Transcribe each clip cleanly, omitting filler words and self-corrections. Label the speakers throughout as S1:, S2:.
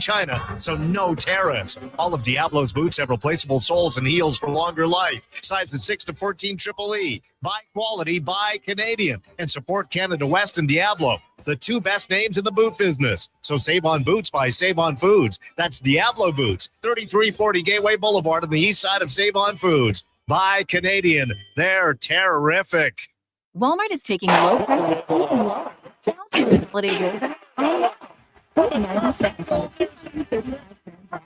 S1: China, so no tariffs. All of Diablo's boots have replaceable soles and heels for longer life. Sizes 6 to 14 Triple E. Buy quality, buy Canadian. And support Canada West and Diablo, the two best names in the boot business. So save on boots by Save On Foods. That's Diablo Boots, 3340 Gateway Boulevard on the east side of Save On Foods. Buy Canadian. They're terrific.
S2: Walmart is taking low prices even lower. Thousands of holiday deals that are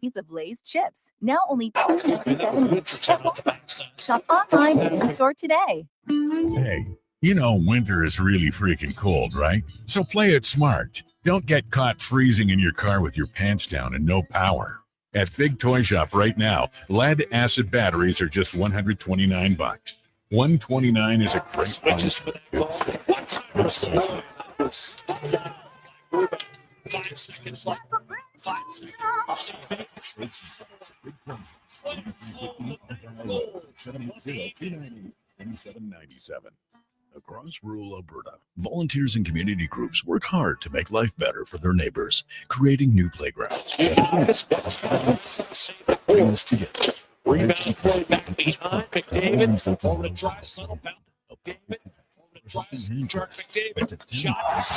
S2: piece of Lay's chips, now only $2.97. Shop online and in store today.
S3: Hey, you know winter is really freaking cold, right? So play it smart. Don't get caught freezing in your car with your pants down and no power. At Big Toy Shop right now, lead acid batteries are just $129. $129 is a great price.
S4: 5 seconds left. 5 seconds.
S3: 797. Across rural Alberta, volunteers and community groups work hard to make life better for their neighbors, creating new playgrounds. Bring us together.
S4: Rebound play back behind McDavid. Over to try settle bound. McDavid. Over to try McDavid. Shot.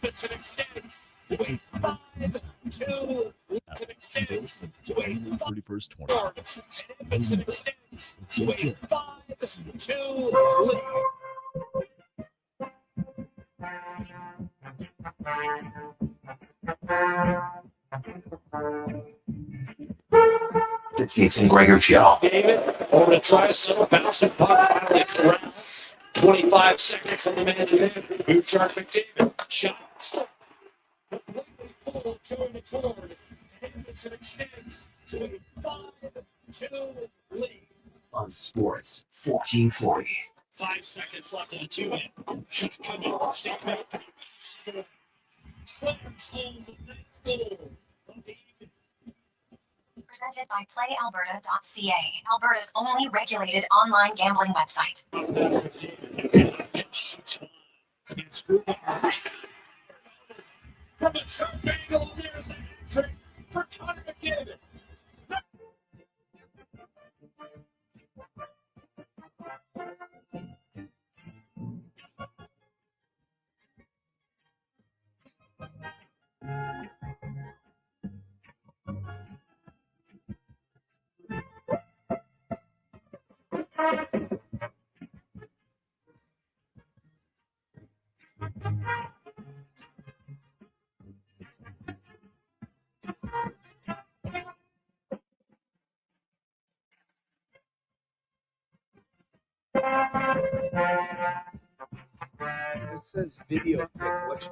S4: Edmonton extends to 8-5-2. Edmonton extends to
S3: 31st,
S4: 2026. Edmonton extends to 8-5-2.
S5: The Jason Gregor Show.
S4: David, over to try settle, bouncing puck, finally around. 25 seconds on the man's head. Move chart McDavid. Shot. Completely full, 2 in the forward. Edmonton extends to a 5-2 lead.
S5: On Sports 1440.
S4: 5 seconds left in the 2-in. Shoot coming. Steve May. Slam the net goal.
S6: Presented by PlayAlberta.ca, Alberta's only regulated online gambling website.
S4: From the short angle, there's the entry for Connor McDavid.
S7: It says video pick. What?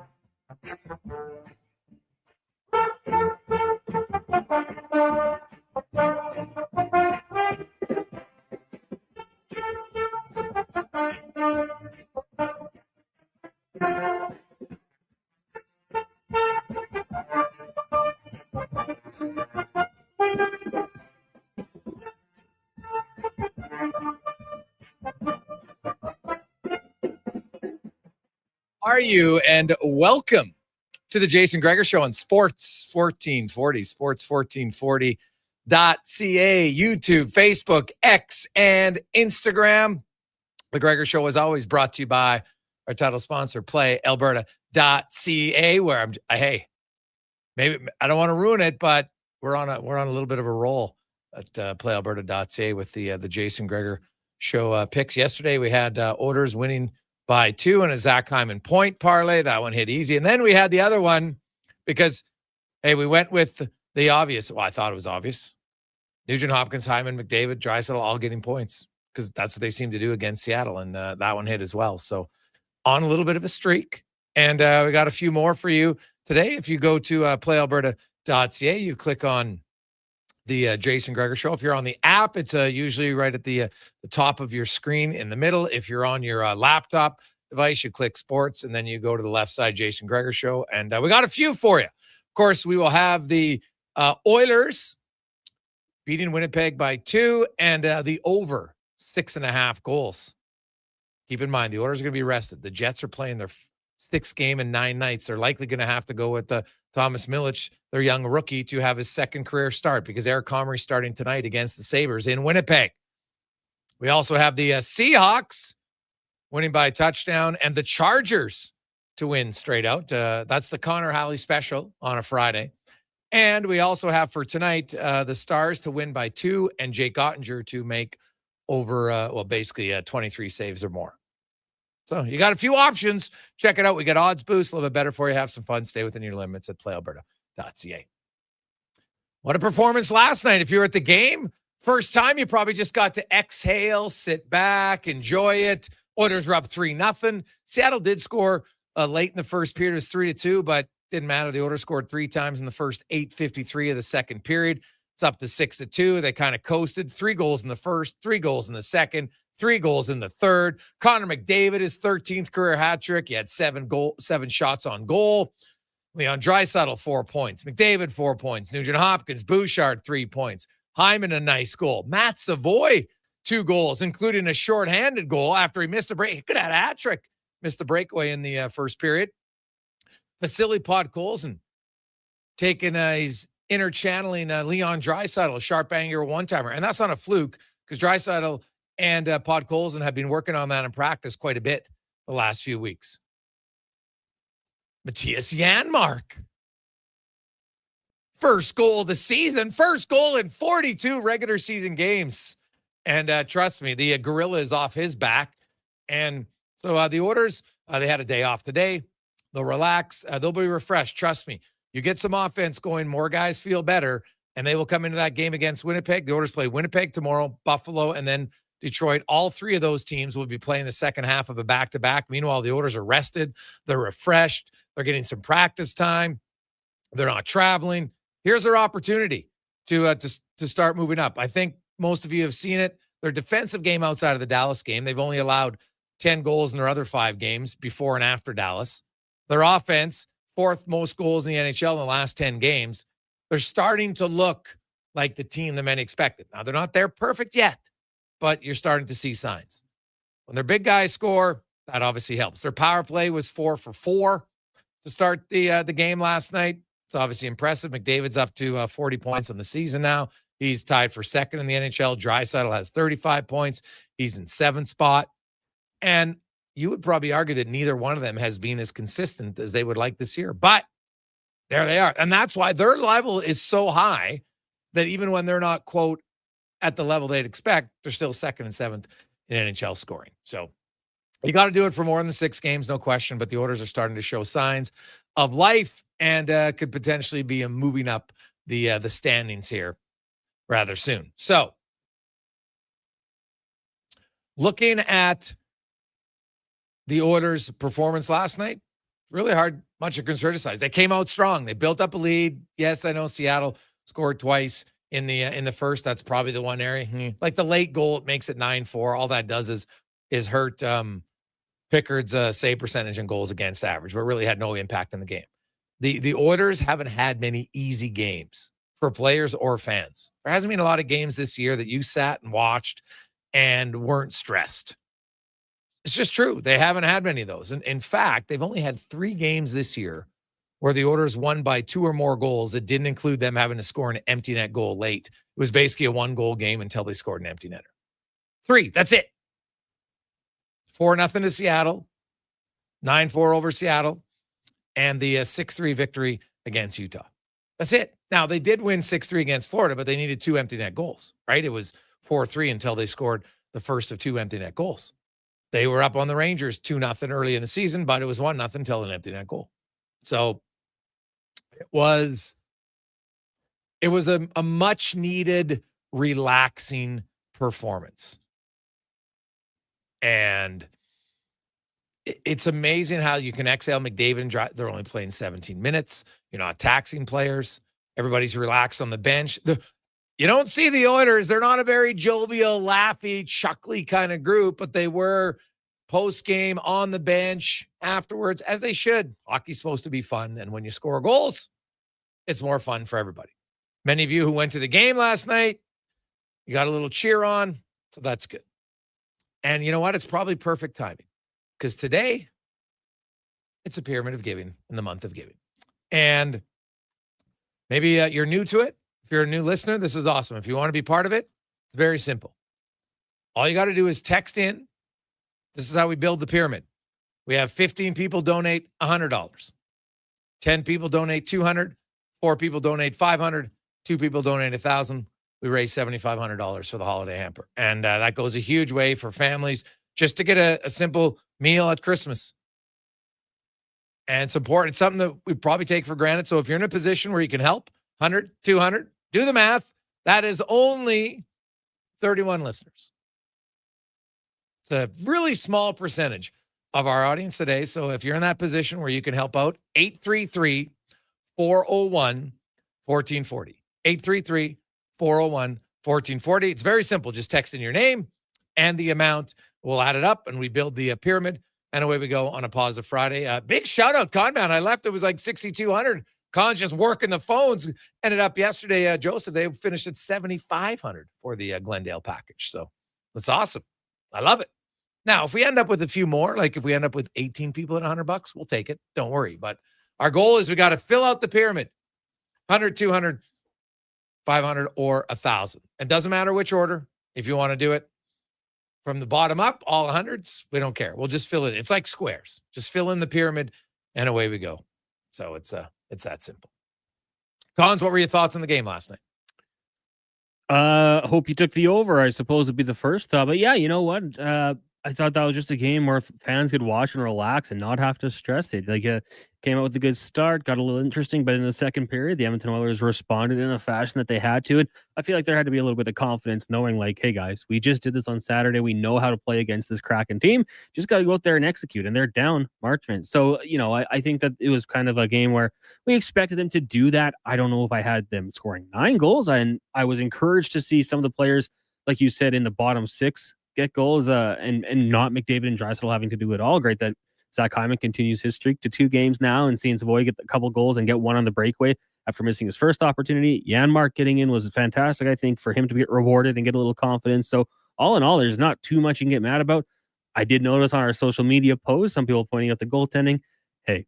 S8: Are you? And welcome to the Jason Gregor Show on Sports 1440, sports1440.ca, YouTube, Facebook, X, and Instagram. The Gregor Show is always brought to you by our title sponsor, PlayAlberta.ca, where hey, maybe I don't want to ruin it, but we're on a little bit of a roll at PlayAlberta.ca with the Jason Gregor Show picks. Yesterday we had Oilers winning by 2 and a Zach Hyman point parlay. That one hit easy. And then we had the other one because, hey, we went with the obvious. Well, I thought it was obvious. Nugent Hopkins, Hyman, McDavid, Draisaitl all getting points because that's what they seem to do against Seattle. And that one hit as well. So on a little bit of a streak. And we got a few more for you today. If you go to playalberta.ca, you click on the Jason Gregor Show. If you're on the app, it's usually right at the top of your screen in the middle. If you're on your laptop device, you click sports, and then you go to the left side, Jason Gregor Show. And we got a few for you. Of course, we will have the Oilers beating Winnipeg by 2 and the over 6.5 goals. Keep in mind, the Oilers are going to be rested. The Jets are playing their 6th game in 9 nights. They're likely going to have to go with the Thomas Milic, their young rookie, to have his second career start because Eric Comrie starting tonight against the Sabres in Winnipeg. We also have the Seahawks winning by a touchdown and the Chargers to win straight out. That's the Connor Halley special on a Friday. And we also have for tonight the Stars to win by 2 and Jake Ottinger to make over, basically 23 saves or more. So you got a few options. Check it out. We got odds boost, a little bit better for you. Have some fun. Stay within your limits at playalberta.ca. What a performance last night. If you were at the game, first time, you probably just got to exhale, sit back, enjoy it. Oilers were up 3-0. Seattle did score late in the first period. It was 3-2, but didn't matter. The Oilers scored 3 times in the first 8:53 of the second period. It's up to 6-2. They kind of coasted. 3 goals in the first, 3 goals in the second, 3 goals in the third. Connor McDavid, his 13th career hat trick. He had 7 shots on goal. Leon Draisaitl, 4 points. McDavid, 4 points. Nugent Hopkins, Bouchard, 3 points. Hyman, a nice goal. Matt Savoy, 2 goals, including a shorthanded goal after he missed a break. He could have had a hat trick. Missed a breakaway in the first period. Vasily Podkolzin taking his inner channeling Leon Draisaitl, a sharp angle one-timer. And that's not a fluke because Draisaitl and Podkolzin have been working on that in practice quite a bit the last few weeks. Matthias Janmark. First goal of the season. First goal in 42 regular season games. And trust me, the gorilla is off his back. And so the Oilers, they had a day off today. They'll relax. They'll be refreshed. Trust me. You get some offense going, more guys feel better, and they will come into that game against Winnipeg. The Oilers play Winnipeg tomorrow, Buffalo, and then Detroit. All 3 of those teams will be playing the second half of a back-to-back. Meanwhile, the Oilers are rested. They're refreshed. They're getting some practice time. They're not traveling. Here's their opportunity to start moving up. I think most of you have seen it. Their defensive game outside of the Dallas game, they've only allowed 10 goals in their other 5 games before and after Dallas. Their offense, 4th most goals in the NHL in the last 10 games. They're starting to look like the team that many expected. Now, they're not there perfect yet, but you're starting to see signs. When their big guys score, that obviously helps. Their power play was 4 for 4 to start the game last night. It's obviously impressive. McDavid's up to 40 points on the season now. He's tied for 2nd in the NHL. Draisaitl has 35 points. He's in 7th spot. And you would probably argue that neither one of them has been as consistent as they would like this year. But there they are. And that's why their level is so high that even when they're not, quote, at the level they'd expect, they're still 2nd and 7th in NHL scoring. So you got to do it for more than 6 games, no question. But the Oilers are starting to show signs of life and could potentially be moving up the standings here rather soon. So looking at the Oilers' performance last night, really hard much to criticize. They came out strong. They built up a lead. Yes, I know Seattle scored twice in the first. That's probably the one area. Like the late goal, it makes it 9-4. All that does is hurt Pickard's save percentage and goals against average, but really had no impact in the game. The Oilers haven't had many easy games for players or fans. There hasn't been a lot of games this year that you sat and watched and weren't stressed. It's just true. They haven't had many of those. And in fact, they've only had 3 games this year where the Oilers won by 2 or more goals that didn't include them having to score an empty net goal late. It was basically a 1-goal game until they scored an empty netter. 3, that's it. 4-0 to Seattle, 9-4 over Seattle, and the 6-3 victory against Utah. That's it. Now, they did win 6-3 against Florida, but they needed 2 empty net goals, right? It was 4-3 until they scored the first of 2 empty net goals. They were up on the Rangers 2-0 early in the season, but it was 1-0 until an empty net goal. So it was a much needed, relaxing performance. And it's amazing how you can exhale. McDavid and they're only playing 17 minutes. You're not taxing players. Everybody's relaxed on the bench. You don't see the Oilers. They're not a very jovial, laughy, chuckly kind of group, but they were post-game on the bench afterwards, as they should. Hockey's supposed to be fun, and when you score goals, it's more fun for everybody. Many of you who went to the game last night, you got a little cheer on, so that's good. And you know what? It's probably perfect timing, because today It's a pyramid of giving in the month of giving. And maybe you're new to it. If you're a new listener, this is awesome. If you want to be part of it, it's very simple. All you got to do is text in. This is how we build the pyramid. We have 15 people donate $100. 10 people donate $200. 4 people donate $500. 2 people donate $1,000. We raise $7,500 for the holiday hamper. And that goes a huge way for families just to get a simple meal at Christmas. And it's important. It's something that we probably take for granted. So if you're in a position where you can help, 100, 200, do the math. That is only 31 listeners. It's a really small percentage of our audience today. So if you're in that position where you can help out, 833-401-1440. 833-401-1440. It's very simple. Just text in your name and the amount. We'll add it up and we build the pyramid. And away we go on a Positive Friday. Big shout out, Con Man. I left. It was like 6,200. Con's just working the phones. Ended up yesterday, Joseph, they finished at 7,500 for the Glendale package. So that's awesome. I love it. Now, if we end up with a few more, like if we end up with 18 people at $100, we'll take it. Don't worry. But our goal is we got to fill out the pyramid. 100, 200, 500, or 1,000. It doesn't matter which order. If you want to do it from the bottom up, all hundreds, we don't care. We'll just fill it in. It's like squares. Just fill in the pyramid, and away we go. So it's that simple. Cons, what were your thoughts on the game last night?
S9: Hope you took the over. I suppose would be the first thought. But yeah, you know what? I thought that was just a game where fans could watch and relax and not have to stress it. Like, came out with a good start, got a little interesting, but in the second period, the Edmonton Oilers responded in a fashion that they had to. And I feel like there had to be a little bit of confidence knowing, like, hey, guys, we just did this on Saturday. We know how to play against this Kraken team. Just got to go out there and execute. And they're down Marchment. So, you know, I think that it was kind of a game where we expected them to do that. I don't know if I had them scoring 9 goals. And I was encouraged to see some of the players, like you said, in the bottom 6 get goals and not McDavid and Draisaitl having to do it all. Great that Zach Hyman continues his streak to 2 games now and seeing Savoy get a couple goals and get one on the breakaway after missing his first opportunity. Janmark getting in was fantastic, I think, for him to get rewarded and get a little confidence. So all in all, there's not too much you can get mad about. I did notice on our social media posts, some people pointing out the goaltending. Hey,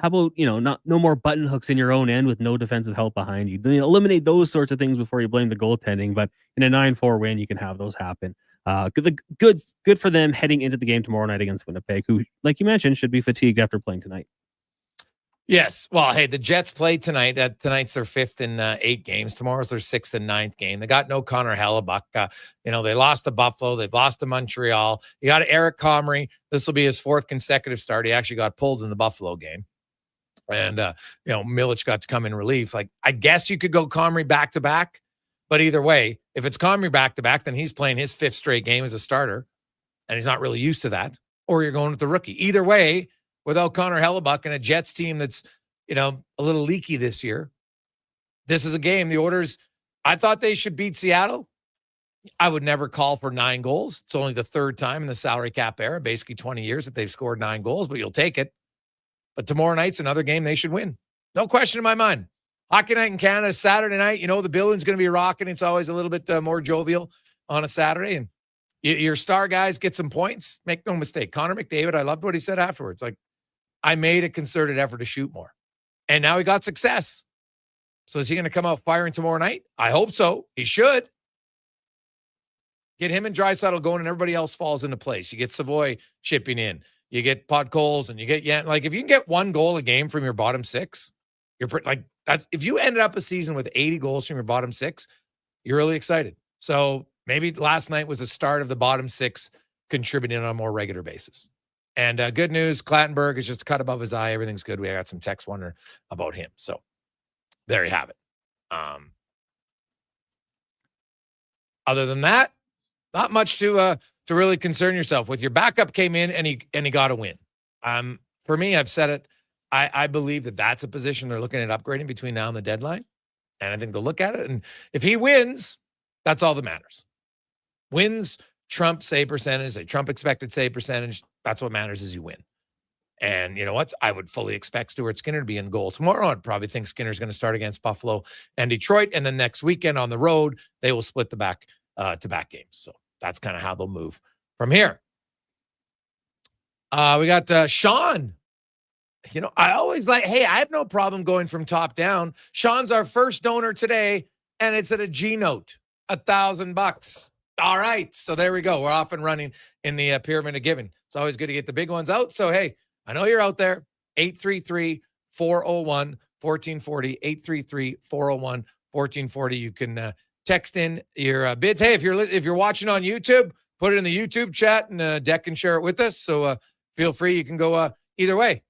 S9: how about, you know, no more button hooks in your own end with no defensive help behind you. Then eliminate those sorts of things before you blame the goaltending. But in a 9-4 win, you can have those happen. Good for them heading into the game tomorrow night against Winnipeg, who, like you mentioned, should be fatigued after playing tonight.
S8: Yes. Well, hey, the Jets play tonight. Tonight's their 5th in 8 games. Tomorrow's their 6th and 9th game. They got no Connor Halley. They lost to Buffalo. They've lost to Montreal. You got Eric Comrie. This will be his 4th consecutive start. He actually got pulled in the Buffalo game. And, Milic got to come in relief. Like, I guess you could go Comrie back-to-back. But either way, if it's Comrie back-to-back, then he's playing his 5th straight game as a starter. And he's not really used to that. Or you're going with the rookie. Either way, without Connor Hellebuck and a Jets team that's, a little leaky this year, this is a game. The Oilers, I thought they should beat Seattle. I would never call for 9 goals. It's only the 3rd time in the salary cap era, basically 20 years that they've scored 9 goals, but you'll take it. But tomorrow night's another game they should win. No question in my mind. Hockey night in Canada, Saturday night, the building's going to be rocking. It's always a little bit more jovial on a Saturday. And your star guys get some points. Make no mistake. Connor McDavid, I loved what he said afterwards. Like, I made a concerted effort to shoot more. And now he got success. So is he going to come out firing tomorrow night? I hope so. He should. Get him and Draisaitl going and everybody else falls into place. You get Savoy chipping in. You get Podkolzin and you get if you can get 1 goal a game from your bottom 6, that's if you ended up a season with 80 goals from your bottom 6, you're really excited. So maybe last night was the start of the bottom 6 contributing on a more regular basis. And good news, Clattenburg is just a cut above his eye. Everything's good. We got some text wondering about him. So there you have it. Other than that, not much to really concern yourself with. Your backup came in and he got a win. For me, I've said it. I believe that that's a position they're looking at upgrading between now and the deadline. And I think they'll look at it. And if he wins, that's all that matters. Wins trump save percentage. They trump expected save percentage. That's what matters is you win. And you know what? I would fully expect Stuart Skinner to be in goal tomorrow. I'd probably think Skinner's going to start against Buffalo and Detroit. And then next weekend on the road, they will split the back-to-back games. So that's kind of how they'll move from here. We got Sean I always hey, I have no problem going from top down. Sean's our first donor today, and it's at a G note, $1,000. All right. So there we go. We're off and running in the pyramid of giving. It's always good to get the big ones out. So, hey, I know you're out there. 833-401-1440, 833-401-1440. You can text in your bids. Hey, if you're watching on YouTube, put it in the YouTube chat, and Deck can share it with us. So feel free. You can go either way.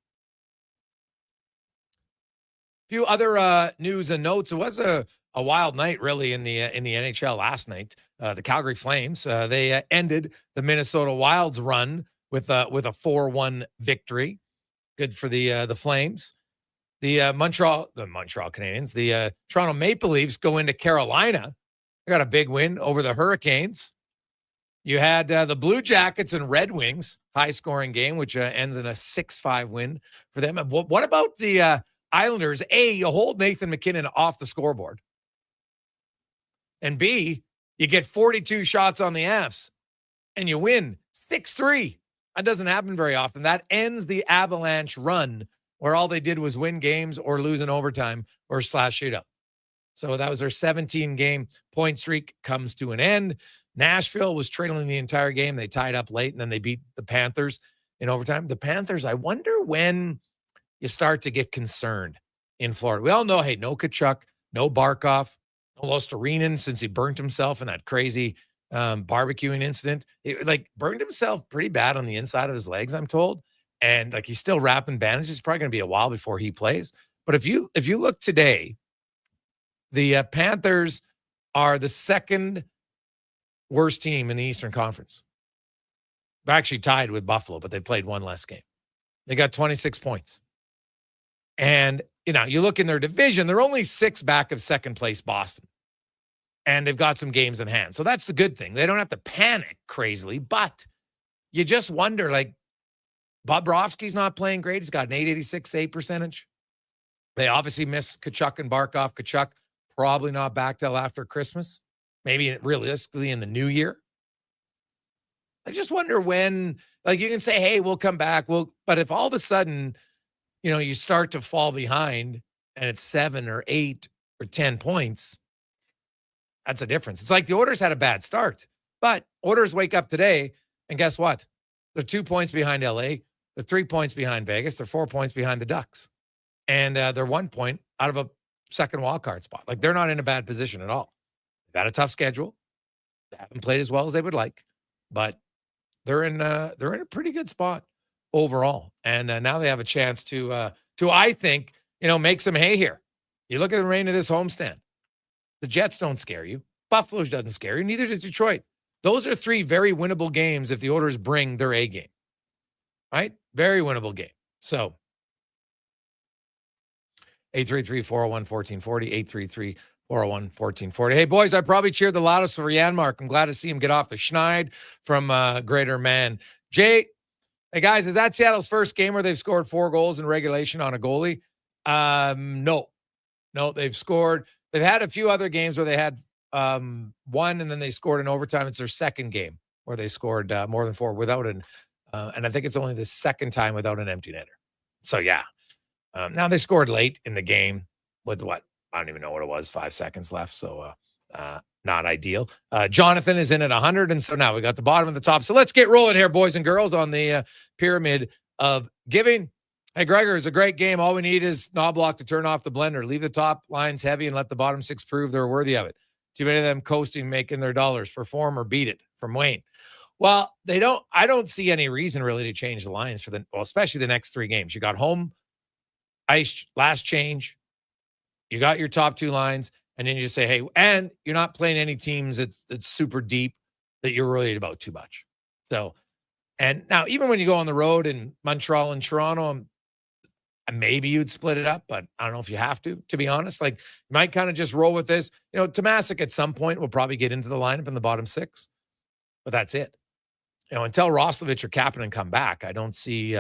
S8: Few other news and notes. It was a wild night, really, in the NHL last night. The Calgary Flames they ended the Minnesota Wild's run with a 4-1 victory. Good for the Flames. The Montreal Canadiens, the Toronto Maple Leafs go into Carolina. They got a big win over the Hurricanes. You had the Blue Jackets and Red Wings, high-scoring game, which ends in a 6-5 win for them. What about the Islanders? A, you hold Nathan McKinnon off the scoreboard. And B, you get 42 shots on the Avs and you win 6-3. That doesn't happen very often. That ends the Avalanche run where all they did was win games or lose in overtime or slash shootout. So that was their 17-game point streak comes to an end. Nashville was trailing the entire game. They tied up late, and then they beat the Panthers in overtime. The Panthers, I wonder when you start to get concerned in Florida. We all know, hey, no Tkachuk, no Barkov, no Losterinen since he burnt himself in that crazy barbecuing incident. It burned himself pretty bad on the inside of his legs, I'm told. And he's still wrapping bandages. It's probably going to be a while before he plays. But if you look today, the Panthers are the second worst team in the Eastern Conference. They're actually tied with Buffalo, but they played one less game. They got 26 points. And, you look in their division, they're only 6 back of second place Boston. And they've got some games in hand. So that's the good thing. They don't have to panic crazily, but you just wonder, Bobrovsky's not playing great. He's got an .886 save percentage. They obviously miss Tkachuk and Barkov. Tkachuk probably not back till after Christmas. Maybe realistically in the new year. I just wonder when, you can say, hey, we'll come back. But if all of a sudden, you start to fall behind and it's 7 or 8 or 10 points, that's a difference. It's like the Oilers had a bad start, but Oilers wake up today and guess what? They're 2 points behind LA. They're 3 points behind Vegas. They're 4 points behind the Ducks. And they're 1 point out of a second wild card spot. They're not in a bad position at all. They've got a tough schedule. They haven't played as well as they would like, but they're in a pretty good spot overall. And now they have a chance to I think, make some hay here. You look at the remainder of this homestand. The Jets don't scare you. Buffalo doesn't scare you. Neither does Detroit. Those are 3 very winnable games if the Oilers bring their A game. Right? Very winnable game. So 833-401-1440, 833-401-1440. Hey, boys, I probably cheered the loudest for Janmark. I'm glad to see him get off the schneid from Greater Man. Jay, hey, guys, is that Seattle's first game where they've scored 4 goals in regulation on a goalie? No, they've scored. They've had a few other games where they had 1 and then they scored in overtime. It's their second game where they scored more than 4 without and I think it's only the second time without an empty netter. So, yeah. Now they scored late in the game with what? I don't even know what it was, 5 seconds left. So not ideal. Jonathan is in at 100. And so now we got the bottom and the top. So let's get rolling here, boys and girls, on the pyramid of giving. Hey, Gregor, it's a great game. All we need is Knobloch to turn off the blender. Leave the top lines heavy and let the bottom 6 prove they're worthy of it. Too many of them coasting, making their dollars. Perform or beat it, from Wayne. Well, I don't see any reason really to change the lines especially the next 3 games. You got home ice, last change. You got your top 2 lines, and then you just say, hey, and you're not playing any teams that's super deep that you're worried about too much. So, and now even when you go on the road in Montreal and Toronto, maybe you'd split it up, but I don't know if you have to be honest. You might kind of just roll with this. Tomasic at some point will probably get into the lineup in the bottom 6, but that's it. Until Roslovic or Kapanen come back, I don't see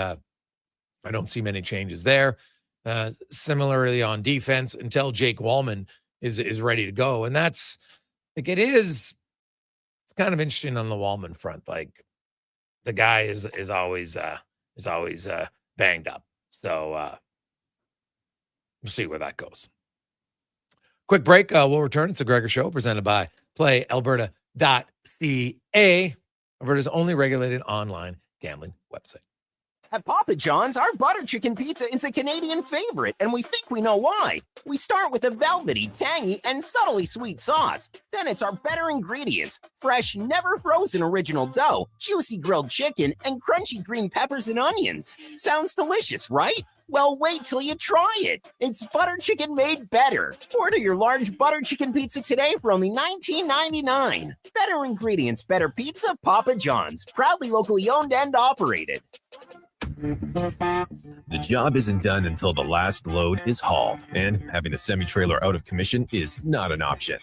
S8: many changes there. Similarly on defense, until Jake Wallman is ready to go. And that's it's kind of interesting on the Wallman front. The guy is always banged up. So we'll see where that goes. Quick break. We'll return. It's the Gregor Show presented by PlayAlberta.ca, Alberta's only regulated online gambling website.
S10: At Papa John's, our butter chicken pizza is a Canadian favorite, and we think we know why. We start with a velvety, tangy, and subtly sweet sauce. Then it's our better ingredients: fresh, never frozen original dough, juicy grilled chicken, and crunchy green peppers and onions. Sounds delicious, right? Well, wait till you try it. It's butter chicken made better. Order your large butter chicken pizza today for only $19.99. Better ingredients, better pizza, Papa John's. Proudly locally owned and operated.
S11: The job isn't done until the last load is hauled, and having a semi-trailer out of commission is not an option.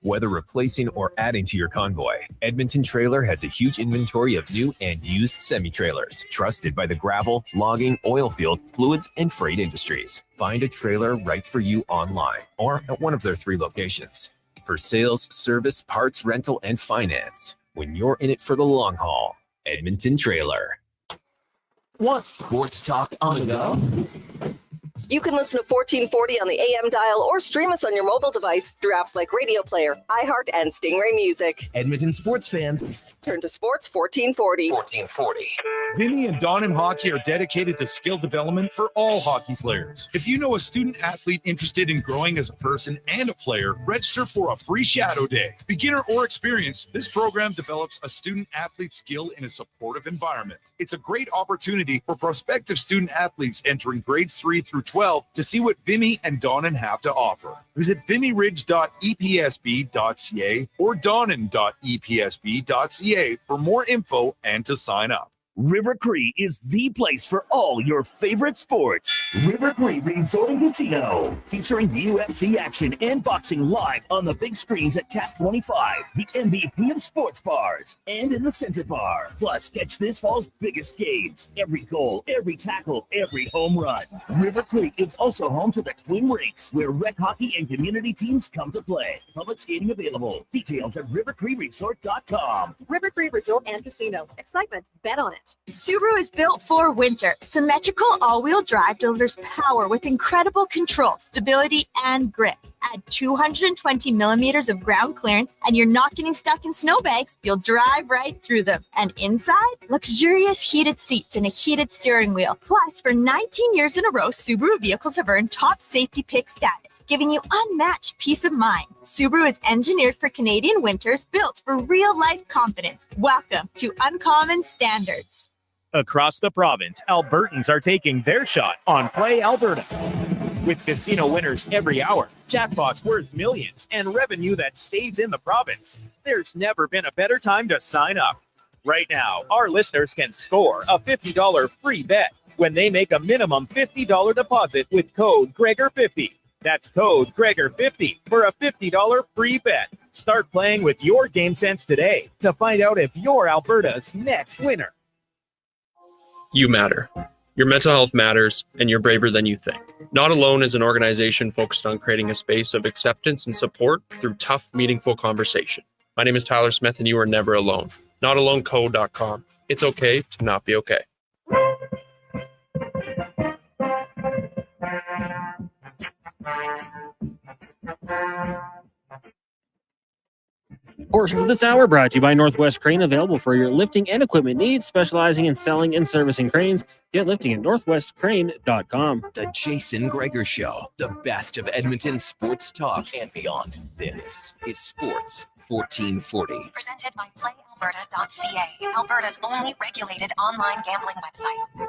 S11: Whether replacing or adding to your convoy, Edmonton Trailer has a huge inventory of new and used semi-trailers, trusted by the gravel, logging, oil field, fluids, and freight industries. Find a trailer right for you online or at one of their 3 locations. For sales, service, parts, rental, and finance, when you're in it for the long haul, Edmonton Trailer.
S10: Want sports talk on the go?
S12: You can listen to 1440 on the AM dial or stream us on your mobile device through apps like Radio Player, iHeart, and Stingray Music.
S10: Edmonton sports fans,
S12: turn to Sports 1440.
S10: 1440.
S13: Vinny and Don in Hockey are dedicated to skill development for all hockey players. If you know a student athlete interested in growing as a person and a player, register for a free shadow day. Beginner or experienced, this program develops a student athlete skill in a supportive environment. It's a great opportunity for prospective student athletes entering grades 3 through 12 to see what Vimy and Donnan have to offer. Visit vimyridge.epsb.ca or donnan.epsb.ca for more info and to sign up.
S14: River Cree is the place for all your favorite sports. River Cree Resort and Casino, featuring UFC action and boxing live on the big screens at Tap 25, the MVP of sports bars, and in the Center Bar. Plus, catch this fall's biggest games: every goal, every tackle, every home run. River Cree is also home to the Twin Rinks, where rec hockey and community teams come to play. Public skating available. Details at rivercreeresort.com.
S15: River Cree Resort and Casino. Excitement. Bet on it. Subaru is built for winter. Symmetrical all-wheel drive delivers power with incredible control, stability, and grip. Add 220 millimeters of ground clearance, and you're not getting stuck in snowbanks. You'll drive right through them. And inside, luxurious heated seats and a heated steering wheel. Plus, for 19 years in a row, Subaru vehicles have earned top safety pick status, giving you unmatched peace of mind. Subaru is engineered for Canadian winters, built for real-life confidence. Welcome to Uncommon Standards.
S16: Across the province, Albertans are taking their shot on Play Alberta. With casino winners every hour, jackpots worth millions, and revenue that stays in the province, there's never been a better time to sign up. Right now, our listeners can score a $50 free bet when they make a minimum $50 deposit with code Gregor50. That's code Gregor50 for a $50 free bet. Start playing with your game sense today to find out if you're Alberta's next winner.
S17: You matter. Your mental health matters, and you're braver than you think. Not Alone is an organization focused on creating a space of acceptance and support through tough, meaningful conversation. My name is Tyler Smith, and you are never alone. NotAloneCo.com. It's okay to not be okay.
S9: Portions of this hour brought to you by Northwest Crane, available for your lifting and equipment needs, specializing in selling and servicing cranes. Get lifting at northwestcrane.com.
S5: The Jason Gregor Show, the best of Edmonton sports talk and beyond. This is Sports 1440.
S6: Presented by PlayAlberta.ca, Alberta's only regulated online gambling website.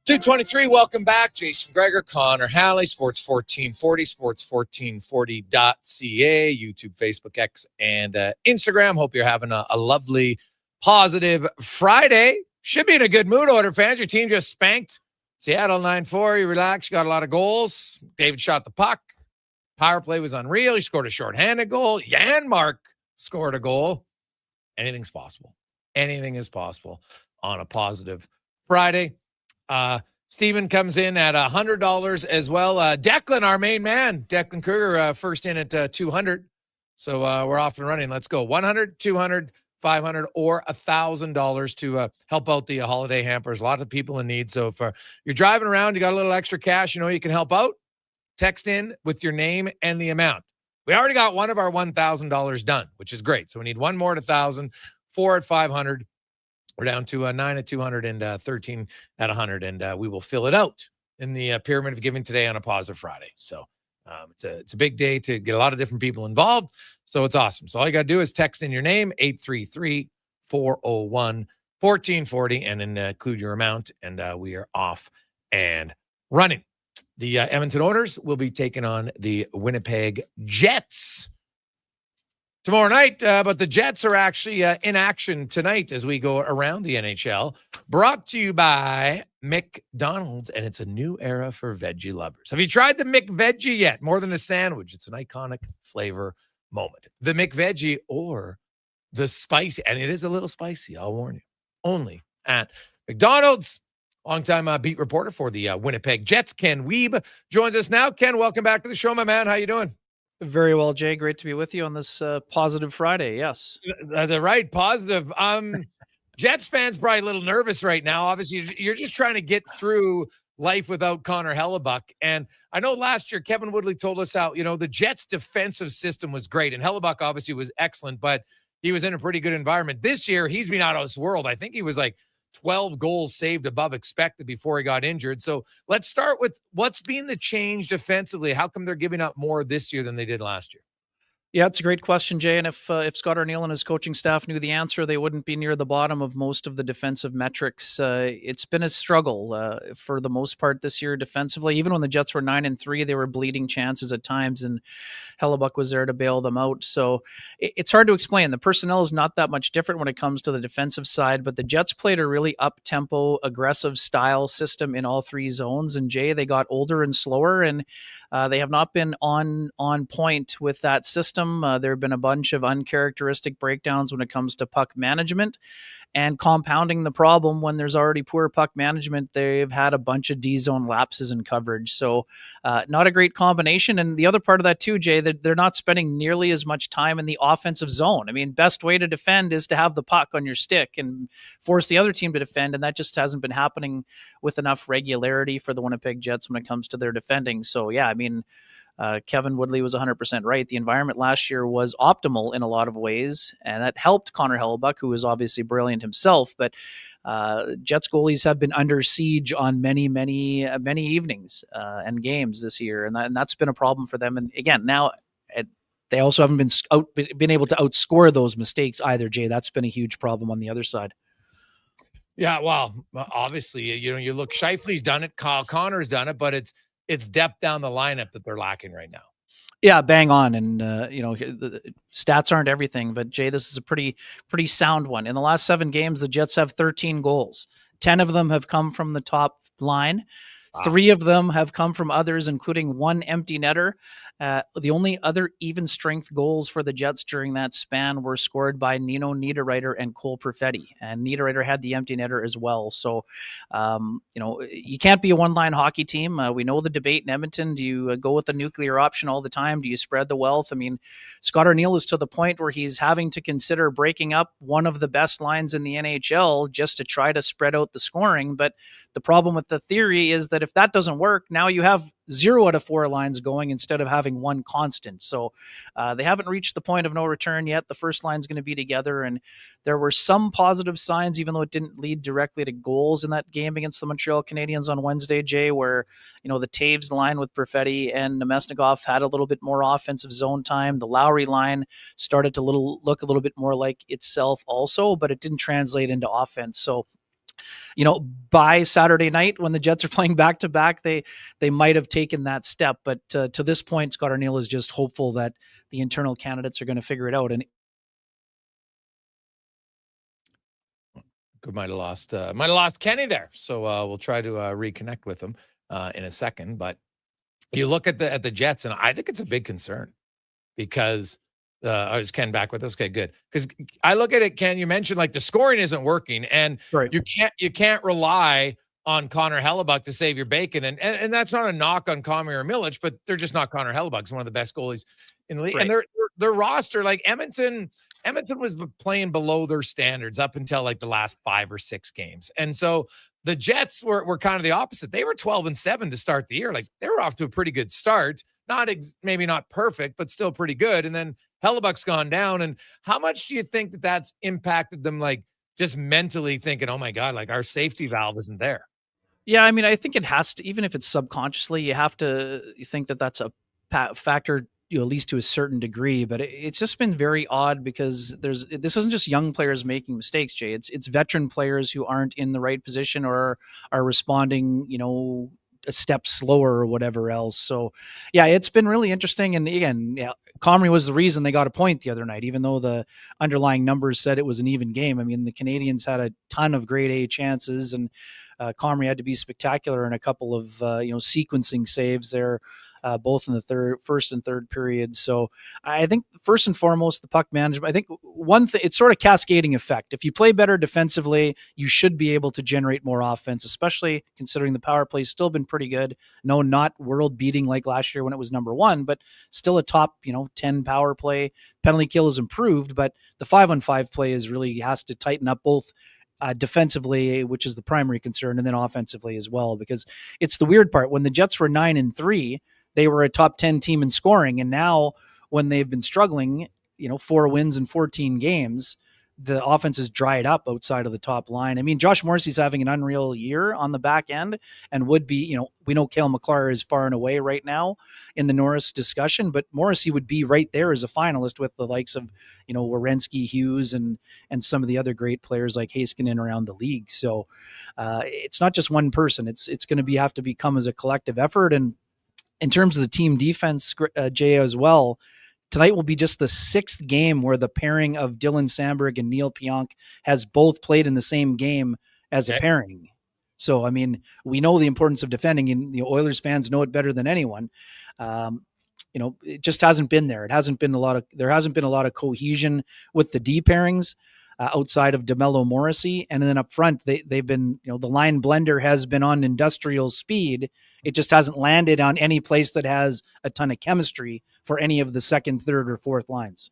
S8: .223, welcome back. Jason Gregor, Connor Halley, Sports 1440, sports1440.ca, YouTube, Facebook, X, and Instagram. Hope you're having a lovely, positive Friday. Should be in a good mood, Oilers fans. Your team just spanked Seattle 9-4. You relax. You got a lot of goals. David shot the puck. Power play was unreal. He scored a shorthanded goal. Janmark scored a goal. Anything's possible. Anything is possible on a positive Friday. Steven comes in at $100 as well. Declan, our main man, Declan Kruger, first in at 200. So we're off and running. Let's go. 100, 200, 500, or $1,000 to help out the holiday hampers. A lot of people in need. So if you're driving around, you got a little extra cash, you can help out. Text in with your name and the amount. We already got one of our $1,000 done, which is great. So we need one more at 1,000, 4 at 500. We're down to 9 at 200 and 13 at 100, and we will fill it out in the pyramid of giving today on a positive Friday. So it's a big day to get a lot of different people involved. So it's awesome. So all you got to do is text in your name, 833-401-1440, and then include your amount, and we are off and running. The Edmonton Oilers will be taking on the Winnipeg Jets tomorrow night, but the Jets are actually in action tonight as we go around the NHL. Brought to you by McDonald's, and it's a new era for veggie lovers. Have you tried the McVeggie yet? More than a sandwich, it's an iconic flavor moment. The McVeggie or the spicy, and it is a little spicy, I'll warn you. Only at McDonald's. Longtime beat reporter for the Winnipeg Jets, Ken Wiebe, joins us now. Ken, welcome back to the show, my man. How you doing?
S18: Very well, Jay. Great to be with you on this positive Friday. Yes.
S8: The right positive. Jets fans probably a little nervous right now. Obviously, you're just trying to get through life without Connor Hellebuyck. And I know last year, Kevin Woodley told us how, the Jets defensive system was great. And Hellebuyck obviously was excellent, but he was in a pretty good environment. This year, he's been out of this world. I think he was like 12 goals saved above expected before he got injured. So let's start with what's been the change defensively. How come they're giving up more this year than they did last year?
S18: Yeah, it's a great question, Jay. And if Scott Arniel and his coaching staff knew the answer, they wouldn't be near the bottom of most of the defensive metrics. It's been a struggle for the most part this year defensively. Even when the Jets were 9-3, they were bleeding chances at times, and Hellebuyck was there to bail them out. So it's hard to explain. The personnel is not that much different when it comes to the defensive side, but the Jets played a really up-tempo, aggressive style system in all three zones. And Jay, they got older and slower, and they have not been on point with that system. There have been a bunch of uncharacteristic breakdowns when it comes to puck management, and compounding the problem when there's already poor puck management, they've had a bunch of D-zone lapses in coverage. So not a great combination. And the other part of that too, Jay, that they're not spending nearly as much time in the offensive zone. I mean, best way to defend is to have the puck on your stick and force the other team to defend. And that just hasn't been happening with enough regularity for the Winnipeg Jets when it comes to their defending. So yeah, I mean, Kevin Woodley was 100% right. The environment last year was optimal in a lot of ways, and that helped Connor Hellebuyck, who was obviously brilliant himself. But Jets goalies have been under siege on many evenings and games this year, and that's been a problem for them. And again, now they also haven't been able to outscore those mistakes either, Jay. That's been a huge problem on the other side.
S8: Yeah, well, obviously, you look, Scheifele's done it, Kyle Connor's done it, but it's depth down the lineup that they're lacking right now.
S18: Yeah, bang on. And, the stats aren't everything, but Jay, this is a pretty sound one. In the last 7 games, the Jets have 13 goals. 10 of them have come from the top line. Wow. 3 of them have come from others, including 1 empty netter. The only other even strength goals for the Jets during that span were scored by Nino Niederreiter and Cole Perfetti. And Niederreiter had the empty netter as well. So, you can't be a one-line hockey team. We know the debate in Edmonton. Do you go with the nuclear option all the time? Do you spread the wealth? I mean, Scott Arniel is to the point where he's having to consider breaking up one of the best lines in the NHL just to try to spread out the scoring. But the problem with the theory is that if that doesn't work, now you have 0 out of 4 lines going instead of having one constant. So they haven't reached the point of no return yet. The first line's going to be together, and there were some positive signs, even though it didn't lead directly to goals in that game against the Montreal Canadiens on Wednesday, Jay, where, the Taves line with Perfetti and Nemesnikov had a little bit more offensive zone time. The Lowry line started to look a little bit more like itself also, but it didn't translate into offense. So, by Saturday night when the Jets are playing back-to-back, they might have taken that step. But to this point, Scott Arniel is just hopeful that the internal candidates are going to figure it out. And
S8: might have lost Kenny there. So we'll try to reconnect with him in a second. But you look at the Jets, and I think it's a big concern because is Ken back with us? Okay, good. Because I look at it, Ken, you mentioned like the scoring isn't working, and you can't rely on Connor Hellebuck to save your bacon. And that's not a knock on Comrie or Milic, but they're just not Connor Hellebuck. He's one of the best goalies in the league.
S18: Right.
S8: And their roster, like Edmonton was playing below their standards up until like the last 5 or 6 games. And so the Jets were kind of the opposite. They were 12-7 to start the year. Like they were off to a pretty good start. Maybe not perfect, but still pretty good. And then Hellebuck's gone down. And how much do you think that that's impacted them, like just mentally thinking, oh my God, like our safety valve isn't there?
S18: Yeah, I mean, I think it has to, even if it's subconsciously, you have to think that that's a factor, at least to a certain degree. But it's just been very odd because this isn't just young players making mistakes, Jay. It's veteran players who aren't in the right position or are responding, a step slower or whatever else. So yeah, it's been really interesting. And again, Comrie was the reason they got a point the other night, even though the underlying numbers said it was an even game. I mean, the Canadians had a ton of grade A chances, and Comrie had to be spectacular in a couple of sequencing saves there, both in the first and third period. So I think first and foremost, the puck management. I think one thing, it's sort of cascading effect. If you play better defensively, you should be able to generate more offense, especially considering the power play's still been pretty good. No, not world beating like last year when it was number 1, but still a top 10 power play. Penalty kill is improved, but the 5-on-5 play has to tighten up both defensively, which is the primary concern, and then offensively as well, because it's the weird part. When the Jets were 9-3, they were a top 10 team in scoring. And now when they've been struggling, 4 wins in 14 games, the offense is dried up outside of the top line. I mean, Josh Morrissey's having an unreal year on the back end and would be, we know Cale McClure is far and away right now in the Norris discussion, but Morrissey would be right there as a finalist with the likes of, Werenski, Hughes, and some of the other great players like Heiskanen around the league. So it's not just one person. It's going to have to become as a collective effort. And in terms of the team defense, Jay, as well, tonight will be just the 6th game where the pairing of Dylan Samberg and Neil Pionk has both played in the same game as a pairing. So, I mean, we know the importance of defending, and the Oilers fans know it better than anyone. It just hasn't been there. There hasn't been a lot of cohesion with the D pairings outside of DeMello Morrissey. And then up front, they've been, the line blender has been on industrial speed. It just hasn't landed on any place that has a ton of chemistry for any of the second, third, or fourth lines.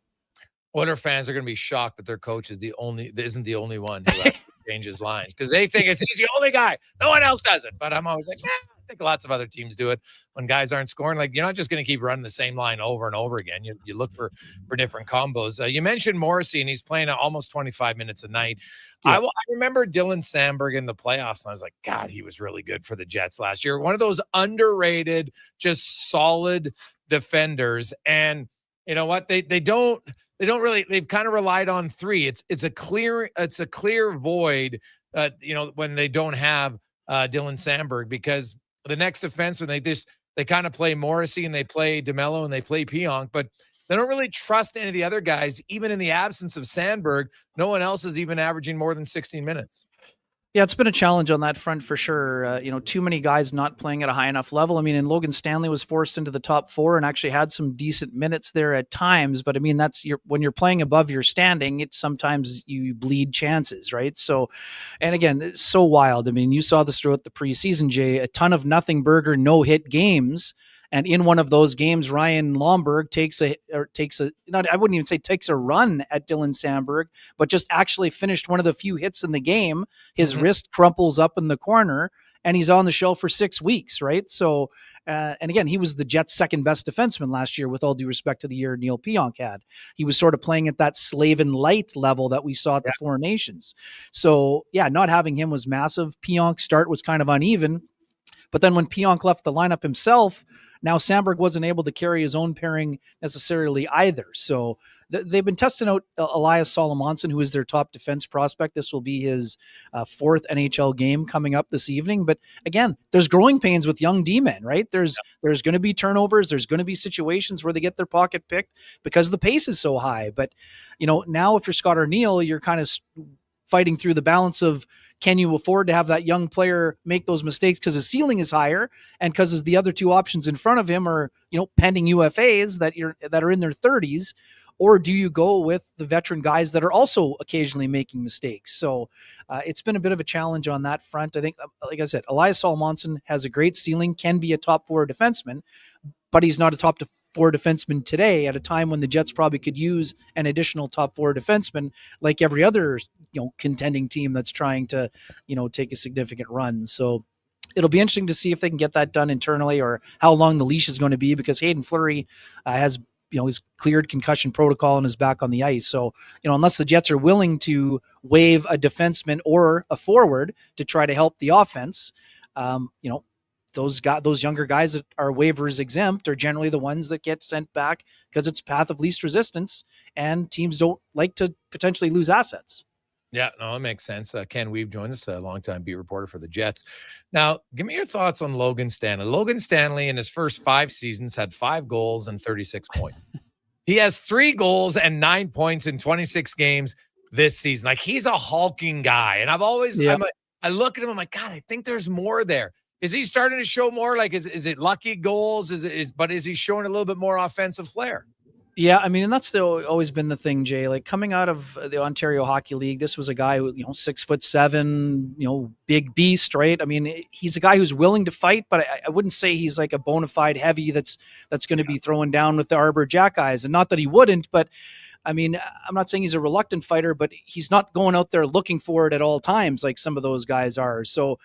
S8: Oiler fans are going to be shocked that their coach isn't the only one who changes lines, because they think he's the only guy. No one else does it. But I'm always like, I think lots of other teams do it when guys aren't scoring. Like, you're not just going to keep running the same line over and over again. You look for different combos. You mentioned Morrissey, and he's playing almost 25 minutes a night. Yeah. I remember Dylan Samberg in the playoffs, and I was like, God, he was really good for the Jets last year. One of those underrated, just solid defenders. And you know what? They don't really, they've kind of relied on 3. It's a clear void, when they don't have Dylan Samberg, because the next defenseman, they kind of play Morrissey and they play DeMello and they play Pionk, but they don't really trust any of the other guys. Even in the absence of Sandberg, no one else is even averaging more than 16 minutes.
S18: Yeah, it's been a challenge on that front for sure. Too many guys not playing at a high enough level. I mean, and Logan Stanley was forced into the top 4 and actually had some decent minutes there at times. But I mean, when you're playing above your standing, sometimes you bleed chances, right? So, and again, it's so wild. I mean, you saw this throughout the preseason, Jay, a ton of nothing burger, no hit games. And in one of those games, Ryan Lomberg takes a run at Dylan Samberg, but just actually finished one of the few hits in the game. His wrist crumples up in the corner, and he's on the shelf for 6 weeks, right? So, and again, he was the Jets' second best defenseman last year, with all due respect to the year Neil Pionk had. He was sort of playing at that Slavin light level that we saw at the Four Nations. So, yeah, not having him was massive. Pionk's start was kind of uneven. But then when Pionk left the lineup himself, now Samberg wasn't able to carry his own pairing necessarily either. So they've been testing out Elias Solomonson, who is their top defense prospect. This will be his 4th NHL game coming up this evening. But again, there's growing pains with young D-men, right? There's going to be turnovers. There's going to be situations where they get their pocket picked because the pace is so high. But, now if you're Scott Arniel, you're kind of fighting through the balance of, can you afford to have that young player make those mistakes because his ceiling is higher and because the other two options in front of him are, pending UFAs that are in their 30s, or do you go with the veteran guys that are also occasionally making mistakes? So it's been a bit of a challenge on that front. I think, like I said, Elias Salomonsson has a great ceiling, can be a top 4 defenseman, but he's not a top 4 defenseman today at a time when the Jets probably could use an additional top 4 defenseman like every other, contending team that's trying to, take a significant run. So it'll be interesting to see if they can get that done internally or how long the leash is going to be, because Hayden Fleury has, he's cleared concussion protocol and is back on the ice. So, unless the Jets are willing to waive a defenseman or a forward to try to help the offense, those younger guys that are waivers exempt are generally the ones that get sent back because it's path of least resistance and teams don't like to potentially lose assets.
S8: Yeah, no, it makes sense. Ken Weave joins us, a longtime beat reporter for the Jets. Now, give me your thoughts on Logan Stanley. Logan Stanley in his first 5 seasons had 5 goals and 36 points. He has 3 goals and 9 points in 26 games this season. Like, he's a hulking guy. And I've always, I look at him, I'm like, God, I think there's more there. Is he starting to show more? Like, is it lucky goals? But is he showing a little bit more offensive flair?
S18: Yeah, I mean, and that's always been the thing, Jay. Like, coming out of the Ontario Hockey League, this was a guy who, 6'7", big beast, right? I mean, he's a guy who's willing to fight, but I wouldn't say he's like a bona fide heavy that's going to be throwing down with the Arbor Jackeyes. And not that he wouldn't, but I mean, I'm not saying he's a reluctant fighter, but he's not going out there looking for it at all times like some of those guys are. So,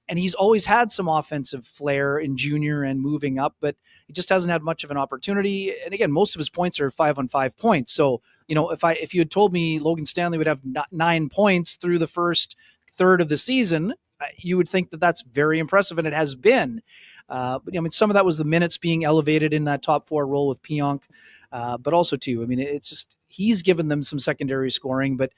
S18: and he's always had some offensive flair in junior and moving up, but he just hasn't had much of an opportunity. And again, most of his points are 5-on-5 points. So, if you had told me Logan Stanley would have 9 points through the first third of the season, you would think that that's very impressive, and it has been. But I mean, some of that was the minutes being elevated in that top 4 role with Pionk. But also too, I mean, it's just, he's given them some secondary scoring, but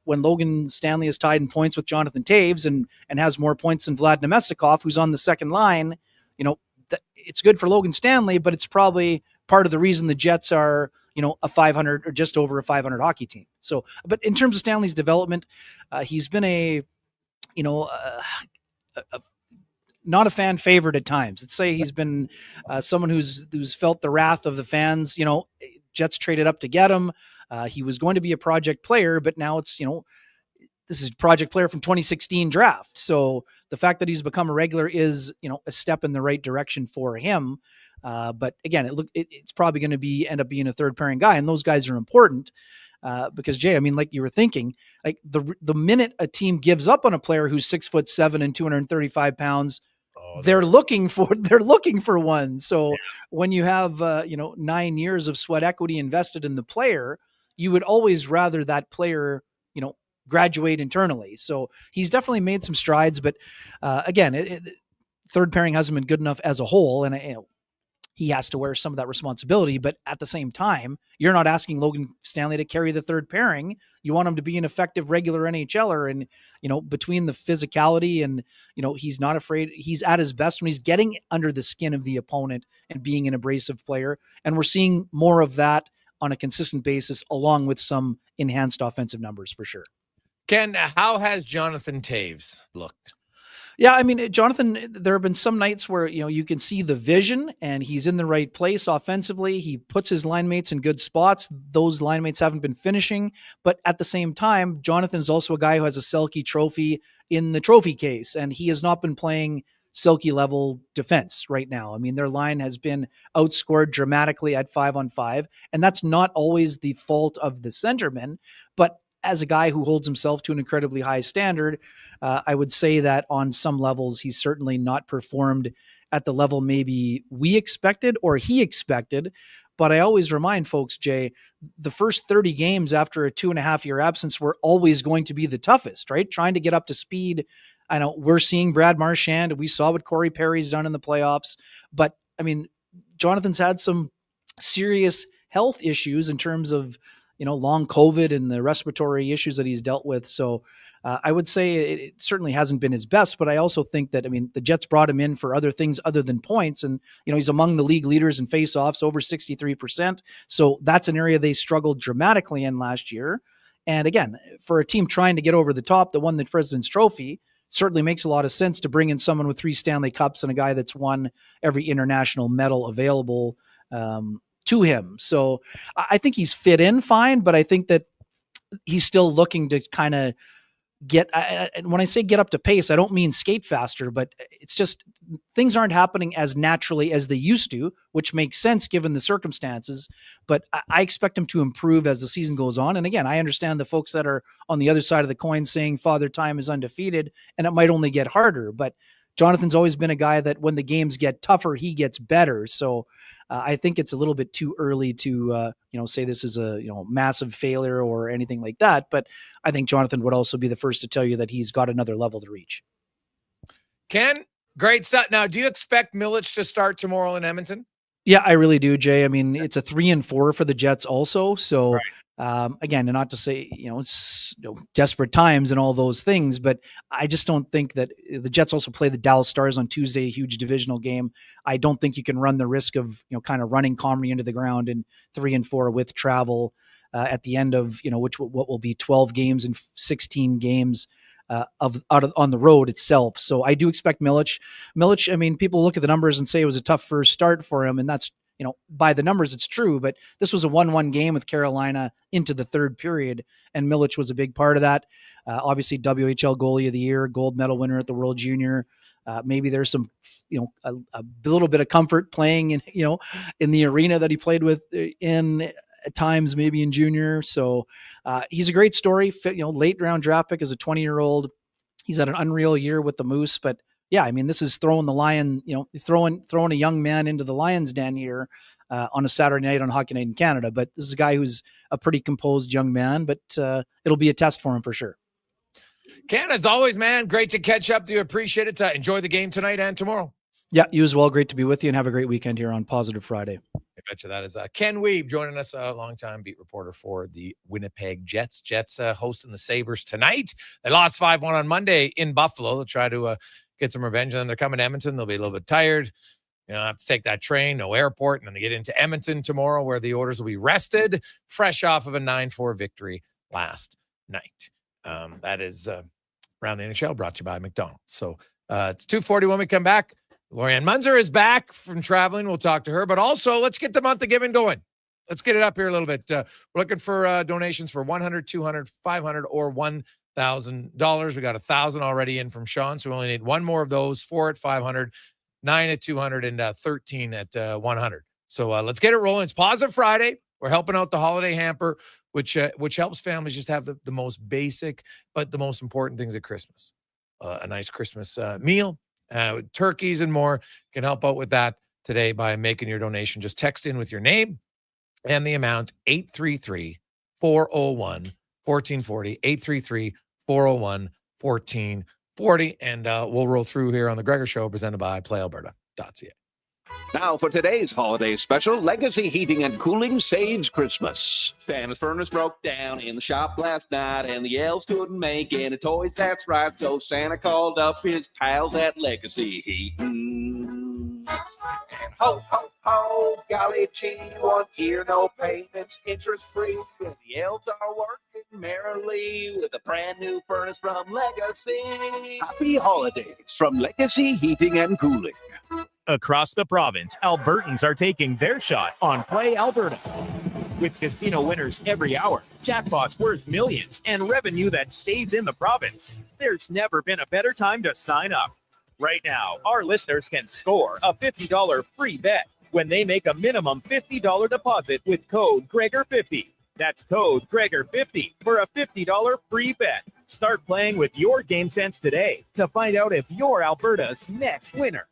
S18: when Logan Stanley is tied in points with Jonathan Taves and has more points than Vlad Nemestikov, who's on the second line, it's good for Logan Stanley, but it's probably part of the reason the Jets are, a 500 or just over a 500 hockey team. So, but in terms of Stanley's development, he's been not a fan favorite at times. Let's say he's been someone who's felt the wrath of the fans. Jets traded up to get him. He was going to be a project player, but now it's, this is a project player from 2016 draft. So the fact that he's become a regular is, a step in the right direction for him. But again, it's probably going to end up being a third pairing guy. And those guys are important because, Jay, I mean, like you were thinking, like the minute a team gives up on a player who's 6'7" and 235 pounds, they're looking for one. So when you have 9 years of sweat equity invested in the player, you would always rather that player graduate internally. So he's definitely made some strides, but again, third pairing hasn't been good enough as a whole, and he has to wear some of that responsibility. But at the same time, you're not asking Logan Stanley to carry the third pairing. You want him to be an effective regular NHLer. And, between the physicality and, he's not afraid, he's at his best when he's getting under the skin of the opponent and being an abrasive player. And we're seeing more of that on a consistent basis, along with some enhanced offensive numbers for sure.
S8: Ken, how has Jonathan Taves looked?
S18: Yeah, I mean, Jonathan, there have been some nights where, you can see the vision and he's in the right place offensively. He puts his line mates in good spots. Those line mates haven't been finishing. But at the same time, Jonathan is also a guy who has a Selke trophy in the trophy case, and he has not been playing Selke level defense right now. I mean, their line has been outscored dramatically at 5-on-5, and that's not always the fault of the centerman, but as a guy who holds himself to an incredibly high standard, I would say that on some levels, he's certainly not performed at the level maybe we expected or he expected. But I always remind folks, Jay, the first 30 games after a 2.5-year absence were always going to be the toughest, right? Trying to get up to speed. I know we're seeing Brad Marchand. We saw what Corey Perry's done in the playoffs. But, I mean, Jonathan's had some serious health issues in terms of, long COVID and the respiratory issues that he's dealt with. So I would say it certainly hasn't been his best, but I also think that, the Jets brought him in for other things other than points. And, he's among the league leaders in faceoffs, over 63%. So that's an area they struggled dramatically in last year. And again, for a team trying to get over the top that won the President's Trophy, certainly makes a lot of sense to bring in someone with 3 Stanley Cups and a guy that's won every international medal available to him. So I think he's fit in fine, but I think that he's still looking to kind of get, and when I say get up to pace, I don't mean skate faster, but it's just things aren't happening as naturally as they used to, which makes sense given the circumstances. But I expect him to improve as the season goes on. And again, I understand the folks that are on the other side of the coin saying Father Time is undefeated and it might only get harder. But Jonathan's always been a guy that when the games get tougher, he gets better. So I think it's a little bit too early to, say this is a, massive failure or anything like that. But I think Jonathan would also be the first to tell you that he's got another level to reach.
S8: Ken, great stuff. Now, do you expect Milic to start tomorrow in Edmonton?
S18: Yeah, I really do, Jay. I mean, it's a 3-4 for the Jets also. So again, and not to say, it's desperate times and all those things, but I just don't think that the Jets also play the Dallas Stars on Tuesday, a huge divisional game. I don't think you can run the risk of, kind of running Comrie into the ground in 3-4 with travel at the end of, what will be 12 games and 16 games on the road itself. So I do expect Milic. I mean, people look at the numbers and say it was a tough first start for him, and that's, by the numbers, it's true, but this was a 1-1 game with Carolina into the third period, and Milic was a big part of that. Obviously, WHL Goalie of the Year, gold medal winner at the World Junior. Maybe there's some, a little bit of comfort playing in, in the arena that he played with in at times, maybe in junior. So he's a great story. Late round draft pick as a 20-year-old. He's had an unreal year with the Moose, but yeah, I mean, this is throwing the Lion, throwing a young man into the Lions den here on a Saturday night on Hockey Night in Canada. But this is a guy who's a pretty composed young man, but it'll be a test for him for sure.
S8: Ken, as always, man, great to catch up. Do you appreciate it? Enjoy the game tonight and tomorrow.
S18: Yeah, you as well. Great to be with you, and have a great weekend here on Positive Friday.
S8: I bet you that is Ken Weeb joining us, a longtime beat reporter for the Winnipeg Jets. Jets hosting the Sabres tonight. They lost 5-1 on Monday in Buffalo. They'll try to get some revenge, and then they're coming to Edmonton. They'll be a little bit tired. Have to take that train, no airport, and then they get into Edmonton tomorrow, where the Oilers will be rested, fresh off of a 9-4 victory last night. That is Around the NHL, brought to you by McDonald's. So it's 2:40 when we come back. Lorianne Munzer is back from traveling. We'll talk to her, but also let's get the month of giving going. Let's get it up here a little bit. We're looking for donations for $100, $200, $500, or $1,000. We got 1,000 already in from Sean, so we only need one more of those: 4 at 500, 9 at 200, and 13 at 100. So let's get it rolling. It's Positive Friday. We're helping out the holiday hamper, which helps families just have the most basic, but the most important things at Christmas. A nice Christmas meal, turkeys and more. Can help out with that today by making your donation. Just text in with your name and the amount, 833-401-1440, 833-401-1440, and we'll roll through here on the Gregor Show, presented by PlayAlberta.ca.
S19: Now for today's holiday special, Legacy Heating and Cooling saves Christmas. Santa's furnace broke down in the shop last night, and the elves couldn't make any toys, that's right, so Santa called up his pals at Legacy Heating. And ho, ho, ho, golly gee, 1 year, no payments, interest-free, and the elves are working merrily with a brand new furnace from Legacy. Happy holidays from Legacy Heating and Cooling.
S16: Across the province, Albertans are taking their shot on Play Alberta. With casino winners every hour, jackpots worth millions, and revenue that stays in the province, there's never been a better time to sign up. Right now, our listeners can score a $50 free bet when they make a minimum $50 deposit with code Gregor50. That's code Gregor50 for a $50 free bet. Start playing with your game sense today to find out if you're Alberta's next winner.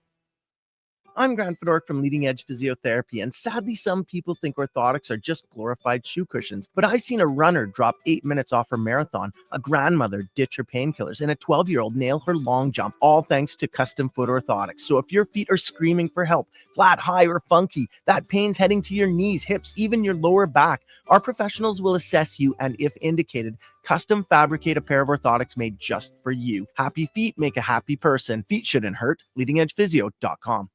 S20: I'm Grant Fedork from Leading Edge Physiotherapy, and sadly some people think orthotics are just glorified shoe cushions. But I've seen a runner drop 8 minutes off her marathon, a grandmother ditch her painkillers, and a 12-year-old nail her long jump, all thanks to custom foot orthotics. So if your feet are screaming for help, flat, high, or funky, that pain's heading to your knees, hips, even your lower back, our professionals will assess you and, if indicated, custom fabricate a pair of orthotics made just for you. Happy feet make a happy person. Feet shouldn't hurt. LeadingEdgePhysio.com.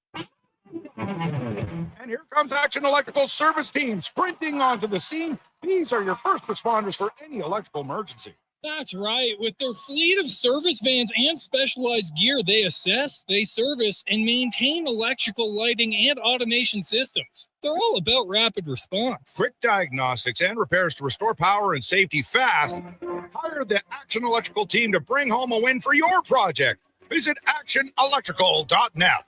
S21: And here comes Action Electrical service team sprinting onto the scene. These are your first responders for any electrical emergency.
S22: That's right. With their fleet of service vans and specialized gear, they assess, they service, and maintain electrical lighting and automation systems. They're all about rapid response.
S21: Quick diagnostics and repairs to restore power and safety fast. Hire the Action Electrical team to bring home a win for your project. Visit actionelectrical.net.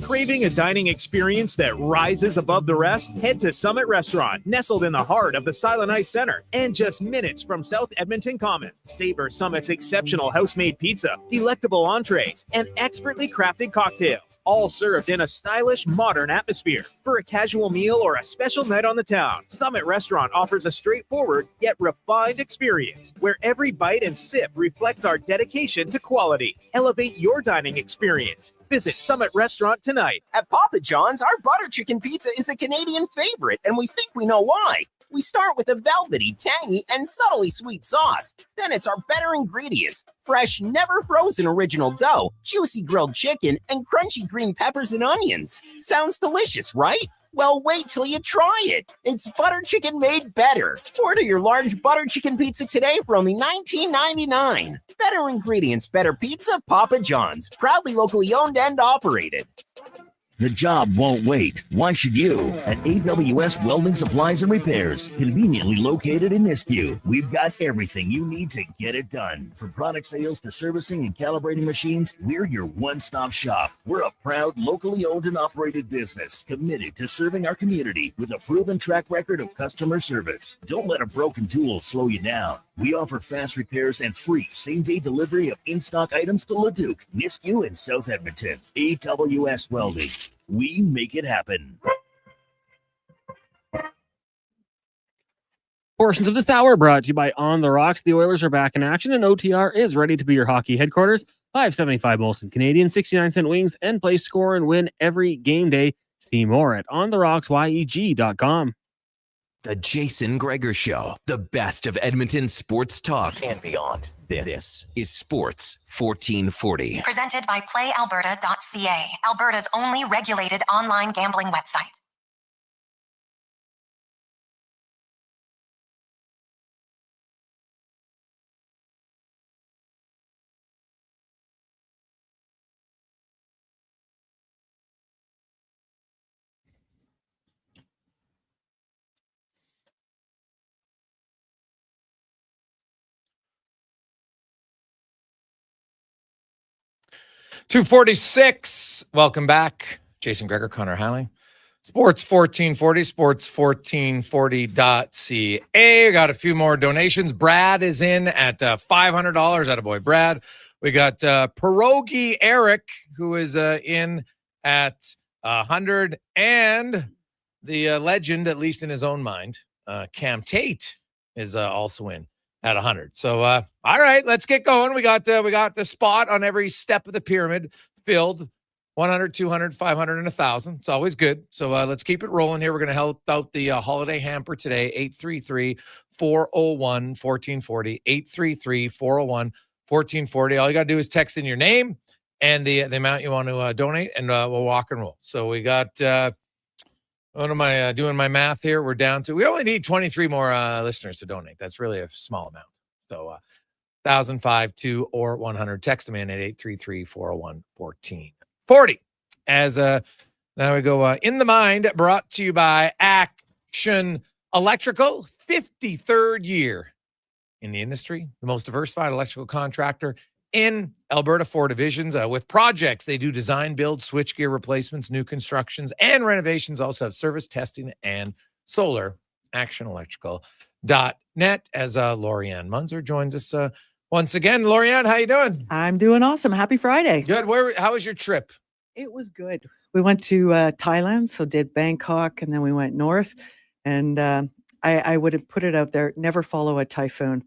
S16: Craving a dining experience that rises above the rest? Head to Summit Restaurant, nestled in the heart of the Silent Ice Center and just minutes from South Edmonton Common. Savor Summit's exceptional house-made pizza, delectable entrees, and expertly crafted cocktails, all served in a stylish, modern atmosphere. For a casual meal or a special night on the town, Summit Restaurant offers a straightforward yet refined experience where every bite and sip reflects our dedication to quality. Elevate your dining experience. Visit Summit Restaurant tonight.
S10: At Papa John's, our butter chicken pizza is a Canadian favorite, and we think we know why. We start with a velvety, tangy, and subtly sweet sauce. Then it's our better ingredients: fresh, never frozen original dough, juicy grilled chicken, and crunchy green peppers and onions. Sounds delicious, right? Well, wait till you try it. It's butter chicken made better. Order your large butter chicken pizza today for only $19.99. Better ingredients, better pizza, Papa John's. Proudly locally owned and operated.
S14: The job won't wait. Why should you? At AWS Welding Supplies and Repairs, conveniently located in Nisku, we've got everything you need to get it done. From product sales to servicing and calibrating machines, we're your one-stop shop. We're a proud, locally owned and operated business, committed to serving our community with a proven track record of customer service. Don't let a broken tool slow you down. We offer fast repairs and free same-day delivery of in-stock items to Leduc, Nisku, and South Edmonton. AWS Welding. We make it happen.
S9: Portions of this hour brought to you by On the Rocks. The Oilers are back in action, and OTR is ready to be your hockey headquarters. $5.75 Molson Canadian, 69-cent wings, and play, score, and win every game day. See more at ontherocksyeg.com.
S5: The Jason Gregor Show, the best of Edmonton sports talk and beyond. This is Sports 1440.
S6: Presented by PlayAlberta.ca, Alberta's only regulated online gambling website.
S8: $2:46. Welcome back. Jason Gregor, Connor Halley. Sports 1440, sports1440.ca. Got a few more donations. Brad is in at $500. Attaboy, Brad. We got Pierogi Eric, who is in at 100. And the legend, at least in his own mind, Cam Tate is also in at 100. So, all right, let's get going. We got the spot on every step of the pyramid filled. 100, 200, 500, and 1,000. It's always good. So let's keep it rolling here. We're going to help out the holiday hamper today. 833-401-1440. 833-401-1440. All you got to do is text in your name and the amount you want to donate, and we'll walk and roll. So we got, what am I doing my math here? We're down to, we only need 23 more listeners to donate. That's really a small amount. So 1,005, 2, or 100. Text them in at 833-401-1440. As now we go in the mind, brought to you by Action Electrical. 53rd year in the industry, the most diversified electrical contractor in Alberta, 4 divisions with projects. They do design, build, switchgear replacements, new constructions, and renovations. Also have service, testing, and solar. ActionElectrical.net. As Lorianne Munzer joins us once again. Lorianne, how you doing?
S23: I'm doing awesome. Happy Friday.
S8: Good. How was your trip?
S23: It was good. We went to Thailand, so did Bangkok, and then we went north. And I would have put it out there, never follow a typhoon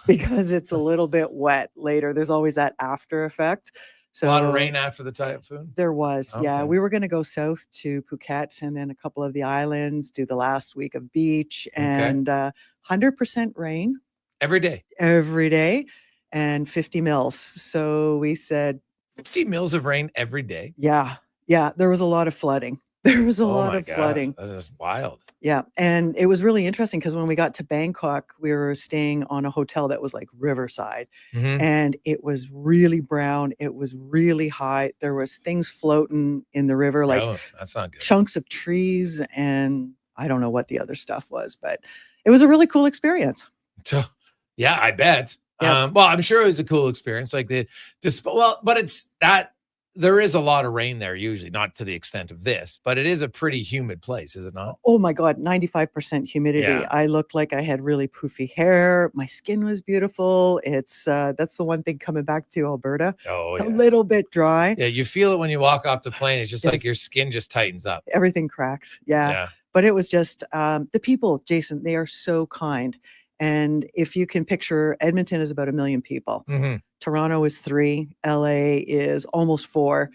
S23: because it's a little bit wet later. There's always that after effect. So
S8: a lot of rain after the typhoon?
S23: There was,
S8: Okay.
S23: yeah. We were going to go south to Phuket and then a couple of the islands, do the last week of beach, and 100% rain.
S8: Every day?
S23: Every day, and 50 mils. So we said,
S8: 50 mils of rain every day?
S23: Yeah. There was a lot of flooding. There was a
S8: Oh
S23: lot
S8: my
S23: of
S8: God,
S23: flooding.
S8: that is wild.
S23: Yeah, and it was really interesting because when we got to Bangkok, we were staying on a hotel that was like riverside,
S8: Mhm.
S23: and it was really brown. It was really high. There was things floating in the river, like
S8: Oh, that's not good.
S23: chunks of trees, and I don't know what the other stuff was, but it was a really cool experience.
S8: So, yeah, I bet.
S23: Yep.
S8: Well, I'm sure it was a cool experience. Like but it's that there is a lot of rain there usually, not to the extent of this, but it is a pretty humid place, is it not?
S23: Oh my God, 95% humidity.
S8: Yeah.
S23: I looked like I had really poofy hair. My skin was beautiful. It's that's the one thing coming back to Alberta.
S8: Oh,
S23: It's
S8: yeah.
S23: a little bit dry.
S8: Yeah, you feel it when you walk off the plane. It's just
S23: Yeah.
S8: like your skin just tightens up.
S23: Everything cracks. Yeah.
S8: Yeah.
S23: But it was just the people, Jason, they are so kind. And if you can picture, Edmonton is about 1 million people.
S8: Mhm.
S23: Toronto is 3. LA is almost 4.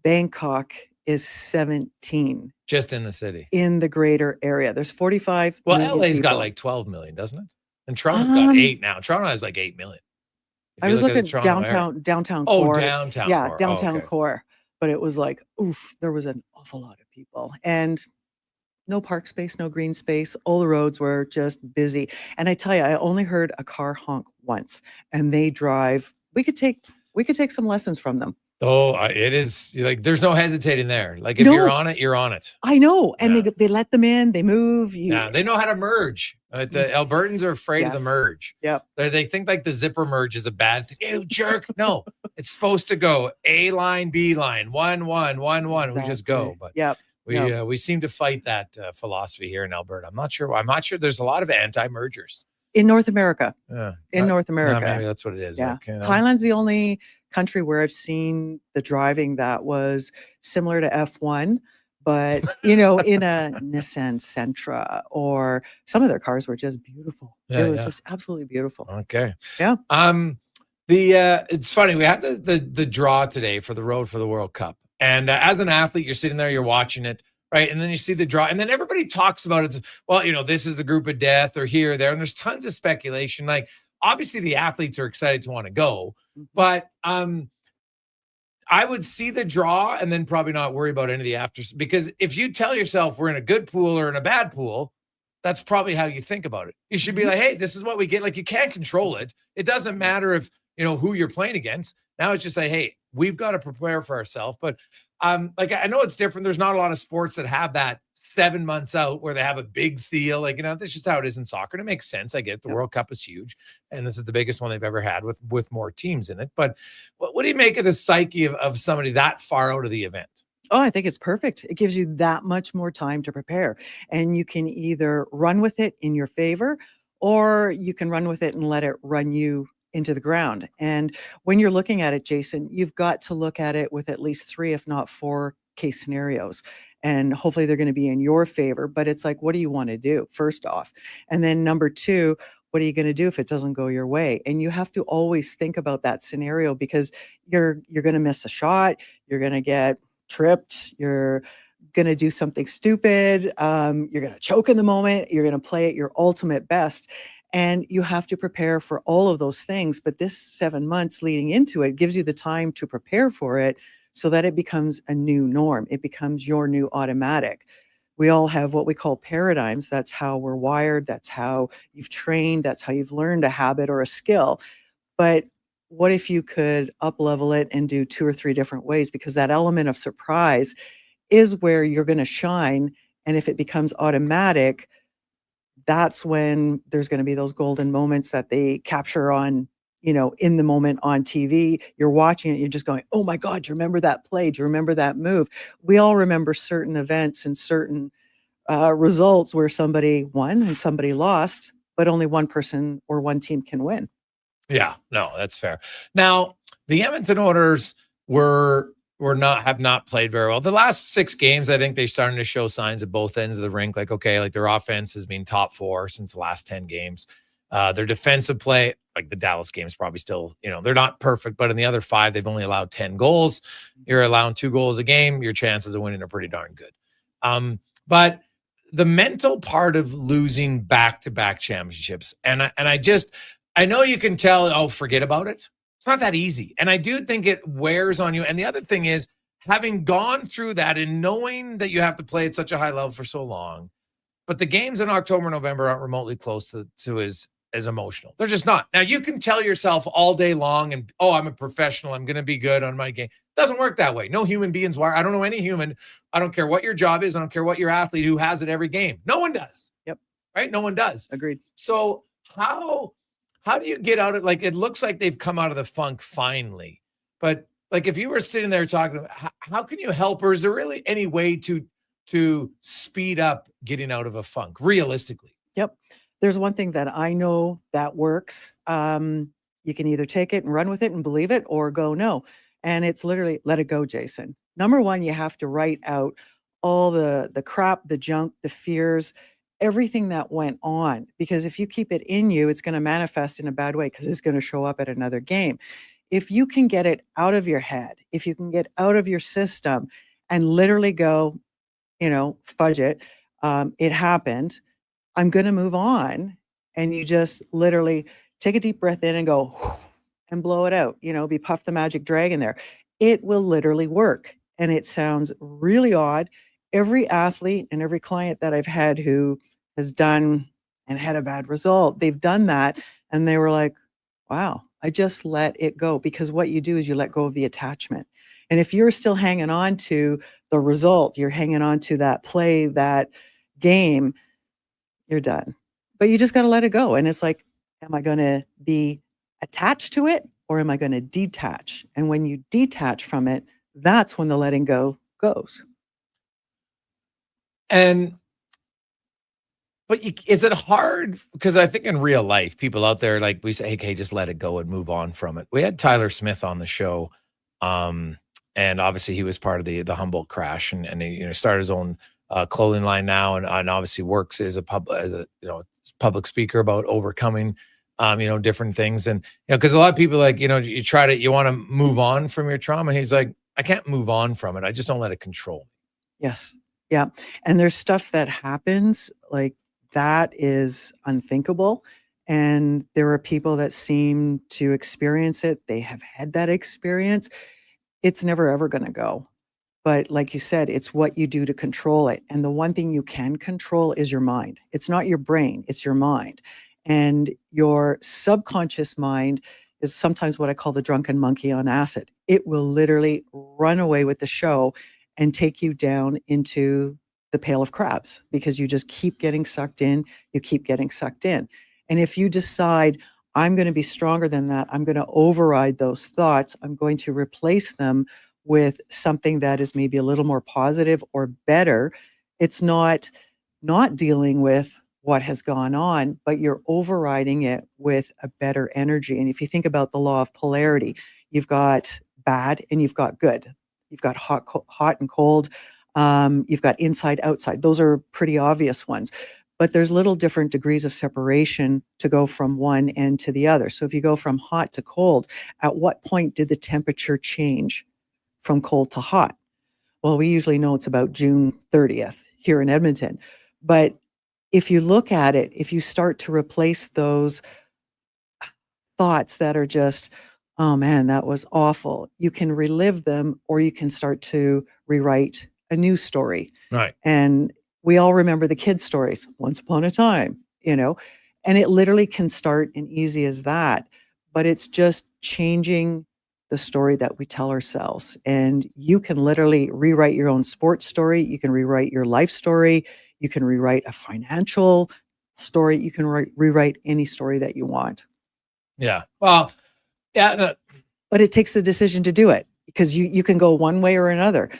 S23: Bangkok is 17
S8: Just in the city.
S23: in the greater area. There's 45
S8: Well,
S23: million
S8: LA's got
S23: people.
S8: like 12 million, doesn't it? And Toronto's got
S23: Um,
S8: 8 now. Toronto has like 8 million. If
S23: I
S8: you
S23: was
S8: look at
S23: looking
S8: the Toronto area.
S23: downtown
S8: Oh,
S23: core.
S8: downtown
S23: Yeah,
S8: core. Oh,
S23: downtown
S8: okay.
S23: core. But it was like, oof, there was an awful lot of people. And no park space, no green space. All the roads were just busy. And I tell you, I only heard a car honk once, and they drive. We could take some lessons from them.
S8: Oh, it is like there's no hesitating there. Like if
S23: No.
S8: you're on it, you're on it.
S23: I know. And they let them in, they move.
S8: Yeah, they know how to merge. The Albertans are afraid of the
S23: Yes.
S8: merge.
S23: Yep.
S8: They think like the zipper merge is a bad thing. You jerk. No, it's supposed to go A line, B line, 1 1 1 1. We just go. But
S23: Yep.
S8: we seem to fight that philosophy here in Alberta. I'm not sure. I'm not sure. There's a lot of anti-mergers.
S23: In North America.
S8: Yeah.
S23: In North America.
S8: Maybe that's what it is.
S23: Yeah.
S8: Like, you know.
S23: Thailand's the only country where I've seen the driving that was similar to F1, but in a Nissan Sentra, or some of their cars were just beautiful. They
S8: Yeah,
S23: were
S8: yeah.
S23: just absolutely beautiful.
S8: Okay.
S23: Yeah.
S8: It's funny. We had the draw today for the Road for the World Cup, and as an athlete, you're sitting there, you're watching it, right? And then you see the draw, and then everybody talks about it. Well, this is a group of death, or here or there, and there's tons of speculation. Like obviously, the athletes are excited to want to go, but I would see the draw and then probably not worry about any of the afters, because if you tell yourself we're in a good pool or in a bad pool, that's probably how you think about it. You should be like, hey, this is what we get. Like you can't control it. It doesn't matter if who you're playing against. Now it's just like, hey, we've got to prepare for ourselves. But like I know it's different. There's not a lot of sports that have that 7 months out where they have a big deal. Like, that's just how it is in soccer. And it makes sense. I get it. The World Cup is huge. And this is the biggest one they've ever had with more teams in it. But what do you make of the psyche of somebody that far out of the event?
S23: Oh, I think it's perfect. It gives you that much more time to prepare. And you can either run with it in your favor, or you can run with it and let it run you into the ground. And when you're looking at it, Jason, you've got to look at it with at least 3, if not 4 case scenarios. And hopefully they're going to be in your favor. But it's like, what do you want to do, first off? And then number 2, what are you going to do if it doesn't go your way? And you have to always think about that scenario, because you're going to miss a shot. You're going to get tripped. You're going to do something stupid. You're going to choke in the moment. You're going to play at your ultimate best. And you have to prepare for all of those things. But this 7 months leading into it gives you the time to prepare for it, so that it becomes a new norm. It becomes your new automatic. We all have what we call paradigms. That's how we're wired. That's how you've trained. That's how you've learned a habit or a skill. But what if you could up-level it and do 2 or 3 different ways? Because that element of surprise is where you're going to shine. And if it becomes automatic, that's when there's going to be those golden moments that they capture on, in the moment on TV. You're watching it, you're just going, oh my God, do you remember that play? Do you remember that move? We all remember certain events and certain results where somebody won and somebody lost, but only one person or one team can win.
S8: Yeah, no, that's fair. Now, the Edmonton Oilers have not played very well. The last 6 games, I think they're starting to show signs at both ends of the rink. Like, okay, like their offense has been top 4 since the last 10 games. Their defensive play, like the Dallas game, is probably still, they're not perfect, but in the other 5, they've only allowed 10 goals. You're allowing 2 goals a game. Your chances of winning are pretty darn good. But the mental part of losing back-to-back championships, and I know you can tell, forget about it. It's not that easy. And I do think it wears on you. And the other thing is, having gone through that and knowing that you have to play at such a high level for so long, but the games in October, November aren't remotely close to as emotional. They're just not. Now, you can tell yourself all day long and, oh, I'm a professional, I'm going to be good on my game. It doesn't work that way. No human beings wire. I don't know any human. I don't care what your job is. I don't care what your athlete who has it every game. No one does.
S23: Yep.
S8: Right? No one does.
S23: Agreed.
S8: So how do you get out of, like, it looks like they've come out of the funk finally, but like, if you were sitting there talking, how can you help, or is there really any way to speed up getting out of a funk realistically?
S23: Yep. There's one thing that I know that works. You can either take it and run with it and believe it, or go no. And it's literally let it go, Jason. Number one, you have to write out all the crap, the junk, the fears, everything that went on. Because if you keep it in you, it's going to manifest in a bad way, because it's going to show up at another game. If you can get it out of your head, if you can get out of your system and literally go, fudge it, it happened, I'm going to move on. And you just literally take a deep breath in and go and blow it out, be Puff the Magic Dragon there. It will literally work. And it sounds really odd. Every athlete and every client that I've had who has done and had a bad result, they've done that. And they were like, wow, I just let it go. Because what you do is you let go of the attachment. And if you're still hanging on to the result, you're hanging on to that play, that game, you're done. But you just got to let it go. And it's like, am I going to be attached to it, or am I going to detach? And when you detach from it, that's when the letting go goes.
S8: But is it hard? Because I think in real life, people out there, like, we say, hey, just let it go and move on from it. We had Tyler Smith on the show. And obviously he was part of the Humboldt crash, and he started his own clothing line now, and obviously works as a public speaker about overcoming different things. And because a lot of people, like, you want to move on from your trauma, and he's like, I can't move on from it, I just don't let it control me.
S23: Yes. Yeah. And there's stuff that happens like that is unthinkable. And there are people that seem to experience it. They have had that experience. It's never, ever going to go. But like you said, it's what you do to control it. And the one thing you can control is your mind. It's not your brain, it's your mind. And your subconscious mind is sometimes what I call the drunken monkey on acid. It will literally run away with the show and take you down into the pail of crabs, because you just keep getting sucked in. You keep getting sucked in. And if you decide, I'm going to be stronger than that, I'm going to override those thoughts, I'm going to replace them with something that is maybe a little more positive or better. It's not dealing with what has gone on, but you're overriding it with a better energy. And if you think about the law of polarity, you've got bad and you've got good. You've got hot and cold. You've got inside, outside. Those are pretty obvious ones. But there's little different degrees of separation to go from one end to the other. So if you go from hot to cold, at what point did the temperature change from cold to hot? Well, we usually know it's about June 30th here in Edmonton. But if you look at it, if you start to replace those thoughts that are just, oh man, that was awful, you can relive them, or you can start to rewrite a new story.
S8: Right.
S23: And we all remember the kids' stories, once upon a time, and it literally can start and easy as that. But it's just changing the story that we tell ourselves. And you can literally rewrite your own sports story. You can rewrite your life story. You can rewrite a financial story. You can rewrite any story that you want.
S8: Yeah. Well, yeah.
S23: But it takes the decision to do it, because you can go one way or another.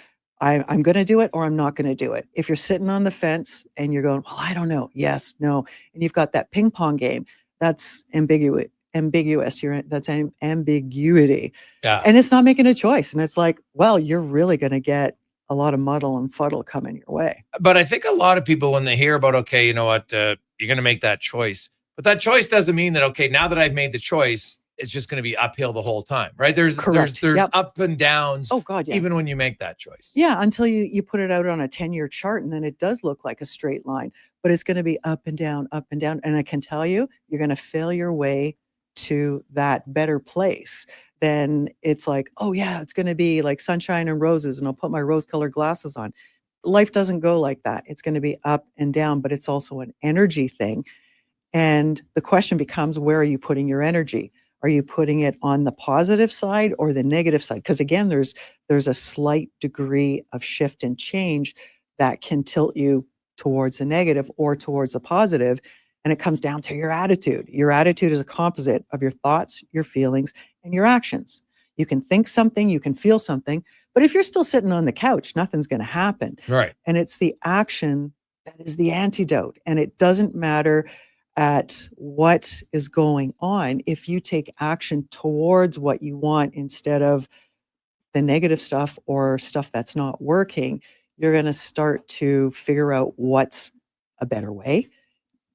S23: I'm going to do it, or I'm not going to do it. If you're sitting on the fence and you're going, well, I don't know. Yes, no. And you've got that ping pong game, that's ambiguous. That's ambiguity.
S8: Yeah.
S23: And it's not making a choice. And it's like, well, you're really going to get a lot of muddle and fuddle coming your way.
S8: But I think a lot of people, when they hear about, okay, you know what, you're going to make that choice, but that choice doesn't mean that, okay, now that I've made the choice, it's just going to be uphill the whole time, right? There's
S23: Yep.
S8: up and downs.
S23: Oh God, yes.
S8: Even when you make that choice.
S23: Yeah, until you put it out on a 10-year chart, and then it does look like a straight line, but it's going to be up and down, up and down. And I can tell you, you're going to fail your way to that better place then it's like, oh yeah, it's going to be like sunshine and roses, and I'll put my rose-colored glasses on. Life doesn't go like that. It's going to be up and down, but it's also an energy thing. And the question becomes, where are you putting your energy? Are you putting it on the positive side or the negative side? Because again, there's a slight degree of shift and change that can tilt you towards the negative or towards the positive. And it comes down to your attitude. Your attitude is a composite of your thoughts, your feelings, and your actions. You can think something, you can feel something, but if you're still sitting on the couch, nothing's going to happen.
S8: Right.
S23: And it's the action that is the antidote. And it doesn't matter at what is going on. If you take action towards what you want instead of the negative stuff or stuff that's not working, you're going to start to figure out what's a better way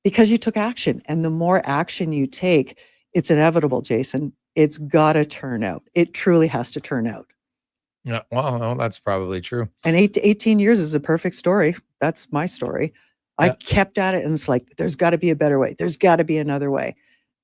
S23: because you took action. And the more action you take, it's inevitable, Jason. It's got to turn out. It truly has to turn out.
S8: Yeah, well, no, that's probably true.
S23: And 18 years is a perfect story. That's my story. I
S8: Yeah.
S23: kept at it, and it's like, there's got to be a better way. There's got to be another way.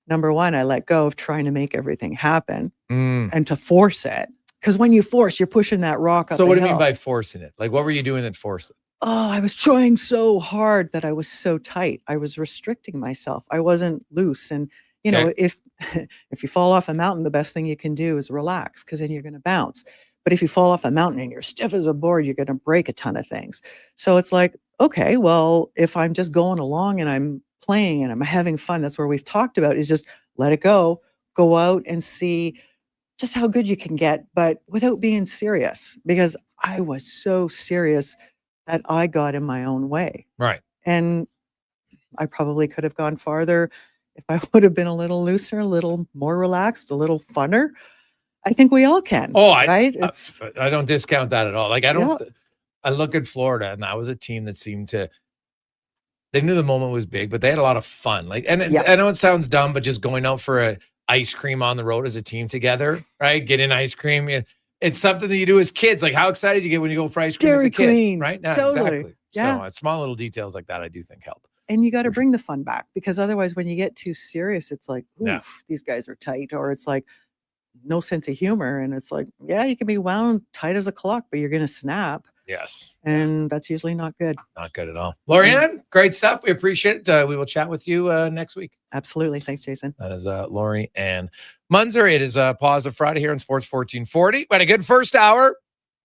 S23: Number one, I let go of trying to make everything happen and to force it. Because when you force, you're pushing that rock up.
S8: So what
S23: the
S8: do you mean
S23: hill.
S8: by forcing it? Like, what were you doing that forced it?
S23: Oh, I was trying so hard that I was so tight. I was restricting myself. I wasn't loose. And, you know, if you fall off a mountain, the best thing you can do is relax because then you're going to bounce. But if you fall off a mountain and you're stiff as a board, you're going to break a ton of things. So it's like, okay, well, if I'm just going along and I'm playing and I'm having fun, that's where we've talked about is just let it go out and see just how good you can get, but without being serious, because I was so serious that I got in my own way.
S8: Right.
S23: And I probably could have gone farther if I would have been a little looser, a little more relaxed, a little funner. I think we all can.
S8: Oh,
S23: right?
S8: I don't discount that at all. Like, I don't.
S23: Yeah.
S8: I look at Florida, and that was a team that seemed to. They knew the moment was big, but they had a lot of fun. Like, and I know it sounds dumb, but just going out for a ice cream on the road as a team together, right? Getting ice cream. It's something that you do as kids. Like, how excited you get when you go for ice cream as a
S23: Dairy
S8: kid,
S23: Queen.
S8: right? Yeah,
S23: Totally.
S8: exactly.
S23: Yeah.
S8: So small little details like that, I do think help.
S23: And you got to bring the fun back because otherwise, when you get too serious, it's like, oof,
S8: Yeah.
S23: these guys are tight, or it's like no sense of humor. And it's like, yeah, you can be wound tight as a clock, but you're going to snap.
S8: Yes.
S23: And that's usually not good.
S8: Not good at all. Lorianne, great stuff. We appreciate it. We will chat with you next week.
S23: Absolutely. Thanks, Jason.
S8: That is Lori and Munzer. It is Positive Friday here on Sports 1440. We had a good first hour.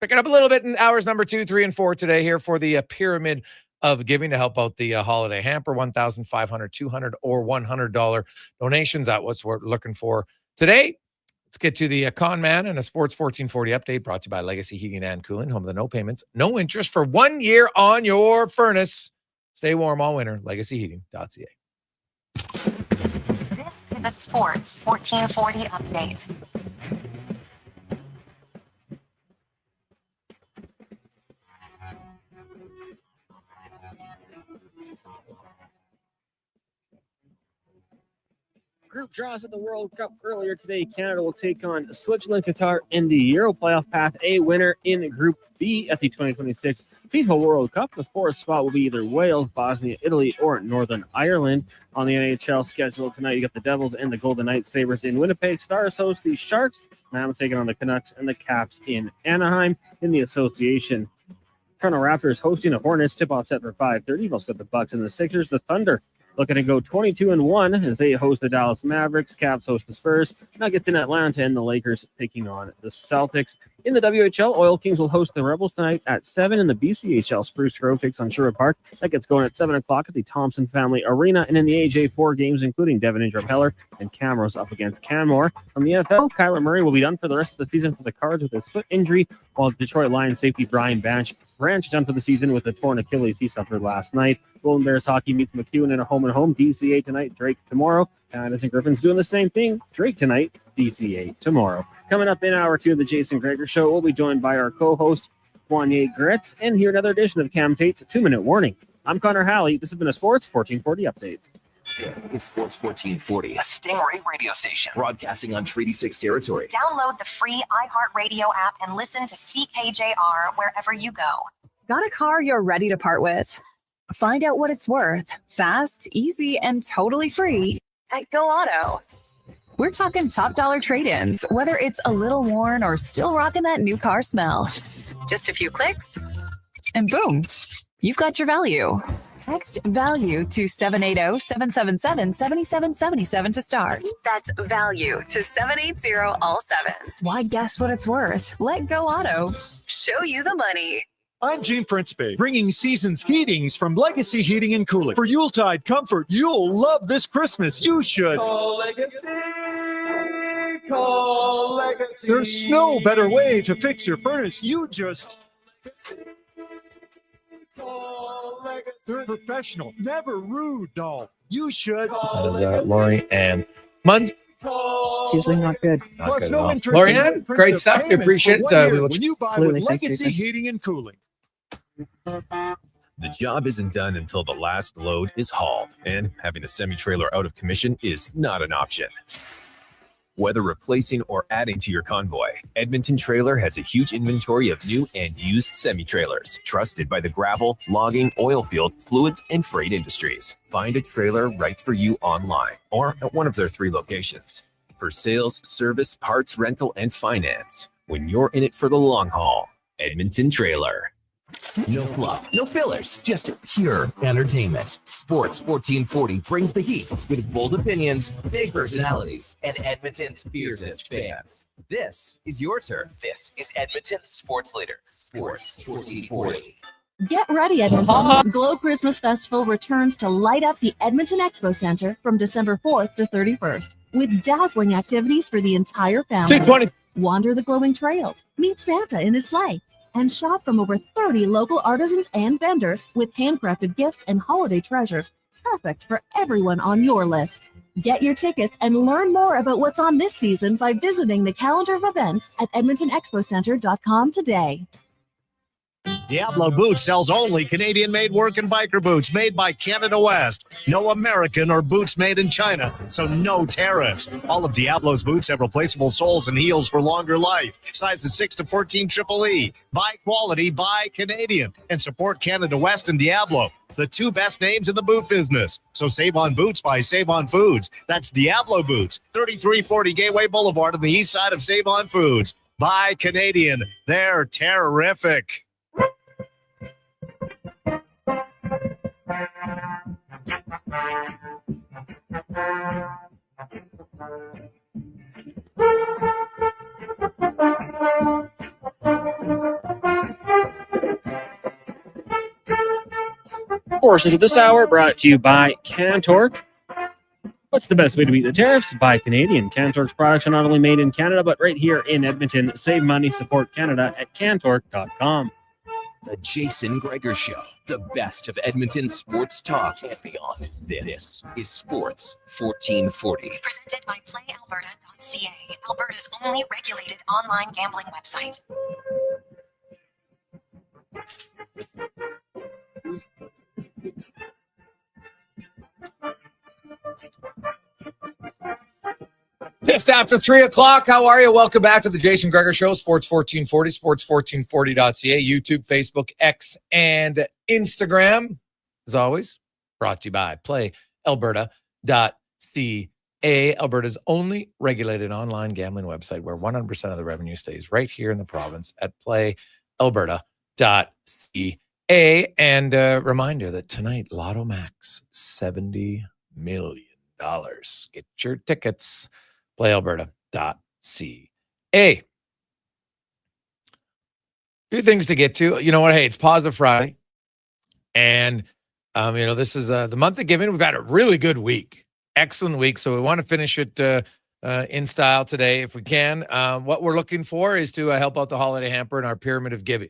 S8: Picking up a little bit in hours number 2, 3, and 4 today here for the Pyramid of Giving to help out the holiday hamper. $1,500, $200, or $100 donations. That's what we're looking for today. Let's get to the Con Man and a Sports 1440 update brought to you by Legacy Heating and Cooling, home of the no payments, no interest for 1 year on your furnace. Stay warm all winter. LegacyHeating.ca.
S6: This is a Sports 1440 update.
S9: Group draws at the World Cup earlier today. Canada will take on Switzerland, Qatar in the Euro playoff path. A winner in Group B at the 2026 FIFA World Cup. The fourth spot will be either Wales, Bosnia, Italy, or Northern Ireland. On the NHL schedule tonight, you got the Devils and the Golden Knights Sabres in Winnipeg. Stars host the Sharks. Now taking on the Canucks and the Caps in Anaheim. In the association, Toronto Raptors hosting the Hornets. Tip-off set for 5:30. You've also got the Bucks and the Sixers. The Thunder looking to go 22-1 as they host the Dallas Mavericks. Caps host the Spurs. Nuggets in Atlanta, and the Lakers taking on the Celtics. In the WHL, Oil Kings will host the Rebels tonight at 7 in the BCHL. Spruce Grove takes on Sherwood Park. That gets going at 7 o'clock at the Thompson Family Arena. And in the AJ, 4 games, including Devon Ingram Heller and Camrose up against Canmore. From the NFL, Kyler Murray will be done for the rest of the season for the Cards with his foot injury, while Detroit Lions safety Brian Branch done for the season with the torn Achilles he suffered last night. Golden Bears hockey meets McEwen in a home-and-home. DCA tonight, Drake tomorrow. Canada's and Griffins doing the same thing. Drake tonight, DCA tomorrow. Coming up in hour 2 of the Jason Gregor Show, we'll be joined by our co-host, Wanye Gretz, and hear another edition of Cam Tate's 2-Minute Warning. I'm Connor Halley. This has been a Sports 1440 update.
S5: It's Sports 1440, a Stingray radio station broadcasting on Treaty 6 territory.
S6: Download the free iHeartRadio app and listen to CKJR wherever you go.
S1: Got a car you're ready to part with? Find out what it's worth, fast, easy, and totally free at Go Auto. We're talking top dollar trade-ins, whether it's a little worn or still rocking that new car smell. Just a few clicks, and boom, you've got your value. Text value to 780-777-7777 to start. That's value to 780 all sevens. Why guess what it's worth? Let Go Auto show you the money.
S2: I'm Gene Principe, bringing season's heatings from Legacy Heating and Cooling. For Yuletide comfort you'll love this Christmas. You should
S3: Call Legacy. Call Legacy.
S2: There's no better way to fix your furnace. You just
S3: Call Legacy.
S2: They're professional, never rude, Dolph. You should.
S8: That is Lori and Munz.
S23: It's usually not good.
S8: Not good at
S2: no
S8: all.
S2: interest in
S8: Lorianne,
S2: Prince
S8: great
S2: of
S8: stuff. We
S2: payments
S8: appreciate
S2: for
S8: it.
S2: 1
S8: We
S2: year
S8: will
S2: when you buy
S23: Absolutely.
S2: with
S23: Thanks,
S2: Legacy
S23: Jason.
S2: Heating and Cooling.
S11: The job isn't done until the last load is hauled, and having a semi-trailer out of commission is not an option. Whether replacing or adding to your convoy, Edmonton Trailer has a huge inventory of new and used semi-trailers, trusted by the gravel, logging, oil field, fluids, and freight industries. Find a trailer right for you online or at one of their 3 locations. For sales, service, parts, rental, and finance, when you're in it for the long haul, Edmonton Trailer.
S5: No fluff, no fillers, just pure entertainment. Sports 1440 brings the heat with bold opinions, big personalities, and Edmonton's fiercest fans. This is your turf. This is Edmonton's sports leader, Sports 1440.
S4: Get ready, Edmonton. Glow Christmas Festival returns to light up the Edmonton Expo Center from December 4th to 31st with dazzling activities for the entire family.
S8: 220.
S4: Wander the glowing trails, meet Santa in his sleigh, and shop from over 30 local artisans and vendors with handcrafted gifts and holiday treasures, perfect for everyone on your list. Get your tickets and learn more about what's on this season by visiting the calendar of events at edmontonexpocenter.com today.
S24: Diablo Boots sells only Canadian-made work and biker boots made by Canada West. No American or boots made in China, so no tariffs. All of Diablo's boots have replaceable soles and heels for longer life. Sizes 6 to 14 triple E. Buy quality, buy Canadian. And support Canada West and Diablo, the 2 best names in the boot business. So save on boots by Save On Foods. That's Diablo Boots, 3340 Gateway Boulevard on the east side of Save On Foods. Buy Canadian. They're terrific.
S9: Portions of this hour brought to you by Cantork. What's the best way to beat the tariffs? Buy Canadian. Cantork's products are not only made in Canada, but right here in Edmonton. Save money, support Canada at cantork.com.
S5: The Jason Gregor Show, the best of Edmonton sports talk and beyond. This is Sports 1440.
S6: Presented by PlayAlberta.ca, Alberta's only regulated online gambling website.
S8: Just after 3 o'clock, how are you? Welcome back to the Jason Gregor Show, Sports 1440, sports1440.ca, YouTube, Facebook, X, and Instagram. As always, brought to you by PlayAlberta.ca, Alberta's only regulated online gambling website where 100% of the revenue stays right here in the province at PlayAlberta.ca. And a reminder that tonight, Lotto Max, $70 million. Get your tickets. PlayAlberta.ca. A few things to get to. You know what? Hey, it's Positive Friday. And, this is the month of giving. We've had a really good week. Excellent week. So we want to finish it in style today if we can. What we're looking for is to help out the holiday hamper in our pyramid of giving.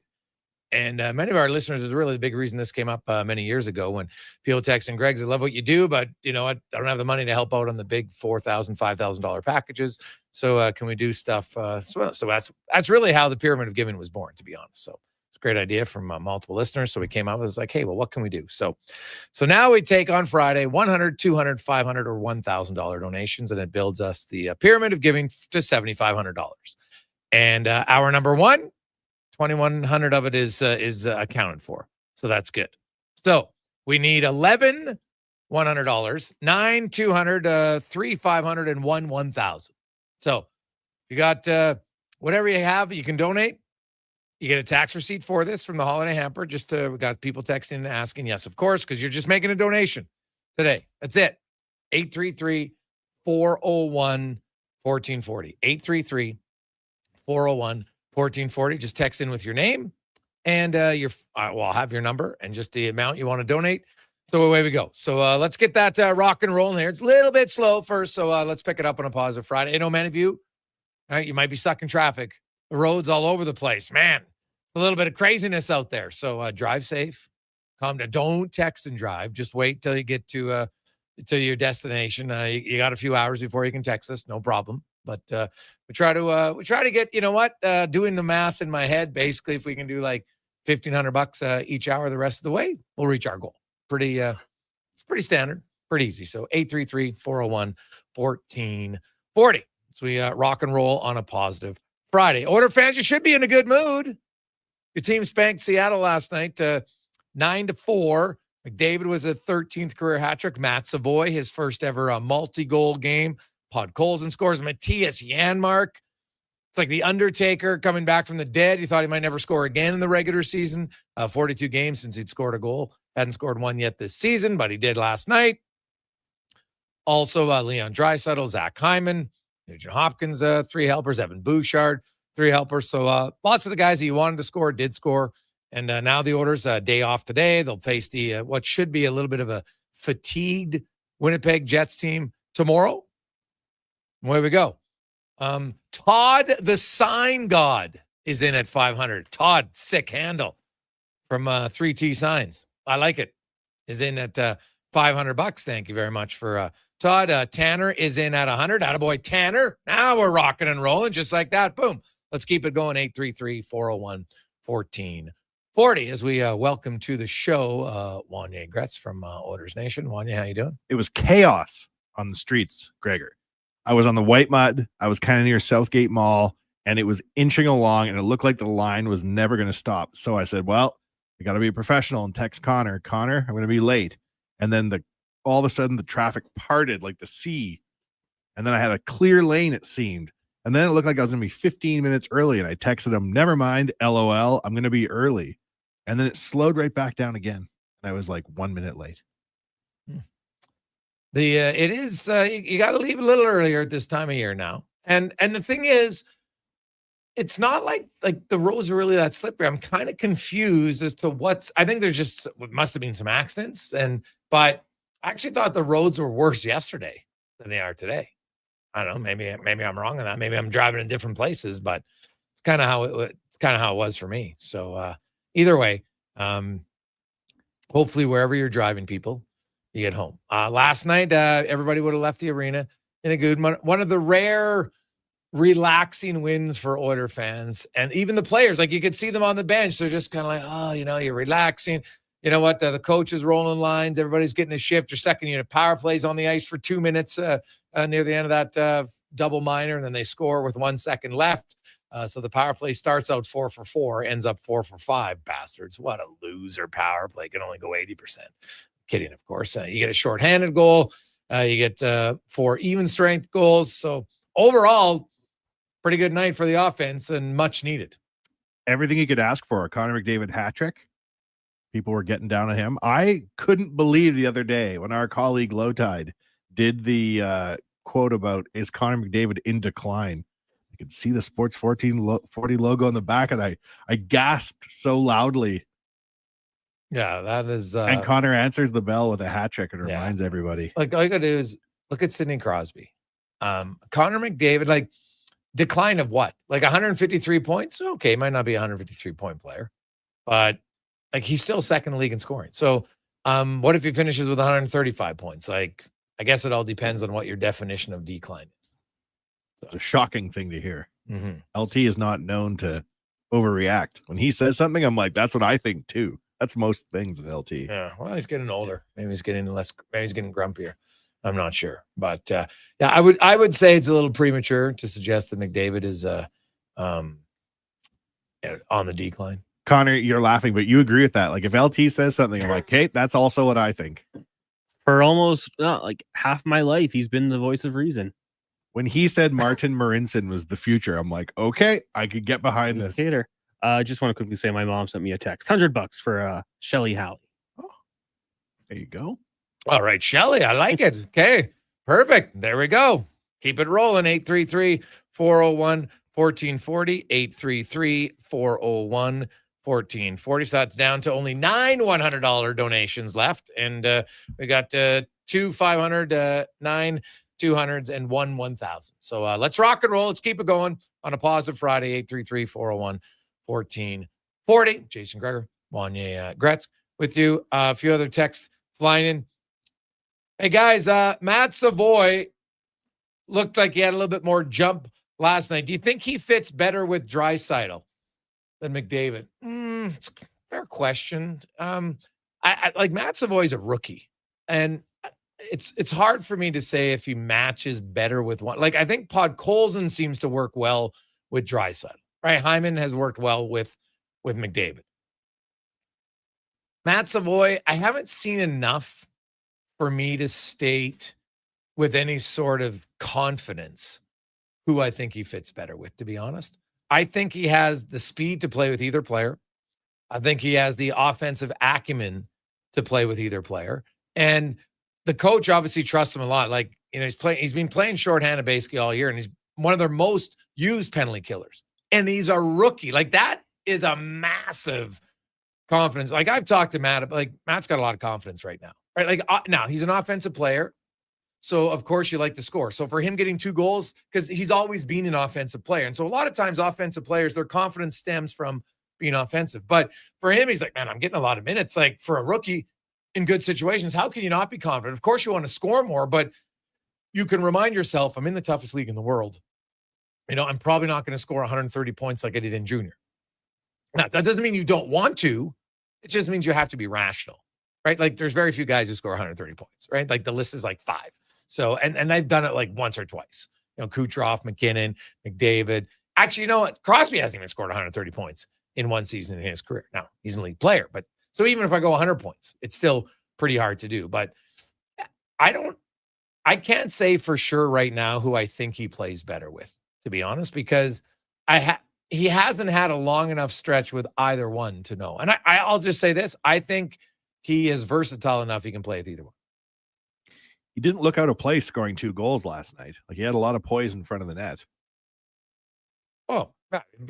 S8: And many of our listeners, is really the big reason this came up many years ago when people texting Greg, I love what you do, but I don't have the money to help out on the big $4,000, $5,000 packages. So can we do stuff? So that's really how the pyramid of giving was born, to be honest. So it's a great idea from multiple listeners. So we came up with like, hey, well, what can we do? So now we take on Friday $100, $200, $500, or $1,000 donations, and it builds us the pyramid of giving to $7,500. And hour number one, 2,100 of it is accounted for. So that's good. So we need 11 $100. 9, 200, 3, 500, and 1,000. So you got whatever you have, you can donate. You get a tax receipt for this from the holiday hamper. Just we got people texting and asking. Yes, of course, because you're just making a donation today. That's it. 833-401-1440. 833-401-1440. Just text in with your name and I'll have your number and just the amount you want to donate. So away we go. So let's get that rock and roll in here. It's a little bit slow first, so let's pick it up on a positive Friday. I know many of you, you might be stuck in traffic. The roads all over the place. Man, a little bit of craziness out there. So drive safe. Calm down. Don't text and drive. Just wait till you get to your destination. You got a few hours before you can text us. No problem. But we try to get, doing the math in my head, basically, if we can do like $1,500 each hour the rest of the way, we'll reach our goal. It's pretty standard, pretty easy. So 833-401-1440. So we rock and roll on a positive Friday. Oilers fans, you should be in a good mood. Your team spanked Seattle last night 9-4. McDavid was a 13th career hat trick. Matt Savoy, his first ever multi-goal game. Podkolzin scores. Matthias Janmark. It's like the Undertaker coming back from the dead. You thought he might never score again in the regular season. 42 games since he'd scored a goal. Hadn't scored one yet this season, but he did last night. Also, Leon Draisaitl, Zach Hyman, Nugent Hopkins, 3 helpers. Evan Bouchard, 3 helpers. So lots of the guys that you wanted to score did score. And now the Oilers, day off today. They'll face the what should be a little bit of a fatigued Winnipeg Jets team tomorrow. Away we go. Todd the Sign God is in at 500. Todd, sick handle from 3T Signs. I like it. Is in at $500. Thank you very much for Todd. Tanner is in at 100. Attaboy, Tanner. Now we're rocking and rolling just like that. Boom. Let's keep it going. 833-401-1440 as we welcome to the show Wanye Gretz from Oilers Nation. Wanye, how you doing?
S7: It was chaos on the streets, Gregor. I was on the white mud. I was kind of near Southgate Mall, and it was inching along, and it looked like the line was never going to stop. So I said, well, I got to be a professional and text Connor. Connor, I'm going to be late. And then all of a sudden the traffic parted like the sea. And then I had a clear lane, it seemed. And then it looked like I was going to be 15 minutes early. And I texted him, never mind, LOL, I'm going to be early. And then it slowed right back down again. And I was like 1 minute late.
S8: It is, you got to leave a little earlier at this time of year now. And the thing is, it's not like the roads are really that slippery. I'm kind of confused as to I think there's just must have been some accidents, but I actually thought the roads were worse yesterday than they are today. I don't know. Maybe I'm wrong on that. Maybe I'm driving in different places, but it's kind of how it was for me. So either way, hopefully wherever you're driving, people, you get home. Last night, everybody would have left the arena in a good one of the rare relaxing wins for Oilers fans, and even the players, like you could see them on the bench. They're just kind of like, oh, you're relaxing. You know what? The coach is rolling lines. Everybody's getting a shift. Your second unit power plays on the ice for 2 minutes near the end of that double minor, and then they score with 1 second left. So the power play starts out 4 for 4, ends up 4 for 5. Bastards! What a loser power play. Can only go 80%. Kidding, of course. You get a shorthanded goal. You get 4 even strength goals. So overall, pretty good night for the offense and much needed.
S7: Everything you could ask for. A Connor McDavid hat trick. People were getting down on him. I couldn't believe the other day when our colleague Lowtide did the quote about, is Connor McDavid in decline? I could see the Sports 1440 logo on the back, and I gasped so loudly.
S8: Yeah, that is.
S7: And Connor answers the bell with a hat trick and reminds everybody.
S8: Like, all you got to do is look at Sidney Crosby. Connor McDavid, decline of what? 153 points? Okay, might not be a 153-point player, but he's still second in the league in scoring. So what if he finishes with 135 points? I guess it all depends on what your definition of decline is.
S7: So. It's a shocking thing to hear.
S8: Mm-hmm.
S7: LT is not known to overreact. When he says something, I'm like, that's what I think too. That's most things with LT.
S8: Yeah, well, he's getting older. Maybe he's getting grumpier. I'm not sure, but I would say it's a little premature to suggest that McDavid is on the decline.
S7: Connor, you're laughing, but you agree with that. If LT says something, I'm like, okay, that's also what I think.
S9: For almost like half my life, he's been the voice of reason.
S7: When he said Martin Marinson was the future, I'm like, okay, I could get behind this.
S9: Cater. I just want to quickly say my mom sent me a text. $100 for Shelly Halley.
S7: There you go.
S8: All right, Shelly, I like it. Okay, perfect. There we go. Keep it rolling. 833-401-1440. 833-401-1440. So that's down to only 9 $100 donations left. And we got 2 $500, 9 $200s, and 1 $1,000. So let's rock and roll. Let's keep it going on a positive Friday. 833-401-1440. Jason Gregor, Wanye Gretz with you. A few other texts flying in. Hey, guys, Matt Savoy looked like he had a little bit more jump last night. Do you think he fits better with Draisaitl than McDavid? It's a fair question. I like Matt Savoy's a rookie, and it's hard for me to say if he matches better with one. Like, I think Podkolzin seems to work well with Draisaitl, right? Hyman has worked well with McDavid. Matt Savoy, I haven't seen enough for me to state with any sort of confidence who I think he fits better with, to be honest. I think he has the speed to play with either player. I think he has the offensive acumen to play with either player. And the coach obviously trusts him a lot. Like, you know, he's been playing shorthanded basically all year, and he's one of their most used penalty killers. And he's a rookie. Like, that is a massive confidence. Like, I've talked to Matt, like, Matt's got a lot of confidence right now. Right? Like, now he's an offensive player. So, of course, you like to score. So, for him getting 2 goals, because he's always been an offensive player. And so, a lot of times, offensive players, their confidence stems from being offensive. But for him, he's like, man, I'm getting a lot of minutes. Like, for a rookie in good situations, how can you not be confident? Of course, you want to score more, but you can remind yourself, I'm in the toughest league in the world. You know, I'm probably not going to score 130 points like I did in junior. Now, that doesn't mean you don't want to. It just means you have to be rational, right? Like, there's very few guys who score 130 points, right? Like, the list is like 5. So, and they've done it like once or twice. You know, Kucherov, McKinnon, McDavid. Actually, you know what? Crosby hasn't even scored 130 points in one season in his career. Now, he's an elite player, but so even if I go 100 points, it's still pretty hard to do. But I can't say for sure right now who I think he plays better with, to be honest, because he hasn't had a long enough stretch with either one to know. And I'll just say this. I think he is versatile enough he can play with either one.
S7: He didn't look out of place scoring 2 goals last night. Like, he had a lot of poise in front of the net.
S8: Oh,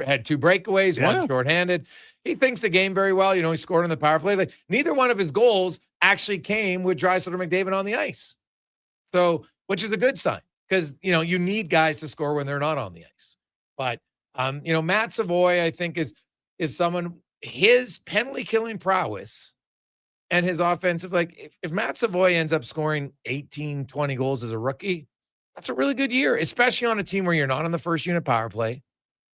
S8: had 2 breakaways, 1 shorthanded. He thinks the game very well. You know, he scored on the power play. Like, neither one of his goals actually came with Draisaitl or McDavid on the ice. So, which is a good sign, because, you know, you need guys to score when they're not on the ice. But, you know, Matt Savoy, I think, is someone, his penalty killing prowess and his offensive, like, if Matt Savoy ends up scoring 18, 20 goals as a rookie, that's a really good year, especially on a team where you're not on the first unit power play,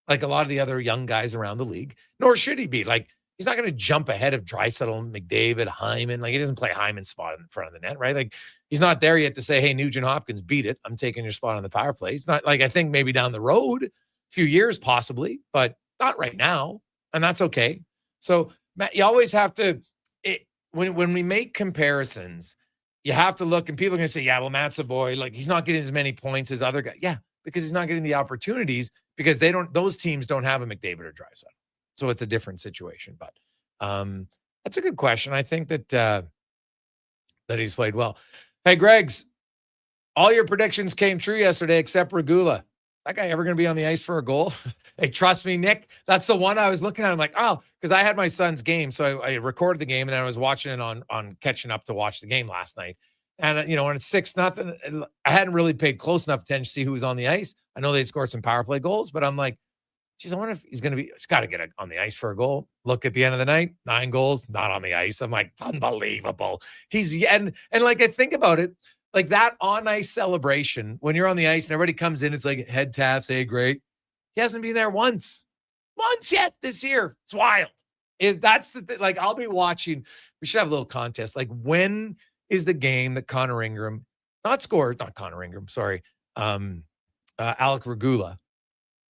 S8: like a lot of the other young guys around the league, nor should he be. Like, he's not going to jump ahead of Draisaitl, McDavid, Hyman. Like, he doesn't play Hyman's spot in front of the net, right? Like, he's not there yet to say, hey, Nugent Hopkins, beat it. I'm taking your spot on the power play. It's not like, I think maybe down the road, a few years possibly, but not right now. And that's okay. So, Matt, you always have to, when we make comparisons, you have to look, and people are going to say, yeah, well, Matt Savoy, like, he's not getting as many points as other guys. Yeah, because he's not getting the opportunities, because those teams don't have a McDavid or Draisaitl. So it's a different situation. But that's a good question. I think that he's played well. Hey, Greg's, all your predictions came true yesterday except Regula. That guy ever going to be on the ice for a goal? Hey, trust me, Nick. That's the one I was looking at. I'm like, oh, because I had my son's game. So I recorded the game, and then I was watching it on catching up to watch the game last night. And, you know, when it's 6-0, I hadn't really paid close enough attention to see who was on the ice. I know they scored some power play goals, but I'm like, geez, I wonder if he's got to get on the ice for a goal. Look at the end of the night, 9 goals, not on the ice. I'm like, it's unbelievable. And like, I think about it, like that on ice celebration, when you're on the ice and everybody comes in, it's like head taps, hey, great. He hasn't been there once yet this year. It's wild. That's the thing. Like, I'll be watching. We should have a little contest. Like, when is the game that Alec Regula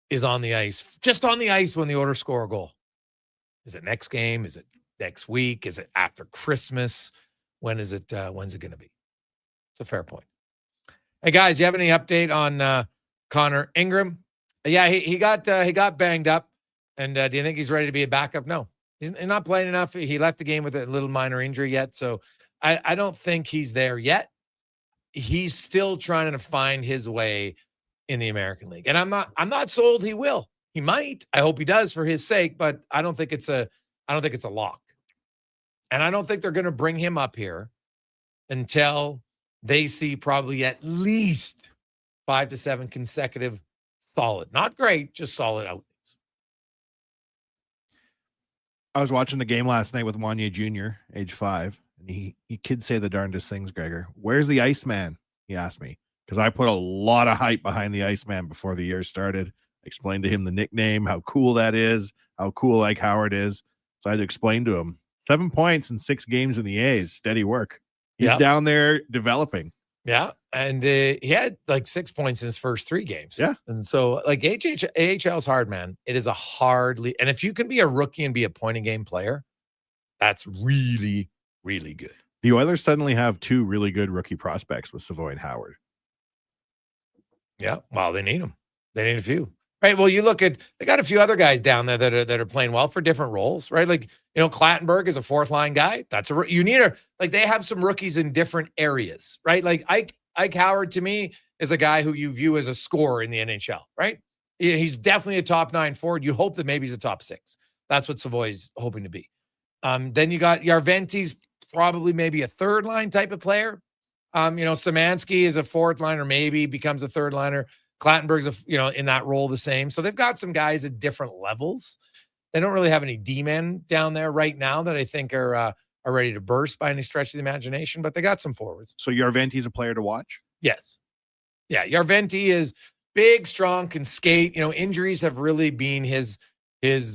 S8: is on the ice, just on the ice when the Oilers score a goal? Is it next game? Is it next week? Is it after Christmas? When's it going to be? It's a fair point. Hey, guys, you have any update on Connor Ingram? Yeah, he got banged up. And do you think he's ready to be a backup? No. He's not playing enough. He left the game with a little minor injury yet. So I don't think he's there yet. He's still trying to find his way in the American League. And I'm not sold he will. He might. I hope he does for his sake, but I don't think it's a lock. And I don't think they're going to bring him up here until they see probably at least 5 to 7 consecutive solid, not great, just solid outings.
S7: I was watching the game last night with Wanye Jr., age 5, and he kid say the darndest things, Gregor. Where's the Iceman? He asked me, because I put a lot of hype behind the Iceman before the year started. I explained to him the nickname, how cool that is, how cool like Howard is. So I had to explain to him 7 points in 6 games in the A's, steady work. He's down there developing.
S8: Yeah. And he had like 6 points in his first 3 games.
S7: Yeah.
S8: And so like AHL is hard, man. It is a hard league. And if you can be a rookie and be a point a game player, that's really, really good.
S7: The Oilers suddenly have 2 really good rookie prospects with Savoy and Howard.
S8: Yeah. Well, they need them. They need a few. Right. Well, you look at, they got a few other guys down there that are playing well for different roles, right? Like, Clattenburg is a 4th line guy. They have some rookies in different areas, right? Like Ike Howard to me is a guy who you view as a scorer in the NHL, right? He's definitely a top 9 forward. You hope that maybe he's a top 6. That's what Savoy's hoping to be. Then you got Yarventi's probably maybe a 3rd line type of player. Szymanski is a 4th liner, maybe becomes a 3rd liner. Clattenburg's, in that role the same. So they've got some guys at different levels. They don't really have any D-men down there right now that I think are ready to burst by any stretch of the imagination, but they got some forwards.
S7: So Yarventi's a player to watch?
S8: Yes. Yeah, Yarventi is big, strong, can skate. Injuries have really been his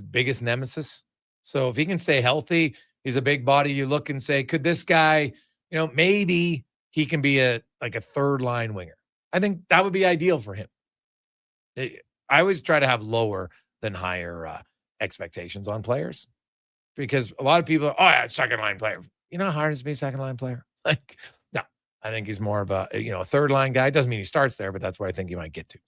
S8: biggest nemesis. So if he can stay healthy, he's a big body. You look and say, could this guy, maybe he can be a 3rd line winger. I think that would be ideal for him. I always try to have lower than higher expectations on players, because a lot of people are, 2nd line player. You know how hard it is to be a 2nd line player? No, I think he's more of a 3rd line guy. Doesn't mean he starts there, but that's where I think he might get to.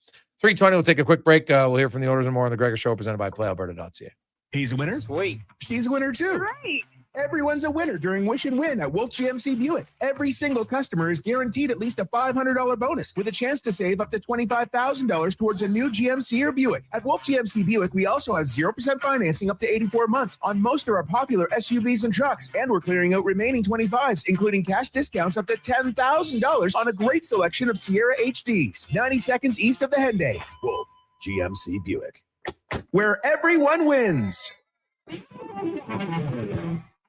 S8: 3:20, we'll take a quick break. We'll hear from the Oilers and more on the Gregor Show, presented by PlayAlberta.ca.
S12: He's a winner. Wait, she's a winner too. Right. Everyone's a winner during Wish and Win at Wolf GMC Buick. Every single customer is guaranteed at least a $500 bonus with a chance to save up to $25,000 towards a new GMC or Buick. At Wolf GMC Buick, we also have 0% financing up to 84 months on most of our popular SUVs and trucks. And we're clearing out remaining 25s, including cash discounts up to $10,000 on a great selection of Sierra HDs. 90 seconds east of the Henday. Wolf GMC Buick, where everyone wins.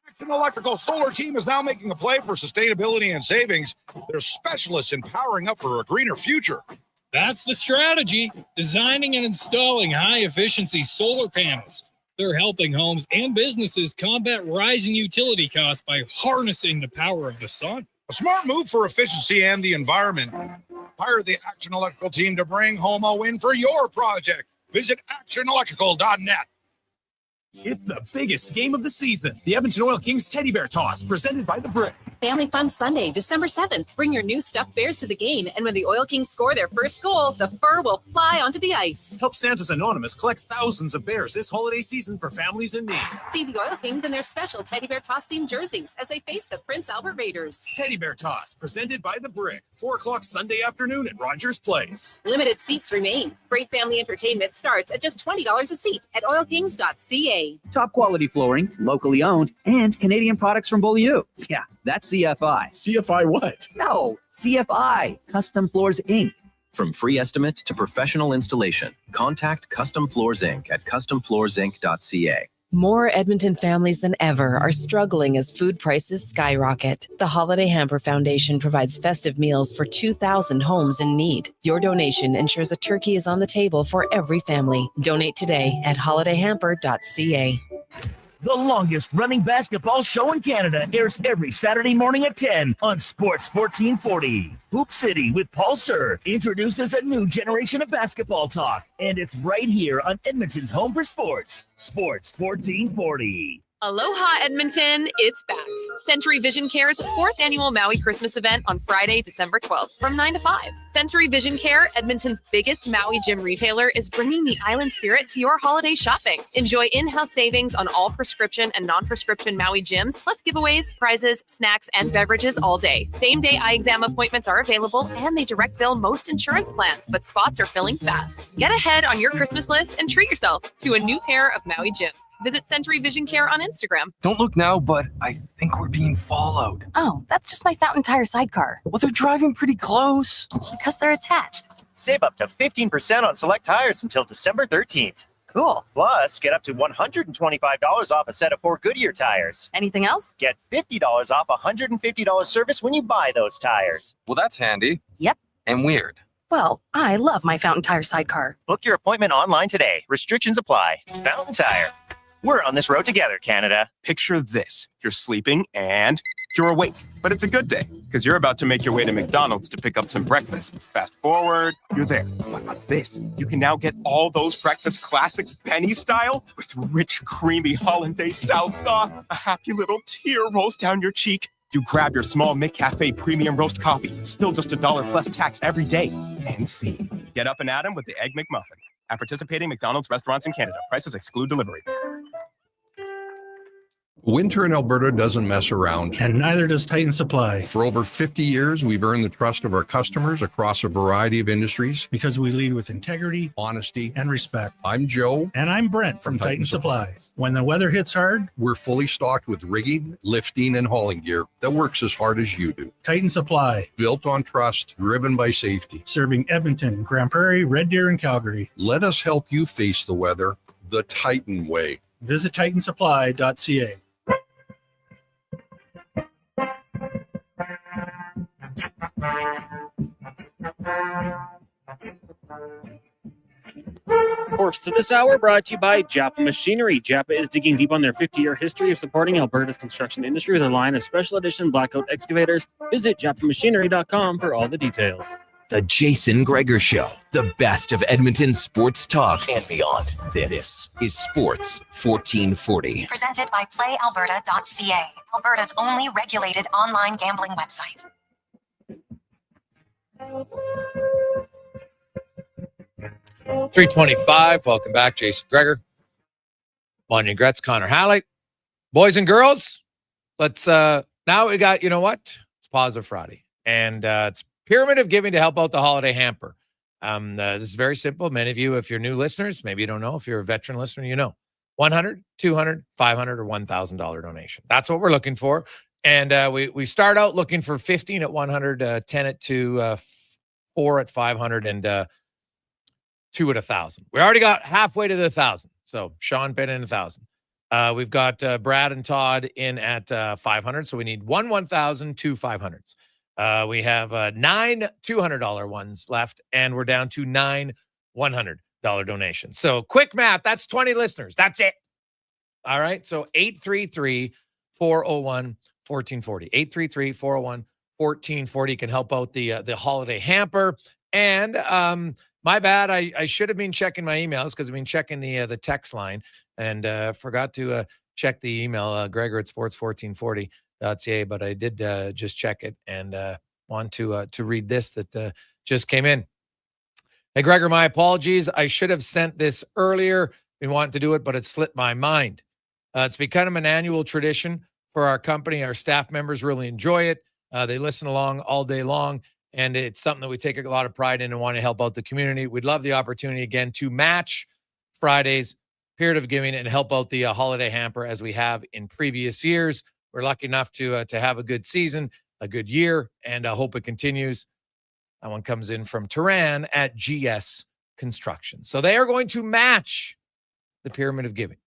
S21: Action Electrical Solar Team is now making a play for sustainability and savings. They're specialists in powering up for a greener future.
S22: That's the strategy. Designing and installing high-efficiency solar panels. They're helping homes and businesses combat rising utility costs by harnessing the power of the sun.
S21: A smart move for efficiency and the environment. Hire the Action Electrical team to bring home a win for your project. Visit actionelectrical.net.
S13: It's the biggest game of the season. The Edmonton Oil Kings Teddy Bear Toss, presented by The Brick.
S15: Family Fun Sunday, December 7th. Bring your new stuffed bears to the game, and when the Oil Kings score their first goal, the fur will fly onto the ice.
S13: Help Santa's Anonymous collect thousands of bears this holiday season for families in need.
S15: See the Oil Kings in their special Teddy Bear Toss-themed jerseys as they face the Prince Albert Raiders.
S13: Teddy Bear Toss, presented by The Brick. 4 o'clock Sunday afternoon at Rogers Place.
S15: Limited seats remain. Great family entertainment starts at just $20 a seat at oilkings.ca.
S17: Top quality flooring, locally owned, and Canadian products from Beaulieu. Yeah, that's CFI.
S24: CFI what?
S17: No, CFI, Custom Floors, Inc.
S25: From free estimate to professional installation, contact Custom Floors Inc. at customfloorsinc.ca.
S26: More Edmonton families than ever are struggling as food prices skyrocket. The Holiday Hamper Foundation provides festive meals for 2,000 homes in need. Your donation ensures a turkey is on the table for every family. Donate today at holidayhamper.ca.
S14: The longest running basketball show in Canada airs every Saturday morning at 10 on Sports 1440. Hoop City with Paul Sir introduces a new generation of basketball talk, and it's right here on Edmonton's home for sports, Sports 1440.
S15: Aloha, Edmonton. It's back. Century Vision Care's 4th annual Maui Christmas event on Friday, December 12th from 9 to 5. Century Vision Care, Edmonton's biggest Maui gym retailer, is bringing the island spirit to your holiday shopping. Enjoy in-house savings on all prescription and non-prescription Maui gyms, plus giveaways, prizes, snacks, and beverages all day. Same-day eye exam appointments are available, and they direct bill most insurance plans, but spots are filling fast. Get ahead on your Christmas list and treat yourself to a new pair of Maui gyms. Visit Century Vision Care on Instagram.
S1: Don't look now, but I think we're being followed.
S6: Oh, that's just my Fountain Tire sidecar.
S1: Well, they're driving pretty close.
S6: Because they're attached.
S10: Save up to 15% on select tires until December 13th.
S6: Cool.
S10: Plus, get up to $125 off a set of 4 Goodyear tires.
S6: Anything else?
S10: Get $50 off a $150 service when you buy those tires.
S1: Well, that's handy.
S6: Yep.
S1: And weird.
S6: Well, I love my Fountain Tire sidecar.
S10: Book your appointment online today. Restrictions apply. Fountain Tire. We're on this road together, Canada.
S16: Picture this. You're sleeping and you're awake. But it's a good day because you're about to make your way to McDonald's to pick up some breakfast. Fast forward, you're there. What's this? You can now get all those breakfast classics penny style with rich, creamy hollandaise-style sauce. A happy little tear rolls down your cheek. You grab your small McCafe premium roast coffee. Still just $1 plus tax every day. And see. Get up and at 'em with the Egg McMuffin. At participating McDonald's restaurants in Canada. Prices exclude delivery.
S18: Winter in Alberta doesn't mess around. And neither does Titan Supply. For over 50 years, we've earned the trust of our customers across a variety of industries. Because we lead with integrity, honesty, and respect. I'm Joe. And I'm Brent from Titan Supply. When the weather hits hard, we're fully stocked with rigging, lifting, and hauling gear that works as hard as you do. Titan Supply. Built on trust, driven by safety. Serving Edmonton, Grand Prairie, Red Deer, and Calgary. Let us help you face the weather the Titan way. Visit titansupply.ca.
S9: Course to this hour brought to you by Japa Machinery. Japa is digging deep on their 50-year history of supporting Alberta's construction industry with a line of special edition blackout excavators. Visit japamachinery.com for all the details.
S5: The Jason Gregor Show, the best of Edmonton sports talk and beyond. This is Sports 1440.
S6: Presented by PlayAlberta.ca, Alberta's only regulated online gambling website.
S8: .325. Welcome back, Jason Gregor, Wanye Gretz, Connor Halley. Boys and girls, let's now we got, you know what? It's Positive Friday. And it's Pyramid of Giving to help out the holiday hamper. This is very simple. Many of you, if you're new listeners, maybe you don't know. If you're a veteran listener, you know. $100, $200, $500, or $1,000 donation. That's what we're looking for. And we start out looking for 15 at 100, 10 at 2, 4 at 500, and 2 at 1,000. We already got halfway to the 1,000. So Sean bid in 1,000. We've got Brad and Todd in at 500. So we need 1,000, 2 500s. We have 9 $200 ones left, and we're down to 9 $100 donations. So quick math, that's 20 listeners. That's it. All right. So 833-401-1440. 833-401-1440 can help out the holiday hamper. And my bad. I should have been checking my emails because I've been checking the text line and forgot to check the email, Gregor at sports1440.ca, but I did just check it and want to read this that just came in. Hey, Gregor, my apologies. I should have sent this earlier. Been wanting to do it, but it slipped my mind. It's become an annual tradition for our company. Our staff members really enjoy it. They listen along all day long, and it's something that we take a lot of pride in and want to help out the community. We'd love the opportunity, again, to match Friday's Period of Giving and help out the holiday hamper as we have in previous years. We're lucky enough to have a good season, a good year, and I hope it continues. That one comes in from Turan at GS Construction. So they are going to match the Pyramid of Giving.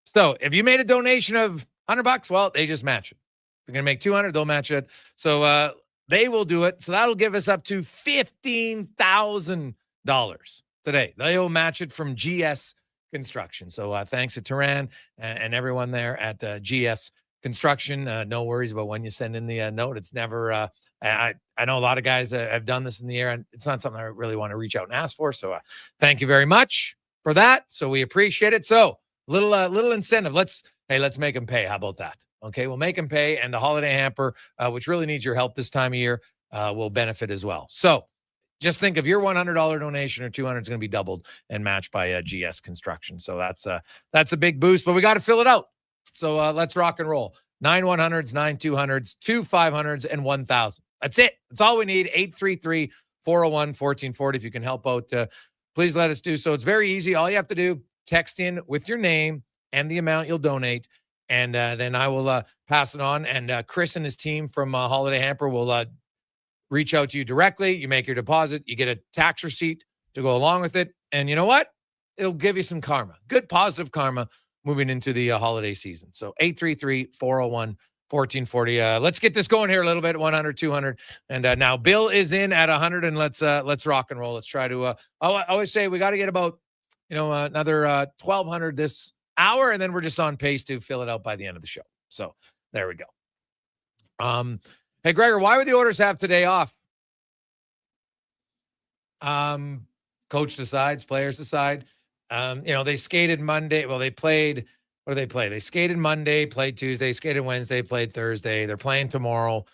S8: So if you made a donation of $100, well, they just match it. If you're going to make 200, they'll match it. So they will do it. So that'll give us up to $15,000 today. They'll match it from GS Construction. So thanks to Turan and everyone there at GS Construction. No worries about when you send in the note. It's never, I know a lot of guys have done this in the air, and it's not something I really want to reach out and ask for. So thank you very much for that. So we appreciate it. So little incentive. Hey, let's make them pay. How about that? Okay, we'll make them pay. And the holiday hamper, which really needs your help this time of year, will benefit as well. So just think of your $100 donation or $200 is going to be doubled and matched by GS Construction. So that's a big boost, but we got to fill it out. So let's rock and roll. 9-100s, 9-200s, 2-500s, and 1,000. That's it. That's all we need. 833-401-1440. If you can help out, please let us do so. It's very easy. All you have to do, text in with your name and the amount you'll donate, and then I will pass it on. And Chris and his team from Holiday Hamper will reach out to you directly. You make your deposit. You get a tax receipt to go along with it. And you know what? It'll give you some karma, good positive karma moving into the holiday season. So 833-401-1440. Let's get this going here a little bit, 100, 200. And now Bill is in at 100, and let's rock and roll. Let's try to, I always say we got to get about, another 1,200 this hour, and then we're just on pace to fill it out by the end of the show. So there we go. Hey, Gregor, why would the Oilers have today off? Coach decides, players decide. They skated Monday. Well, they played. What do they play? They skated Monday, played Tuesday, skated Wednesday, played Thursday. They're playing tomorrow.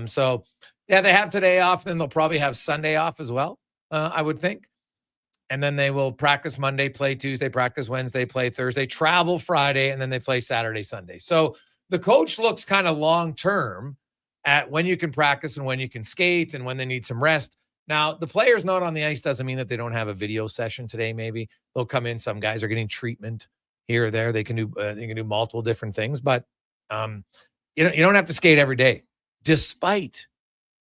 S8: So yeah, they have today off. Then they'll probably have Sunday off as well, I would think. And then they will practice Monday, play Tuesday, practice Wednesday, play Thursday, travel Friday, and then they play Saturday, Sunday. So the coach looks kind of long-term at when you can practice and when you can skate and when they need some rest. Now, the players not on the ice doesn't mean that they don't have a video session today. Maybe they'll come in. Some guys are getting treatment here or there. They can do multiple different things, but you don't have to skate every day, despite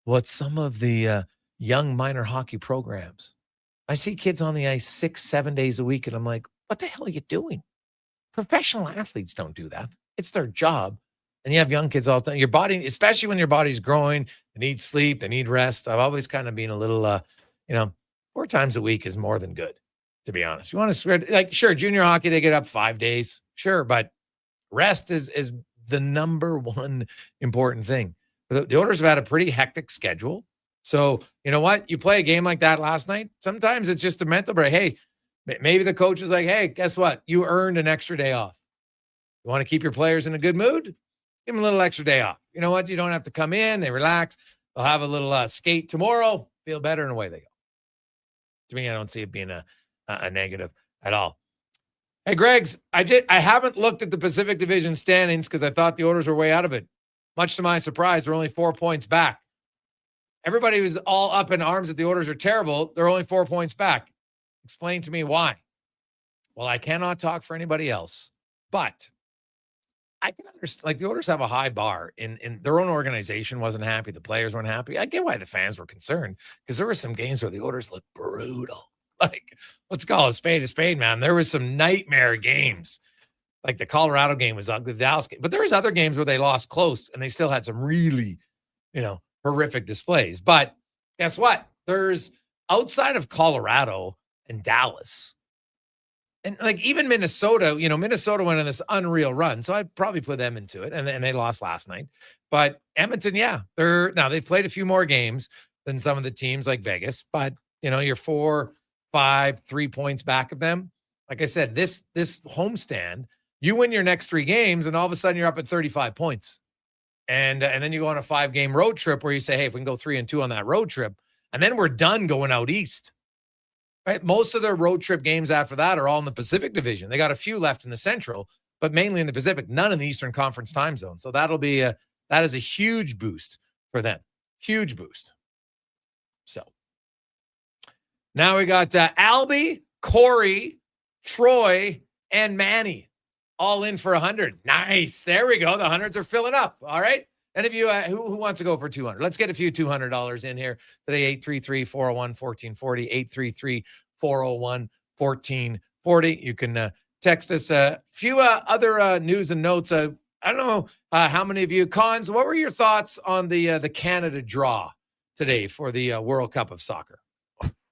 S8: what some of the young minor hockey programs. I see kids on the ice 6-7 days a week, and I'm like, what the hell are you doing? Professional athletes don't do that. It's their job. And you have young kids all the time. Your body, especially when your body's growing, they need sleep, they need rest. I've always kind of been a little, 4 times a week is more than good, to be honest. You want to spread, sure, junior hockey, they get up 5 days. Sure, but rest is the number one important thing. The Oilers have had a pretty hectic schedule. So, you know what? You play a game like that last night, sometimes it's just a mental break. Hey, maybe the coach is like, hey, guess what? You earned an extra day off. You want to keep your players in a good mood? Give them a little extra day off. You know what? You don't have to come in. They relax. They'll have a little skate tomorrow. Feel better, and away they go. To me, I don't see it being a negative at all. Hey, Greg's, I haven't looked at the Pacific Division standings because I thought the Oilers were way out of it. Much to my surprise, they're only 4 points back. Everybody was all up in arms that the Oilers are terrible. They're only 4 points back. Explain to me why. Well, I cannot talk for anybody else, but I can understand, the Oilers have a high bar in their own organization wasn't happy. The players weren't happy. I get why the fans were concerned because there were some games where the Oilers looked brutal. Let's call a spade, man. There was some nightmare games. Like the Colorado game was ugly, the Dallas game. But there was other games where they lost close and they still had some really, horrific displays. But guess what? There's outside of Colorado and Dallas, and even Minnesota, Minnesota went on this unreal run. So I'd probably put them into it. And they lost last night. But Edmonton, yeah, they've played a few more games than some of the teams like Vegas. But, you're 4, 5, 3 points back of them. Like I said, this homestand, you win your next 3 games, and all of a sudden you're up at 35 points. And then you go on a 5-game road trip where you say, hey, if we can go 3-2 on that road trip, and then we're done going out east. Right? Most of their road trip games after that are all in the Pacific Division. They got a few left in the Central, but mainly in the Pacific, none in the Eastern Conference time zone. So that is a huge boost for them. Huge boost. So now we got Albie, Corey, Troy, and Manny all in for 100. Nice. There we go. The hundreds are filling up. All right. And if you who wants to go for 200? Let's get a few $200 in here today. 833-401-1440, 833-401-1440. You can text us a few other news and notes. I don't know how many of you, Cons, what were your thoughts on the Canada draw today for the World Cup of Soccer?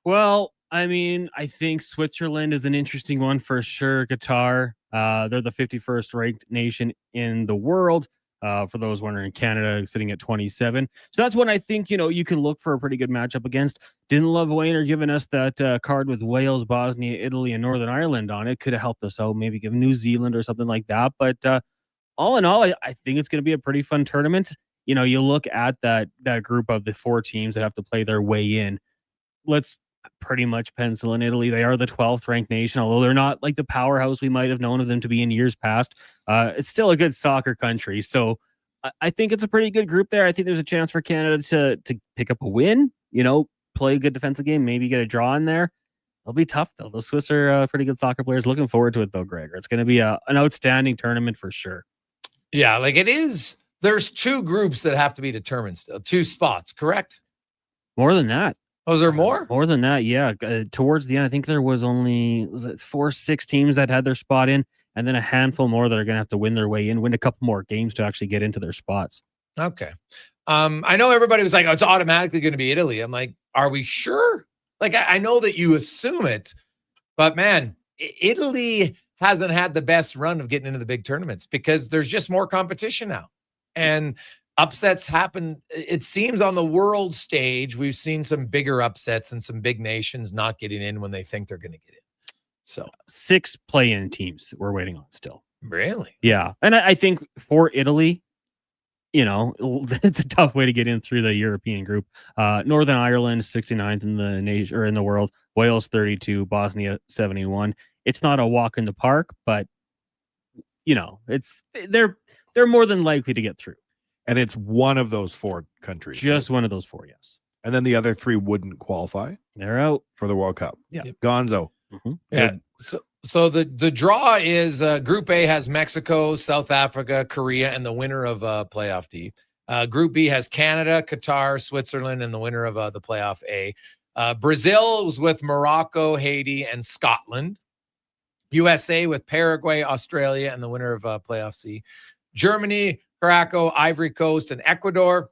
S9: Well, I mean, I think Switzerland is an interesting one for sure. Qatar, they're the 51st ranked nation in the world. For those wondering, Canada sitting at 27. So that's one I think, you can look for a pretty good matchup against. Didn't love Wayner giving us that card with Wales, Bosnia, Italy, and Northern Ireland on it. Could have helped us out, maybe give New Zealand or something like that. But all in all, I think it's going to be a pretty fun tournament. You know, you look at that group of the 4 teams that have to play their way in. Let's pretty much pencil in Italy. They are the 12th ranked nation, although they're not like the powerhouse we might have known of them to be in years past. It's still a good soccer country. So I think it's a pretty good group there. I think there's a chance for Canada to pick up a win, you know, play a good defensive game, maybe get a draw in there. It'll be tough, though. The Swiss are pretty good soccer players. Looking forward to it, though, Gregor. It's going to be an outstanding tournament for sure.
S8: Yeah, like it is. There's 2 groups that have to be determined still. 2 spots, correct?
S9: More than that.
S8: Oh, is there more?
S9: More than that, yeah. Towards the end, I think there was only 4, 6 teams that had their spot in, and then a handful more that are going to have to win their way in, win a couple more games to actually get into their spots.
S8: Okay. I know everybody was like, oh, it's automatically going to be Italy. I'm like, are we sure? Like, I know that you assume it, but man, Italy hasn't had the best run of getting into the big tournaments because there's just more competition now. And upsets happen. It seems on the world stage, we've seen some bigger upsets and some big nations not getting in when they think they're going to get in. So
S9: 6 play-in teams we're waiting on still.
S8: Really?
S9: Yeah. And I think for Italy, you know, it's a tough way to get in through the European group. Northern Ireland, 69th in the nation or in the world. Wales, 32. Bosnia, 71. It's not a walk in the park, but you know, they're more than likely to get through.
S7: And it's one of those 4 countries.
S9: Just one of those 4, yes.
S7: And then the other 3 wouldn't qualify.
S9: They're out
S7: for the World Cup.
S9: Yeah.
S7: Gonzo.
S9: Mm-hmm.
S8: Yeah. So the draw is Group A has Mexico, South Africa, Korea, and the winner of Playoff D. Group B has Canada, Qatar, Switzerland, and the winner of the Playoff A. Brazil was with Morocco, Haiti, and Scotland. USA with Paraguay, Australia, and the winner of Playoff C. Germany, Morocco, Ivory Coast, and Ecuador.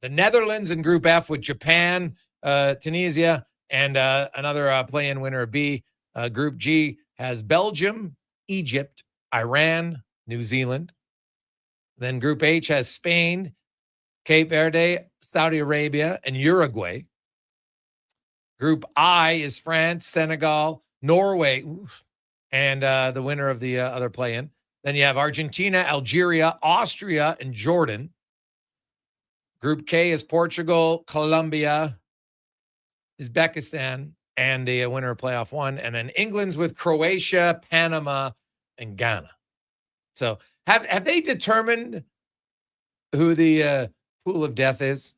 S8: The Netherlands in Group F with Japan, Tunisia, and another play-in winner of B. Group G has Belgium, Egypt, Iran, New Zealand. Then Group H has Spain, Cape Verde, Saudi Arabia, and Uruguay. Group I is France, Senegal, Norway, and the winner of the other play-in. Then you have Argentina, Algeria, Austria, and Jordan. Group K is Portugal, Colombia, Uzbekistan, and the winner of Playoff 1. And then England's with Croatia, Panama, and Ghana. So have they determined who the pool of death is?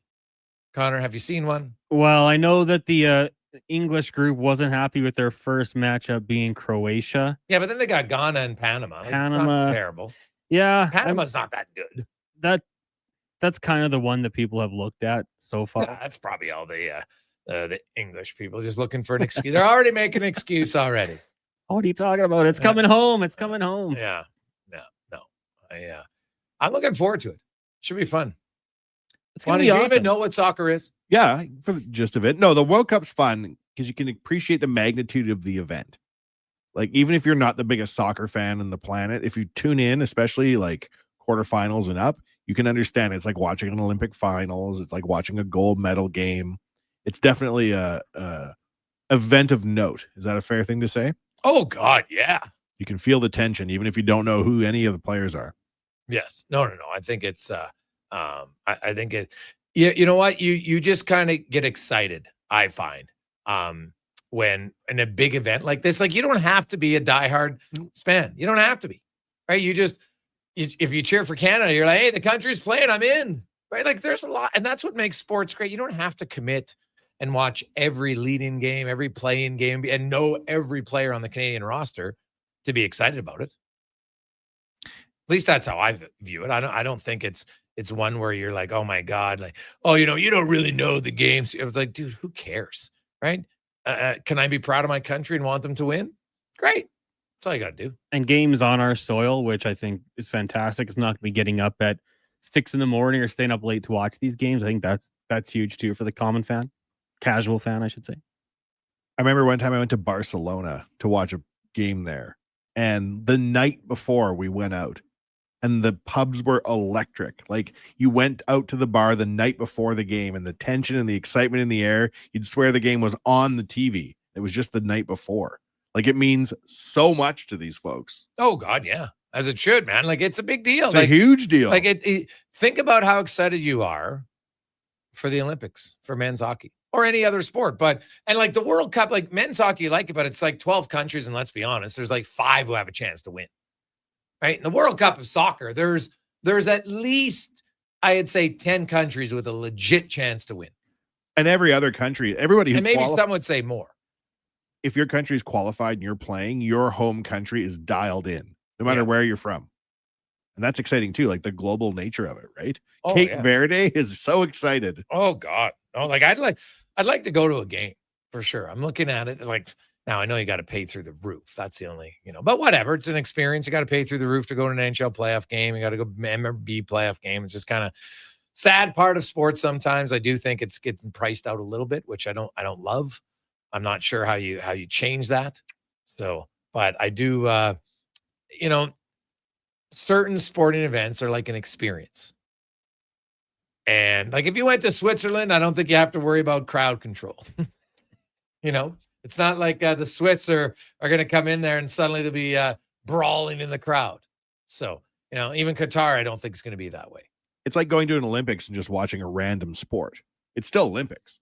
S8: Connor, have you seen one?
S9: Well, I know that the English group wasn't happy with their first matchup being Croatia.
S8: Yeah, but then they got Ghana and Panama. It's
S9: Panama.
S8: not terrible.
S9: Yeah.
S8: Panama's not that good.
S9: That's kind of the one that people have looked at so far.
S8: Yeah, that's probably all the English people just looking for an excuse. They're already making an excuse already.
S9: What are you talking about? It's coming home. It's coming home.
S8: Yeah. No. I'm looking forward to it. Should be fun.
S9: Gonna
S8: Do
S9: be
S8: you
S9: awesome.
S8: even know what soccer is?
S7: Yeah, for the gist of it. No, the World Cup's fun because you can appreciate the magnitude of the event. Like, even if you're not the biggest soccer fan on the planet, if you tune in, especially like quarterfinals and up, you can understand it's like watching an Olympic finals. It's like watching a gold medal game. It's definitely a event of note. Is that a fair thing to say?
S8: Oh, God, yeah.
S7: You can feel the tension, even if you don't know who any of the players are.
S8: Yes. No. I think it's I think it, you know what? You just kind of get excited, I find, when in a big event like this, like you don't have to be a diehard fan. You don't have to be, right? If you cheer for Canada, you're like, hey, the country's playing, I'm in, right? Like there's a lot, and that's what makes sports great. You don't have to commit and watch every leading game, every play-in game, and know every player on the Canadian roster to be excited about it. At least that's how I view it. I don't think it's one where you're like, oh my God, like, oh, you don't really know the games. It was like, dude, who cares, right? Can I be proud of my country and want them to win? Great. That's all you got to do.
S9: And games on our soil, which I think is fantastic. It's not going to be getting up at 6 a.m. or staying up late to watch these games. I think that's huge too for the common fan, casual fan, I should say.
S7: I remember one time I went to Barcelona to watch a game there, and the night before we went out, and the pubs were electric. Like, you went out to the bar the night before the game, and the tension and the excitement in the air, you'd swear the game was on the TV. It was just the night before. Like, it means so much to these folks.
S8: Oh God, yeah. as it should, man. Like, it's a big deal.
S7: It's a huge deal.
S8: Like, think about how excited you are for the Olympics, for men's hockey or any other sport. And like the World Cup, like men's hockey, you like it, but it's like 12 countries. And let's be honest, there's like 5 who have a chance to win, right? In the World Cup of soccer, there's at least, I'd say 10 countries with a legit chance to win.
S7: And every other country, everybody who
S8: and maybe some would say more.
S7: If your country is qualified and you're playing, your home country is dialed in, no matter where you're from. And that's exciting too, like the global nature of it, right?
S8: Oh,
S7: Cape Verde is so excited.
S8: Oh God. Oh, like I'd like to go to a game for sure. I'm looking at it like, now I know you got to pay through the roof. That's the only, but whatever. It's an experience. You got to pay through the roof to go to an NHL playoff game. You got to go MLB playoff game. It's just kind of sad part of sports. Sometimes I do think it's getting priced out a little bit, which I don't love. I'm not sure how you change that. So, but I do, certain sporting events are like an experience. And like, if you went to Switzerland, I don't think you have to worry about crowd control. It's not like the Swiss are going to come in there and suddenly they'll be brawling in the crowd. So, even Qatar, I don't think it's going to be that way.
S7: It's like going to an Olympics and just watching a random sport. It's still Olympics.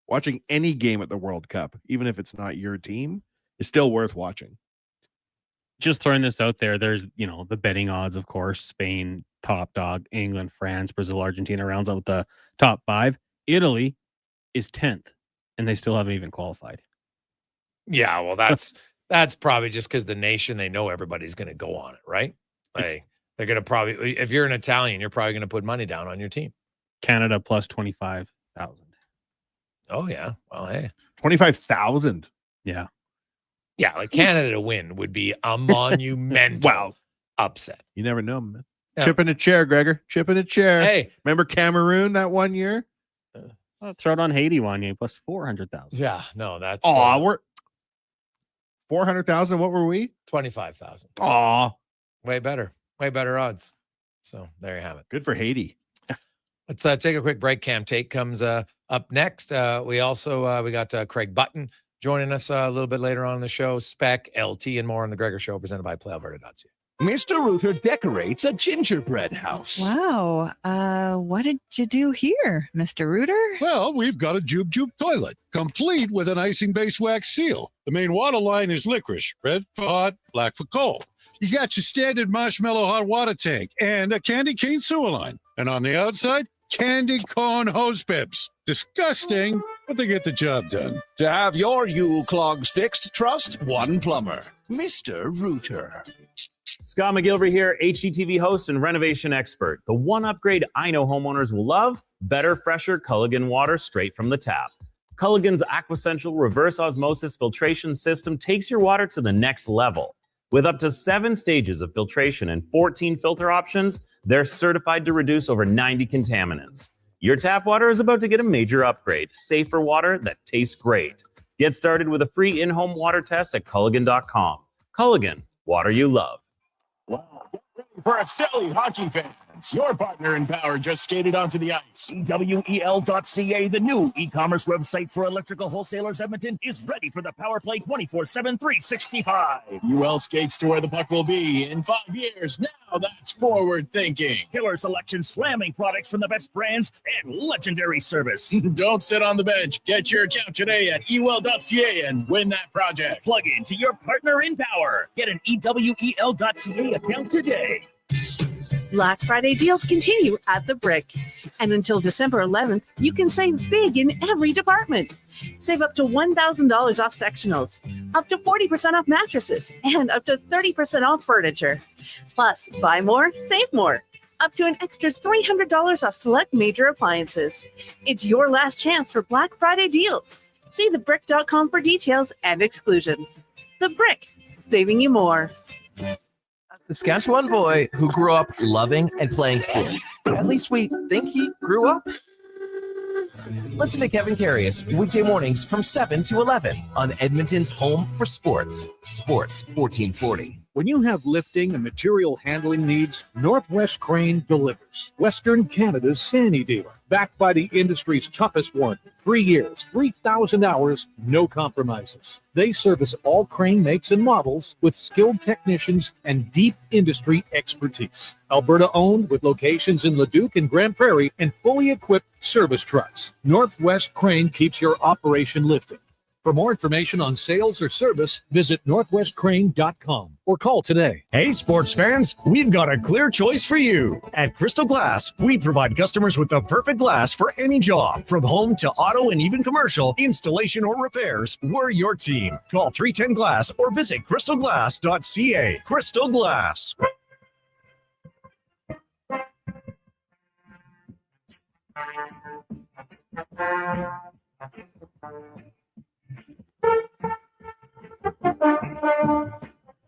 S7: Watching any game at the World Cup, even if it's not your team, is still worth watching.
S9: Just throwing this out there, there's, the betting odds, of course. Spain, top dog. England, France, Brazil, Argentina rounds out with the top 5. Italy is 10th, and they still haven't even qualified.
S8: Yeah, well, that's probably just because the nation, they know everybody's going to go on it, right? Like, they're going to probably, if you're an Italian, you're probably going to put money down on your team.
S9: Canada plus 25,000.
S8: Oh, yeah. Well, hey.
S7: 25,000.
S9: Yeah.
S8: Yeah, like Canada to win would be a monumental upset.
S7: You never know, man.
S8: Yeah.
S7: Chip in a chair, Gregor. Chip in a chair.
S8: Hey.
S7: Remember Cameroon that one year?
S9: Throw it on Haiti, Wanye, plus 400,000.
S8: Yeah, no, that's...
S7: we're... 400,000, what were we?
S8: 25,000.
S7: Aw.
S8: Way better odds. So there you have it.
S7: Good for Haiti.
S8: Let's take a quick break. Cam Tate comes up next. We also we got Craig Button joining us a little bit later on in the show. Spec, LT, and more on the Gregor Show, presented by PlayAlberta.ca.
S14: Mr. Ruther decorates a gingerbread house.
S2: Wow. What did you do here, Mr. Rooter?
S3: Well, we've got a Jube Jube toilet, complete with an icing-based wax seal. The main water line is licorice, red for hot, black for cold. You got your standard marshmallow hot water tank and a candy cane sewer line. And on the outside, candy corn hose pips. Disgusting, but they get the job done.
S14: To have your Yule clogs fixed, trust one plumber, Mr. Rooter.
S11: Scott McGilvery here, HGTV host and renovation expert. The one upgrade I know homeowners will love: better, fresher Culligan water straight from the tap. Culligan's Aquasential reverse osmosis filtration system takes your water to the next level. With up to 7 stages of filtration and 14 filter options, they're certified to reduce over 90 contaminants. Your tap water is about to get a major upgrade. Safer water that tastes great. Get started with a free in-home water test at Culligan.com. Culligan, water you love.
S19: Wow. For a silly hockey fans, your partner in power just skated onto the ice.
S14: EWEL.ca, the new e-commerce website for electrical wholesalers Edmonton, is ready for the power play 24/7, 365.
S19: UL skates to where the puck will be in 5 years. Now that's forward thinking.
S14: Killer selection, slamming products from the best brands, and legendary service.
S19: Don't sit on the bench. Get your account today at EWEL.ca and win that project.
S14: Plug into your partner in power. Get an EWEL.ca account today.
S4: Black Friday deals continue at The Brick. And until December 11th, you can save big in every department. Save up to $1,000 off sectionals, up to 40% off mattresses, and up to 30% off furniture. Plus, buy more, save more. Up to an extra $300 off select major appliances. It's your last chance for Black Friday deals. See thebrick.com for details and exclusions. The Brick, saving you more.
S5: Saskatchewan boy who grew up loving and playing sports. At least we think he grew up. Listen to Kevin Carius weekday mornings from 7 to 11 on Edmonton's home for sports, Sports 1440.
S12: When you have lifting and material handling needs, Northwest Crane delivers. Western Canada's Sandy dealer, backed by the industry's toughest one. 3 years, 3,000 hours, no compromises. They service all crane makes and models with skilled technicians and deep industry expertise. Alberta owned with locations in Leduc and Grand Prairie and fully equipped service trucks. Northwest Crane keeps your operation lifting. For more information on sales or service, visit northwestcrane.com or call today.
S24: Hey, sports fans, we've got a clear choice for you. At Crystal Glass, we provide customers with the perfect glass for any job. From home to auto and even commercial, installation or repairs, we're your team. Call 310 Glass or visit crystalglass.ca. Crystal Glass.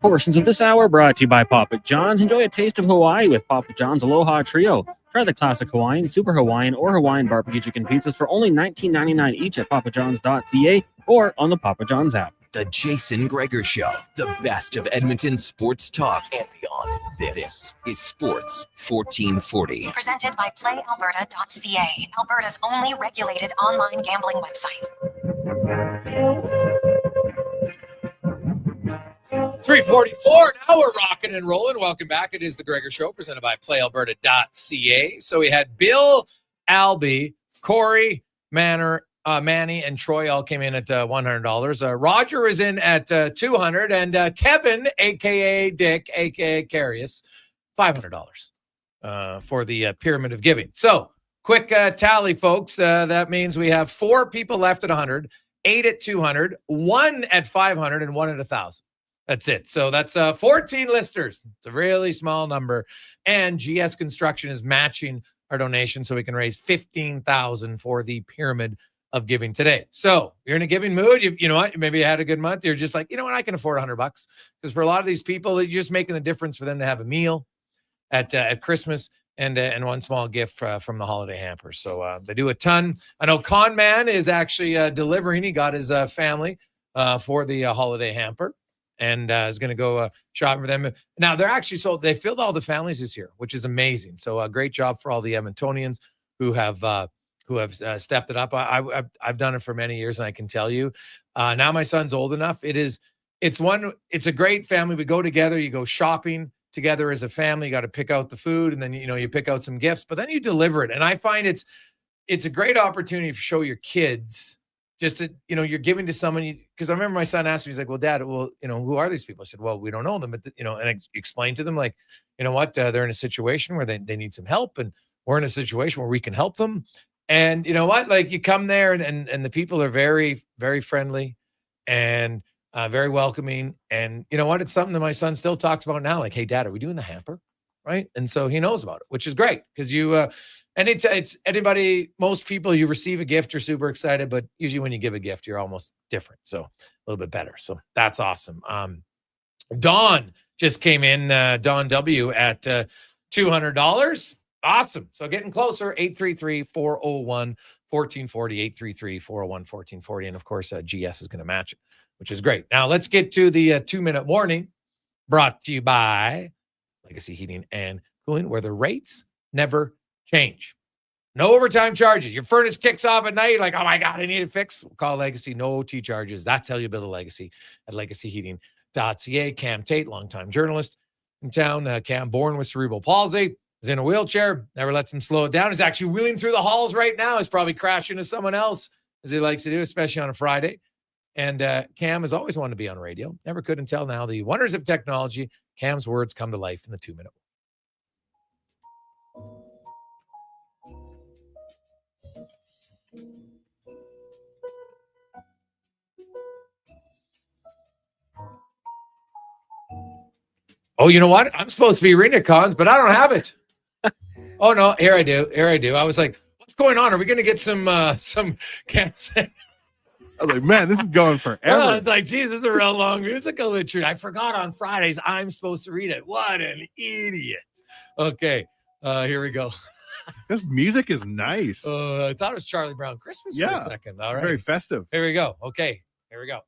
S9: Portions of this hour brought to you by Papa John's. Enjoy a taste of Hawaii with Papa John's Aloha Trio. Try the classic Hawaiian, Super Hawaiian, or Hawaiian barbecue chicken pizzas for only $19.99 each at papajohns.ca or on the Papa John's app.
S5: The Jason Gregor Show, the best of Edmonton sports talk and beyond. This is Sports 1440.
S6: Presented by PlayAlberta.ca, Alberta's only regulated online gambling website.
S8: 3:44. Now we're rocking and rolling. Welcome back. It is the Gregor Show presented by PlayAlberta.ca. So we had Bill, Albie, Corey, Manny, and Troy all came in at $100. Roger is in at $200, and Kevin, aka Dick, aka Carius, $500 for the pyramid of giving. So quick tally, folks. That means we have 4 people left at 100, 8 at 200, 1 at 500, and 1 at 1,000. That's it. So that's 14 listeners. It's a really small number. And GS Construction is matching our donation so we can raise $15,000 for the pyramid of giving today. So you're in a giving mood. You know what? Maybe you had a good month. You're just like, you know what? I can afford $100 because for a lot of these people, you're just making the difference for them to have a meal at Christmas and one small gift from the holiday hamper. So they do a ton. I know Con Man is actually delivering. He got his family for the holiday hamper. And is going to go shopping for them. Now, they're actually sold. They filled all the families this year, which is amazing. So a great job for all the Edmontonians who have stepped it up. I've done it for many years, and I can tell you, now my son's old enough. It's a great family. We go together. You go shopping together as a family. You got to pick out the food, and then, you pick out some gifts, but then you deliver it. And I find it's a great opportunity to show your kids just to, you're giving to someone, because I remember my son asked me, he's like, well, Dad, who are these people? I said, well, we don't know them, but and I explained to them, like, you know what, they're in a situation where they need some help, and we're in a situation where we can help them. And you know what, like, you come there and the people are very, very friendly and very welcoming. And you know what, it's something that my son still talks about now. Like, hey, Dad, are we doing the hamper? Right. And so he knows about it, which is great because and it's anybody, most people, you receive a gift, you're super excited, but usually when you give a gift, you're almost different. So a little bit better. So that's awesome. Dawn just came in, Dawn W at $200. Awesome. So getting closer, 833-401-1440, 833-401-1440. And of course, GS is going to match it, which is great. Now let's get to the 2-minute warning brought to you by Legacy Heating and Cooling, where the rates never change. No overtime charges. Your furnace kicks off at night. You're like, oh my God, I need it fixed. Call Legacy. No OT charges. That's how you build a legacy at legacyheating.ca. Cam Tate, longtime journalist in town. Cam, born with cerebral palsy, is in a wheelchair. Never lets him slow it down. He's actually wheeling through the halls right now. He's probably crashing into someone else, as he likes to do, especially on a Friday. And Cam has always wanted to be on radio. Never could until now. The wonders of technology. Cam's words come to life in the 2-minute. Oh, you know what? I'm supposed to be reading it, Cons, but I don't have it. Oh no, here I do. I was like, what's going on? Are we going to get some Cams?
S7: I was like, man, this is going forever.
S8: I was like, geez, this is a real long musical intro. I forgot on Fridays I'm supposed to read it. What an idiot. Okay, here we go.
S7: This music is nice.
S8: I thought it was Charlie Brown Christmas for a second. All right.
S7: Very festive.
S8: Here we go. Okay, here we go.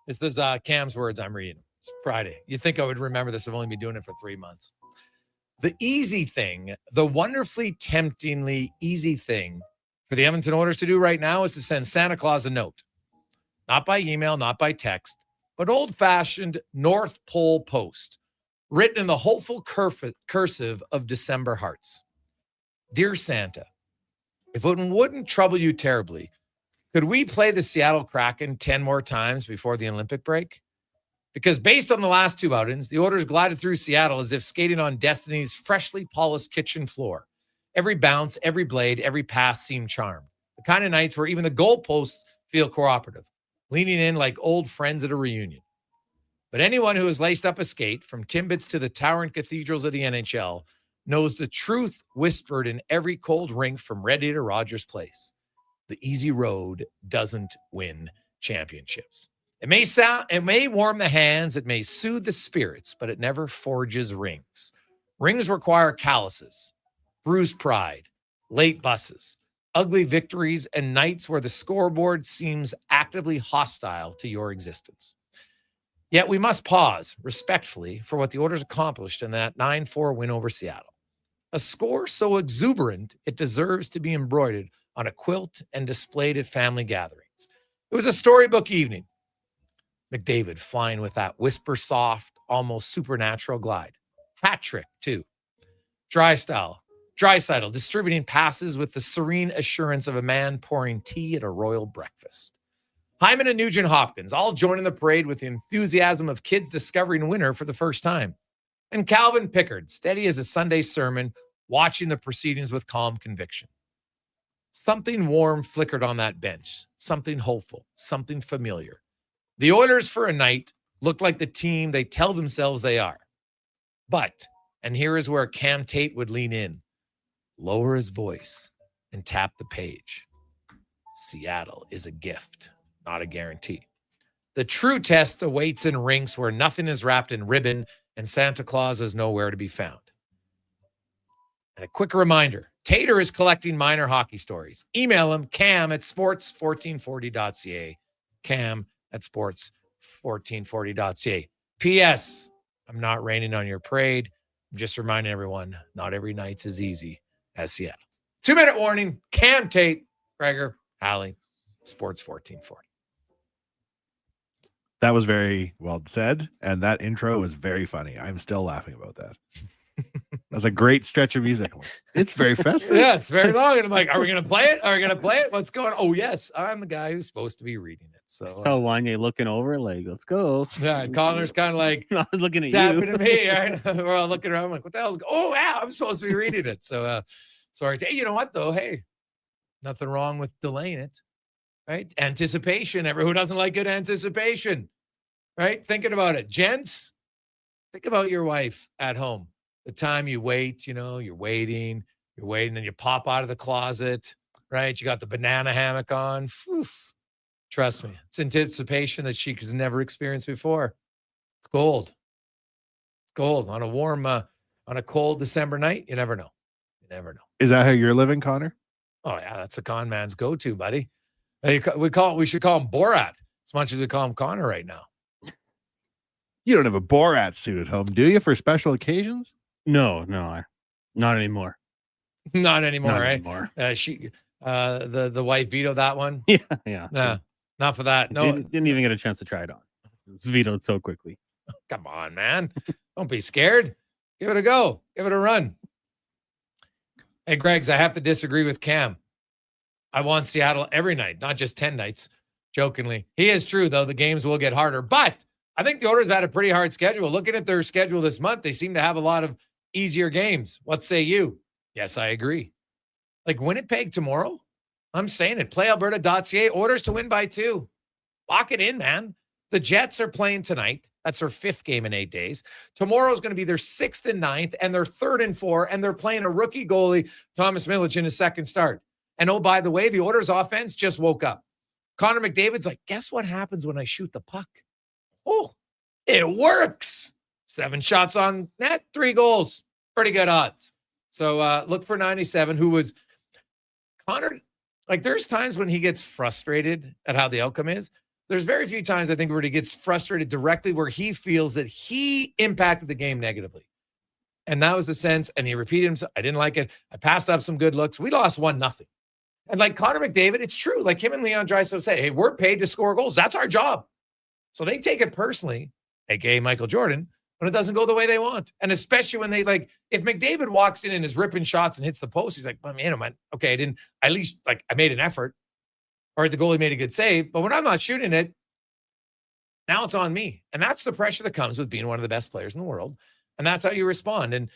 S8: This is Cam's words I'm reading. It's Friday. You think I would remember this? I've only been doing it for 3 months. The easy thing, the wonderfully temptingly easy thing for the Edmonton Oilers to do right now is to send Santa Claus a note. Not by email, not by text, but old-fashioned North Pole post, written in the hopeful cursive of December hearts. Dear Santa, if it wouldn't trouble you terribly, could we play the Seattle Kraken 10 more times before the Olympic break? Because based on the last 2 outings, the Oilers glided through Seattle as if skating on Destiny's freshly polished kitchen floor. Every bounce, every blade, every pass seemed charmed. The kind of nights where even the goalposts feel cooperative, leaning in like old friends at a reunion. But anyone who has laced up a skate from Timbits to the towering cathedrals of the NHL knows the truth whispered in every cold rink from Red Deer to Rogers Place. The easy road doesn't win championships. It may warm the hands, it may soothe the spirits, but it never forges rings. Rings require calluses, bruised pride, late buses, ugly victories, and nights where the scoreboard seems actively hostile to your existence. Yet we must pause respectfully for what the Oilers accomplished in that 9-4 win over Seattle. A score so exuberant, it deserves to be embroidered on a quilt and displayed at family gatherings. It was a storybook evening. McDavid flying with that whisper-soft, almost supernatural glide. Hat trick, too. Draisaitl distributing passes with the serene assurance of a man pouring tea at a royal breakfast. Hyman and Nugent-Hopkins all joining the parade with the enthusiasm of kids discovering winter for the first time. And Calvin Pickard, steady as a Sunday sermon, watching the proceedings with calm conviction. Something warm flickered on that bench, something hopeful, something familiar. The Oilers for a night looked like the team they tell themselves they are. But, and here is where Cam Tate would lean in, lower his voice, and tap the page. Seattle is a gift, not a guarantee. The true test awaits in rinks where nothing is wrapped in ribbon and Santa Claus is nowhere to be found. And a quick reminder, Tater is collecting minor hockey stories. Email him, cam@sports1440.ca. cam@sports1440.ca. P.S. I'm not raining on your parade. I'm just reminding everyone, not every night's as easy as Seattle. 2-minute warning, Cam Tate, Gregor, Halley, Sports 1440.
S7: That was very well said, and that intro was very funny. I'm still laughing about that. That was a great stretch of music. It's very festive.
S8: Yeah, it's very long. And I'm like, are we going to play it? Are we going to play it? What's going on? Oh, yes. I'm the guy who's supposed to be reading it. So
S9: tell Wanye looking over, like, let's go.
S8: Yeah, and Connor's kind of like
S9: I was looking at
S8: tapping
S9: you.
S8: at me. Right? We're all looking around like, what the hell's oh, wow, I'm supposed to be reading it. So sorry. Hey, you know what, though? Hey, nothing wrong with delaying it, right? Anticipation. Everyone doesn't like good anticipation, right? Thinking about it. Gents, think about your wife at home. The time you wait, you're waiting, and you pop out of the closet, right? You got the banana hammock on. Oof. Trust me, it's anticipation that she has never experienced before. It's gold. It's gold on a cold December night. You never know. You never know.
S7: Is that how you're living, Connor?
S8: Oh yeah, that's a con man's go-to, buddy. We should call him Borat as much as we call him Connor right now.
S7: You don't have a Borat suit at home, do you, for special occasions?
S9: No, not anymore.
S8: Not anymore,
S9: Not
S8: right?
S9: anymore.
S8: The wife vetoed that one.
S9: Yeah.
S8: Not for that. No,
S9: didn't even get a chance to try it on. It was vetoed so quickly.
S8: Come on, man. Don't be scared. Give it a go. Give it a run. Hey, Greggs, I have to disagree with Cam. I want Seattle every night, not just 10 nights, jokingly. He is true, though. The games will get harder. But I think the Oilers have had a pretty hard schedule. Looking at their schedule this month, they seem to have a lot of easier games. What say you? Yes, I agree. Like Winnipeg tomorrow? I'm saying it. PlayAlberta.ca. Oilers to win by 2. Lock it in, man. The Jets are playing tonight. That's their 5th game in 8 days. Tomorrow's going to be their 6th and 9th and their 3rd and 4, and they're playing a rookie goalie, Thomas Milic, in his second start. And oh, by the way, the Oilers offense just woke up. Connor McDavid's like, guess what happens when I shoot the puck? Oh, it works. 7 shots on net, 3 goals. Pretty good odds. So look for 97, who was Connor. Like there's times when he gets frustrated at how the outcome is. there's very few times I think where he gets frustrated directly where he feels that he impacted the game negatively. And that was the sense. And he repeated himself. I didn't like it. I passed up some good looks. We lost 1-0. And like Connor McDavid, it's true. Like him and Leon Draisaitl say, hey, we're paid to score goals. That's our job. So they take it personally, aka Michael Jordan, when it doesn't go the way they want. And especially when they like, if McDavid walks in and is ripping shots and hits the post, he's like, man, okay, I didn't, at least like I made an effort. Or the goalie made a good save. But when I'm not shooting it, now it's on me. And that's the pressure that comes with being one of the best players in the world. And that's how you respond. And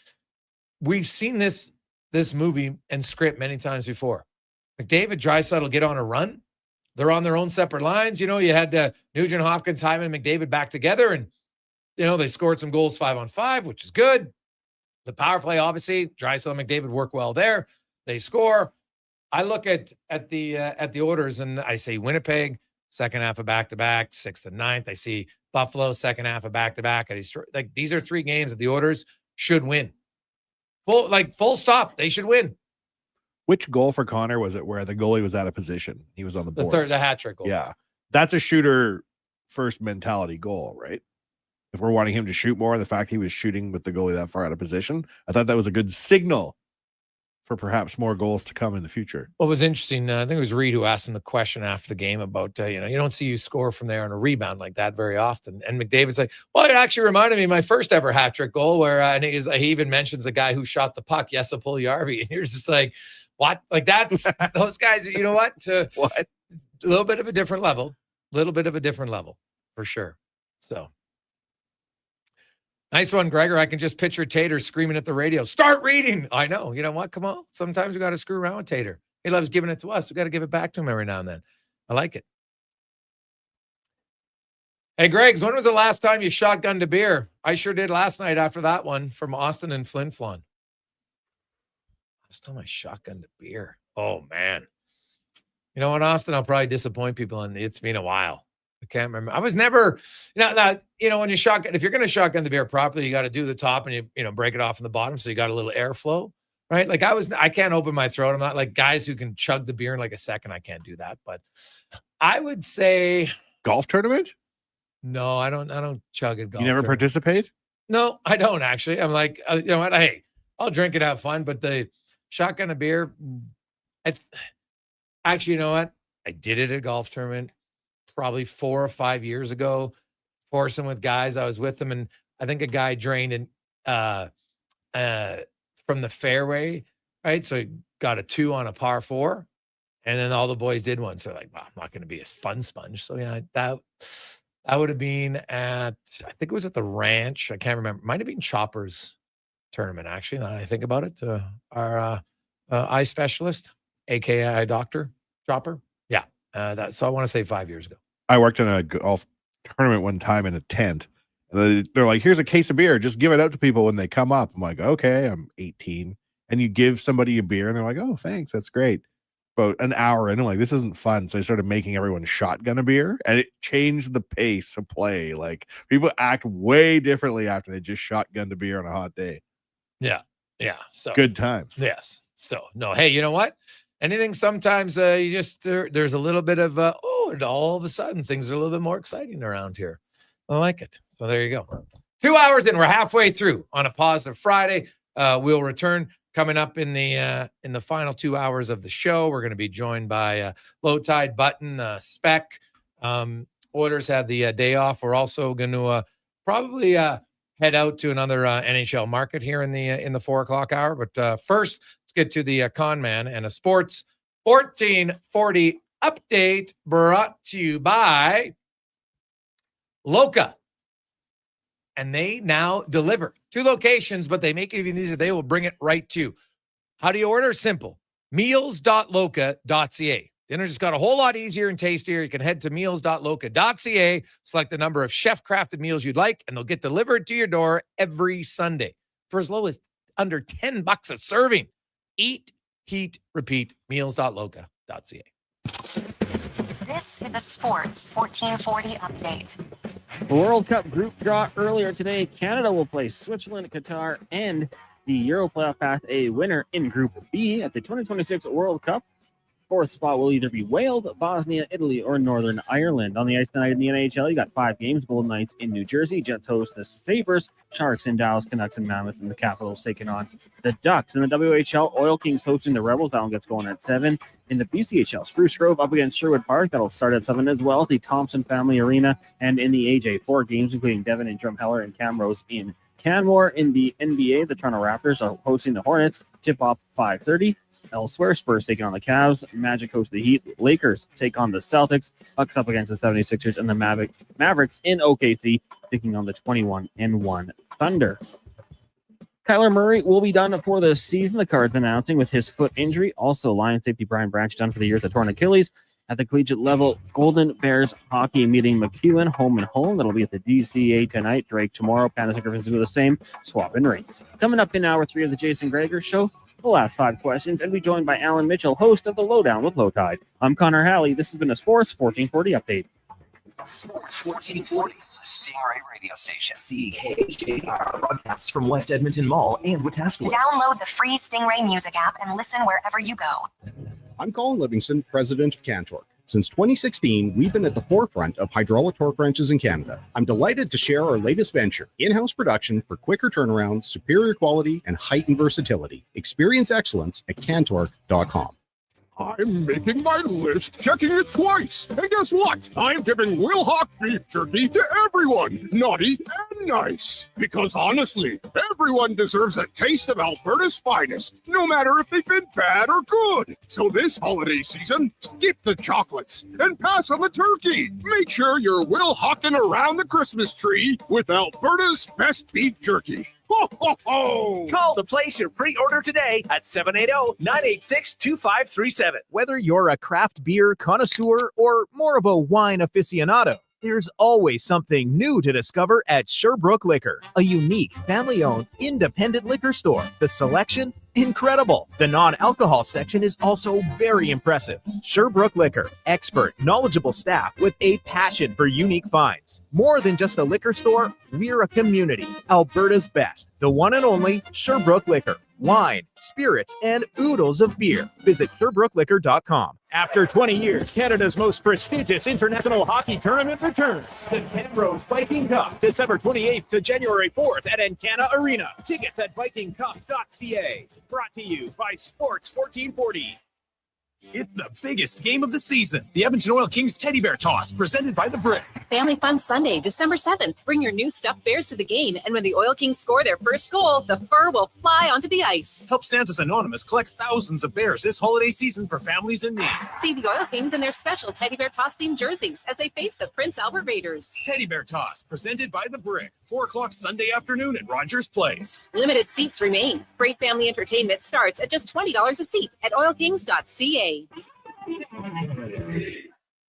S8: we've seen this movie and script many times before. McDavid, Draisaitl get on a run. They're on their own separate lines. You had Nugent Hopkins, Hyman, and McDavid back together. And, they scored some goals 5-on-5, which is good. The power play, obviously, Draisaitl and McDavid work well there. They score. I look at the orders and I say Winnipeg, second half of back-to-back, 6th and 9th. I see Buffalo, second half of back-to-back. Like these are 3 games that the orders should win. Full stop. They should win.
S7: Which goal for Connor was it where the goalie was out of position? He was on the board.
S8: The hat trick goal.
S7: Yeah. That's a shooter first mentality goal, right? If we're wanting him to shoot more, the fact he was shooting with the goalie that far out of position, I thought that was a good signal for perhaps more goals to come in the future.
S8: What was interesting, I think it was Reed who asked him the question after the game about, you don't see you score from there on a rebound like that very often. And McDavid's like, well, it actually reminded me of my first ever hat trick goal where and he even mentions the guy who shot the puck, Jesse Puljujarvi. And you're just like, what? Like that's those guys, you know what?
S7: What?
S8: A little bit of a different level for sure. So. Nice one, Gregor. I can just picture Tater screaming at the radio, start reading. I know. You know what? Come on. Sometimes we got to screw around with Tater. He loves giving it to us. We got to give it back to him every now and then. I like it. Hey, Greggs, when was the last time you shotgunned a beer? I sure did last night after that one from Austin and Flin Flon. Last time I shotgunned a beer. Oh, man. You know what, Austin? I'll probably disappoint people, and it's been a while. I can't remember. I was never, when you shotgun, if you're going to shotgun the beer properly, you got to do the top and you break it off in the bottom. So you got a little airflow, right? Like I can't open my throat. I'm not like guys who can chug the beer in like a second. I can't do that. But I would say
S7: golf tournament.
S8: No, I don't chug at golf.
S7: You never participate?
S8: No, I don't actually. I'm like, you know what? Hey, I'll drink it, have fun. But the shotgun a beer, actually, you know what? I did it at a golf tournament. Probably 4 or 5 years ago, foursome with guys. I was with them, and I think a guy drained in from the fairway, right? So he got a 2 on a par 4, and then all the boys did one. So like, wow, I'm not going to be a fun sponge. So yeah, that would have been at, I think it was at the ranch. I can't remember. Might have been Chopper's tournament, actually, now that I think about it. Our eye specialist, aka eye doctor, Chopper. Yeah. So I want to say 5 years ago.
S7: I worked in a golf tournament one time in a tent. And they're like, here's a case of beer. Just give it out to people when they come up. I'm like, okay, I'm 18. And you give somebody a beer and they're like, oh, thanks. That's great. About an hour in, I'm like, this isn't fun. So I started making everyone shotgun a beer, and it changed the pace of play. Like people act way differently after they just shotgunned a beer on a hot day.
S8: Yeah. Yeah. So
S7: good times.
S8: Yes. So no, hey, you know what? Anything sometimes you just there's a little bit of and all of a sudden things are a little bit more exciting around here. I like it. So there you go. 2 hours in, we're halfway through on a positive Friday. We'll return coming up in the final 2 hours of the show. We're going to be joined by Low Tide Button, Spec. Oilers had the day off. We're also going to probably head out to another NHL market here in the 4 o'clock hour. But first, let's get to the con man and a sports 1440 update brought to you by Loca. And they now deliver 2 locations, but they make it even easier. They will bring it right to you. How do you order? Simple. meals.loca.ca. Dinner just got a whole lot easier and tastier. You can head to meals.loca.ca, select the number of chef-crafted meals you'd like, and they'll get delivered to your door every Sunday for as low as under $10 a serving. Eat, heat, repeat. Meals.loca.ca.
S6: This is a Sports 1440 update.
S9: The World Cup group draw earlier today. Canada will play Switzerland, Qatar, and the Euro playoff path a winner in Group B at the 2026 World Cup fourth spot will either be Wales, Bosnia, Italy, or Northern Ireland. On the ice tonight in the NHL, you got 5 games. Golden Knights in New Jersey, Jets host the Sabres, Sharks in Dallas, Canucks in Mammoth, and the Capitals taking on the Ducks. In the WHL, Oil Kings hosting the Rebels. That one gets going at 7. In the BCHL, Spruce Grove up against Sherwood Park. That'll start at 7 as well. The Thompson Family Arena. And in the AJ, 4 games, including Devon and Drumheller and Camrose in Canmore. In the NBA, the Toronto Raptors are hosting the Hornets. Tip-off 5:30. Elsewhere, Spurs taking on the Cavs. Magic host the Heat. Lakers take on the Celtics. Bucks up against the 76ers. And the Mavericks in OKC taking on the 21-1 Thunder. Kyler Murray will be done for the season, the Cards announcing, with his foot injury. Also, Lions safety Brian Branch done for the year with a torn Achilles. At the collegiate level, Golden Bears hockey meeting McEwen home and home. That'll be at the DCA tonight. Drake tomorrow. Panthers and Griffins do the same. Swap and rings. Coming up in hour 3 of the Jason Gregor Show, the last 5 questions, and we joined by Alan Mitchell, host of the Lowdown with Low Tide. I'm Connor Halley. This has been a Sports 1440 update.
S5: Sports 1440, Stingray radio station. CKJR broadcasts from West Edmonton Mall and Wetaskiwin.
S6: Download the free Stingray music app and listen wherever you go.
S13: I'm Colin Livingston, president of Cantork. Since 2016, we've been at the forefront of hydraulic torque wrenches in Canada. I'm delighted to share our latest venture, in-house production for quicker turnaround, superior quality, and heightened versatility. Experience excellence at Cantork.com.
S19: I'm making my list, checking it twice. And guess what? I'm giving Will Hawk beef jerky to everyone, naughty and nice. Because honestly, everyone deserves a taste of Alberta's finest, no matter if they've been bad or good. So this holiday season, skip the chocolates and pass on the turkey. Make sure you're Will Hawking around the Christmas tree with Alberta's best beef jerky. Ho, ho, ho!
S17: Call to place your pre-order today at 780-986-2537.
S20: Whether you're a craft beer connoisseur or more of a wine aficionado, there's always something new to discover at Sherbrooke Liquor, a unique family-owned independent liquor store. The selection, incredible. The non-alcohol section is also very impressive. Sherbrooke Liquor, expert, knowledgeable staff with a passion for unique finds. More than just a liquor store, we're a community. Alberta's best, the one and only Sherbrooke Liquor. Wine, spirits, and oodles of beer. Visit SherbrookeLiquor.com.
S12: After 20 years, Canada's most prestigious international hockey tournament returns. The Camrose Viking Cup, December 28th to January 4th at Encana Arena. Tickets at vikingcup.ca. Brought to you by Sports 1440.
S21: It's the biggest game of the season. The Edmonton Oil Kings Teddy Bear Toss, presented by The Brick.
S15: Family Fun Sunday, December 7th. Bring your new stuffed bears to the game, and when the Oil Kings score their first goal, the fur will fly onto the ice.
S21: Help Santa's Anonymous collect thousands of bears this holiday season for families in need.
S15: See the Oil Kings in their special Teddy Bear Toss-themed jerseys as they face the Prince Albert Raiders.
S21: Teddy Bear Toss, presented by The Brick. 4 o'clock Sunday afternoon at Rogers Place.
S15: Limited seats remain. Great family entertainment starts at just $20 a seat at oilkings.ca.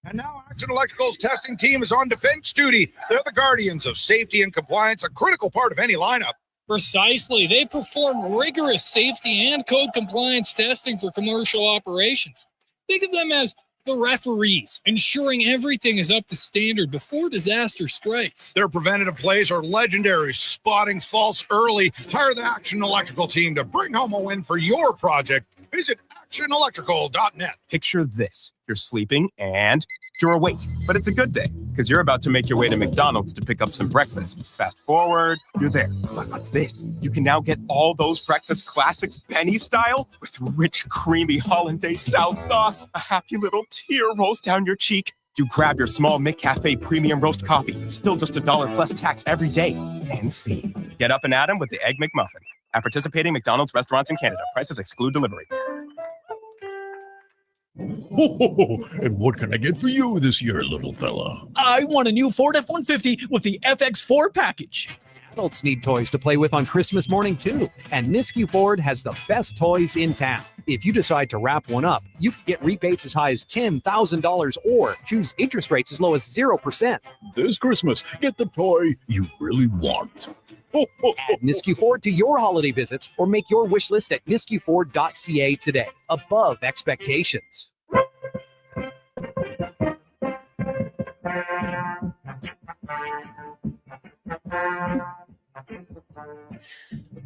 S22: And now Action Electrical's testing team is on defense duty. They're the guardians of safety and compliance, a critical part of any lineup.
S23: Precisely. They perform rigorous safety and code compliance testing for commercial operations. Think of them as the referees, ensuring everything is up to standard before disaster strikes.
S22: Their preventative plays are legendary, spotting faults early. Hire the Action Electrical team to bring home a win for your project. Visit actionelectrical.net.
S16: Picture this. You're sleeping and you're awake. But it's a good day because you're about to make your way to McDonald's to pick up some breakfast. Fast forward, you're there. But what's this? You can now get all those breakfast classics penny style with rich, creamy hollandaise-style sauce. A happy little tear rolls down your cheek. You grab your small McCafe premium roast coffee. Still just $1 plus tax every day. And see. Get up and at 'em with the Egg McMuffin. At participating McDonald's restaurants in Canada. Prices exclude delivery.
S18: And what can I get for you this year, little fella?
S27: I want a new Ford F-150 with the FX4 package.
S28: Adults need toys to play with on Christmas morning, too. And Nisku Ford has the best toys in town. If you decide to wrap one up, you can get rebates as high as $10,000 or choose interest rates as low as 0%.
S18: This Christmas, get the toy you really want.
S28: Add Nisku Ford to your holiday visits or make your wish list at niskuford.ca today. Above expectations.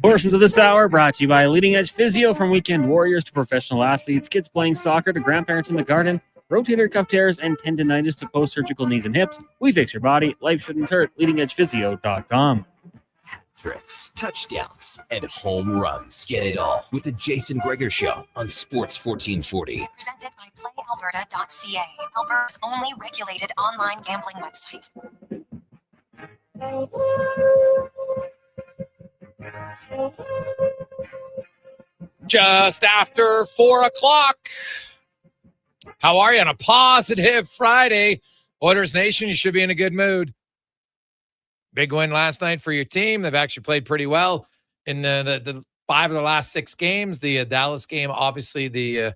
S9: Portions of this hour brought to you by Leading Edge Physio. From weekend warriors to professional athletes, kids playing soccer to grandparents in the garden, rotator cuff tears and tendonitis to post-surgical knees and hips. We fix your body. Life shouldn't hurt. LeadingEdgePhysio.com.
S5: Tricks, touchdowns, and home runs. Get it all with the Jason Gregor Show on Sports 1440.
S6: Presented by PlayAlberta.ca, Alberta's only regulated online gambling website.
S8: Just after 4 o'clock. How are you on a positive Friday? Oilers Nation, you should be in a good mood. Big win last night for your team. They've actually played pretty well in the 5 of the last 6 games. The Dallas game, obviously the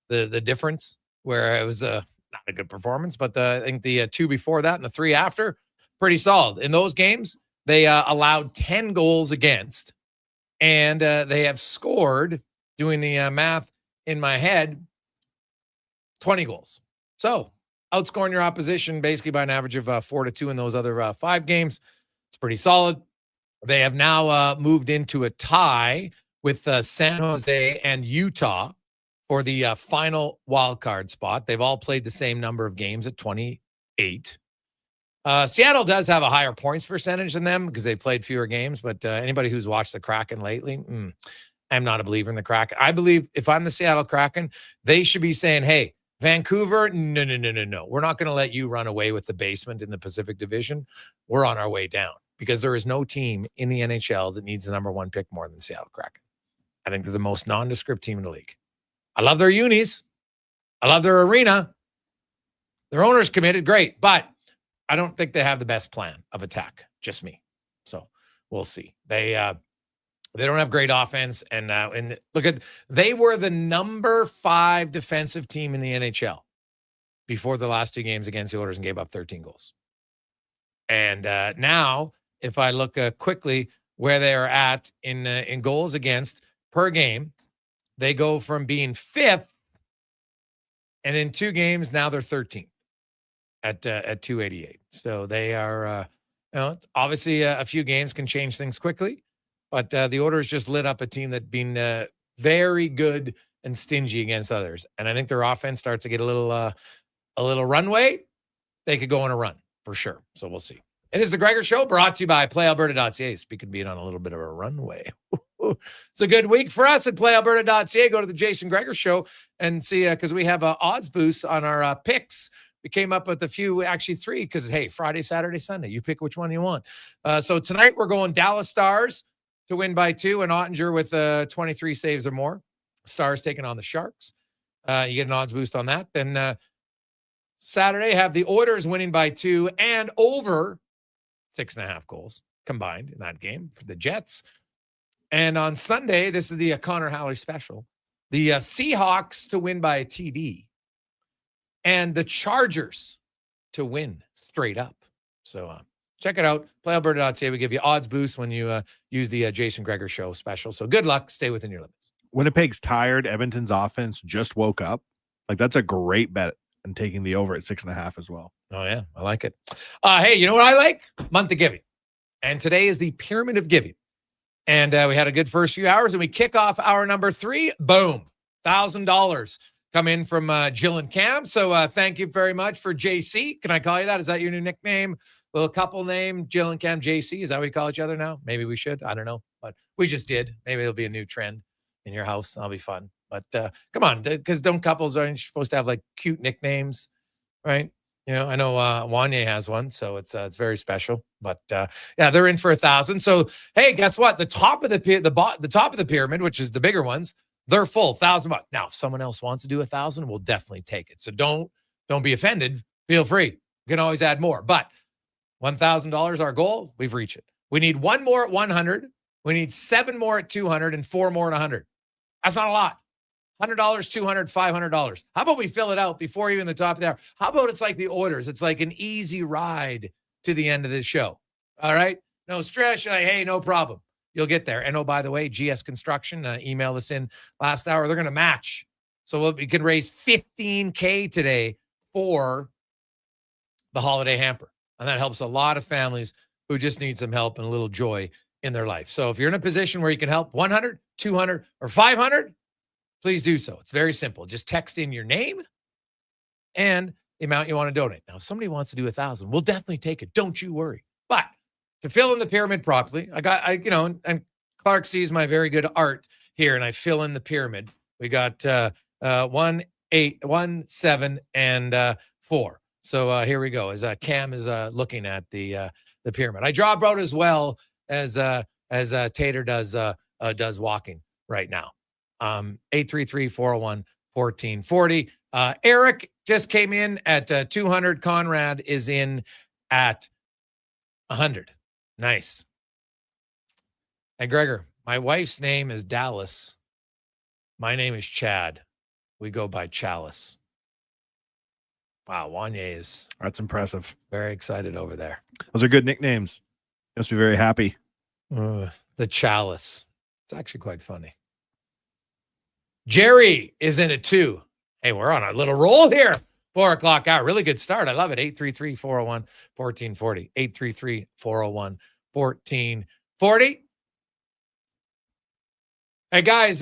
S8: difference where it was not a good performance, but I think the 2 before that and the 3 after, pretty solid. In those games, they allowed 10 goals against, and they have scored, doing the math in my head, 20 goals. So outscoring your opposition basically by an average of 4-2 in those other 5 games. It's pretty solid. They have now moved into a tie with San Jose and Utah for the final wild card spot. They've all played the same number of games at 28. Seattle does have a higher points percentage than them because they played fewer games, but anybody who's watched the Kraken lately, I'm not a believer in the Kraken. I believe if I'm the Seattle Kraken, they should be saying, hey, Vancouver, no. We're not going to let you run away with the basement in the Pacific Division. We're on our way down because there is no team in the NHL that needs the number 1 pick more than Seattle Kraken. I think they're the most nondescript team in the league. I love their unis. I love their arena. Their owner's committed, great. But I don't think they have the best plan of attack. Just me. So we'll see. They don't have great offense. And look at, they were the number 5 defensive team in the NHL before the last 2 games against the Oilers and gave up 13 goals. And now, if I look quickly where they are at in goals against per game, they go from being 5th, and in 2 games, now they're 13th at 288. So they are, obviously a few games can change things quickly. But the Oilers just lit up a team that's been very good and stingy against others. And I think their offense starts to get a little runway. They could go on a run for sure. So we'll see. It is the Gregor Show, brought to you by PlayAlberta.ca. Speaking of being on a little bit of a runway. It's a good week for us at PlayAlberta.ca. Go to the Jason Gregor Show and see, because we have odds boosts on our picks. We came up with a few, actually 3, because, hey, Friday, Saturday, Sunday. You pick which one you want. So tonight we're going Dallas Stars to win by 2, and Ottinger with 23 saves or more. Stars taking on the Sharks. You get an odds boost on that. Then Saturday, have the Oilers winning by 2 and over 6.5 goals combined in that game for the Jets. And on Sunday, this is the Connor Halley special. The Seahawks to win by a TD and the Chargers to win straight up. So check it out. PlayAlberta.ca. We give you odds boost when you use the Jason Gregor Show special. So good luck. Stay within your limits.
S7: Winnipeg's tired. Edmonton's offense just woke up. Like, that's a great bet, and taking the over at 6.5 as well.
S8: Oh, yeah. I like it. Hey, you know what I like? Month of Giving. And today is the Pyramid of Giving. And we had a good first few hours, and we kick off hour number 3. Boom. $1,000 come in from Jill and Cam. So thank you very much for JC. Can I call you that? Is that your new nickname? Little couple name, Jill and Cam, JC. Is that what we call each other now? Maybe we should. I don't know. But we just did. Maybe it'll be a new trend in your house. That'll be fun. But come on, because don't couples aren't supposed to have like cute nicknames, right? You know, I know Wanye has one, so it's very special. But yeah, they're in for 1,000. So hey, guess what? The top of the top of the pyramid, which is the bigger ones, they're full, $1,000. Now, if someone else wants to do 1,000, we'll definitely take it. So don't be offended. Feel free. You can always add more. But $1,000, our goal, we've reached it. We need 1 more at 100. We need 7 more at 200 and 4 more at 100. That's not a lot. $100, $200, $500. How about we fill it out before even the top there? How about it's like the Oilers? It's like an easy ride to the end of this show. All right? No stress. Like, hey, no problem. You'll get there. And oh, by the way, GS Construction emailed us in last hour. They're going to match. So we can raise $15K today for the holiday hamper. And that helps a lot of families who just need some help and a little joy in their life. So if you're in a position where you can help 100, 200, or 500, please do so. It's very simple. Just text in your name and the amount you want to donate. Now, if somebody wants to do 1,000, we'll definitely take it. Don't you worry. But to fill in the pyramid properly, and Clark sees my very good art here, and I fill in the pyramid. We got 1, 8, 1, 7, and 4. So here we go. As Cam is looking at the pyramid, I draw about as well as Tater does walking right now. 833-401-1440. Eric just came in at 200. Conrad is in at 100. Nice. And Gregor, my wife's name is Dallas. My name is Chad. We go by Chalice. Wow, Wanye is...
S7: That's impressive.
S8: Very excited over there.
S7: Those are good nicknames. Must be very happy.
S8: The Chalice. It's actually quite funny. Jerry is in at 2. Hey, we're on a little roll here. 4 o'clock hour. Really good start. I love it. 833-401-1440. 833-401-1440. Hey, guys,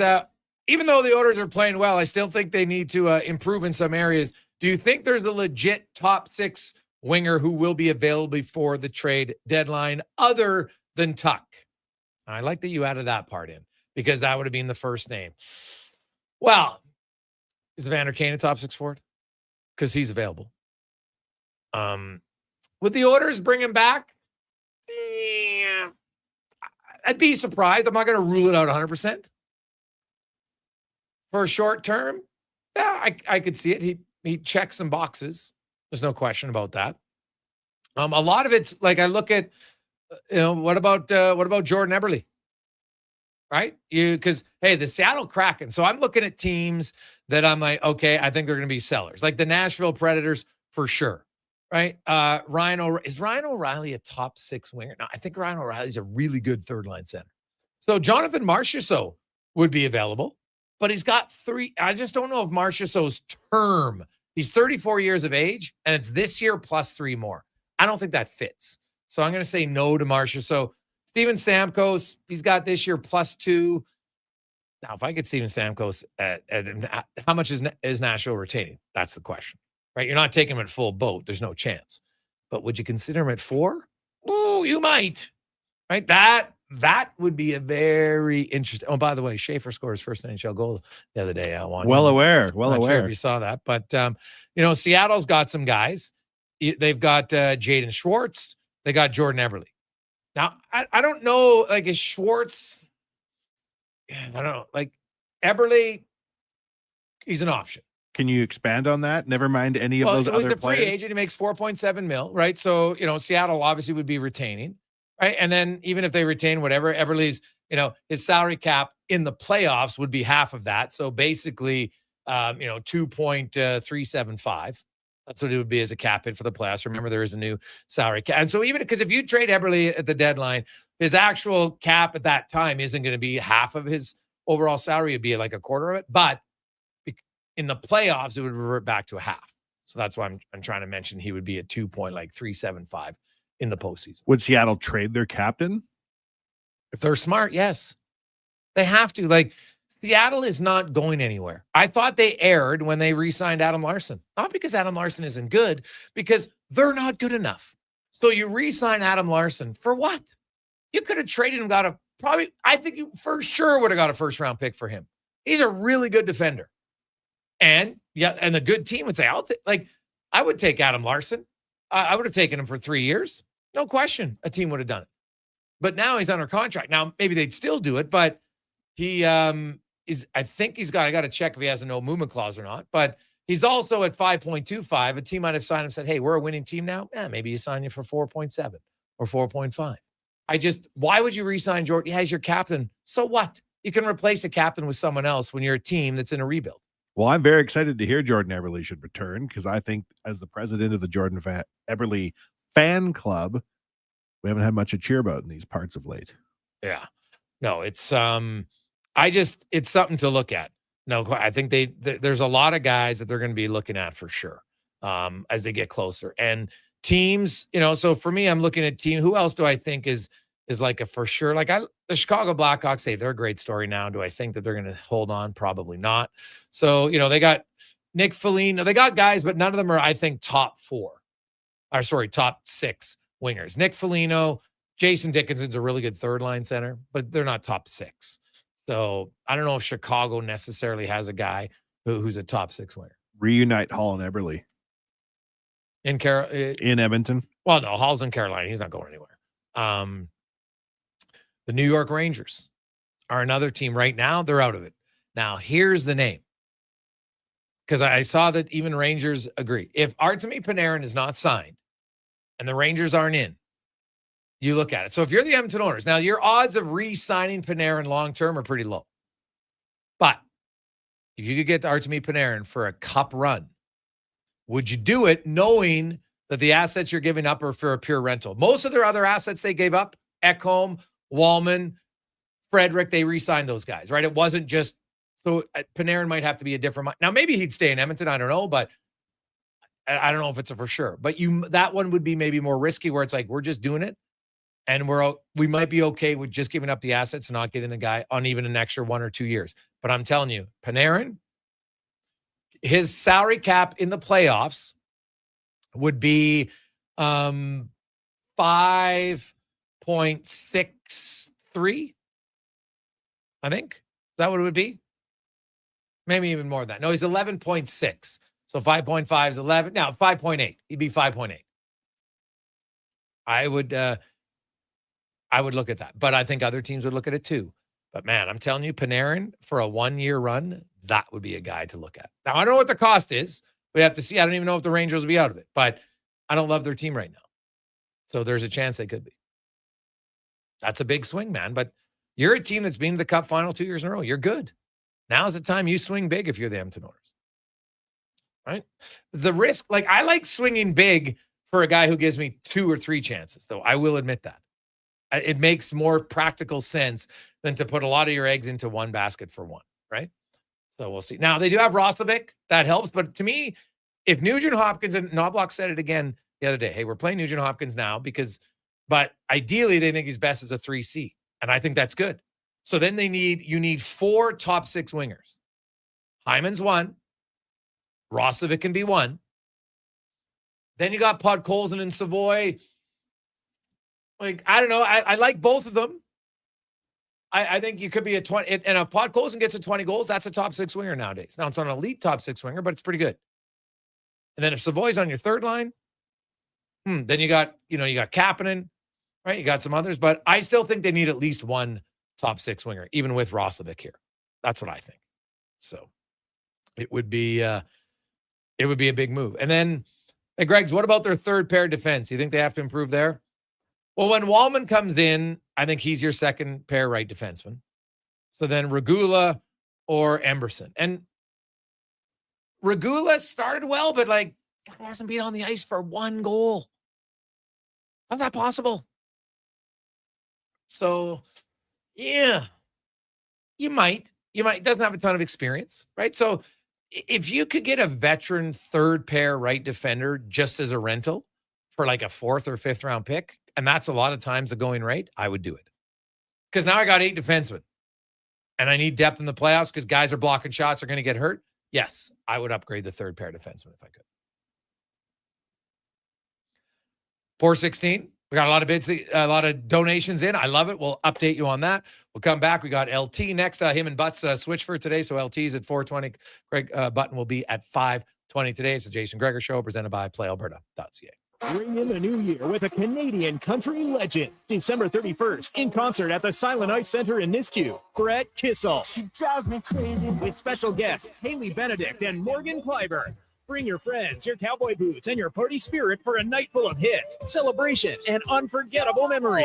S8: even though the Oilers are playing well, I still think they need to improve in some areas. Do you think there's a legit top 6 winger who will be available before the trade deadline other than Tuck? I like that you added that part in because that would have been the first name. Well, is Evander Kane a top 6 forward? Because he's available. Would the Oilers bring him back? I'd be surprised. I'm not going to rule it out 100%. For a short term, yeah, I could see it. He checks some boxes. There's no question about that. A lot of it's like I look at, what about Jordan Eberle? Right? Because hey, the Seattle Kraken. So I'm looking at teams that I'm like, okay, I think they're going to be sellers. Like the Nashville Predators for sure. Right? Is Ryan O'Reilly a top 6 winger? No, I think Ryan O'Reilly's a really good third line center. So Jonathan Marchessault would be available. But he's got 3. I just don't know if Marchessault's term. He's 34 years of age, and it's this year plus 3 more. I don't think that fits. So I'm going to say no to Marchessault. Steven Stamkos, he's got this year plus 2. Now, if I get Steven Stamkos at how much is Nashville retaining? That's the question, right? You're not taking him at full boat. There's no chance. But would you consider him at 4? Oh, you might, right? That would be a very interesting. Oh, by the way, Schaefer scored his first NHL goal the other day.
S7: Well aware.
S8: Sure if you saw that, but Seattle's got some guys. They've got Jaden Schwartz. They got Jordan Eberle. Now, I don't know. Like, is Schwartz? I don't know. Like Eberle, he's an option.
S7: Can you expand on that? Never mind any of those other players. He's a free agent. He makes $4.7 million, right? So Seattle obviously would be retaining. Right. And then even if they retain whatever, Eberle's, his salary cap in the playoffs would be half of that. So basically, 2.375. That's what it would be as a cap hit for the playoffs. Remember, there is a new salary cap. And so even because if you trade Eberle at the deadline, his actual cap at that time isn't going to be half of his overall salary. It'd be like a quarter of it. But in the playoffs, it would revert back to a half. So that's why I'm trying to mention he would be at 2.375. in the postseason. Would Seattle trade their captain?
S8: If they're smart, yes. They have to. Like, Seattle is not going anywhere. I thought they erred when they re-signed Adam Larson. Not because Adam Larson isn't good, because they're not good enough. So you re-sign Adam Larson for what? You could have traded him, I think you for sure would have got a first-round pick for him. He's a really good defender. And the good team would say, I would take Adam Larson. I would have taken him for 3 years. No question, a team would have done it. But now he's under contract. Now, maybe they'd still do it, but he I got to check if he has a no movement clause or not. But he's also at 5.25. A team might have signed him and said, hey, we're a winning team now. Yeah, maybe you sign you for 4.7 or 4.5. Why would you re-sign Jordan? Yeah, he's your captain. So what? You can replace a captain with someone else when you're a team that's in a rebuild.
S7: Well, I'm very excited to hear Jordan Eberle should return because I think as the president of the Jordan Eberle fan club, we haven't had much to cheer about in these parts of late.
S8: Yeah. No, it's it's something to look at. No, I think there's a lot of guys that they're going to be looking at for sure as they get closer. And teams, so for me, I'm looking at who else do I think is is like a for sure. Like the Chicago Blackhawks, say they're a great story now. Do I think that they're going to hold on? Probably not. So, they got Nick Foligno. They got guys, but none of them are, I think, top 6 wingers. Nick Foligno, Jason Dickinson's a really good third line center, but they're not top 6. So I don't know if Chicago necessarily has a guy who's a top 6 winger.
S7: Reunite Hall and Eberle in Edmonton.
S8: Well, no, Hall's in Carolina. He's not going anywhere. The New York Rangers are another team right now. They're out of it. Now, here's the name. Because I saw that even Rangers agree. If Artemi Panarin is not signed and the Rangers aren't in, you look at it. So if you're the Edmonton Oilers, now your odds of re-signing Panarin long-term are pretty low. But if you could get Artemi Panarin for a cup run, would you do it knowing that the assets you're giving up are for a pure rental? Most of their other assets they gave up, Ekholm, Wallman, Frederick, they re-signed those guys, right? It wasn't just, so Panarin might have to be a different, now maybe he'd stay in Edmonton, I don't know, but I don't know if it's a for sure. But that one would be maybe more risky where it's like, we're just doing it. And we might be okay with just giving up the assets and not getting the guy on even an extra 1 or 2 years. But I'm telling you, Panarin, his salary cap in the playoffs would be 5.63, I think. Is that what it would be? Maybe even more than that. No, he's 11.6. So 5.5 is 11. Now 5.8. He'd be 5.8. I would look at that. But I think other teams would look at it too. But man, I'm telling you, Panarin for a 1-year run, that would be a guy to look at. Now, I don't know what the cost is. We have to see. I don't even know if the Rangers will be out of it. But I don't love their team right now. So there's a chance they could be. That's a big swing, man. But you're a team that's been to the Cup final 2 years in a row. You're good. Now's the time you swing big if you're the Edmonton Oilers. Right? The risk, like I like swinging big for a guy who gives me 2 or 3 chances, though. I will admit that. It makes more practical sense than to put a lot of your eggs into one basket for one, right? So we'll see. Now, they do have Roslovic. That helps. But to me, if Nugent Hopkins, and Knobloch said it again the other day, hey, we're playing Nugent Hopkins now but ideally they think he's best as a 3C. And I think that's good. So then you need 4 top 6 wingers. Hyman's 1. Roslovic can be 1. Then you got Podkolzin and Savoy. Like, I don't know. I like both of them. I think you could be a 20. And if Podkolzin gets to 20 goals, that's a top 6 winger nowadays. Now, it's not an elite top 6 winger, but it's pretty good. And then if Savoy's on your third line, then you got Kapanen, right? You got some others. But I still think they need at least 1 top 6 winger, even with Roslovic here. That's what I think. So it would be a big move. And then, hey, Greg's, what about their third pair defense? You think they have to improve there? Well, when Wallman comes in, I think he's your second pair right defenseman. So then Regula or Emberson. And Regula started well, but God, he hasn't been on the ice for 1 goal. How's that possible? So, yeah, you might. Doesn't have a ton of experience, right? So if you could get a veteran third pair right defender just as a rental for a 4th or 5th round pick, and that's a lot of times the going rate, I would do it. Because now I got 8 defensemen and I need depth in the playoffs because guys are blocking shots, are going to get hurt. Yes, I would upgrade the third pair defenseman if I could. 416. We got a lot of bids, a lot of donations in. I love it. We'll update you on that. We'll come back. We got LT next. Him and Butts switch for today. So LT's at 4:20. Greg Button will be at 5:20 today. It's the Jason Gregor Show presented by PlayAlberta.ca.
S12: Ring in the new year with a Canadian country legend. December 31st, in concert at the Silent Ice Center in Nisku. Brett Kissel. She drives me crazy. With special guests Haley Benedict and Morgan Clyburn. Bring your friends, your cowboy boots, and your party spirit for a night full of hits, celebration, and unforgettable memories.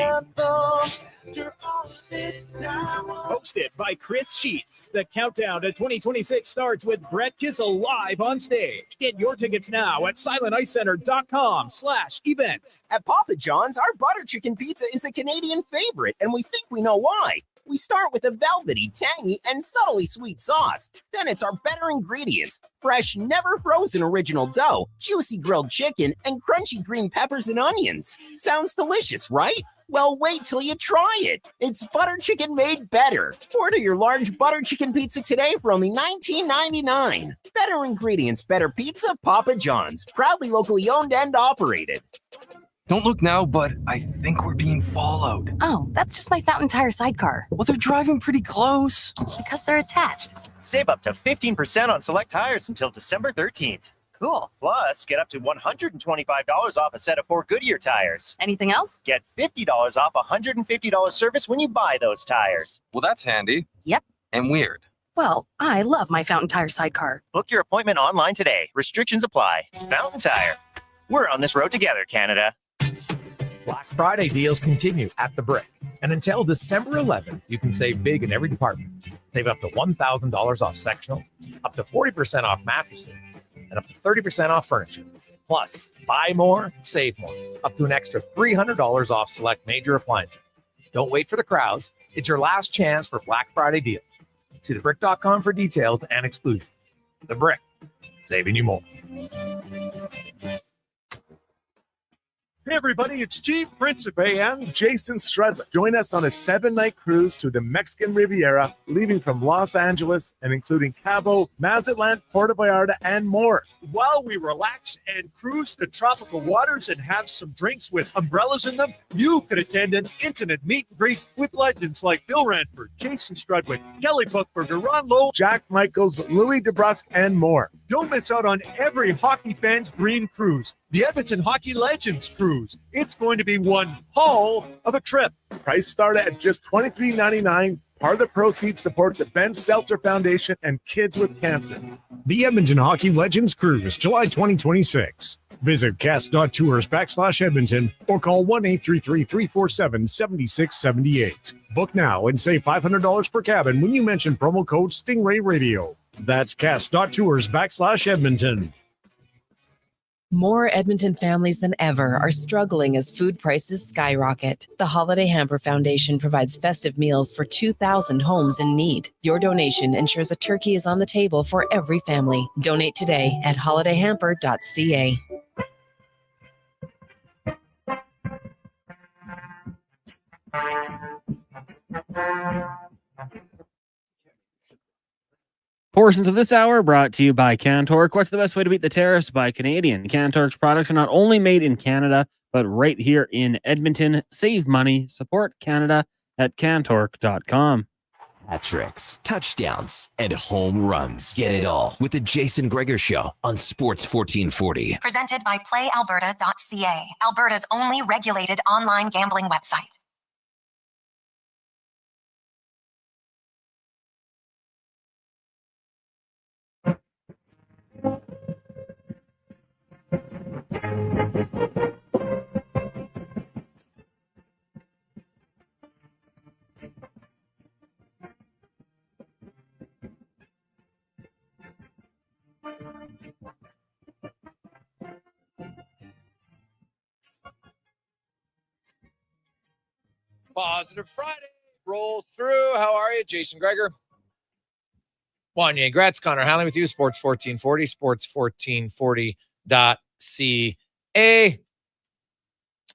S12: Hosted by Chris Sheets. The countdown to 2026 starts with Brett Kissel live on stage. Get your tickets now at silenticecenter.com/events.
S1: At Papa John's, our butter chicken pizza is a Canadian favorite, and we think we know why. We start with a velvety, tangy, and subtly sweet sauce. Then it's our better ingredients: fresh, never frozen original dough, juicy grilled chicken, and crunchy green peppers and onions. Sounds delicious, right? Well, wait till you try it. It's butter chicken made better. Order your large butter chicken pizza today for only $19.99. Better ingredients, better pizza, Papa John's. Proudly locally owned and operated.
S2: Don't look now, but I think we're being followed.
S3: Oh, that's just my Fountain Tire sidecar.
S2: Well, they're driving pretty close.
S3: Because they're attached.
S24: Save up to 15% on select tires until December 13th.
S3: Cool.
S24: Plus, get up to $125 off a set of 4 Goodyear tires.
S3: Anything else?
S24: Get $50 off a $150 service when you buy those tires.
S2: Well, that's handy.
S3: Yep.
S2: And weird.
S3: Well, I love my Fountain Tire sidecar.
S24: Book your appointment online today. Restrictions apply. Fountain Tire. We're on this road together, Canada.
S28: Black Friday deals continue at The Brick. And until December 11th, you can save big in every department. Save up to $1,000 off sectionals, up to 40% off mattresses, and up to 30% off furniture. Plus, buy more, save more. Up to an extra $300 off select major appliances. Don't wait for the crowds. It's your last chance for Black Friday deals. See thebrick.com for details and exclusions. The Brick, saving you more.
S10: Hey everybody, it's Chief Principe and Jason Stredler. Join us on a 7-night cruise through the Mexican Riviera, leaving from Los Angeles and including Cabo, Mazatlan, Puerto Vallarta, and more. While we relax and cruise the tropical waters and have some drinks with umbrellas in them, you could attend an intimate meet and greet with legends like Bill Ranford, Jason Strudwick, Kelly Buchberger, Ron Lowe, Jack Michaels, Louis DeBrusque, and more. Don't miss out on every hockey fan's dream cruise, the Edmonton Hockey Legends Cruise. It's going to be one hell of a trip. Price start at just $23.99. Part of the proceeds support the Ben Stelter Foundation and Kids with Cancer.
S12: The Edmonton Hockey Legends Cruise, July 2026. Visit cast.tours/Edmonton or call 1-833-347-7678. Book now and save $500 per cabin when you mention promo code Stingray Radio. That's cast.tours/Edmonton.
S11: More Edmonton families than ever are struggling as food prices skyrocket. The Holiday Hamper Foundation provides festive meals for 2,000 homes in need. Your donation ensures a turkey is on the table for every family. Donate today at holidayhamper.ca.
S9: Portions of this hour brought to you by Cantork. What's the best way to beat the tariffs? By Canadian. Cantork's products are not only made in Canada, but right here in Edmonton. Save money. Support Canada at cantork.com.
S5: Hat tricks, touchdowns, and home runs. Get it all with the Jason Gregor Show on Sports 1440.
S6: Presented by PlayAlberta.ca, Alberta's only regulated online gambling website.
S8: Positive Friday. Roll through. How are you? Jason Gregor. Wanye Gretz, Connor Halley with you. Sports 1440, sports1440.ca.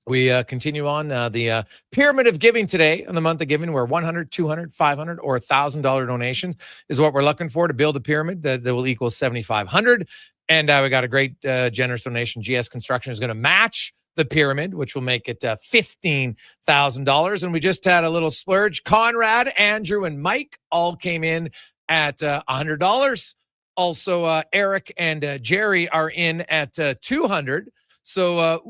S8: We continue on the pyramid of giving today in the month of giving, where $100, $200, $500, or $1,000 donation is what we're looking for to build a pyramid that will equal $7,500. And we got a great generous donation. GS Construction is going to match the pyramid, which will make it $15,000. And we just had a little splurge. Conrad, Andrew, and Mike all came in at $100. Also, Eric and Jerry are in at $200. So,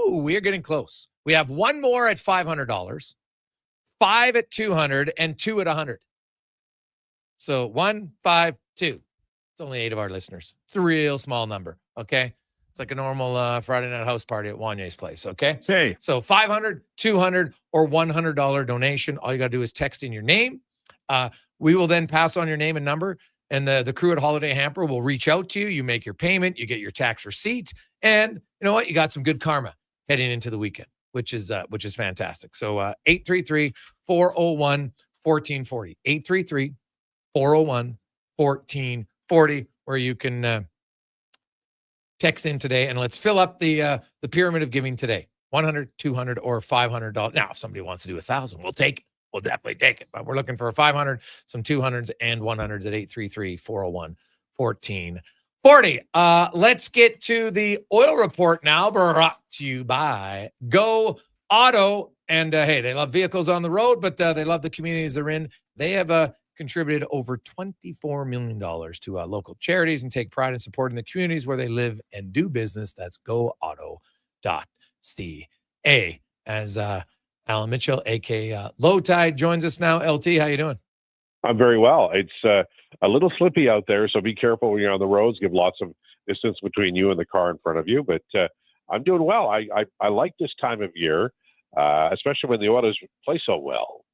S8: we're getting close. We have one more at $500, 5 at $200, and 2 at $100. So 1, 5, 2. It's only 8 of our listeners. It's a real small number. Okay. It's like a normal Friday night house party at Wanye's place. Okay.
S7: Okay.
S8: So 500, 200, or $100 donation. All you got to do is text in your name. We will then pass on your name and number, and the crew at Holiday Hamper will reach out to you. You make your payment, you get your tax receipt, and you know what? You got some good karma heading into the weekend, which is fantastic. So 833-401- 1440. 833-401-1440, where you can text in today, and let's fill up the pyramid of giving today. $100, $200, or $500. Now, if somebody wants to do $1,000, we'll take it. We'll definitely take it. But we're looking for a 500, some 200s, and 100s at 833-401-1440. Let's get to the oil report now, brought to you by Go Auto. And hey, they love vehicles on the road, but they love the communities they're in. They have contributed over $24 million to local charities and take pride in supporting the communities where they live and do business. That's goauto.ca. As Alan Mitchell, a.k.a. Low Tide, joins us now. LT, how you doing?
S4: I'm very well. It's a little slippy out there, so be careful when you're on the roads. Give lots of distance between you and the car in front of you. But I'm doing well. I like this time of year, especially when the Oilers play so well.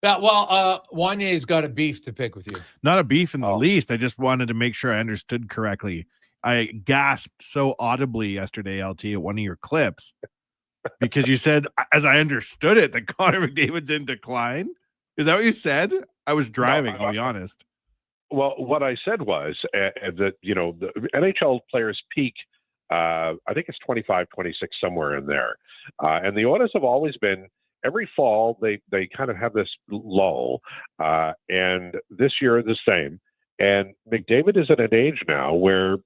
S8: Yeah, well, Wanye's got a beef to pick with you.
S7: Not a beef in the least. I just wanted to make sure I understood correctly. I gasped so audibly yesterday, LT, at one of your clips, because you said, as I understood it, that Connor McDavid's in decline. Is that what you said? I was driving, I'll be honest.
S4: Well, what I said was that, you know, the NHL players peak, I think it's 25, 26, somewhere in there. And the Oilers have always been, every fall, they kind of have this lull. And this year, the same. And McDavid is at an age now where,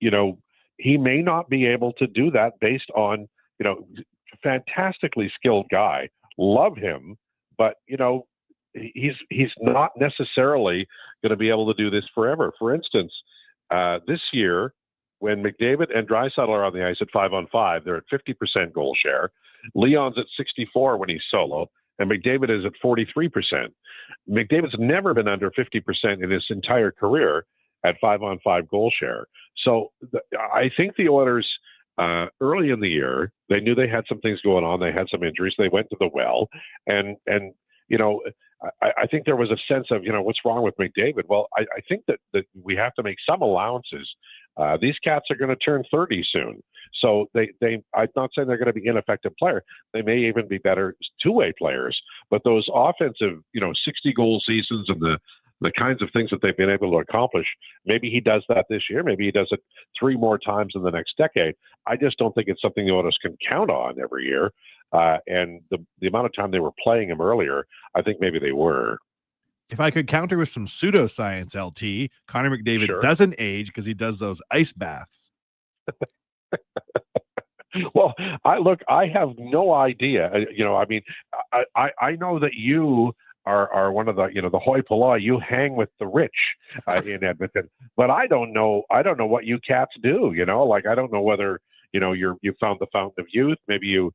S4: you know, he may not be able to do that based on, you know, fantastically skilled guy. Love him, but, you know, he's not necessarily going to be able to do this forever. For instance, this year, when McDavid and Draisaitl are on the ice at 5-on-5, they're at 50% goal share. Leon's at 64 when he's solo, and McDavid is at 43%. McDavid's never been under 50% in his entire career at 5-on-5 goal share. So I think the Oilers, early in the year, they knew they had some things going on. They had some injuries. They went to the well, and you know, I think there was a sense of, you know, what's wrong with McDavid? Well, I think that we have to make some allowances. These cats are going to turn 30 soon. So I'm not saying they're going to be ineffective players. They may even be better two-way players. But those offensive, you know, 60-goal seasons and the kinds of things that they've been able to accomplish, maybe he does that this year. Maybe he does it 3 more times in the next decade. I just don't think it's something the Oilers can count on every year. And the amount of time they were playing him earlier, I think maybe they were.
S7: If I could counter with some pseudoscience, LT, Connor McDavid doesn't age because he does those ice baths.
S4: Well, I have no idea. You know, I mean, I know that you are one of the, you know, the hoi polloi. You hang with the rich in Edmonton, but I don't know what you cats do. You know, like I don't know whether, you know, you found the fountain of youth. Maybe you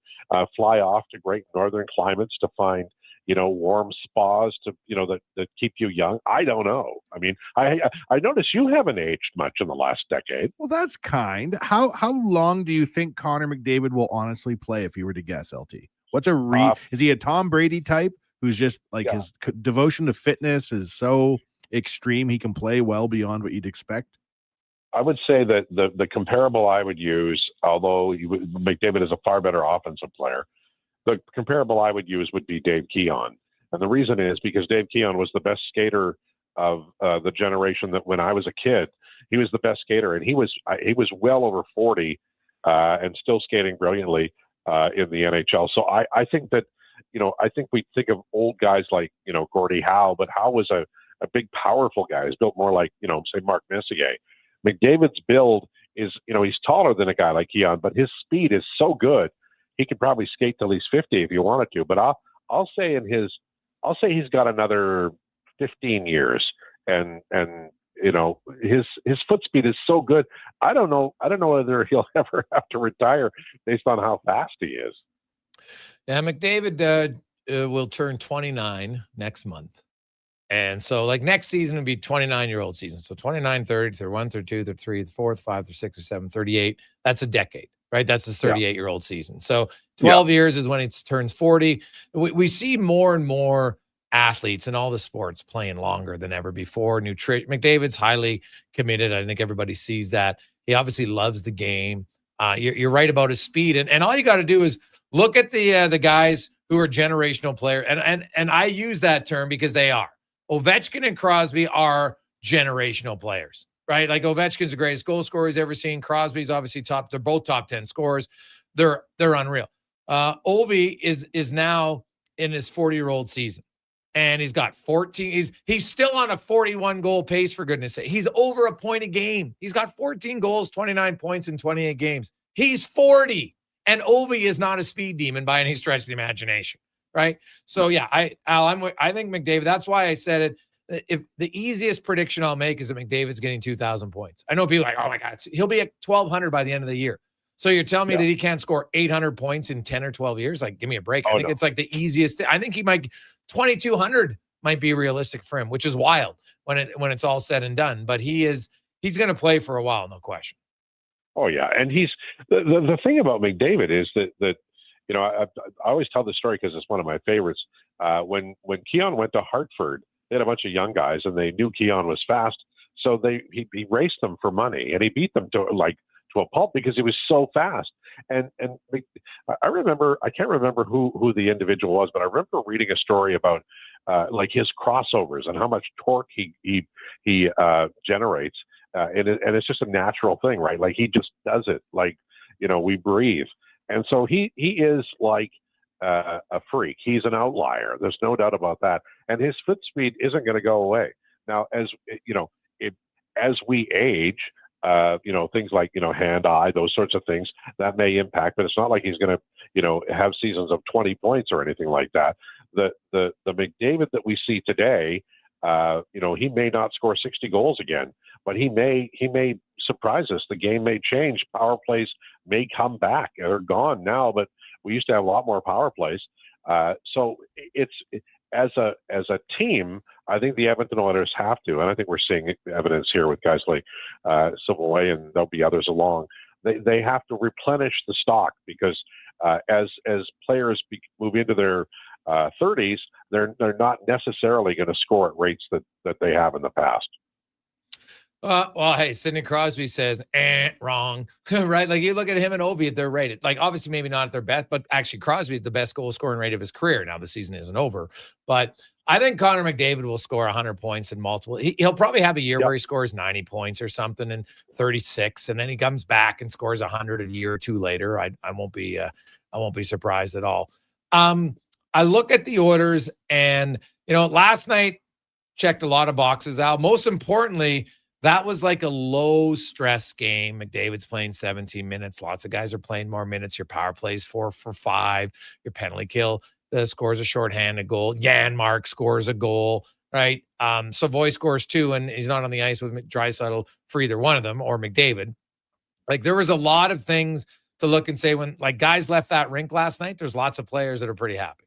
S4: fly off to great northern climates to find, you know, warm spas to, you know, that keep you young. I don't know. I mean, I notice you haven't aged much in the last decade.
S7: Well, that's kind. How long do you think Connor McDavid will honestly play if you were to guess, LT? What's is he a Tom Brady type who's just like his devotion to fitness is so extreme he can play well beyond what you'd expect?
S4: I would say that the comparable I would use, although McDavid is a far better offensive player, the comparable I would use would be Dave Keon. And the reason is because Dave Keon was the best skater of the generation that when I was a kid, he was the best skater, and he was well over 40 and still skating brilliantly in the NHL. So I think that, you know, I think we think of old guys like, you know, Gordie Howe, but Howe was a big, powerful guy. He's built more like, you know, say Mark Messier. McDavid's build is, you know, he's taller than a guy like Keon, but his speed is so good. He could probably skate till he's 50 if you wanted to, but I'll say he's got another 15 years, and you know, his foot speed is so good. I don't know whether he'll ever have to retire based on how fast he is.
S8: Yeah, McDavid will turn 29 next month. And so, like, next season would be 29-year-old season. So 29, 30, 31, 32, 33, 34, 35, 36, 37, 38. That's a decade, right? That's his 38-year-old season. So 12 years is when it turns 40. We see more and more athletes in all the sports playing longer than ever before. McDavid's highly committed. I think everybody sees that. He obviously loves the game. You're right about his speed. And all you got to do is look at the guys who are generational players. And I use that term because they are. Ovechkin and Crosby are generational players, right? Like Ovechkin's the greatest goal scorer he's ever seen. Crosby's obviously top. They're both top 10 scorers. They're unreal. Ovi is now in his 40-year-old season. And he's got 14. He's still on a 41 goal pace, for goodness sake. He's over a point a game. He's got 14 goals, 29 points in 28 games. He's 40. And Ovi is not a speed demon by any stretch of the imagination, right? So yeah, I think McDavid, that's why I said it. If the easiest prediction I'll make is that McDavid's getting 2,000 points. I know people are like, oh my God, he'll be at 1,200 by the end of the year. So you're telling me that he can't score 800 points in 10 or 12 years? Like, give me a break. I think it's like the easiest thing. I think he might 2,200 might be realistic for him, which is wild when it's all said and done. But he's going to play for a while, no question.
S4: Oh yeah, and he's the thing about McDavid is that you know, I always tell this story because it's one of my favorites. When Keon went to Hartford, they had a bunch of young guys, and they knew Keon was fast, so he raced them for money, and he beat them to a pulp because he was so fast. And I remember, I can't remember who the individual was, but I remember reading a story about like his crossovers and how much torque he generates. And it's just a natural thing, right? Like he just does it like, you know, we breathe. And so he is like a freak. He's an outlier. There's no doubt about that. And his foot speed isn't going to go away. Now, as you know, as we age, you know, things like, you know, hand-eye, those sorts of things, that may impact, but it's not like he's going to, you know, have seasons of 20 points or anything like that. The McDavid that we see today, you know, he may not score 60 goals again, but he may surprise us. The game may change. Power plays may come back. They're gone now, but we used to have a lot more power plays. So as a team, I think the Edmonton Oilers have to, and I think we're seeing evidence here with guys like Savoy, and there'll be others along. They have to replenish the stock because as players move into their 30s, they're not necessarily going to score at rates that they have in the past.
S8: Well, hey, Sidney Crosby says, wrong, right? Like you look at him and Ovi, they're rated. Like obviously maybe not at their best, but actually Crosby is the best goal scoring rate of his career. Now the season isn't over, but I think Connor McDavid will score 100 points in multiple. He'll probably have a year where he scores 90 points or something and 36, and then he comes back and scores 100 a year or two later. I won't be surprised at all. I look at the Oilers, and you know, last night checked a lot of boxes out. Most importantly, that was like a low stress game. McDavid's playing 17 minutes. Lots of guys are playing more minutes. Your power plays 4 for 5. Your penalty kill scores a shorthanded goal. Janmark scores a goal, right? Savoy scores 2, and he's not on the ice with Draisaitl for either one of them or McDavid. Like there was a lot of things to look and say when like guys left that rink last night. There's lots of players that are pretty happy.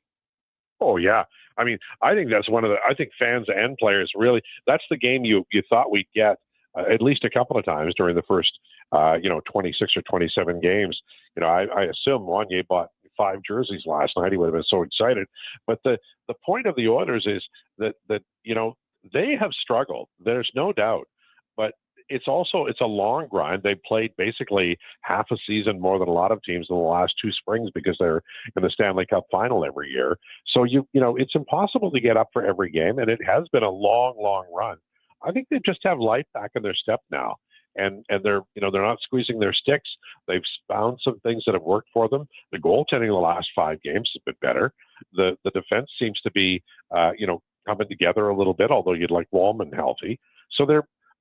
S4: Oh yeah. I mean, I think that's I think fans and players really, that's the game you thought we'd get at least a couple of times during the first, 26 or 27 games. You know, I assume Wanye bought 5 jerseys last night. He would have been so excited. But the point of the Oilers is that, you know, they have struggled. There's no doubt. But it's a long grind. They played basically half a season more than a lot of teams in the last 2 springs because they're in the Stanley Cup final every year. So you know, it's impossible to get up for every game, and it has been a long, long run. I think they just have life back in their step now, and they're not squeezing their sticks. They've found some things that have worked for them. The goaltending in the last 5 games has been better. The defense seems to be coming together a little bit, although you'd like Wallman healthy. So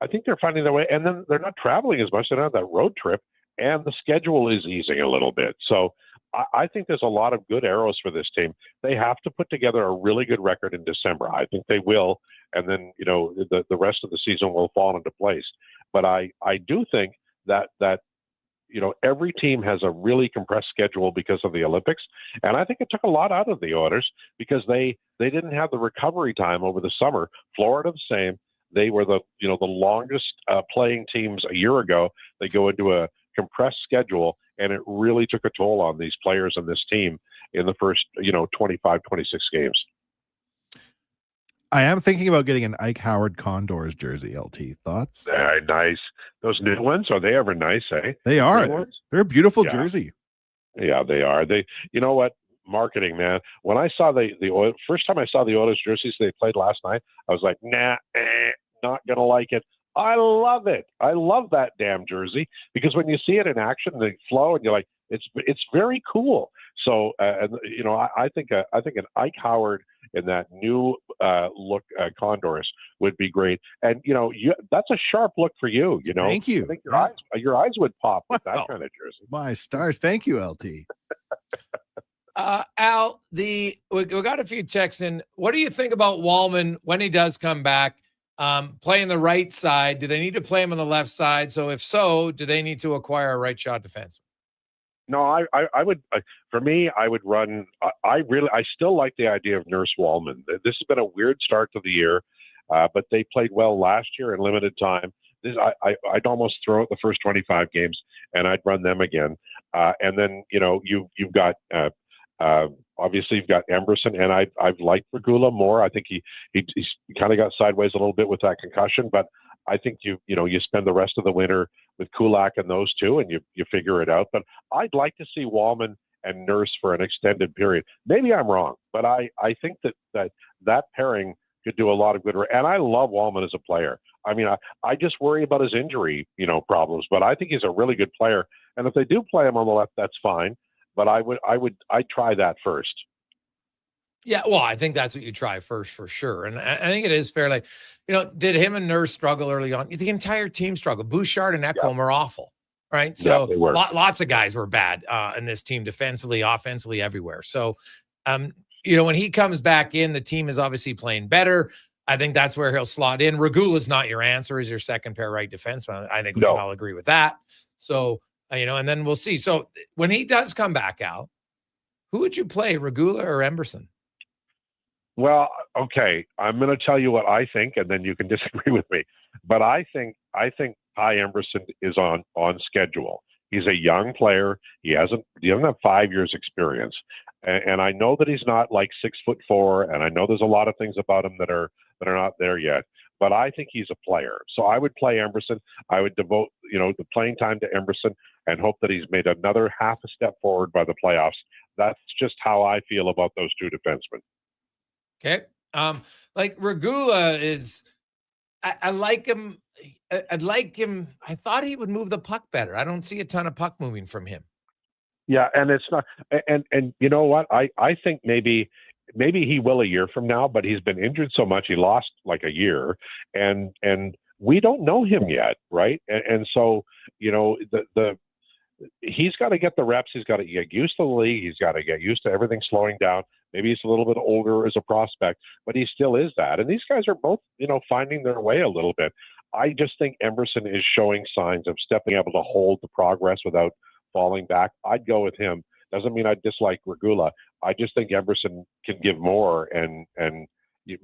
S4: I think they're finding their way, and then they're not traveling as much. They're not on that road trip, and the schedule is easing a little bit. So I think there's a lot of good arrows for this team. They have to put together a really good record in December. I think they will, and then the rest of the season will fall into place. But I do think that every team has a really compressed schedule because of the Olympics, and I think it took a lot out of the Oilers because they didn't have the recovery time over the summer. Florida the same. They were the longest playing teams a year ago. They go into a compressed schedule, and it really took a toll on these players and this team in the first 25, 26 games.
S7: I am thinking about getting an Ike Howard Condors jersey. LT, thoughts?
S4: Nice. Those new ones, are they ever nice? Eh?
S7: They are. They're a beautiful jersey.
S4: Yeah, they are. You know what? marketing, man. When I saw the Oilers, first time I saw the Oilers jerseys they played last night, I was like, nah, not gonna like it. I love it. I love that damn jersey because when you see it in action, they flow, and you're like, it's very cool. So, you know, I think an Ike Howard in that new look Condors would be great. And you know, that's a sharp look for you. You know,
S7: Thank you.
S4: I think your eyes would pop with that kind of jersey.
S7: My stars. Thank you, LT.
S8: Al, we got a few texts in. What do you think about Wallman when he does come back? Playing the right side, do they need to play him on the left side? So if so, do they need to acquire a right shot defenseman?
S4: No, I would. For me, I would run. I still like the idea of Nurse Wallman. This has been a weird start to the year, but they played well last year in limited time. I'd almost throw out the first 25 games, and I'd run them again. And then you know you've got. Obviously, you've got Emberson, and I've liked Regula more. I think he's kind of got sideways a little bit with that concussion, but I think you spend the rest of the winter with Kulak and those two, and you figure it out. But I'd like to see Wallman and Nurse for an extended period. Maybe I'm wrong, but I think that pairing could do a lot of good. And I love Wallman as a player. I mean, I just worry about his injury, problems, but I think he's a really good player. And if they do play him on the left, that's fine. But I'd try that first.
S8: Yeah, well, I think that's what you try first for sure. And I think it is fairly, did him and Nurse struggle early on? The entire team struggled. Bouchard and Ekholm are awful, right? So lots of guys were bad in this team defensively, offensively, everywhere. So, when he comes back in, the team is obviously playing better. I think that's where he'll slot in. Regula's not your answer as your second pair right defenseman. I think we can all agree with that. So, and then we'll see. So when he does come back out, who would you play, Regula or Emberson?
S4: Well, okay, I'm going to tell you what I think, and then you can disagree with me. But I think Ty Emberson is on schedule. He's a young player. He doesn't have 5 years experience, and I know that he's not like 6'4", and I know there's a lot of things about him that are not there yet. But I think he's a player. So I would play Emberson. I would devote, the playing time to Emberson and hope that he's made another half a step forward by the playoffs. That's just how I feel about those two defensemen.
S8: Okay. Like Regula is, I like him. I'd like him. I thought he would move the puck better. I don't see a ton of puck moving from him.
S4: Yeah. And it's not, and you know what? I think maybe he will a year from now, but he's been injured so much. He lost like a year and we don't know him yet. Right. And so, he's got to get the reps. He's got to get used to the league. He's got to get used to everything slowing down. Maybe he's a little bit older as a prospect, but he still is that. And these guys are both, finding their way a little bit. I just think Emberson is showing signs of stepping able to hold the progress without falling back. I'd go with him. Doesn't mean I dislike Regula. I just think Emberson can give more. And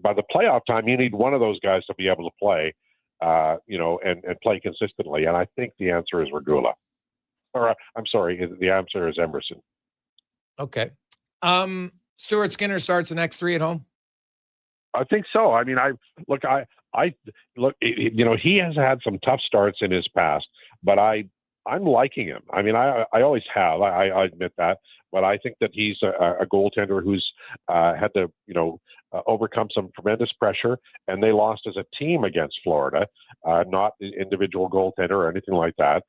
S4: by the playoff time, you need one of those guys to be able to play, and play consistently. And I think the answer is Regula. Or I'm sorry, the answer is Emberson.
S8: Okay. Stuart Skinner starts the next 3 at home.
S4: I think so. I mean, he has had some tough starts in his past, but I'm liking him. I mean, I always have. I admit that, but I think that he's a goaltender who's had to, overcome some tremendous pressure, and they lost as a team against Florida, not the individual goaltender or anything like that.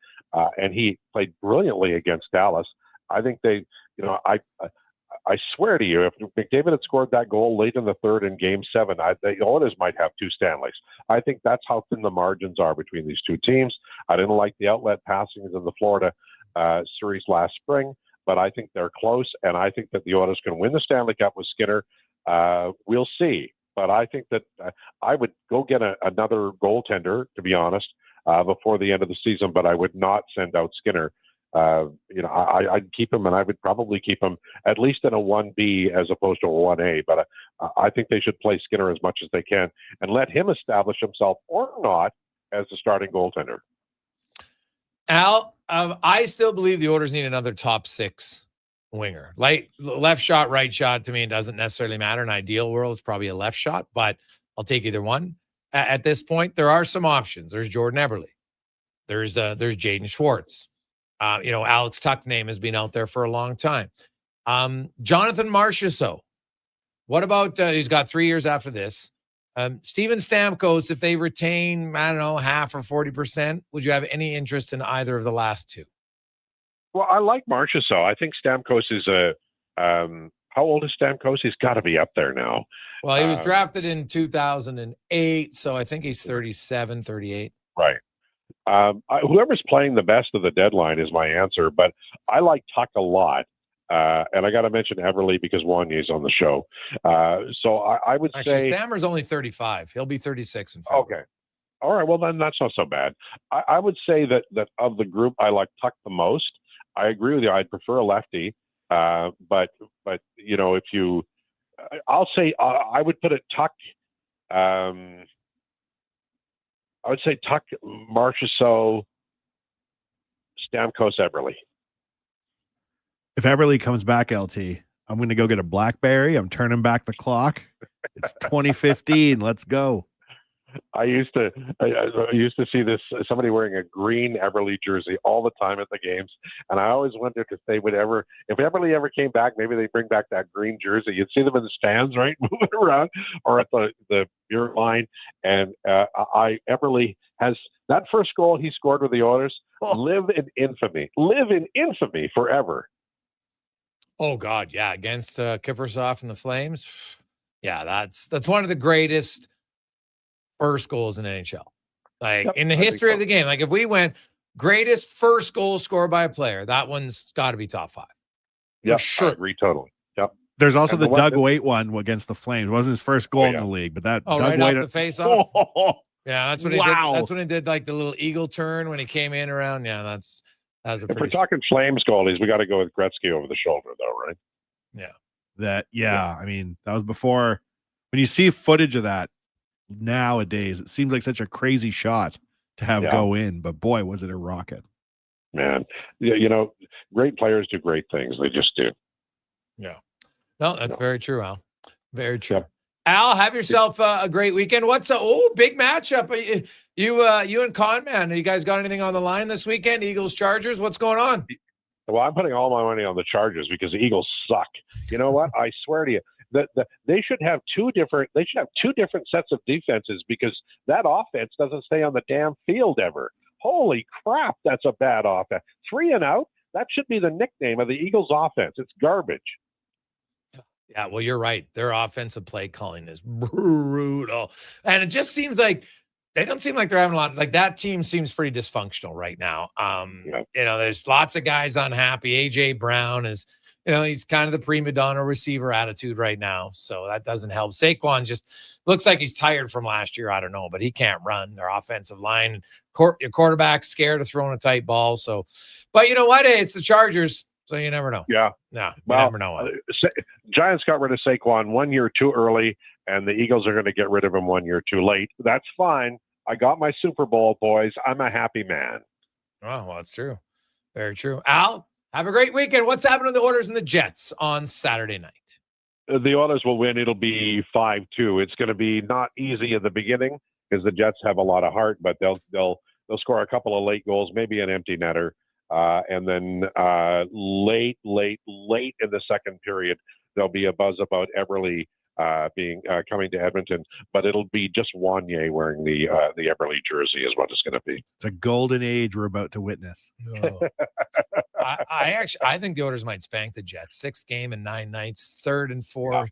S4: And he played brilliantly against Dallas. I think I swear to you, if McDavid had scored that goal late in the third in Game 7, the Oilers might have 2 Stanleys. I think that's how thin the margins are between these two teams. I didn't like the outlet passings in the Florida series last spring, but I think they're close, and I think that the Oilers can win the Stanley Cup with Skinner. We'll see. But I think that I would go get another goaltender, to be honest, before the end of the season, but I would not send out Skinner. I'd keep him, and I would probably keep him at least in a 1B as opposed to a 1A. But I think they should play Skinner as much as they can and let him establish himself or not as the starting goaltender.
S8: Al, I still believe the Oilers need another top 6 winger. Like left shot, right shot, to me, it doesn't necessarily matter. In an ideal world, it's probably a left shot, but I'll take either one. At this point, there are some options. There's Jordan Eberle. There's Jaden Schwartz. Alex Tuck's name has been out there for a long time. Jonathan Marchessault. What about, he's got 3 years after this. Steven Stamkos, if they retain, I don't know, half or 40%, would you have any interest in either of the last two?
S4: Well, I like Marchessault. I think Stamkos is how old is Stamkos? He's got to be up there now.
S8: Well, he was drafted in 2008, so I think he's 37, 38.
S4: Right. Whoever's playing the best of the deadline is my answer, but I like Tuck a lot. And I got to mention Everly because Wanye's on the show. So I would
S8: Actually,
S4: say
S8: Stammer's only 35. He'll be 36 in February.
S4: Okay. All right. Well, then that's not so bad. I would say that of the group, I like Tuck the most. I agree with you. I'd prefer a lefty. But you know, if you, I'll say I would put it Tuck. I would say Tuck, Marchessault, Stamkos, Everly.
S7: If Everly comes back, LT, I'm going to go get a BlackBerry. I'm turning back the clock. It's 2015. Let's go.
S4: I used to see this somebody wearing a green Everly jersey all the time at the games, and I always wondered if Everly ever came back, maybe they bring back that green jersey. You'd see them in the stands, right, moving around, or at the beer line. And Everly has that first goal he scored with the Oilers. Live in infamy forever.
S8: Oh God, yeah, against Kiprusoff and the Flames. Yeah, that's one of the greatest first goals in NHL. Like in the history of the game. Like if we went greatest first goal scored by a player, that one's got to be top 5.
S4: Yeah,
S8: sure.
S4: I agree totally. Yep.
S7: There's also the Doug Waite one against the Flames. It wasn't his first goal in the league, but that
S8: Doug
S7: right
S8: Waite off the face off. Yeah, that's what he did.
S7: Wow.
S8: That's when he did like the little eagle turn when he came in around. Yeah, that was a
S4: If we're
S8: pretty.
S4: talking Flames goalies, we got to go with Gretzky over the shoulder, though, right?
S8: Yeah.
S7: I mean, that was before. When you see footage of that nowadays, it seems like such a crazy shot to have go in, but boy, was it a rocket.
S4: Man, you know, great players do great things. They just do.
S8: Yeah. No, that's very true, Al. Very true. Al, have yourself a great weekend. What's big matchup? You and Conman, you guys got anything on the line this weekend? Eagles, Chargers, what's going on?
S4: Well, I'm putting all my money on the Chargers because the Eagles suck. You know what? I swear to you, that they should have two different sets of defenses because that offense doesn't stay on the damn field ever. Holy crap, that's a bad offense. 3 and out. That should be the nickname of the Eagles offense. It's garbage.
S8: Yeah, well, you're right. Their offensive play calling is brutal. And it just seems like they don't seem like they're having a lot. Like that team seems pretty dysfunctional right now. You know, there's lots of guys unhappy. AJ Brown is, you know, he's kind of the prima donna receiver attitude right now. So that doesn't help. Saquon just looks like he's tired from last year. I don't know, but he can't run. Their offensive line, your quarterback's scared of throwing a tight ball. So, but you know what? Hey, it's the Chargers. So you never know.
S4: Yeah.
S8: No, you
S4: well,
S8: never know.
S4: Giants got rid of Saquon 1 year too early, and the Eagles are going to get rid of him 1 year too late. That's fine. I got my Super Bowl, boys. I'm a happy man.
S8: Oh, well, that's true. Very true. Al, have a great weekend. What's happening to the Oilers and the Jets on Saturday night?
S4: The Oilers will win. It'll be 5-2. It's going to be not easy in the beginning because the Jets have a lot of heart, but they'll score a couple of late goals, maybe an empty netter. And then late in the second period, there'll be a buzz about Everly coming to Edmonton, but it'll be just Wanye wearing the Everly jersey is what it's going to be.
S7: It's a golden age we're about to witness.
S8: No. I think the Oilers might spank the Jets. 6th game in 9 nights, 3rd and 4.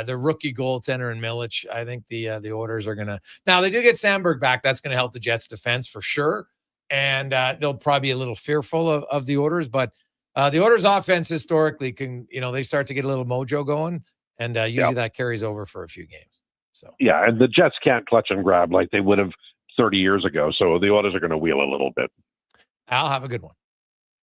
S8: The rookie goaltender in Milic. I think the Oilers are going to. Now they do get Sandberg back. That's going to help the Jets defense for sure. And they'll probably be a little fearful of the Oilers, but the Oilers offense historically can, you know, they start to get a little mojo going, and usually that carries over for a few games. So
S4: and the Jets can't clutch and grab like they would have 30 years ago. So the Oilers are going to wheel a little bit.
S8: Al, have a good one.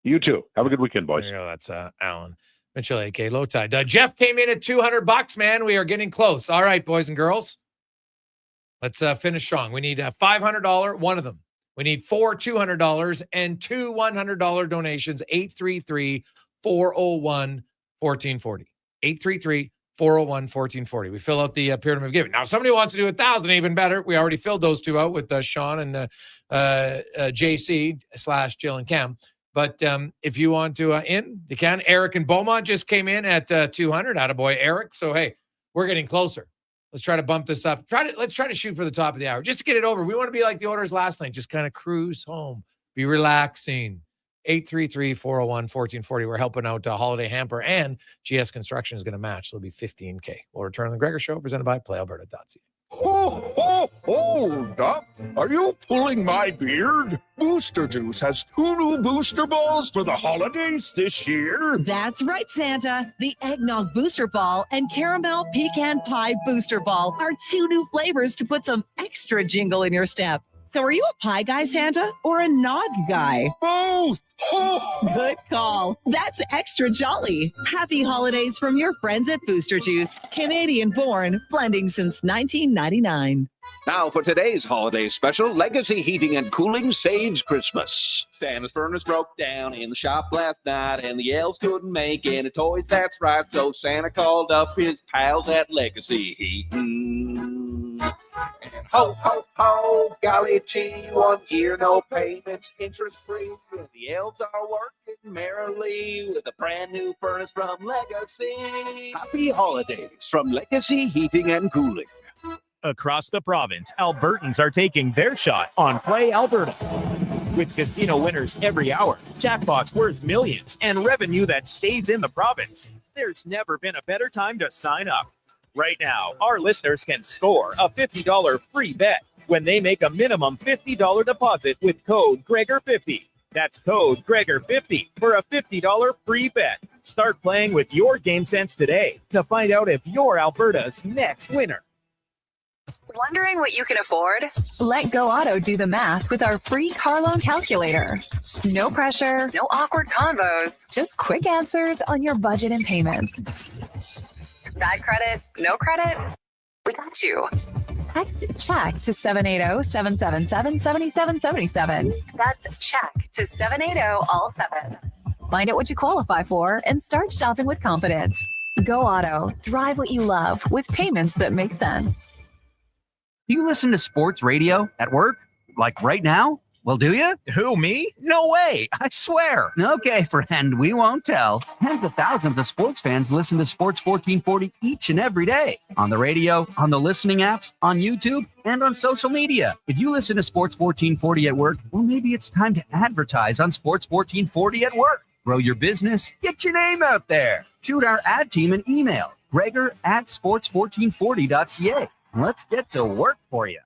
S4: You too. Have a good weekend, boys.
S8: There you go. That's Alan Mitchell, AK Low Tide. Jeff came in at $200, man. We are getting close. All right, boys and girls, let's finish strong. We need a $500, one of them. We need 4 $200 and 2 $100 donations. 833-401-1440. 833-401-1440. We fill out the pyramid of giving. Now, if somebody wants to do 1,000, even better. We already filled those two out with Sean and JC / Jill and Cam. But if you want to you can. Eric and Beaumont just came in at 200. Attaboy, Eric. So, hey, we're getting closer. Let's try to bump this up. Let's try to shoot for the top of the hour just to get it over. We want to be like the Oilers last night. Just kind of cruise home. Be relaxing. 833-401-1440. We're helping out Holiday Hamper, and GS Construction is going to match. So it'll be $15K. We'll return on the Gregor Show, presented by PlayAlberta.ca.
S22: Hold up. Are you pulling my beard? Booster Juice has 2 new booster balls for the holidays this year.
S13: That's right, Santa. The Eggnog Booster Ball and Caramel Pecan Pie Booster Ball are 2 new flavors to put some extra jingle in your step. So are you a pie guy, Santa, or a nog guy?
S22: Both!
S13: Good call. That's extra jolly. Happy holidays from your friends at Booster Juice. Canadian born, blending since 1999.
S14: Now for today's holiday special, Legacy Heating and Cooling saves Christmas. Santa's furnace broke down in the shop last night, and the elves couldn't make any toys, that's right. So Santa called up his pals at Legacy Heating. And ho, ho, ho, golly gee, 1 year, no payments, interest-free. And the elves are working merrily with a brand new furnace from Legacy. Happy holidays from Legacy Heating and Cooling.
S17: Across the province, Albertans are taking their shot on Play Alberta. With casino winners every hour, jackpots worth millions, and revenue that stays in the province, there's never been a better time to sign up. Right now, our listeners can score a $50 free bet when they make a minimum $50 deposit with code Gregor50. That's code Gregor50 for a $50 free bet. Start playing with your game sense today to find out if you're Alberta's next winner.
S19: Wondering what you can afford? Let Go Auto do the math with our free car loan calculator. No pressure, no awkward convos, just quick answers on your budget and payments. Bad credit? No credit? We got you. Text CHECK to 780-777-7777. That's CHECK to 780-all-7. Find out what you qualify for and start shopping with confidence. Go Auto. Drive what you love with payments that make sense.
S20: Do you listen to sports radio at work? Like right now? Well, do you?
S28: Who, me? No way. I swear.
S20: Okay, friend, we won't tell. Tens of thousands of sports fans listen to Sports 1440 each and every day. On the radio, on the listening apps, on YouTube, and on social media. If you listen to Sports 1440 at work, well, maybe it's time to advertise on Sports 1440 at work. Grow your business. Get your name out there. Shoot our ad team an email. Gregor@sports1440.ca. Let's get to work for you.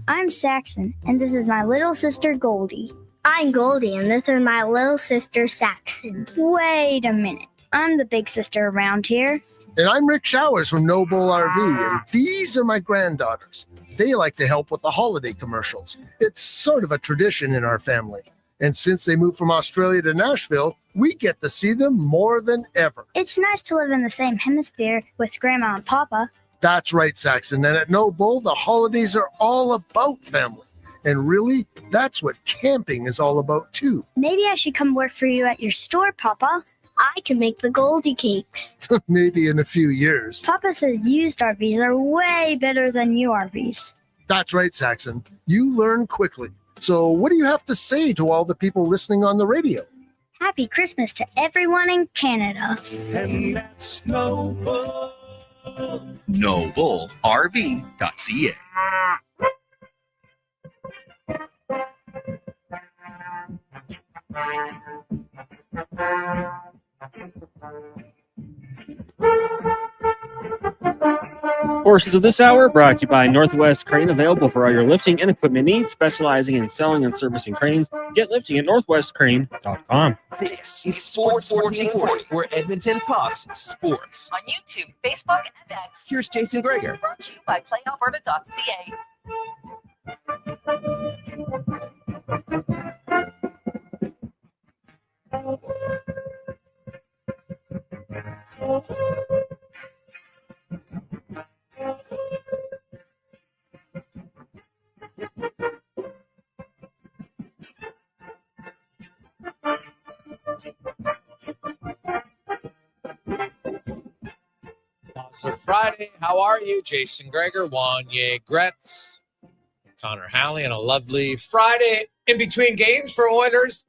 S21: I'm Saxon, and this is my little sister Goldie. I'm Goldie, and this is my little sister Saxon. Wait a minute. I'm the big sister around here.
S25: And I'm Rick Showers from Noble RV, and these are my granddaughters. They like to help with the holiday commercials. It's sort of a tradition in our family. And since they moved from Australia to Nashville, we get to see them more than ever.
S21: It's nice to live in the same hemisphere with Grandma and Papa.
S25: That's right, Saxon. And at Noble, the holidays are all about family. And really, that's what camping is all about, too.
S21: Maybe I should come work for you at your store, Papa. I can make the Goldie cakes.
S25: Maybe in a few years.
S21: Papa says used RVs are way better than new RVs.
S25: That's right, Saxon. You learn quickly. So what do you have to say to all the people listening on the radio?
S21: Happy Christmas to everyone in Canada.
S25: And that's Noble.
S20: NobleRV.ca.
S9: Portions of this hour brought to you by Northwest Crane, available for all your lifting and equipment needs, specializing in selling and servicing cranes. Get lifting at northwestcrane.com.
S5: This is Sports 1440, where Edmonton talks sports.
S19: On YouTube, Facebook, and X.
S5: Here's Jason Gregor.
S19: Brought to you by PlayAlberta.ca.
S8: Awesome Friday. How are you? Jason Gregor, Wanye Gretz, Connor Halley, and a lovely Friday in between games for Oilers.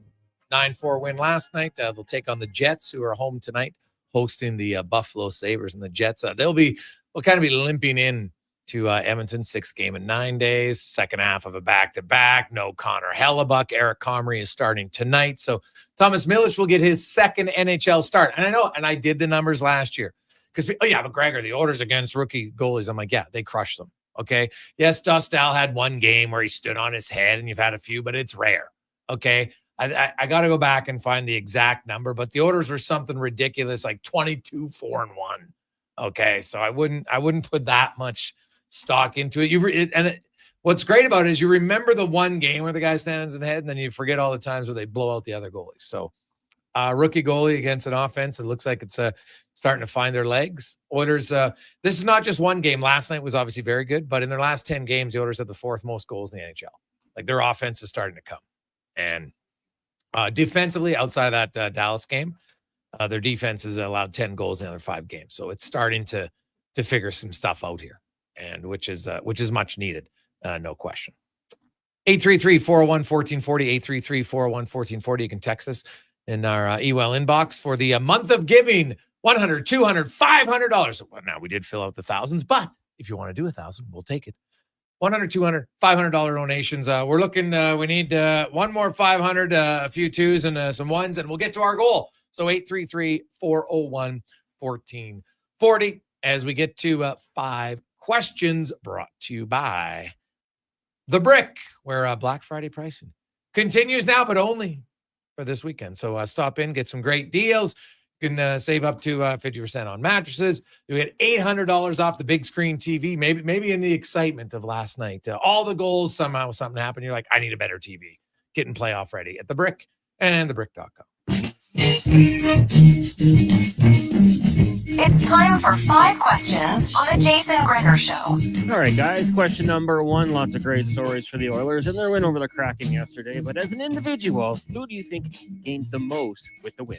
S8: 9-4 win last night. They'll take on the Jets, who are home tonight, hosting the Buffalo Sabres. And the Jets, they'll kind of be limping in to Edmonton, 6th game in 9 days, second half of a back-to-back. No Connor Halley. Eric Comrie is starting tonight. So Thomas Milic will get his second NHL start. And I know, and I did the numbers last year. Because, but Gregor, the orders against rookie goalies, I'm like, yeah, they crushed them. Okay. Yes, Dostal had one game where he stood on his head, and you've had a few, but it's rare. Okay. I got to go back and find the exact number, but the orders were something ridiculous, like 22-4-1. Okay. So I wouldn't put that much stock into it. What's great about it is you remember the one game where the guy stands in head, and then you forget all the times where they blow out the other goalies. So rookie goalie against an offense, it looks like it's starting to find their legs. Oilers, this is not just one game. Last night was obviously very good, but in their last 10 games, the Oilers have the 4th most goals in the NHL. Like, their offense is starting to come. And defensively, outside of that Dallas game, their defense has allowed 10 goals in the other 5 games. So it's starting to figure some stuff out here, and which is much needed, no question. 833-401-1440, 833-401-1440. You can text us in our email inbox for the month of giving. $100, $200, $500. Well, now, we did fill out the thousands, but if you want to do 1,000, we'll take it. $100, $200, $500 donations. We're looking, we need one more 500, a few twos and some ones, and we'll get to our goal. So 833-401-1440 as we get to 5 questions brought to you by The Brick, where Black Friday pricing continues now, but only for this weekend. So stop in, get some great deals. You can save up to 50% on mattresses. You get $800 off the big screen TV. Maybe in the excitement of last night, all the goals, somehow something happened. You're like, I need a better TV. Getting playoff ready at The Brick and thebrick.com.
S6: It's time for 5 questions on the Jason Gregor Show.
S9: All right, guys. Question number 1. Lots of great stories for the Oilers and their win over the Kraken yesterday. But as an individual, who do you think gained the most with the win?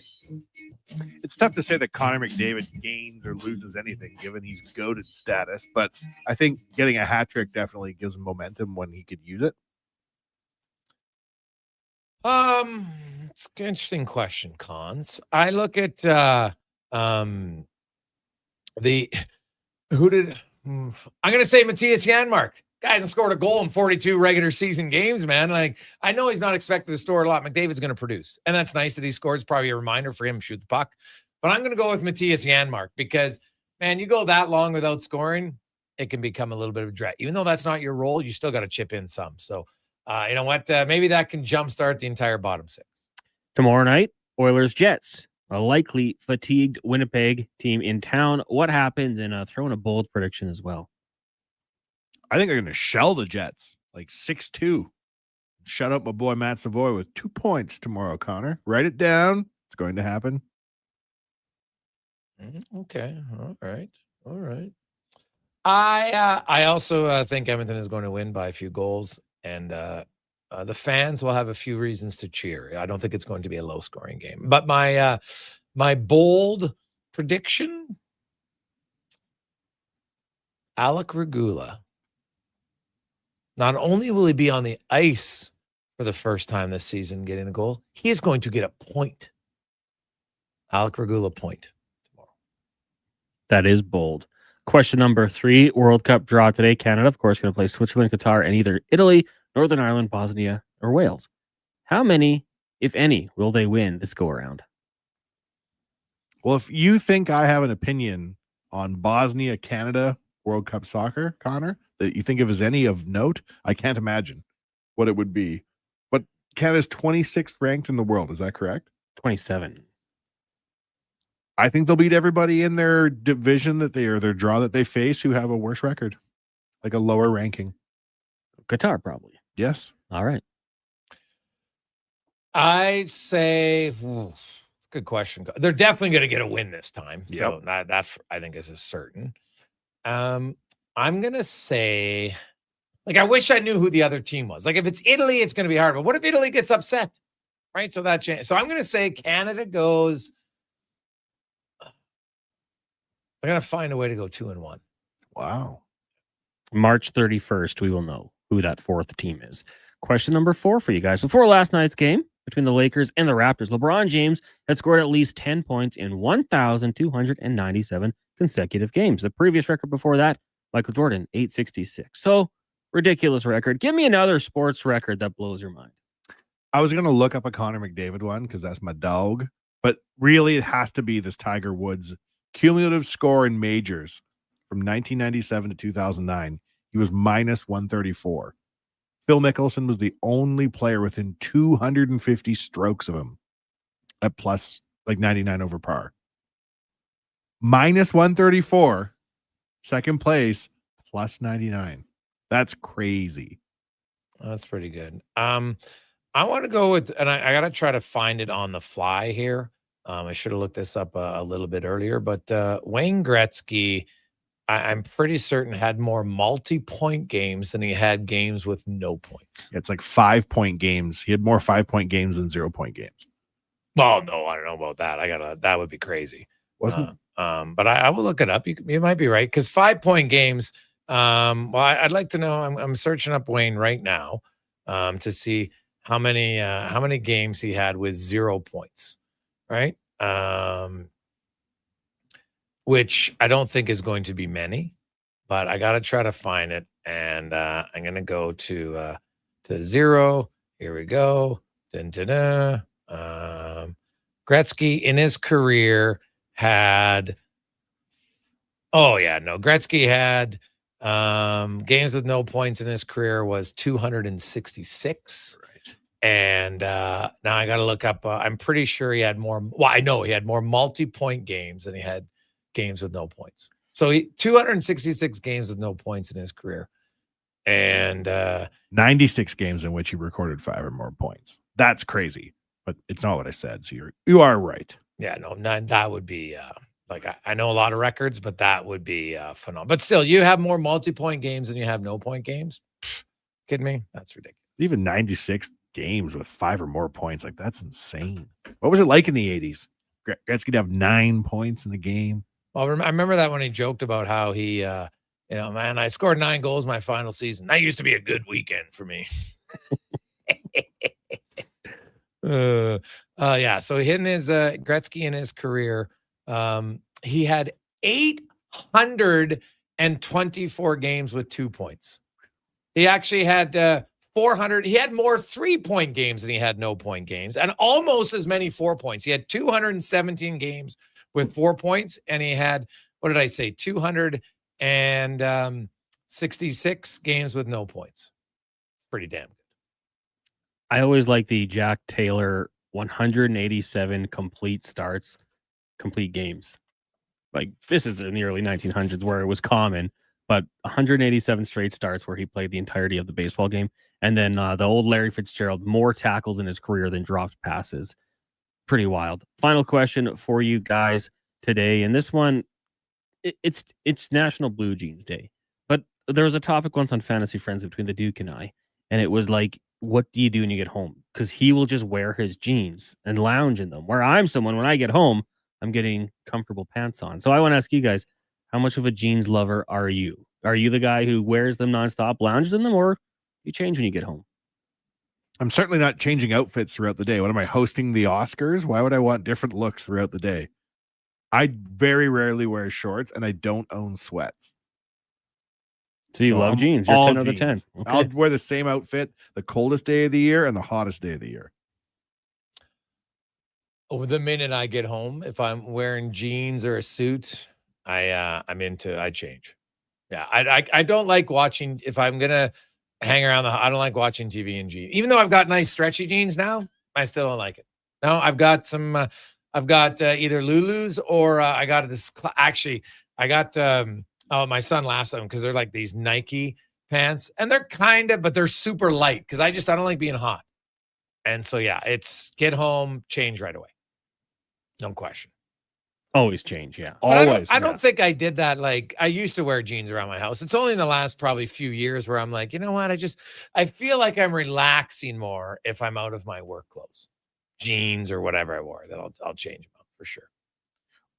S7: It's tough to say that Connor McDavid gains or loses anything, given he's goated status. But I think getting a hat trick definitely gives him momentum when he could use it.
S8: It's an interesting question, Cons. I look at I'm going to say Matthias Janmark. Guy hasn't scored a goal in 42 regular season games, man. Like, I know he's not expected to score a lot. McDavid's going to produce, and that's nice that he scores. Probably a reminder for him to shoot the puck. But I'm going to go with Matthias Janmark because, man, you go that long without scoring, it can become a little bit of a drag. Even though that's not your role, you still got to chip in some. So, you know what? Maybe that can jumpstart the entire bottom 6.
S9: Tomorrow night, Oilers Jets, a likely fatigued Winnipeg team in town. What happens? And throw in a bold prediction as well.
S7: I think they're going to shell the Jets, like 6-2. Shut up my boy Matt Savoy with 2 points tomorrow, Connor. Write it down. It's going to happen.
S8: Okay. All right. I also think Edmonton is going to win by a few goals, and the fans will have a few reasons to cheer. I don't think it's going to be a low-scoring game. But my bold prediction, Alec Regula. Not only will he be on the ice for the first time this season getting a goal, he is going to get a point. Alec Regula point tomorrow.
S9: That is bold. Question number 3, World Cup draw today. Canada, of course, going to play Switzerland, Qatar, and either Italy, Northern Ireland, Bosnia, or Wales. How many, if any, will they win this go-around?
S7: Well, if you think I have an opinion on Bosnia, Canada, World Cup soccer, Connor, that you think of as any of note, I can't imagine what it would be. But Canada's 26th ranked in the world. Is that correct?
S9: 27.
S7: I think they'll beat everybody in their division their draw that they face who have a worse record, like a lower ranking.
S9: Qatar, probably.
S7: Yes.
S9: All right.
S8: I say, it's a good question. They're definitely going to get a win this time.
S7: Yep.
S8: So that I think is a certain. I'm going to say, like, I wish I knew who the other team was. Like, if it's Italy, it's going to be hard. But what if Italy gets upset? Right? So that changes. So I'm going to say Canada goes. They're going to find a way to go 2-1.
S7: Wow.
S9: March 31st, we will know who that 4th team is. Question number 4 for you guys. Before last night's game, between the Lakers and the Raptors. LeBron James had scored at least 10 points in 1,297 consecutive games. The previous record before that, Michael Jordan, 866. So, ridiculous record. Give me another sports record that blows your mind.
S7: I was going to look up a Connor McDavid one because that's my dog, but really it has to be this Tiger Woods cumulative score in majors from 1997 to 2009. He was minus 134. Phil Mickelson was the only player within 250 strokes of him at plus like 99 over par. Minus 134, second place, plus 99. That's crazy.
S8: That's pretty good. I want to go with, and I got to try to find it on the fly here. I should have looked this up a little bit earlier, but Wayne Gretzky, I'm pretty certain, had more multi-point games than he had games with no points.
S7: It's like 5-point games. He had more 5-point games than 0-point games.
S8: Well, no, I don't know about that. That would be crazy.
S7: Wasn't
S8: but I will look it up. You might be right, because 5-point games. Well, I'd like to know. I'm searching up Wayne right now to see how many games he had with 0 points. Right. Which I don't think is going to be many, but I got to try to find it. And I'm going to go to 0. Here we go. Gretzky in his career had, Gretzky had games with no points in his career was 266.
S7: Right.
S8: And now I got to look up. I'm pretty sure he had more. Well, I know he had more multi-point games than he had games with no points. So 266 games with no points in his career, and
S7: 96 games in which he recorded 5 or more points. That's crazy, but it's not what I said. So you are right.
S8: Yeah, no, that would be I know a lot of records, but that would be phenomenal. But still, you have more multi-point games than you have no-point games. Kidding me? That's ridiculous.
S7: Even 96 games with 5 or more points, like that's insane. What was it like in the 80s? Gretzky'd have 9 points in the game.
S8: Well, I remember that when he joked about how he, man, I scored 9 goals my final season. That used to be a good weekend for me. Yeah. So hitting his Gretzky in his career, he had 824 games with 2 points. He actually had 400. He had more 3-point games than he had no-point games, and almost as many 4 points. He had 217 games with 4 points, and he had, what did I say, 266 games with no points. Pretty damn good.
S9: I always like the Jack Taylor 187 complete starts, complete games. Like, this is in the early 1900s where it was common, but 187 straight starts where he played the entirety of the baseball game. And then the old Larry Fitzgerald, more tackles in his career than dropped passes. Pretty wild. Final question for you guys today. And this one, it's National Blue Jeans Day. But there was a topic once on Fantasy Friends between the Duke and I. And it was like, what do you do when you get home? Because he will just wear his jeans and lounge in them. Where I'm someone, when I get home, I'm getting comfortable pants on. So I want to ask you guys, how much of a jeans lover are you? Are you the guy who wears them nonstop, lounges in them, or you change when you get home?
S7: I'm certainly not changing outfits throughout the day. What am I, hosting the Oscars? Why would I want different looks throughout the day? I very rarely wear shorts, and I don't own sweats.
S9: So you love jeans. You're 10 out of 10. Okay.
S7: I'll wear the same outfit the coldest day of the year and the hottest day of the year.
S8: Over the minute I get home, if I'm wearing jeans or a suit, I change. Yeah, I don't like watching. If I'm gonna hang around I don't like watching TV in jeans. Even though I've got nice stretchy jeans now, I still don't like it. No, I've got some. I've got either Lulu's or I got this. Actually, I got. My son laughs at them because they're like these Nike pants, and they're but they're super light because I don't like being hot. And so yeah, it's get home, change right away. No question.
S9: Always change, yeah.
S8: Always. I don't think I did that. Like, I used to wear jeans around my house. It's only in the last probably few years where I'm like, you know what? I feel like I'm relaxing more if I'm out of my work clothes, jeans or whatever I wore. Then I'll change them up for sure.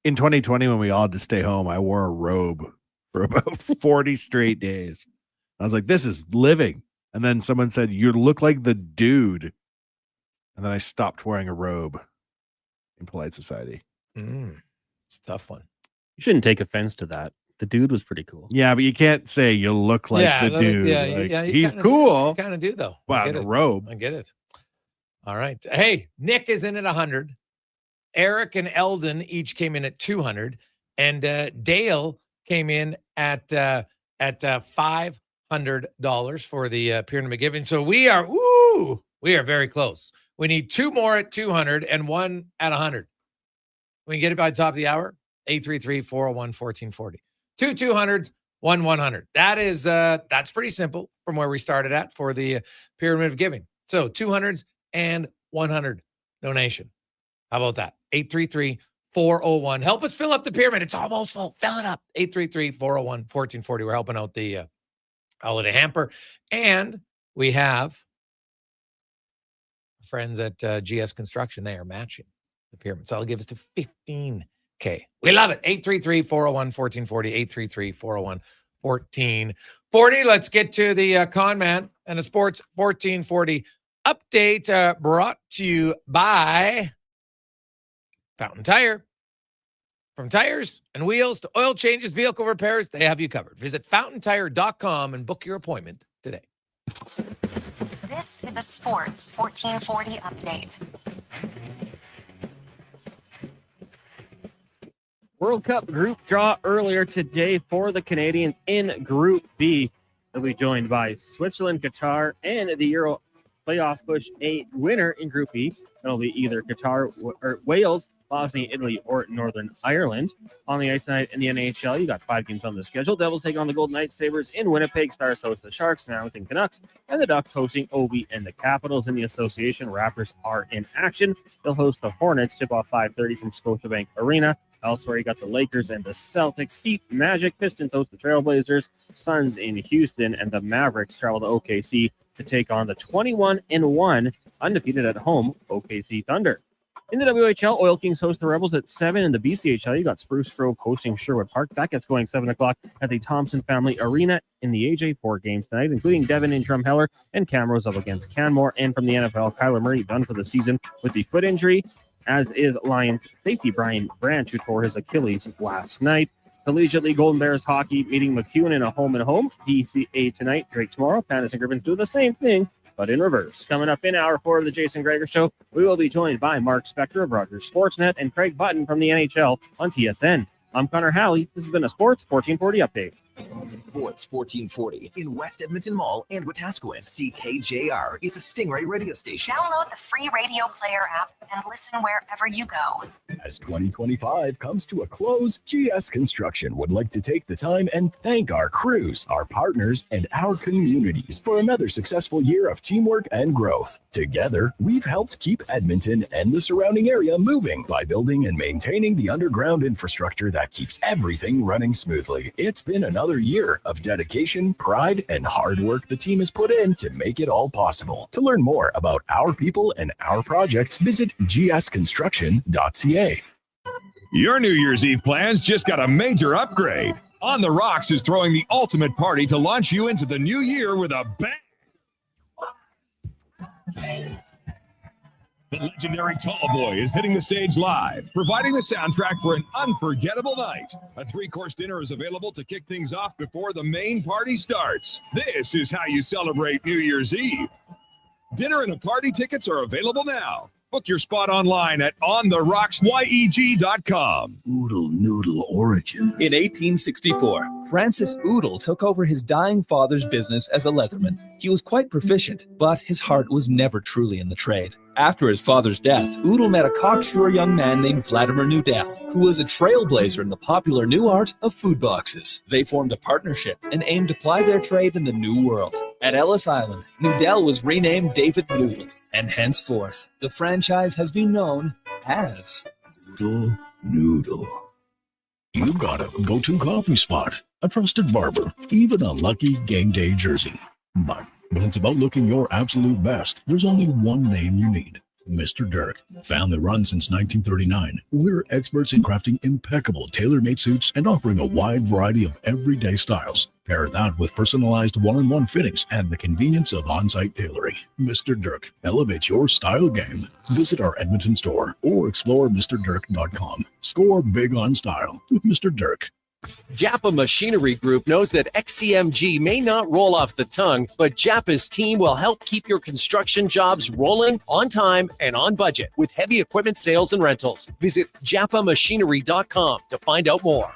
S7: In 2020, when we all had to stay home, I wore a robe for about 40 straight days. I was like, this is living. And then someone said, you look like the dude And then I stopped wearing a robe in polite society.
S8: It's a tough one.
S9: You shouldn't take offense to that. The dude was pretty cool.
S7: Yeah, but you can't say you look like the dude. He's cool.
S8: You kind of do, though.
S7: Wow, in a robe.
S8: I get it. All right. Hey, Nick is in at 100. Eric and Eldon each came in at 200. And Dale came in at $500 for the Pyramid McGiving. So we are very close. We need 2 more at 200 and 1 at 100. We can get it by the top of the hour. 833-401-1440. 2 200s, 1 100. That's pretty simple from where we started at for the Pyramid of Giving. So 200s and 100 donation. How about that? 833-401. Help us fill up the pyramid. It's almost full. Fill it up. 833-401-1440. We're helping out the holiday hamper. And we have friends at GS Construction. They are matching the pyramid. So that'll give us to 15K. We love it. 833-401-1440. 833-401-1440. Let's get to the con man and a sports 1440 update brought to you by Fountain Tire. From tires and wheels to oil changes, vehicle repairs, they have you covered. Visit fountaintire.com and book your appointment today.
S6: This is a sports 1440 update.
S9: World Cup group draw earlier today for the Canadians in Group B. They'll be joined by Switzerland, Qatar, and the Euro playoff push A winner in Group B. That'll be either Qatar or Wales, Bosnia, Italy, or Northern Ireland. On the ice tonight in the NHL, you got 5 games on the schedule. Devils take on the Golden Knights, Sabres in Winnipeg. Stars host the Sharks, Hamilton Canucks, and the Ducks hosting Ovi and the Capitals. In the association, Raptors are in action. They'll host the Hornets, tip-off 5:30 from Scotiabank Arena. Elsewhere, you got the Lakers and the Celtics. Heat, Magic, Pistons host the Trailblazers. Suns in Houston, and the Mavericks travel to OKC to take on the 21-1 undefeated at home OKC Thunder. In the WHL, Oil Kings host the Rebels at 7. In the BCHL, you got Spruce Grove hosting Sherwood Park. That gets going 7 o'clock at the Thompson Family Arena in the AJ. 4 games tonight, including Devon and Drumheller and Camrose up against Canmore. And from the NFL, Kyler Murray done for the season with the foot injury, as is Lions safety Brian Branch, who tore his Achilles last night. Collegiately, Golden Bears hockey meeting McEwen in a home-and-home. DCA tonight, Drake tomorrow. Pandas and Griffins do the same thing, but in reverse. Coming up in hour 4 of the Jason Gregor Show, we will be joined by Mark Spector of Rogers Sportsnet and Craig Button from the NHL on TSN. I'm Connor Halley. This has been a Sports 1440 update.
S5: Sports 1440 in West Edmonton Mall and Wetaskiwin. CKJR is a Stingray radio station.
S6: Download the free radio player app and listen wherever you go.
S1: As 2025 comes to a close, GS Construction would like to take the time and thank our crews, our partners, and our communities for another successful year of teamwork and growth. Together, we've helped keep Edmonton and the surrounding area moving by building and maintaining the underground infrastructure that keeps everything running smoothly. It's been another year of dedication, pride, and hard work the team has put in to make it all possible. To learn more about our people and our projects, visit gsconstruction.ca.
S2: Your New Year's Eve plans just got a major upgrade. On the Rocks is throwing the ultimate party to launch you into the new year with a bang. The legendary Tall Boy is hitting the stage live, providing the soundtrack for an unforgettable night. A 3-course dinner is available to kick things off before the main party starts. This is how you celebrate New Year's Eve. Dinner and a party tickets are available now. Book your spot online at ontherocksYEG.com.
S15: Oodle Noodle Origins. In 1864, Francis Oodle took over his dying father's business as a leatherman. He was quite proficient, but his heart was never truly in the trade. After his father's death, Oodle met a cocksure young man named Vladimir Nudell, who was a trailblazer in the popular new art of food boxes. They formed a partnership and aimed to ply their trade in the New World. At Ellis Island, Nudell was renamed David Noodle, and henceforth, the franchise has been known as
S1: Oodle Noodle. You've got a go-to coffee spot, a trusted barber, even a lucky game day jersey. But when it's about looking your absolute best, there's only one name you need. Mr. Dirk. Family run since 1939, we're experts in crafting impeccable tailor-made suits and offering a wide variety of everyday styles.
S3: Pair that with personalized one-on-one fittings and the convenience of on-site tailoring. Mr. Dirk, elevate your style game. Visit our Edmonton store or explore MrDirk.com. Score big on style with Mr. Dirk.
S10: Japa Machinery Group knows that XCMG may not roll off the tongue, but Japa's team will help keep your construction jobs rolling on time and on budget with heavy equipment sales and rentals. Visit japamachinery.com to find out more.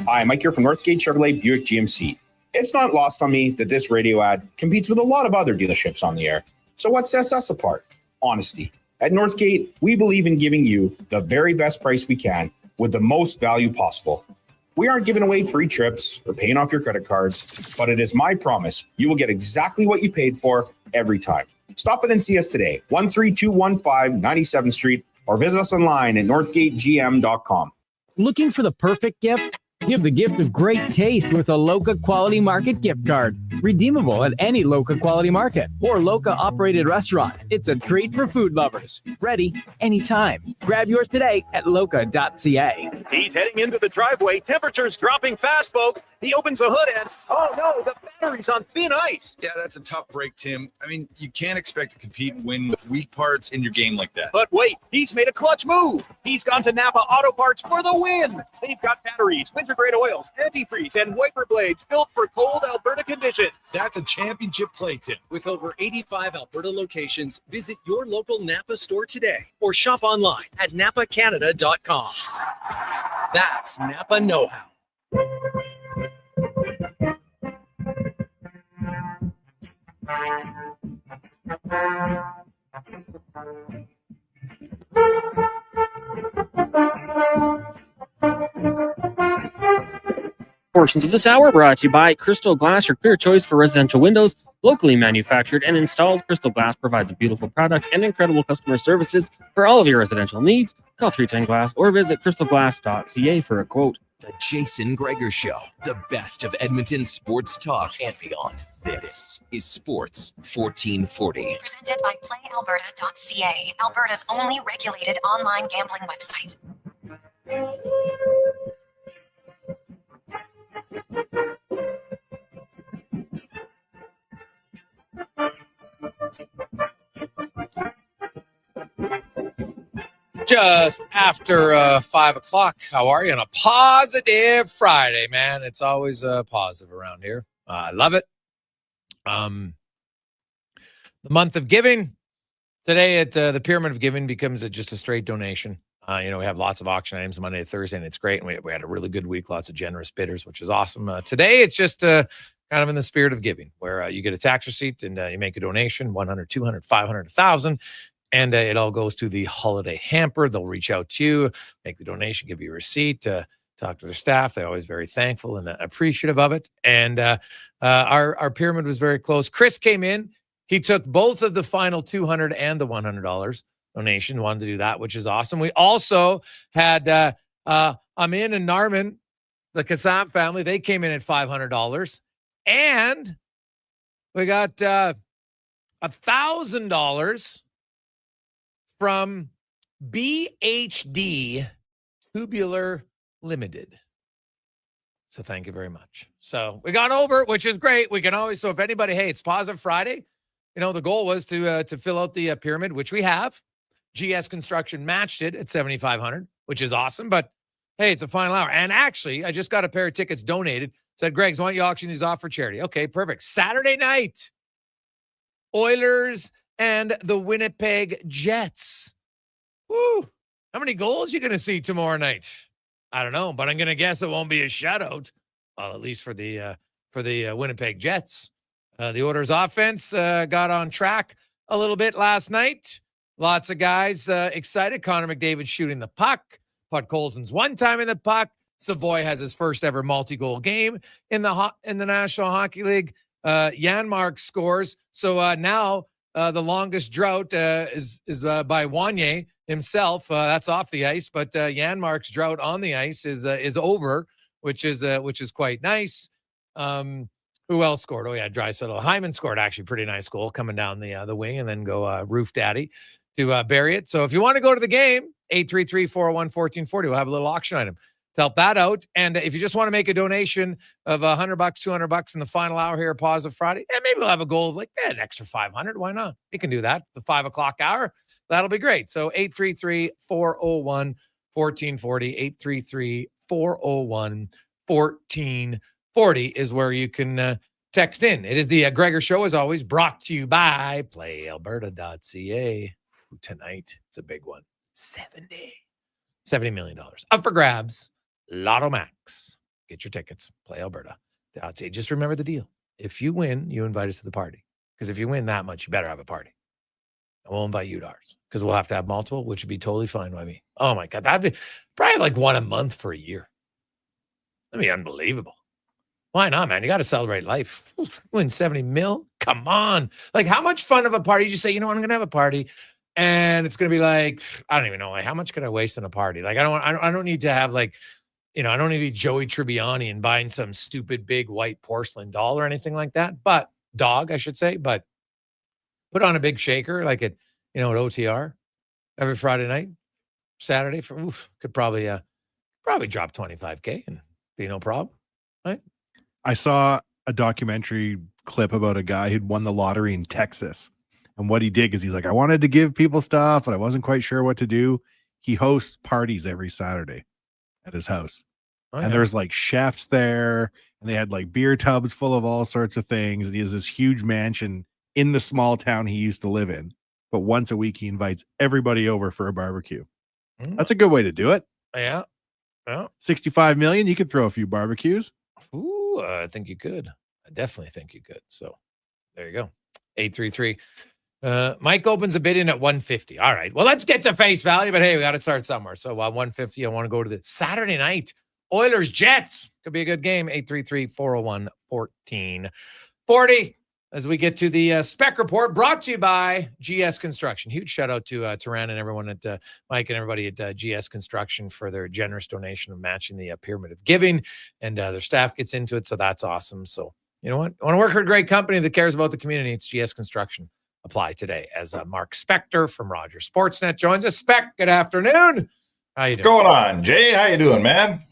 S16: Hi, Mike here from Northgate Chevrolet Buick GMC. It's not lost on me that this radio ad competes with a lot of other dealerships on the air. So what sets us apart? Honesty. At Northgate, we believe in giving you the very best price we can with the most value possible. We aren't giving away free trips or paying off your credit cards, but it is my promise you will get exactly what you paid for every time. Stop in and see us today, 13215 97th Street, or visit us online at northgategm.com.
S18: Looking for the perfect gift? Give the gift of great taste with a Loca Quality Market gift card. Redeemable at any Loca Quality Market or Loca operated restaurant. It's a treat for food lovers. Ready anytime. Grab yours today at loca.ca.
S17: He's heading into the driveway. Temperature's dropping fast, folks. He opens the hood and, oh no, the battery's on thin ice.
S23: Yeah, that's a tough break, Tim. I mean, you can't expect to compete and win with weak parts in your game like that.
S17: But wait, he's made a clutch move. He's gone to Napa Auto Parts for the win. They've got batteries, winter-grade oils, antifreeze, and wiper blades built for cold Alberta conditions.
S23: That's a championship play, Tim.
S10: With over 85 Alberta locations, visit your local Napa store today or shop online at napacanada.com. That's Napa know-how.
S9: Portions of this hour brought to you by Crystal Glass, your clear choice for residential windows. Locally manufactured and installed, Crystal Glass provides a beautiful product and incredible customer services for all of your residential needs. Call 310 Glass or visit crystalglass.ca for a quote.
S5: The Jason Gregor Show, the best of Edmonton sports talk and beyond. This is Sports 1440.
S6: Presented by PlayAlberta.ca, Alberta's only regulated online gambling website.
S8: Just after 5 o'clock. How are you on a positive Friday, man? It's always positive around here. I love it. The month of giving. Today at the Pyramid of Giving becomes just a straight donation. We have lots of auction items Monday to Thursday, and it's great. And we had a really good week, lots of generous bidders, which is awesome. Today, it's just kind of in the spirit of giving, where you get a tax receipt and you make a donation, 100, 200, 500, 1,000. And it all goes to the holiday hamper. They'll reach out to you, make the donation, give you a receipt, talk to their staff. They're always very thankful and appreciative of it. And our pyramid was very close. Chris came in. He took both of the final $200 and the $100 donation. Wanted to do that, which is awesome. We also had Amin and Narman, the Kassam family. They came in at $500. And we got $1,000 from BHD Tubular Limited. So thank you very much. So we got over it, which is great. We can always, so if anybody, hey, it's Positive Friday. The goal was to fill out the pyramid, which we have. GS Construction matched it at $7,500, which is awesome. But hey, it's a final hour. And actually, I just got a pair of tickets donated. Said, Greg's, why don't you auction these off for charity? Okay, perfect. Saturday night, Oilers and the Winnipeg Jets. Woo! How many goals you going to see tomorrow night? I don't know, but I'm going to guess it won't be a shutout. Well, at least for the Winnipeg Jets. The Oilers offense got on track a little bit last night. Lots of guys excited. Connor McDavid shooting the puck. Pud Colson's one time in the puck. Savoy has his first ever multi-goal game in the National Hockey League. Janmark scores. So now the longest drought is by Wanye himself. That's off the ice, but Janmark's drought on the ice is over, which is quite nice. Who else scored? Oh yeah, Draisaitl. Hyman scored actually pretty nice goal coming down the wing and then go roof daddy to bury it. So if you want to go to the game, 833-401-1440, we'll have a little auction item. to help that out. And if you just want to make a donation of $100, $200 in the final hour here, Positive Friday, and maybe we'll have a goal of like an extra 500. Why not? You can do that. The 5 o'clock hour. That'll be great. So 833-401-1440, 833-401-1440 is where you can text in. It is the Gregor Show, as always, brought to you by PlayAlberta.ca. Tonight, it's a big one. $70 million up for grabs. Lotto Max. Get your tickets. PlayAlberta.ca. Just remember the deal. If you win, you invite us to the party. Because if you win that much, you better have a party. And we'll invite you to ours. Because we'll have to have multiple, which would be totally fine by me. Oh, my God. That'd be probably like one a month for a year. That'd be unbelievable. Why not, man? You got to celebrate life. Win 70 mil? Come on. Like, how much fun of a party? You just say, you know what, I'm going to have a party. And it's going to be like, I don't even know, like, how much could I waste on a party? Like, I don't need to have like, I don't need to be Joey Tribbiani and buying some stupid big white porcelain doll or anything like that. But I should say, but put on a big shaker, like at OTR every Friday night, Saturday could probably drop 25K and be no problem. Right.
S7: I saw a documentary clip about a guy who'd won the lottery in Texas. And what he did is he's like, I wanted to give people stuff, but I wasn't quite sure what to do. He hosts parties every Saturday at his house. Oh, and there's like chefs there, and they had like beer tubs full of all sorts of things. And he has this huge mansion in the small town he used to live in. But once a week, he invites everybody over for a barbecue. That's a good way to do it.
S8: Yeah. Well,
S7: 65 million, you could throw a few barbecues.
S8: Ooh, I think you could. I definitely think you could. So there you go. 833. Mike opens a bid in at 150. All right. Well, let's get to face value, but hey, we got to start somewhere. So 150, I want to go to the Saturday night Oilers Jets. Could be a good game. 833-401-1440. As we get to the spec report brought to you by GS Construction. Huge shout out to Taran and everyone at Mike and everybody at GS Construction for their generous donation of matching the pyramid of giving, and their staff gets into it. So that's awesome. So you know what? I want to work for a great company that cares about the community. It's GS Construction. Apply today. As Mark Spector from Rogers Sportsnet joins us. Spec, good afternoon. How you doing?
S4: What's going on, Jay? How you doing, man?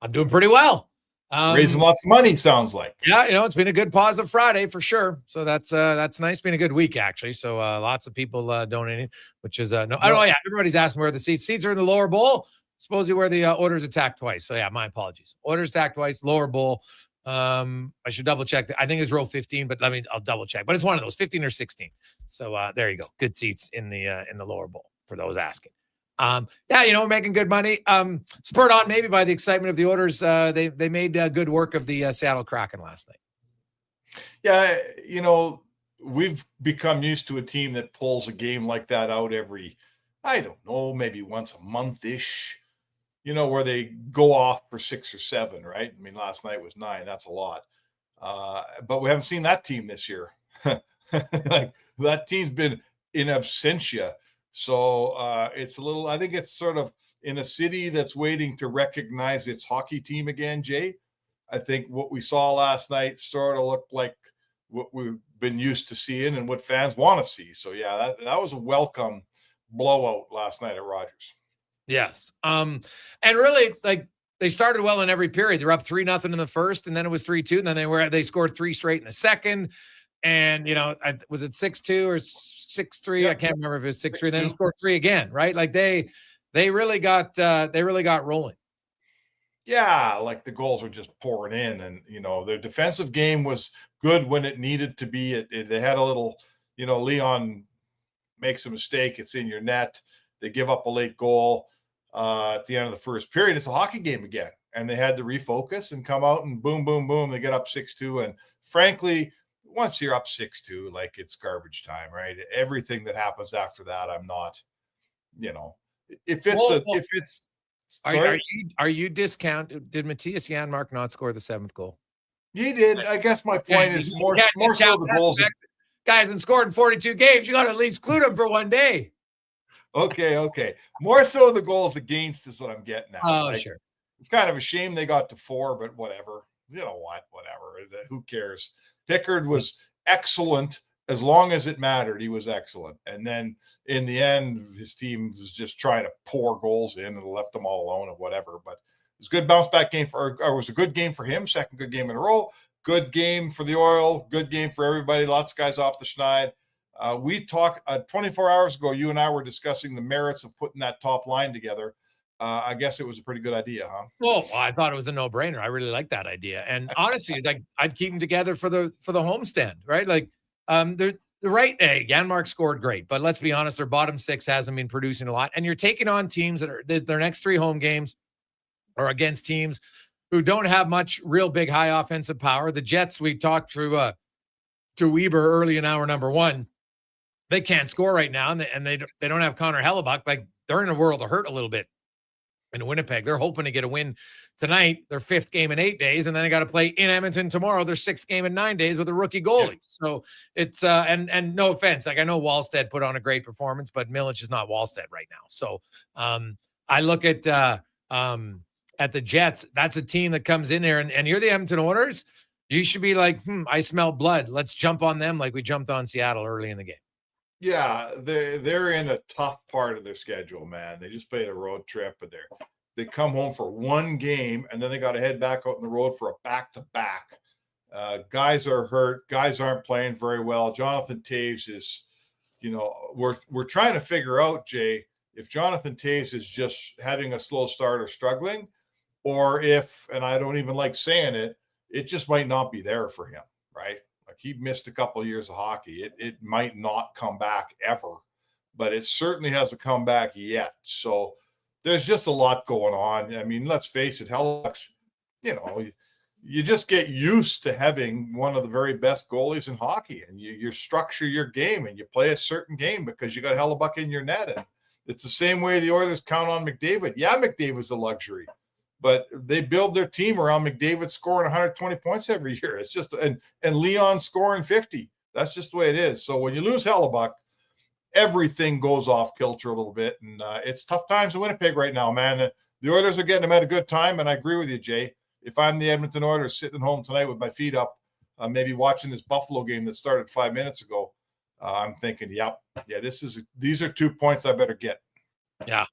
S8: I'm doing pretty well.
S4: Raising lots of money, sounds like.
S8: Yeah, it's been a good Positive Friday for sure. So that's nice. Been a good week actually. So lots of people donating, which is everybody's asking where the seats. Seats are in the lower bowl. Supposedly where the Oilers attacked twice. So yeah, my apologies. Oilers attacked twice, lower bowl. I should double check. I think it's row 15, but I'll double check. But it's one of those, 15 or 16. So there you go. Good seats in the lower bowl for those asking. We're making good money. Spurred on maybe by the excitement of the Oilers. They made good work of the Seattle Kraken last night.
S4: Yeah, we've become used to a team that pulls a game like that out every, I don't know, maybe once a month-ish. Where they go off for 6 or 7, right? I mean, last night was 9. That's a lot. But we haven't seen that team this year. Like, that team's been in absentia. So it's a little, I think it's sort of in a city that's waiting to recognize its hockey team again, Jay. I think what we saw last night sort of looked like what we've been used to seeing and what fans want to see. So, yeah, that was a welcome blowout last night at Rogers.
S8: Yes. And really, like, they started well in every period. They're up 3-0 in the first, and then it was 3-2, and then they scored 3 straight in the second. And was it 6-2 or 6-3? I can't remember if it was 6-3. Then they scored 3 again, right? Like they really got rolling.
S4: Yeah, like the goals were just pouring in, and their defensive game was good when it needed to be. They had a little, Leon makes a mistake, it's in your net. They give up a late goal at the end of the first period. It's a hockey game again, and they had to refocus and come out and boom, boom, boom. They get up 6-2, and frankly, once you're up 6-2, like, it's garbage time, right? Everything that happens after that, I'm not,
S8: Are you discount? Did Matthias Janmark not score the 7th goal?
S4: He did. I guess my point is more so the goals.
S8: Guys been scored in 42 games. You got to at least include him for one day.
S4: Okay. More so the goals against is what I'm getting at.
S8: Oh, sure.
S4: It's kind of a shame they got to 4, but whatever. You know what? Whatever. Who cares? Pickard was excellent as long as it mattered, he was excellent. And then in the end, his team was just trying to pour goals in and left them all alone or whatever. But it was a good bounce back game or it was a good game for him. Second good game in a row. Good game for the Oil. Good game for everybody. Lots of guys off the schneid. We talked 24 hours ago. You and I were discussing the merits of putting that top line together. I guess it was a pretty good idea, huh?
S8: Well, I thought it was a no-brainer. I really like that idea. And honestly, like I'd keep them together for the homestand, right? Like they're right. Hey, Janmark scored great, but let's be honest, their bottom six hasn't been producing a lot. And you're taking on teams that are their next 3 home games are against teams who don't have much real big high offensive power. The Jets, we talked to Weber early in hour number 1. They can't score right now, and they don't have Connor Halley. Like they're in a world of hurt a little bit. In Winnipeg, they're hoping to get a win tonight, their 5th game in 8 days, and then they got to play in Edmonton tomorrow, their 6th game in 9 days with a rookie goalie. Yeah. So it's and no offense, like I know Wallstead put on a great performance, but Milic is not Wallstead right now. So I look at the Jets. That's a team that comes in there, and you're the Edmonton Oilers. You should be like, I smell blood. Let's jump on them like we jumped on Seattle early in the game.
S4: Yeah, they're in a tough part of their schedule, man. They just played a road trip, but they come home for 1 game, and then they got to head back out on the road for a back-to-back. Guys are hurt. Guys aren't playing very well. Jonathan Toews is, we're trying to figure out, Jay, if Jonathan Toews is just having a slow start or struggling, or if, and I don't even like saying it, it just might not be there for him, right? Like he missed a couple of years of hockey. It might not come back ever, but it certainly hasn't come back yet. So there's just a lot going on. I mean, let's face it, Hellbucks, you just get used to having one of the very best goalies in hockey, and you structure your game and you play a certain game because you got Hellebuck in your net. And it's the same way the Oilers count on McDavid. Yeah, McDavid's a luxury, but they build their team around McDavid scoring 120 points every year. It's just and Leon scoring 50. That's just the way it is. So when you lose Hellebuck, everything goes off kilter a little bit, and it's tough times in Winnipeg right now, man. The Oilers are getting them at a good time, and I agree with you, Jay. If I'm the Edmonton Oilers sitting home tonight with my feet up, maybe watching this Buffalo game that started 5 minutes ago, I'm thinking, these are 2 points I better get.
S8: Yeah.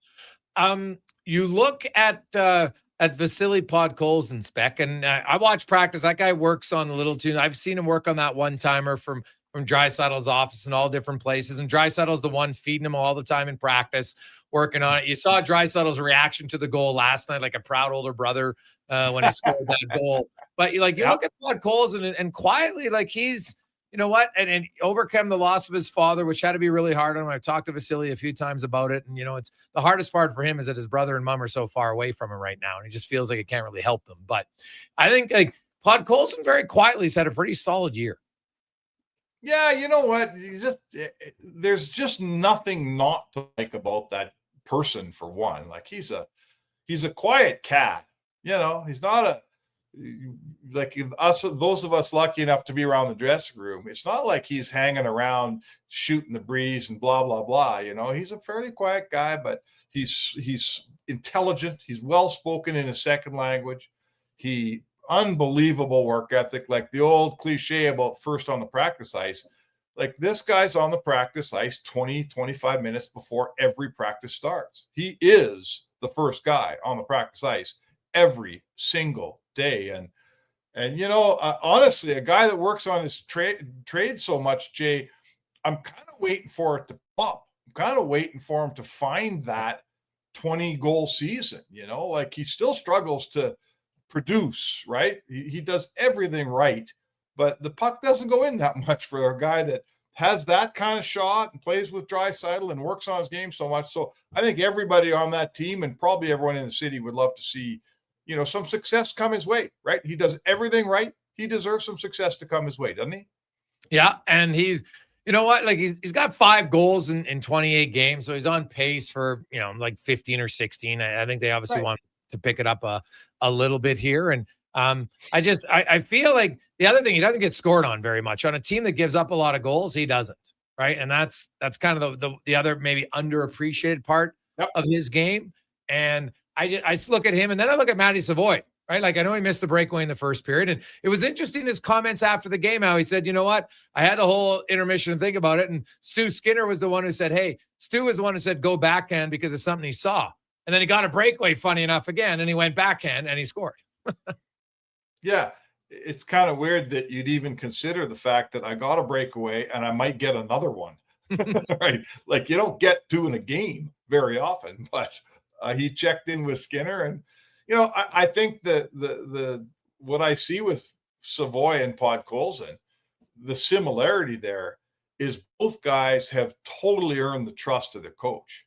S8: You look at Vasily Podkolzin spec, and I watch practice. That guy works on a little too. I've seen him work on that one-timer from Draisaitl's office in all different places, and Draisaitl's the one feeding him all the time in practice, working on it. You saw Draisaitl's reaction to the goal last night, like a proud older brother when he scored that goal. But you look at Podkolzin and quietly, like he's, you know what, and overcome the loss of his father, which had to be really hard on him. I've talked to Vasily a few times about it, and it's the hardest part for him is that his brother and mom are so far away from him right now, and he just feels like it can't really help them. But I think like Podkolzin very quietly has had a pretty solid year.
S4: Yeah, you know what? There's just nothing not to like about that person. For one, like he's a quiet cat. He's not like us. Those of us lucky enough to be around the dressing room. It's not like he's hanging around shooting the breeze and blah blah blah. He's a fairly quiet guy, but he's intelligent. He's well spoken in his second language. Unbelievable work ethic, like the old cliche about first on the practice ice. Like this guy's on the practice ice 20-25 minutes before every practice starts. He is the first guy on the practice ice every single day. And honestly, a guy that works on his trade so much, Jay, I'm kind of waiting for it to pop. I'm kind of waiting for him to find that 20-goal season. Like he still struggles to produce, right? He does everything right, but the puck doesn't go in that much for a guy that has that kind of shot and plays with Draisaitl and works on his game so much. So I think everybody on that team and probably everyone in the city would love to see, some success come his way, right? He does everything right. He deserves some success to come his way, doesn't he?
S8: Yeah, and he's, like he's got 5 goals in 28 games, so he's on pace for, like 15 or 16. I think they obviously want to pick it up a little bit here. And I feel like the other thing, he doesn't get scored on very much on a team that gives up a lot of goals. He doesn't. Right. And that's kind of the other maybe underappreciated part of his game. And I look at him and then I look at Matty Savoy. right? Like, I know he missed the breakaway in the first period. And it was interesting, his comments after the game, how he said, you know what? I had the whole intermission to think about it. And Stu Skinner was the one who said, hey, Stu was the one who said, go backhand because of something he saw. And then he got a breakaway, funny enough, again, and he went backhand and he scored.
S4: Yeah. It's kind of weird that you'd even consider the fact that I got a breakaway and I might get another one. Right? Like, you don't get two in a game very often, but he checked in with Skinner. And, you know, I think that the what I see with Savoy and Podkolzin, the similarity there is both guys have totally earned the trust of their coach.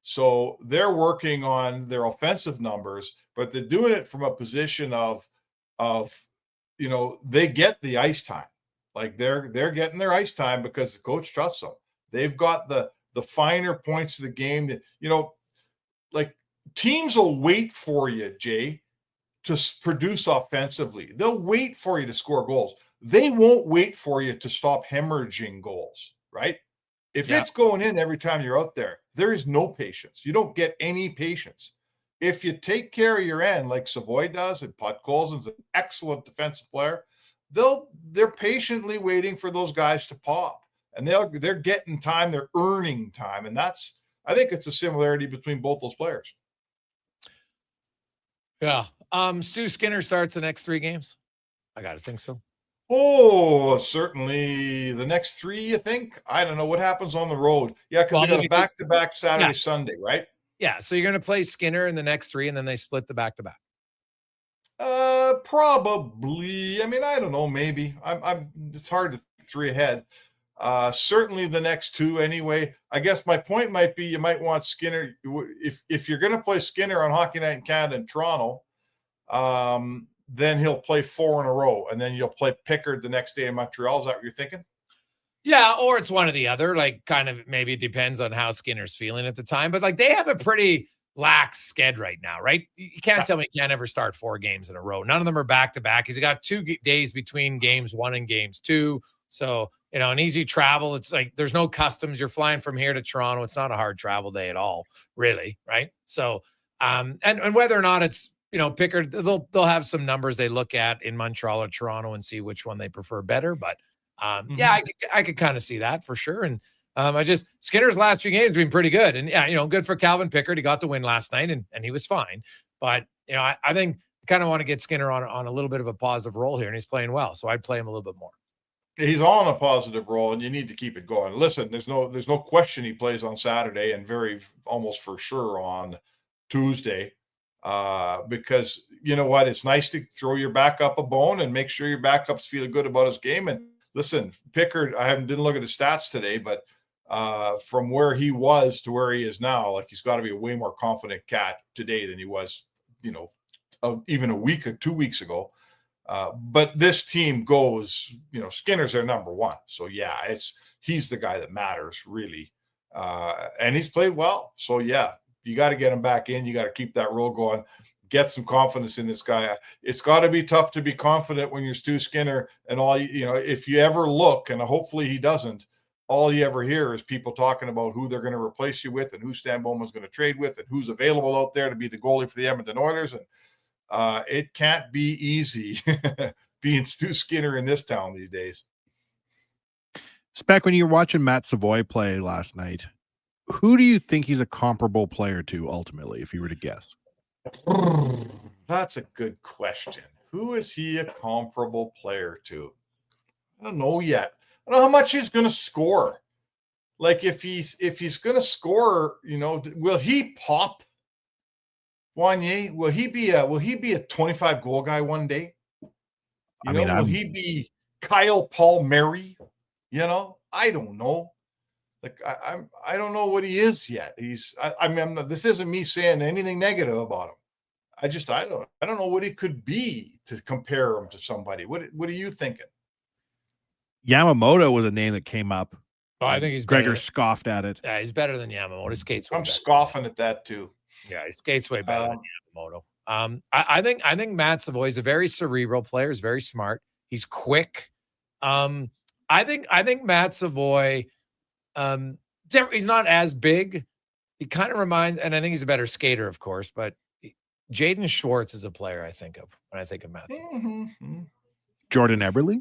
S4: So they're working on their offensive numbers, but they're doing it from a position of you know, they get the ice time. Like they're getting their ice time because the coach trusts them. They've got the finer points of the game that, you know, like teams will wait for you, Jay, to produce offensively. They'll wait for you to score goals. They won't wait for you to stop hemorrhaging goals, right? If it's going in every time you're out there, there is no patience. You don't get any patience. If you take care of your end like Savoy does, and Podkolzin's an excellent defensive player, they're patiently waiting for those guys to pop. And they're getting time, they're earning time. And I think it's a similarity between both those players.
S8: Yeah. Stu Skinner starts the next 3 games. I got to think so.
S4: Oh, certainly the next 3, you think? I don't know what happens on the road. Yeah, because they got a back-to-back Saturday, Sunday, right?
S8: Yeah, so you're going to play Skinner in the next 3, and then they split the back-to-back.
S4: Probably. I mean, I don't know. Maybe. It's hard to think 3 ahead. Certainly the next 2 anyway. I guess my point might be you might want Skinner if you're going to play Skinner on Hockey Night in Canada in Toronto. Then he'll play 4 in a row, and then you'll play Pickard the next day in Montreal. Is that what you're thinking?
S8: Yeah, or it's one or the other. Like, kind of maybe it depends on how Skinner's feeling at the time. But like, they have a pretty lax sked right now, right? You can't tell me he can't ever start 4 games in a row. None of them are back to back. He's got 2 days between games 1 and games 2. So, you know, an easy travel. It's like there's no customs. You're flying from here to Toronto. It's not a hard travel day at all, really, right? So, and whether or not it's, you know, Pickard, they'll have some numbers they look at in Montreal or Toronto and see which one they prefer better. But yeah, I could kind of see that for sure. And Skinner's last 3 games have been pretty good. And yeah, you know, good for Calvin Pickard. He got the win last night and he was fine. But, you know, I think I kind of want to get Skinner on a little bit of a positive roll here, and he's playing well. So I'd play him a little bit more.
S4: He's on a positive roll, and you need to keep it going. Listen, there's no question he plays on Saturday and almost for sure on Tuesday. Because you know what? It's nice to throw your backup a bone and make sure your backup's feeling good about his game. And listen, Pickard, didn't look at his stats today, but from where he was to where he is now, like he's got to be a way more confident cat today than he was, you know, even a week or 2 weeks ago. But this team goes, you know, Skinner's their number 1. So yeah, he's the guy that matters really. And he's played well. So yeah, you got to get him back in. You got to keep that roll going. Get some confidence in this guy. It's got to be tough to be confident when you're Stu Skinner and all, you know, if you ever look, and hopefully he doesn't, all you ever hear is people talking about who they're going to replace you with and who Stan Bowman's going to trade with and who's available out there to be the goalie for the Edmonton Oilers. And it can't be easy being Stu Skinner in this town these days.
S7: Spec, when you're watching Matt Savoy play last night, who do you think he's a comparable player to ultimately, if you were to guess?
S4: That's a good question. Who is he a comparable player to? I don't know yet. I don't know how much he's going to score. Like if he's going to score, you know, will he pop? Wanye, will he be a 25 goal guy one day? Will he be Kyle Palmieri? You know, I don't know. Like I don't know what he is yet. This isn't me saying anything negative about him. I don't know what he could be to compare him to somebody. What are you thinking?
S7: Yamamoto was a name that came up.
S8: Oh, I think he's
S7: Gregor scoffed at it.
S8: Yeah, he's better than Yamamoto. His skates.
S4: I'm scoffing at that too.
S8: Yeah, he skates way better than Yamamoto. I think Matt Savoy is a very cerebral player. He's very smart. He's quick. I think Matt Savoy. He's not as big. He kind of reminds, and I think he's a better skater, of course, but Jaden Schwartz is a player I think of when I think of Matt Savoy.
S4: Mm-hmm.
S7: Jordan Eberle?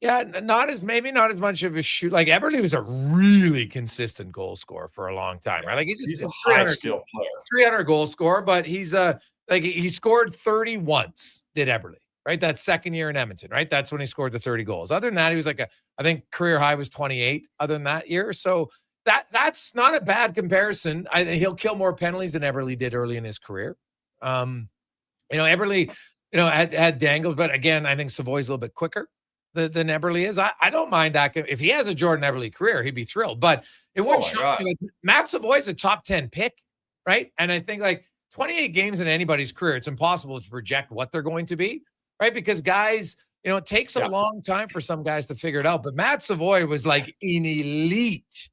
S8: Yeah, not as much of a shoot. Like Eberle was a really consistent goal scorer for a long time, right? Like he's
S4: a high skill player,
S8: 300 goal scorer, but he's like he scored 30 once. Did Eberle, right? That second year in Edmonton, right? That's when he scored the 30 goals. Other than that, he was like I think career high was 28. Other than that year, so that's not a bad comparison. He'll kill more penalties than Eberle did early in his career. Eberle, had dangles, but again, I think Savoy's a little bit quicker than Eberle is. I don't mind that. If he has a Jordan Eberle career, he'd be thrilled. But it wouldn't shock me. Like, Matt Savoy's a top 10 pick, right? And I think like 28 games in anybody's career, it's impossible to project what they're going to be, right? Because guys, it takes a long time for some guys to figure it out. But Matt Savoy was like an elite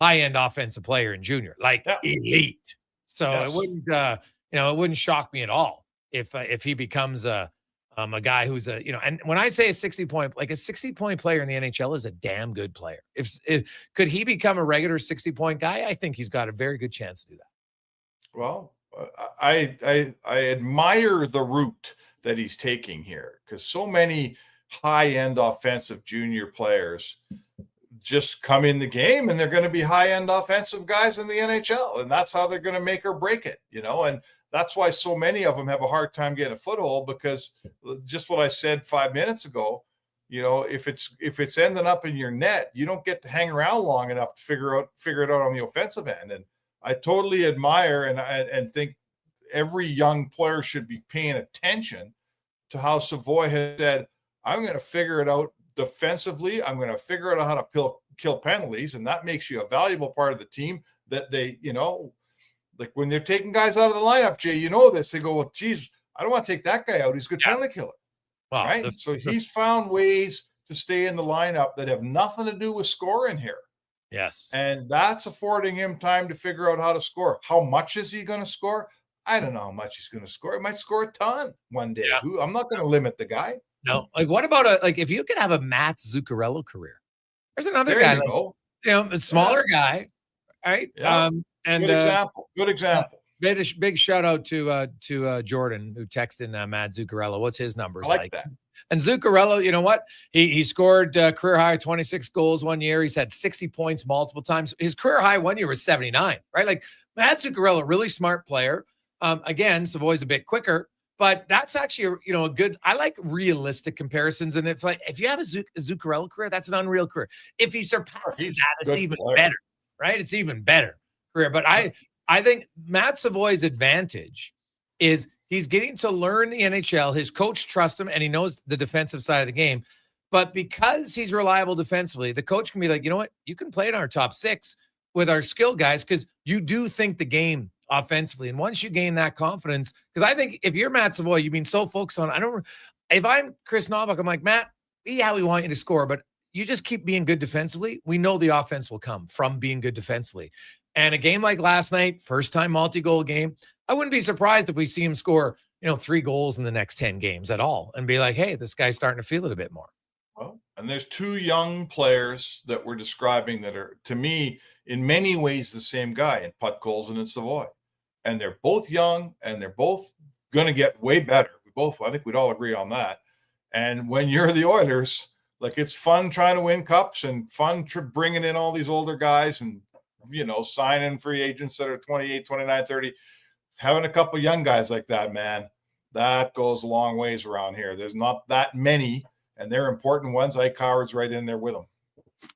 S8: high-end offensive player in junior, like elite. So it wouldn't, it wouldn't shock me at all if he becomes a guy who's and when I say a 60-point, like a 60-point player in the NHL is a damn good player. If could he become a regular 60-point guy? I think he's got a very good chance to do that.
S4: Well, I admire the route that he's taking here because so many high-end offensive junior players just come in the game and they're going to be high-end offensive guys in the NHL, and that's how they're going to make or break it, and that's why so many of them have a hard time getting a foothold, because just what I said 5 minutes ago, if it's ending up in your net, you don't get to hang around long enough to figure it out on the offensive end. And I totally admire and think every young player should be paying attention to how Savoy has said, I'm going to figure it out defensively. I'm going to figure out how to kill penalties. And that makes you a valuable part of the team that they, like when they're taking guys out of the lineup, Jay, this, they go, well, geez, I don't want to take that guy out. He's a good penalty killer.
S8: Wow,
S4: right. So he's found ways to stay in the lineup that have nothing to do with scoring here.
S8: Yes.
S4: And that's affording him time to figure out how to score. How much is he going to score? I don't know how much he's going to score. He might score a ton one day. Yeah. I'm not going to limit the guy.
S8: No. Like, what about if you could have a Matt Zuccarello career? There's another
S4: there
S8: guy.
S4: You go.
S8: A smaller guy, right?
S4: Yeah.
S8: And
S4: good example.
S8: Big shout out to Jordan, who texted in Matt Zuccarello. What's his numbers
S4: like? That.
S8: And Zuccarello, you know what? He scored career high 26 goals one year. He's had 60 points multiple times. His career high one year was 79. Right? Like Matt Zuccarello, really smart player. Again, Savoy's a bit quicker, but that's actually a good. I like realistic comparisons. And if you have a Zuccarello career, that's an unreal career. If he surpasses that, it's even better. Right? It's even better career. But I think Matt Savoy's advantage is he's getting to learn the NHL. His coach trusts him, and he knows the defensive side of the game. But because he's reliable defensively, the coach can be like, you know what? You can play in our top six with our skill guys because you do think the game offensively. And once you gain that confidence, because I think if you're Matt Savoy, you've been so focused on, if I'm Chris Novak, I'm like, Matt, we want you to score, but you just keep being good defensively. We know the offense will come from being good defensively. And a game like last night, first time multi-goal game, I wouldn't be surprised if we see him score, 3 goals in the next 10 games at all and be like, hey, this guy's starting to feel it a bit more.
S4: Well, and there's 2 young players that we're describing that are, to me, in many ways the same guy in Podkolzin and Savoy. And they're both young and they're both going to get way better. I think we'd all agree on that. And when you're the Oilers, like it's fun trying to win cups and fun bringing in all these older guys and, signing free agents that are 28, 29, 30, having a couple young guys like that, man, that goes a long ways around here. There's not that many, and they're important ones. Ike Howard's right in there with them.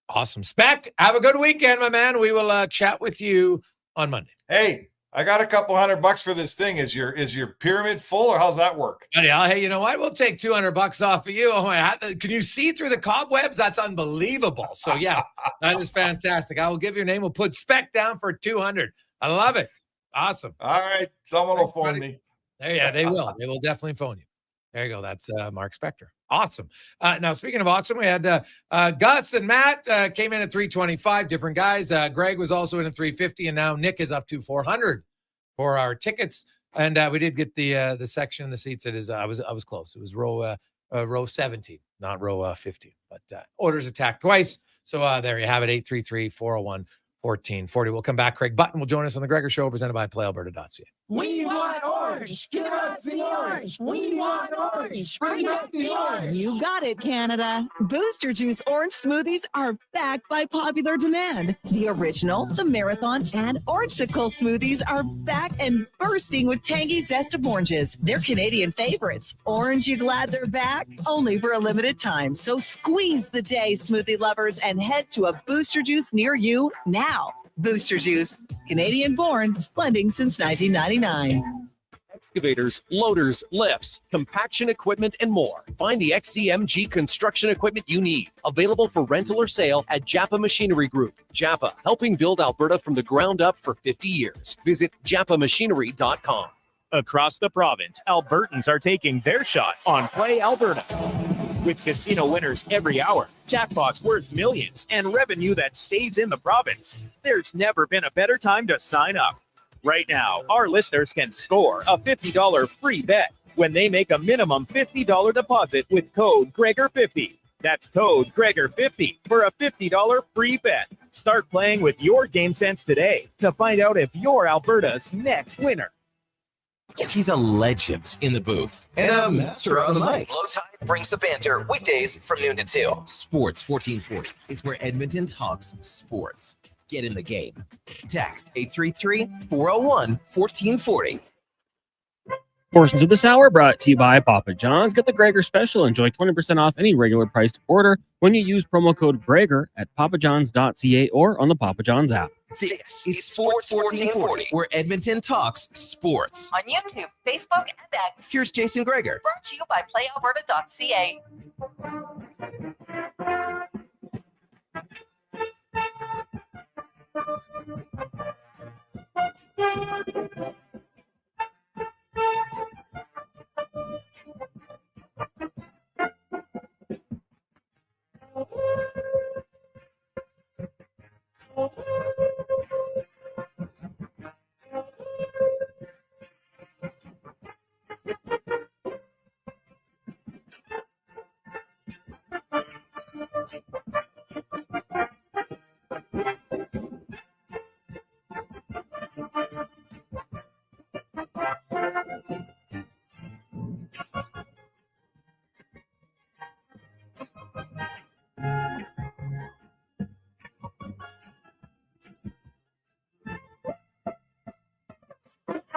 S8: Awesome. Spec, have a good weekend, my man. We will chat with you on Monday.
S4: Hey, I got a couple $100 for this thing. Is your pyramid full, or how's that work?
S8: Hey, you know what? We'll take $200 off of you. Oh my! Can you see through the cobwebs? That's unbelievable. So yes, that is fantastic. I will give your name. We'll put Spec down for 200. I love it. Awesome.
S4: All right, someone will phone me.
S8: Yeah, they will. They will definitely phone you. There you go. That's Mark Spector. Awesome. Now, speaking of awesome, we had Gus and Matt came in at 325, different guys. Greg was also in at 350, and now Nick is up to 400 for our tickets. And we did get the section in the seats. It is I was close. It was row 17, not row 15. But orders attacked twice. So there you have it, 833-401-1440. We'll come back. Craig Button will join us on the Gregor Show, presented by PlayAlberta.ca.
S5: We want
S11: orange. Give us the orange. We want orange. Bring back the orange.
S12: You got it, Canada. Booster Juice orange smoothies are back by popular demand. The original, the marathon, and orangesicle smoothies are back and bursting with tangy zest of oranges. They're Canadian favorites. Orange, you glad they're back? Only for a limited time. So squeeze the day, smoothie lovers, and head to a Booster Juice near you now. Booster Juice, Canadian born, blending since 1999.
S10: Excavators, loaders, lifts, compaction equipment, and more. Find the XCMG construction equipment you need. Available for rental or sale at Japa Machinery Group. Japa, helping build Alberta from the ground up for 50 years. Visit japamachinery.com.
S17: Across the province, Albertans are taking their shot on Play Alberta. With casino winners every hour, jackpots worth millions, and revenue that stays in the province, there's never been a better time to sign up. Right now, our listeners can score a $50 free bet when they make a minimum $50 deposit with code Gregor50. That's code Gregor50 for a $50 free bet. Start playing with your game sense today to find out if you're Alberta's next winner.
S5: He's a legend in the booth and a master on the mic. Low Tide brings the banter weekdays from noon to 2. Sports 1440 is where Edmonton talks sports. Get in the game. Text 833-401-1440.
S9: Portions of this hour brought to you by Papa John's. Get the Gregor special. Enjoy 20% off any regular priced order when you use promo code Gregor at papajohns.ca or on the Papa John's app.
S5: This is Sports 1440, where Edmonton talks sports.
S19: On YouTube, Facebook, and X.
S5: Here's Jason Gregor.
S19: Brought to you by playalberta.ca.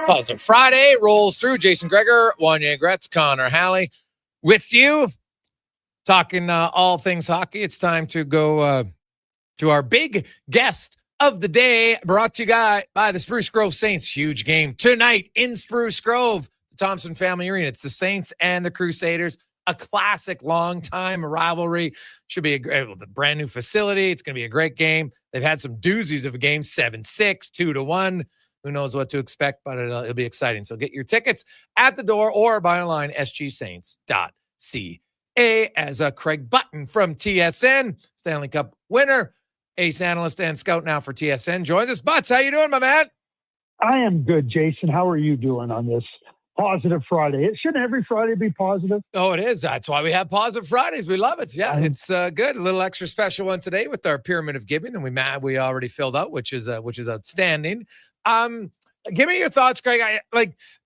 S8: Positive Friday rolls through. Jason Gregor, Wanye Gretz, Connor Halley with you. Talking all things hockey. It's time to go to our big guest of the day, brought to you by the Spruce Grove Saints. Huge game tonight in Spruce Grove, the Thompson Family Arena. It's the Saints and the Crusaders. A classic long-time rivalry. Should be the brand new facility. It's going to be a great game. They've had some doozies of a game, 7-6, 2-1. Who knows what to expect, but it'll be exciting. So get your tickets at the door or buy online, sgsaints.ca. As Craig Button from TSN, Stanley Cup winner, ace analyst and scout now for TSN, joins us. Butts, how you doing, my man?
S13: I am good, Jason. How are you doing on this Positive Friday? Shouldn't every Friday be positive?
S8: Oh, it is. That's why we have Positive Fridays. We love it. Yeah, it's good. A little extra special one today with our Pyramid of Giving, and we already filled out, which is outstanding. Give me your thoughts, Craig.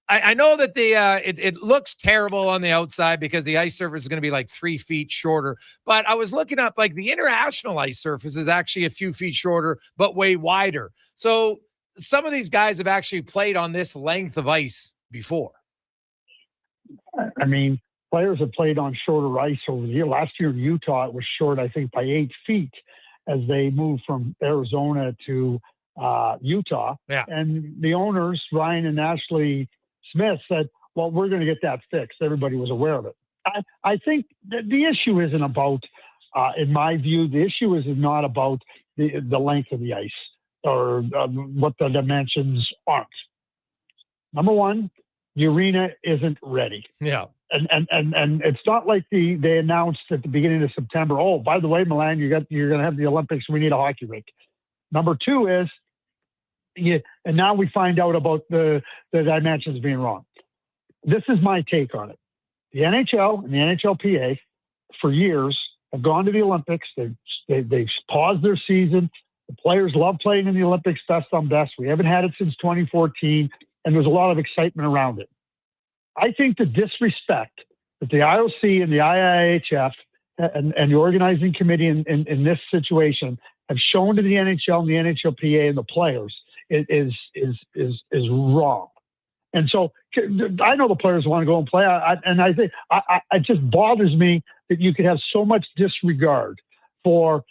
S8: I know that it looks terrible on the outside because the ice surface is going to be like 3 feet shorter. But I was looking up, like, the international ice surface is actually a few feet shorter, but way wider. So some of these guys have actually played on this length of ice before.
S13: I mean, players have played on shorter ice over the year. Last year in Utah, it was short, I think, by 8 feet as they moved from Arizona to Utah. Yeah. And the owners, Ryan and Ashley Smith, said, well, we're going to get that fixed. Everybody was aware of it. I think that the issue isn't about, in my view, the issue is not about the length of the ice or what the dimensions aren't. Number one, the arena isn't ready.
S8: Yeah.
S13: And it's not like they announced at the beginning of September, oh, by the way, Milan, you're going to have the Olympics. We need a hockey rink. Number two is, and now we find out about the dimensions being wrong. This is my take on it. The NHL and the NHLPA for years have gone to the Olympics. They've paused their season. The players love playing in the Olympics, best on best. We haven't had it since 2014. and there's a lot of excitement around it. I think the disrespect that the IOC and the IIHF and the organizing committee in this situation have shown to the NHL and the NHLPA and the players is wrong. And so I know the players want to go and play, and I think it just bothers me that you could have so much disregard for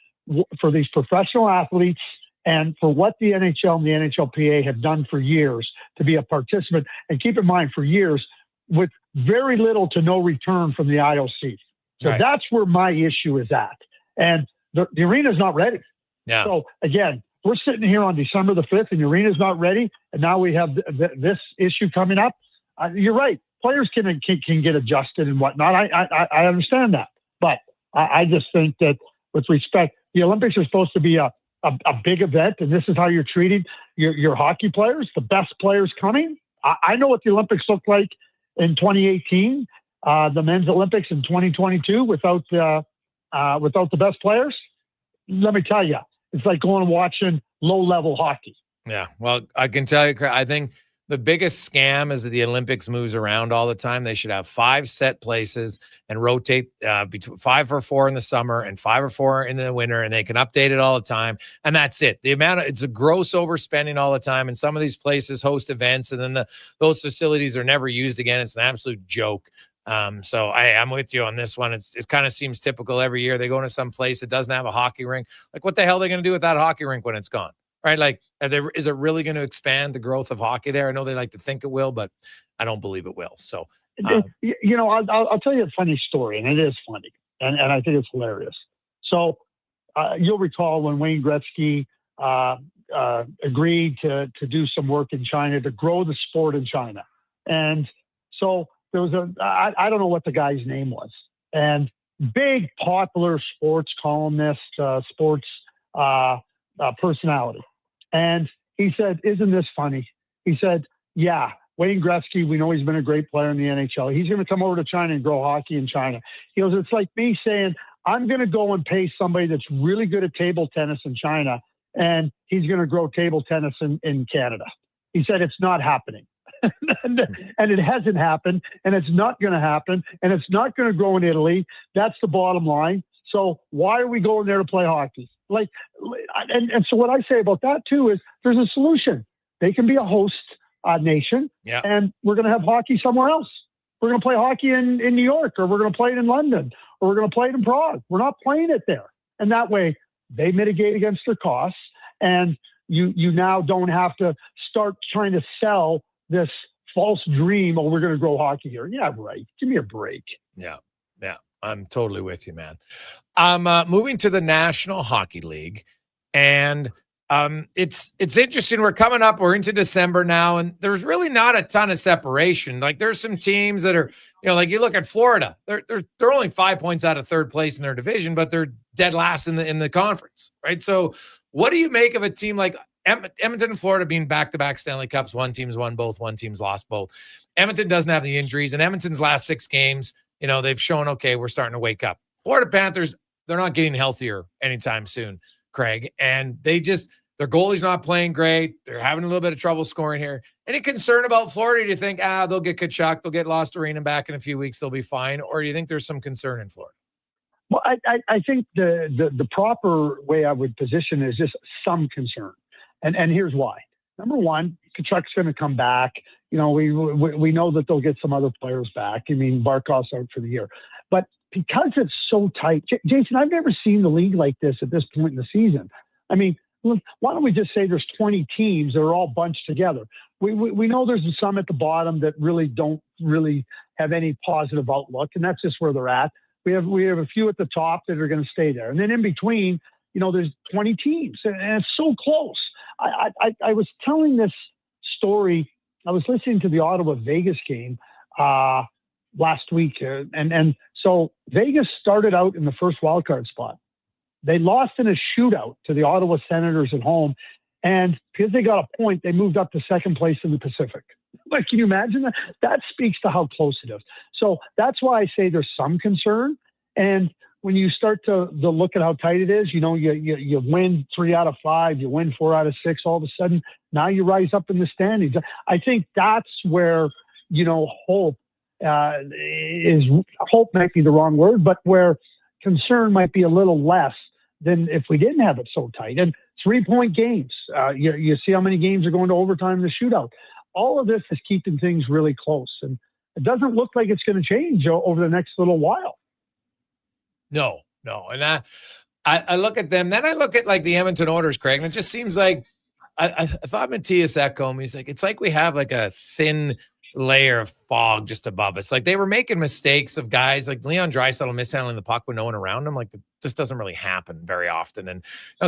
S13: these professional athletes and for what the NHL and the NHLPA have done for years to be a participant. And keep in mind, for years, with very little to no return from the IOC. So that's where my issue is at. And the arena's not ready.
S8: Yeah.
S13: So again, we're sitting here on December the 5th and the arena's not ready. And now we have this issue coming up. You're right. Players can get adjusted and whatnot. I understand that. But I just think that with respect, the Olympics are supposed to be a big event, and this is how you're treating your hockey players, the best players coming. I know what the Olympics looked like in 2018, the men's Olympics in 2022 without the best players. Let me tell you, it's like going and watching low-level hockey.
S8: Yeah, well, I can tell you, I think the biggest scam is that the Olympics moves around all the time. They should have 5 set places and rotate between 5 or 4 in the summer and 5 or 4 in the winter, and they can update it all the time. And that's it. It's a gross overspending all the time. And some of these places host events, and then those facilities are never used again. It's an absolute joke. So I'm with you on this one. It kind of seems typical every year. They go into some place that doesn't have a hockey rink. Like, what the hell are they going to do with that hockey rink when it's gone? Right? Like, is it really going to expand the growth of hockey there? I know they like to think it will, but I don't believe it will. So,
S13: I'll tell you a funny story, and it is funny, and I think it's hilarious. So, you'll recall when Wanye Gretz agreed to do some work in China to grow the sport in China, and so there was I don't know what the guy's name was, and big popular sports columnist, sports personality. And he said, "Isn't this funny?" He said, "Yeah, Wanye Gretzky, we know he's been a great player in the NHL. He's going to come over to China and grow hockey in China." He goes, "It's like me saying, I'm going to go and pay somebody that's really good at table tennis in China, and he's going to grow table tennis in Canada." He said, "It's not happening." And it hasn't happened, and it's not going to happen, and it's not going to grow in Italy. That's the bottom line. So why are we going there to play hockey? And so what I say about that too is there's a solution. They can be a host nation, and we're going to have hockey somewhere else. We're going to play hockey in New York, or we're going to play it in London, or we're going to play it in Prague. We're not playing it there. And that way they mitigate against their costs, and you now don't have to start trying to sell this false dream, we're going to grow hockey here. Yeah, right. Give me a break.
S8: Yeah. I'm totally with you, man. Moving to the National Hockey League, and it's interesting. We're coming up. We're into December now, and there's really not a ton of separation. Like, there's some teams that are, like you look at Florida. They're only 5 points out of third place in their division, but they're dead last in the conference, right? So, what do you make of a team like Edmonton and Florida being back-to-back Stanley Cups? One team's won both, one team's lost both. Edmonton doesn't have the injuries, and Edmonton's last 6 games, they've shown, okay, we're starting to wake up. Florida Panthers, they're not getting healthier anytime soon, Craig, and their goalie's not playing great. They're having a little bit of trouble scoring here. Any concern about Florida? Do you think, they'll get Kachuk, they'll get Lost Arena back in a few weeks, they'll be fine? Or do you think there's some concern in Florida?
S13: Well, I think the proper way I would position is just some concern. And here's why. Number one, Kachuk's going to come back. We know that they'll get some other players back. I mean, Barkov's out for the year. But because it's so tight, Jason, I've never seen the league like this at this point in the season. I mean, why don't we just say there's 20 teams that are all bunched together? We know there's some at the bottom that really don't have any positive outlook, and that's just where they're at. We have a few at the top that are going to stay there. And then in between, there's 20 teams, and it's so close. I was telling this story. I was listening to the Ottawa-Vegas game last week, and so Vegas started out in the first wildcard spot. They lost in a shootout to the Ottawa Senators at home, and because they got a point, they moved up to second place in the Pacific. Like, can you imagine that? That speaks to how close it is. So that's why I say there's some concern. And when you start to look at how tight it is, you win 3 out of 5, you win 4 out of 6, all of a sudden, now you rise up in the standings. I think that's where, hope might be the wrong word, but where concern might be a little less than if we didn't have it so tight. And 3-point games, you see how many games are going to overtime in the shootout. All of this is keeping things really close. And it doesn't look like it's going to change over the next little while.
S8: No. And I look at them, then I look at like the Edmonton Oilers, Craig, and it just seems like I thought Matthias Ekholm, he's like, it's like we have like a thin layer of fog just above us. Like they were making mistakes of guys like Leon Draisaitl mishandling the puck with no one around him. Like this doesn't really happen very often. And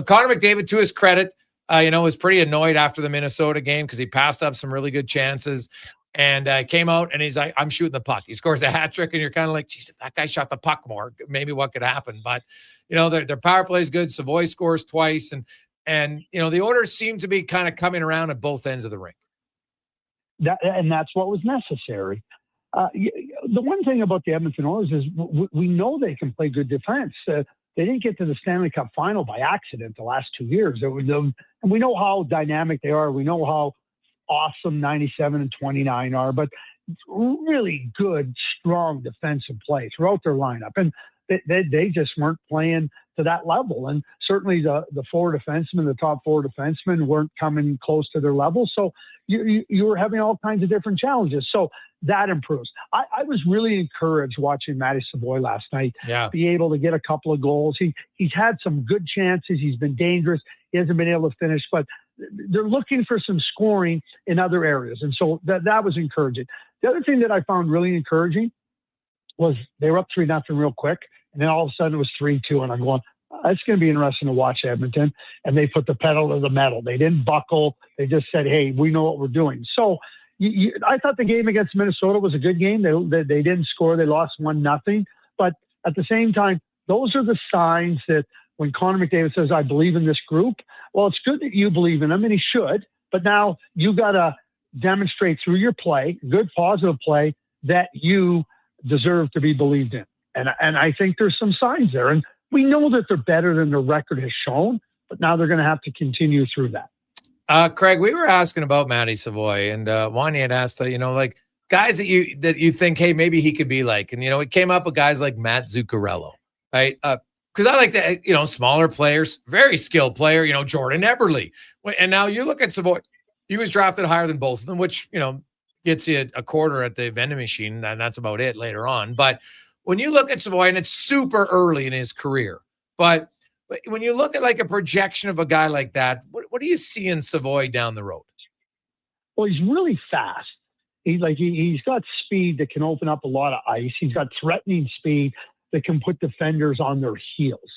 S8: Connor McDavid, to his credit, was pretty annoyed after the Minnesota game because he passed up some really good chances. And came out and he's like, I'm shooting the puck. He scores a hat trick, and you're kind of like, geez, if that guy shot the puck more, maybe what could happen? But, their power play is good. Savoy scores twice. And the Oilers seem to be kind of coming around at both ends of the rink.
S13: And that's what was necessary. The one thing about the Edmonton Oilers is we know they can play good defense. They didn't get to the Stanley Cup final by accident the last 2 years. And we know how dynamic they are. We know how awesome 97 and 29 are, but really good, strong defensive play throughout their lineup. And they just weren't playing to that level. And certainly the top 4 defensemen weren't coming close to their level. So you were having all kinds of different challenges. So that improves. I was really encouraged watching Matty Savoy last night be able to get a couple of goals. He's had some good chances. He's been dangerous. He hasn't been able to finish, but they're looking for some scoring in other areas. And so that was encouraging. The other thing that I found really encouraging was they were up 3-0 real quick. And then all of a sudden it was 3-2. And I'm going, it's going to be interesting to watch Edmonton. And they put the pedal to the metal. They didn't buckle. They just said, hey, we know what we're doing. So I thought the game against Minnesota was a good game. They didn't score. They lost 1-0. But at the same time, those are the signs that when Connor McDavid says, I believe in this group, well, it's good that you believe in them, and he should. But now you got to demonstrate through your play, good positive play, that you deserve to be believed in. And I think there's some signs there. And we know that they're better than the record has shown, but now they're going to have to continue through that.
S8: Craig, we were asking about Matty Savoy, and Wanye had asked, like guys that you think, hey, maybe he could be like, and it came up with guys like Matt Zuccarello, right? Because I like that, smaller players, very skilled player, Jordan Eberle. And now you look at Savoy, he was drafted higher than both of them, which, gets you a quarter at the vending machine, and that's about it later on. But when you look at Savoy, and it's super early in his career, but when you look at like a projection of a guy like that, what do you see in Savoy down the road?
S13: Well, he's really fast. He's got speed that can open up a lot of ice. He's got threatening speed that can put defenders on their heels.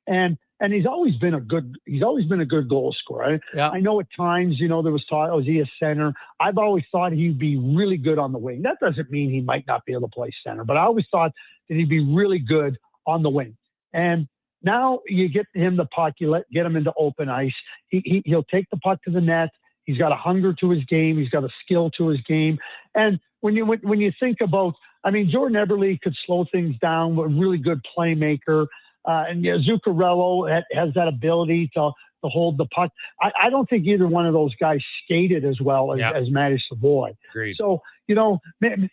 S13: And he's always been a good goal scorer. I know at times, there was talk, is he a center? I've always thought he'd be really good on the wing. That doesn't mean he might not be able to play center, but I always thought that he'd be really good on the wing. And now you get him the puck, get him into open ice. He'll take the puck to the net. He's got a hunger to his game. He's got a skill to his game. And when you think about, Jordan Eberle could slow things down, but a really good playmaker. And Zuccarello has that ability to hold the puck. I don't think either one of those guys skated as well as Matty Savoy.
S8: Agreed.
S13: So,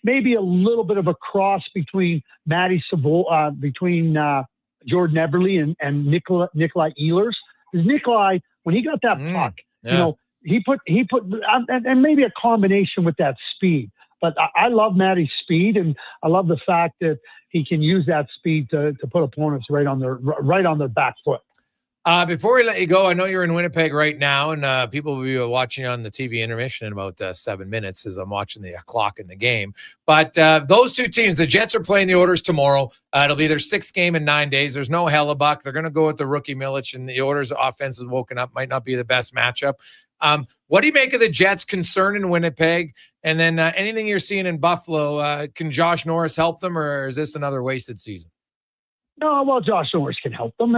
S13: maybe a little bit of a cross between Matty Savoy, between Jordan Eberle and Nikolai Ehlers. Because Nikolai, when he got that puck, he put and maybe a combination with that speed. But I love Matty's speed, and I love the fact that he can use that speed to put opponents right on their back foot.
S8: Before we let you go, I know you're in Winnipeg right now, and people will be watching on the TV intermission in about 7 minutes as I'm watching the clock in the game. But those two teams, the Jets are playing the Oilers tomorrow. It'll be their 6th game in 9 days. There's no Hellebuck. They're going to go with the rookie Milic, and the Oilers' offense is woken up. Might not be the best matchup. What do you make of the Jets' concern in Winnipeg? And then anything you're seeing in Buffalo, can Josh Norris help them, or is this another wasted season?
S13: No, well, Josh Norris can help them.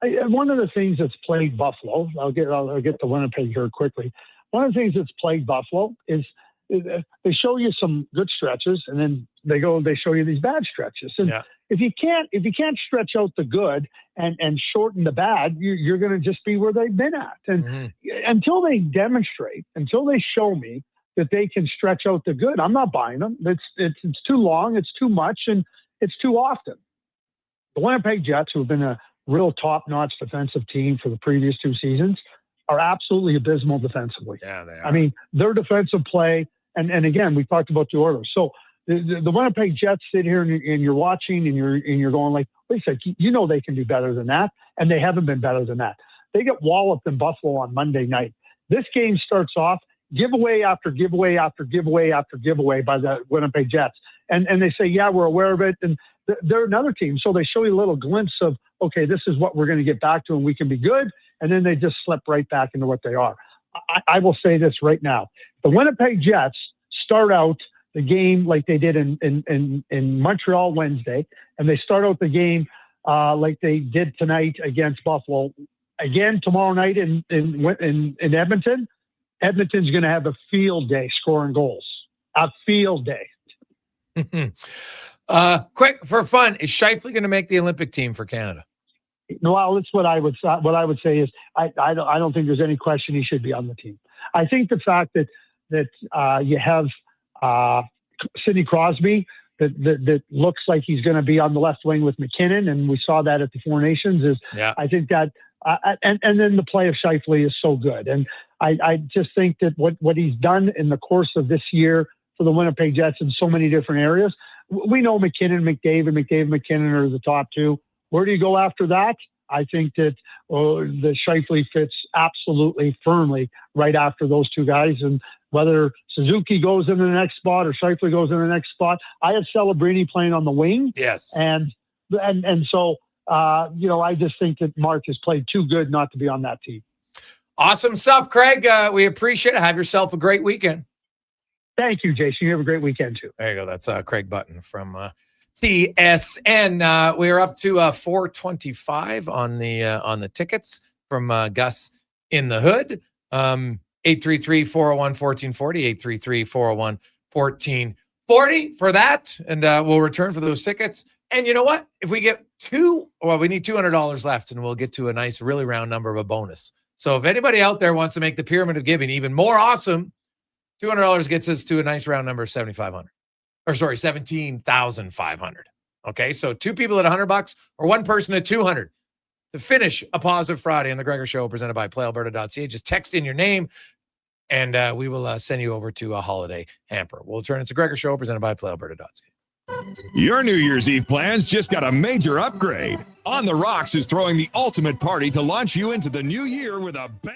S13: One of the things that's plagued Buffalo, I'll get to Winnipeg here quickly. One of the things that's plagued Buffalo is they show you some good stretches, and then they show you these bad stretches. And if you can't stretch out the good and shorten the bad, you're going to just be where they've been at. And until they demonstrate, until they show me that they can stretch out the good, I'm not buying them. It's too long, it's too much, and it's too often. The Winnipeg Jets, who have been a real top-notch defensive team for the previous 2 seasons, are absolutely abysmal defensively.
S8: Yeah, they are.
S13: I mean, their defensive play, and again, we talked about the Oilers. So the Winnipeg Jets sit here and you're watching and you're going like, wait a second, you know they can do better than that, and they haven't been better than that. They get walloped in Buffalo on Monday night. This game starts off giveaway after giveaway after giveaway after giveaway by the Winnipeg Jets. And they say, yeah, we're aware of it. And they're another team. So they show you a little glimpse of, okay, this is what we're going to get back to and we can be good. And then they just slip right back into what they are. I will say this right now. The Winnipeg Jets start out the game like they did in Montreal Wednesday. And they start out the game like they did tonight against Buffalo. Again, tomorrow night in Edmonton. Edmonton's going to have a field day scoring goals. A field day.
S8: Quick for fun, is Scheifele going to make the Olympic team for Canada?
S13: Well, that's what I would say is I don't think there's any question he should be on the team. I think the fact that you have Sidney Crosby that looks like he's going to be on the left wing with McKinnon, and we saw that at the Four Nations. I think that and then the play of Scheifele is so good, and I just think that what he's done in the course of this year for the Winnipeg Jets in so many different areas. We know McKinnon, McKinnon are the top 2. Where do you go after that? I think that the Scheifele fits absolutely firmly right after those 2 guys. And whether Suzuki goes into the next spot or Scheifele goes in the next spot, I have Celebrini playing on the wing.
S8: Yes.
S13: And so, I just think that Mark has played too good not to be on that team.
S8: Awesome stuff, Craig. We appreciate it. Have yourself a great weekend.
S13: Thank you, Jason. You have a great weekend too.
S8: There you go. That's Craig Button from TSN. We are up to 425 on the tickets from Gus in the Hood. 833-401-1440, 833-401-1440 for that. And we'll return for those tickets. And you know what? If we get we need $200 left, and we'll get to a nice, really round number of a bonus. So if anybody out there wants to make the pyramid of giving even more awesome, $200 gets us to a nice round number of 17,500. Okay, so 2 people at $100 or 1 person at $200 to finish a Positive Friday on the Gregor Show, presented by PlayAlberta.ca. Just text in your name, and we will send you over to a holiday hamper. We'll turn it to Gregor Show, presented by PlayAlberta.ca.
S2: Your New Year's Eve plans just got a major upgrade. On the Rocks is throwing the ultimate party to launch you into the new year with a bang.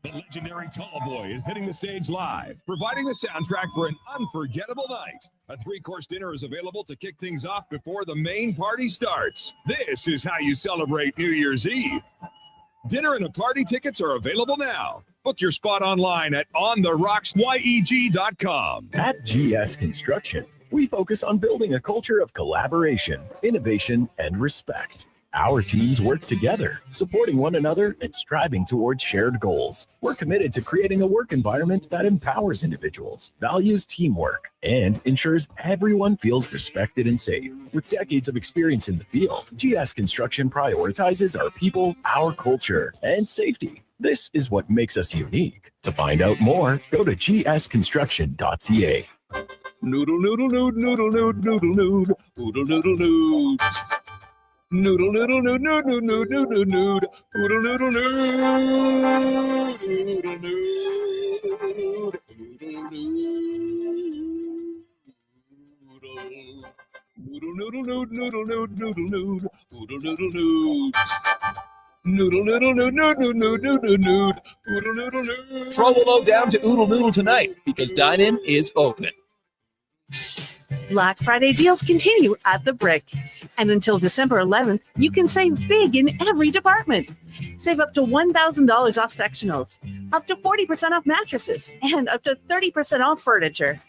S2: The legendary Tall Boy is hitting the stage live, providing the soundtrack for an unforgettable night. A 3-course dinner is available to kick things off before the main party starts. This is how you celebrate New Year's Eve. Dinner and a party tickets are available now. Book your spot online at ontherocksyeg.com.
S1: At GS Construction, we focus on building a culture of collaboration, innovation, and respect. Our teams work together, supporting one another and striving towards shared goals. We're committed to creating a work environment that empowers individuals, values teamwork, and ensures everyone feels respected and safe. With decades of experience in the field, GS Construction prioritizes our people, our culture, and safety. This is what makes us unique. To find out more, go to gsconstruction.ca.
S15: Noodle, noodle, noodle, noodle, noodle, noodle, noodle, noodle, noodle, noodle. Noodle, noodle, noodle, noodle, noodle, noodle, noodle, noodle, noodle, Throw a load down to Oodle Noodle tonight because dine-in is open.
S14: Black Friday deals continue at The Brick. And until December 11th, you can save big in every department. Save up to $1,000 off sectionals, up to 40% off mattresses, and up to 30% off furniture.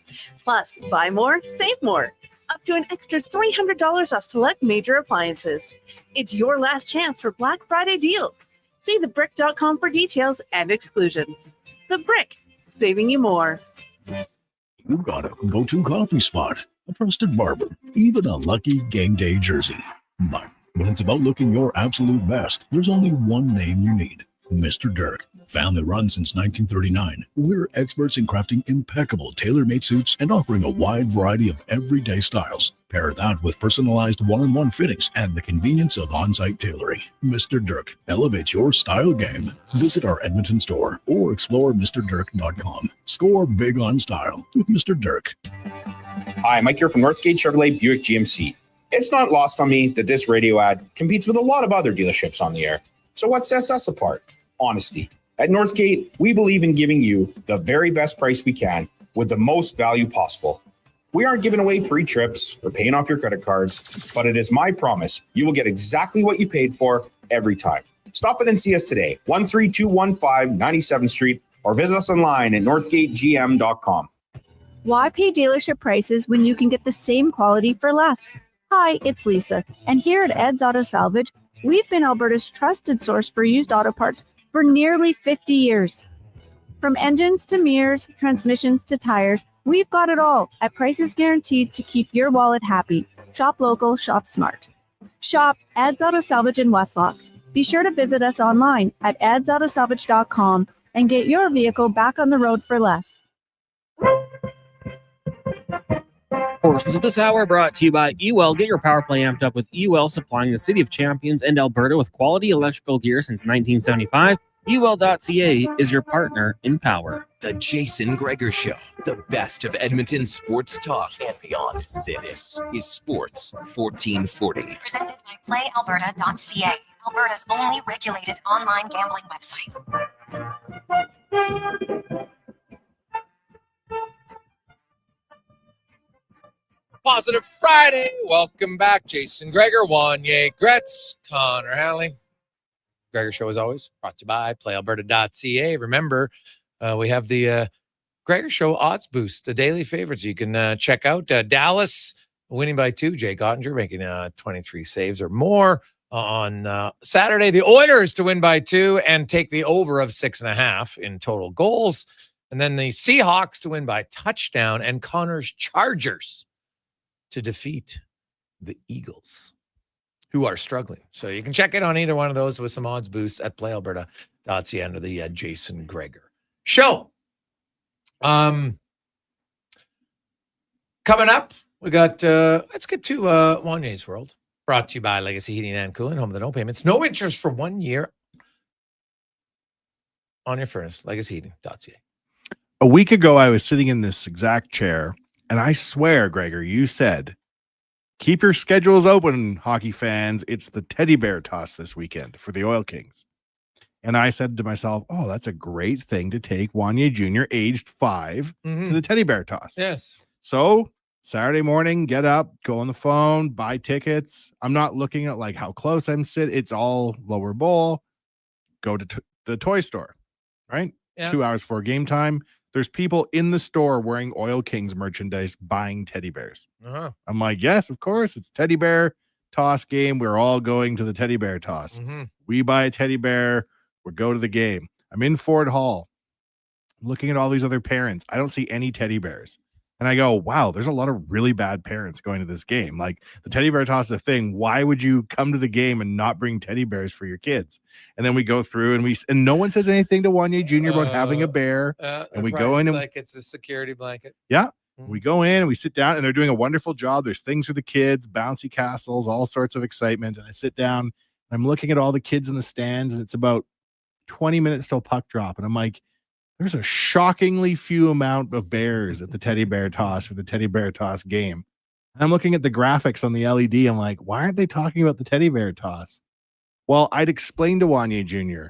S14: Plus, buy more, save more. Up to an extra $300 off select major appliances. It's your last chance for Black Friday deals. See thebrick.com for details and exclusions. The Brick, saving you more.
S3: You've got a go-to coffee spot, a trusted barber, even a lucky game day jersey. But when it's about looking your absolute best, there's only one name you need, Mr. Dirk. Family run since 1939, we're experts in crafting impeccable tailor-made suits and offering a wide variety of everyday styles. Pair that with personalized one-on-one fittings and the convenience of on-site tailoring. Mr. Dirk elevates your style game. Visit our Edmonton store or explore MrDirk.com. Score big on style with Mr. Dirk.
S16: Hi, Mike here from Northgate Chevrolet Buick GMC. It's not lost on me that this radio ad competes with a lot of other dealerships on the air. So what sets us apart? Honesty. At Northgate, we believe in giving you the very best price we can with the most value possible. We aren't giving away free trips or paying off your credit cards, but it is my promise you will get exactly what you paid for every time. Stop in and see us today, 13215 97th Street, or visit us online at northgategm.com.
S20: Why pay dealership prices when you can get the same quality for less? Hi, it's Lisa, and here at Ed's Auto Salvage, we've been Alberta's trusted source for used auto parts for nearly 50 years. From engines to mirrors, transmissions to tires, we've got it all at prices guaranteed to keep your wallet happy. Shop local, shop smart. Shop Ed's Auto Salvage in Westlock. Be sure to visit us online at edsautosalvage.com and get your vehicle back on the road for less.
S9: Portions of this hour brought to you by EWEL. Get your power play amped up with EWEL, supplying the City of Champions and Alberta with quality electrical gear since 1975. EWEL.ca is your partner in power.
S5: The Jason Gregor Show, the best of Edmonton sports talk and beyond. This is Sports 1440.
S6: Presented by PlayAlberta.ca, Alberta's only regulated online gambling website.
S8: Positive Friday. Welcome back. Jason Gregor, Wanye Gretz, Connor Halley. Gregor Show, as always, brought to you by PlayAlberta.ca. Remember, we have the Gregor Show odds boost, the daily favorites. You can check out Dallas winning by 2. Jake Ottinger making 23 saves or more on Saturday. The Oilers to win by 2 and take the over of 6.5 in total goals. And then the Seahawks to win by touchdown, and Connor's Chargers to defeat the Eagles, who are struggling. So you can check in on either one of those with some odds boosts at playalberta.ca under the Jason Gregor Show. Coming up, we got, let's get to Wanye's World, brought to you by Legacy Heating and Cooling, home of the no payments, no interest for 1 year on your furnace, legacyheating.ca.
S7: A week ago, I was sitting in this exact chair, and I swear, Gregor, you said, keep your schedules open, hockey fans. It's the teddy bear toss this weekend for the Oil Kings. And I said to myself, oh, that's a great thing to take Wanye Jr., aged 5, to the teddy bear toss.
S8: Yes.
S7: So Saturday morning, get up, go on the phone, buy tickets. I'm not looking at like how close I'm sitting. It's all lower bowl. Go to the toy store, right?
S8: Yeah.
S7: 2 hours before game time. There's people in the store wearing Oil Kings merchandise, buying teddy bears.
S8: Uh-huh.
S7: I'm like, yes, of course. It's teddy bear toss game. We're all going to the teddy bear toss. We buy a teddy bear. We go to the game. I'm in Ford Hall. I'm looking at all these other parents. I don't see any teddy bears. And I go, wow, there's a lot of really bad parents going to this game. Like, the teddy bear toss is a thing. Why would you come to the game and not bring teddy bears for your kids? And then we go through and no one says anything to Wanye Jr. about having a bear. And we go in and
S8: like it's a security blanket.
S7: yeah, we go in and we sit down, and they're doing a wonderful job. There's things for the kids, bouncy castles, all sorts of excitement. And I sit down, and I'm looking at all the kids in the stands, and it's about 20 minutes till puck drop. And I'm like, there's a shockingly few amount of bears at the teddy bear toss for the teddy bear toss game. And I'm looking at the graphics on the LED. I'm like, why aren't they talking about the teddy bear toss? Well, I'd explain to Wanye Jr.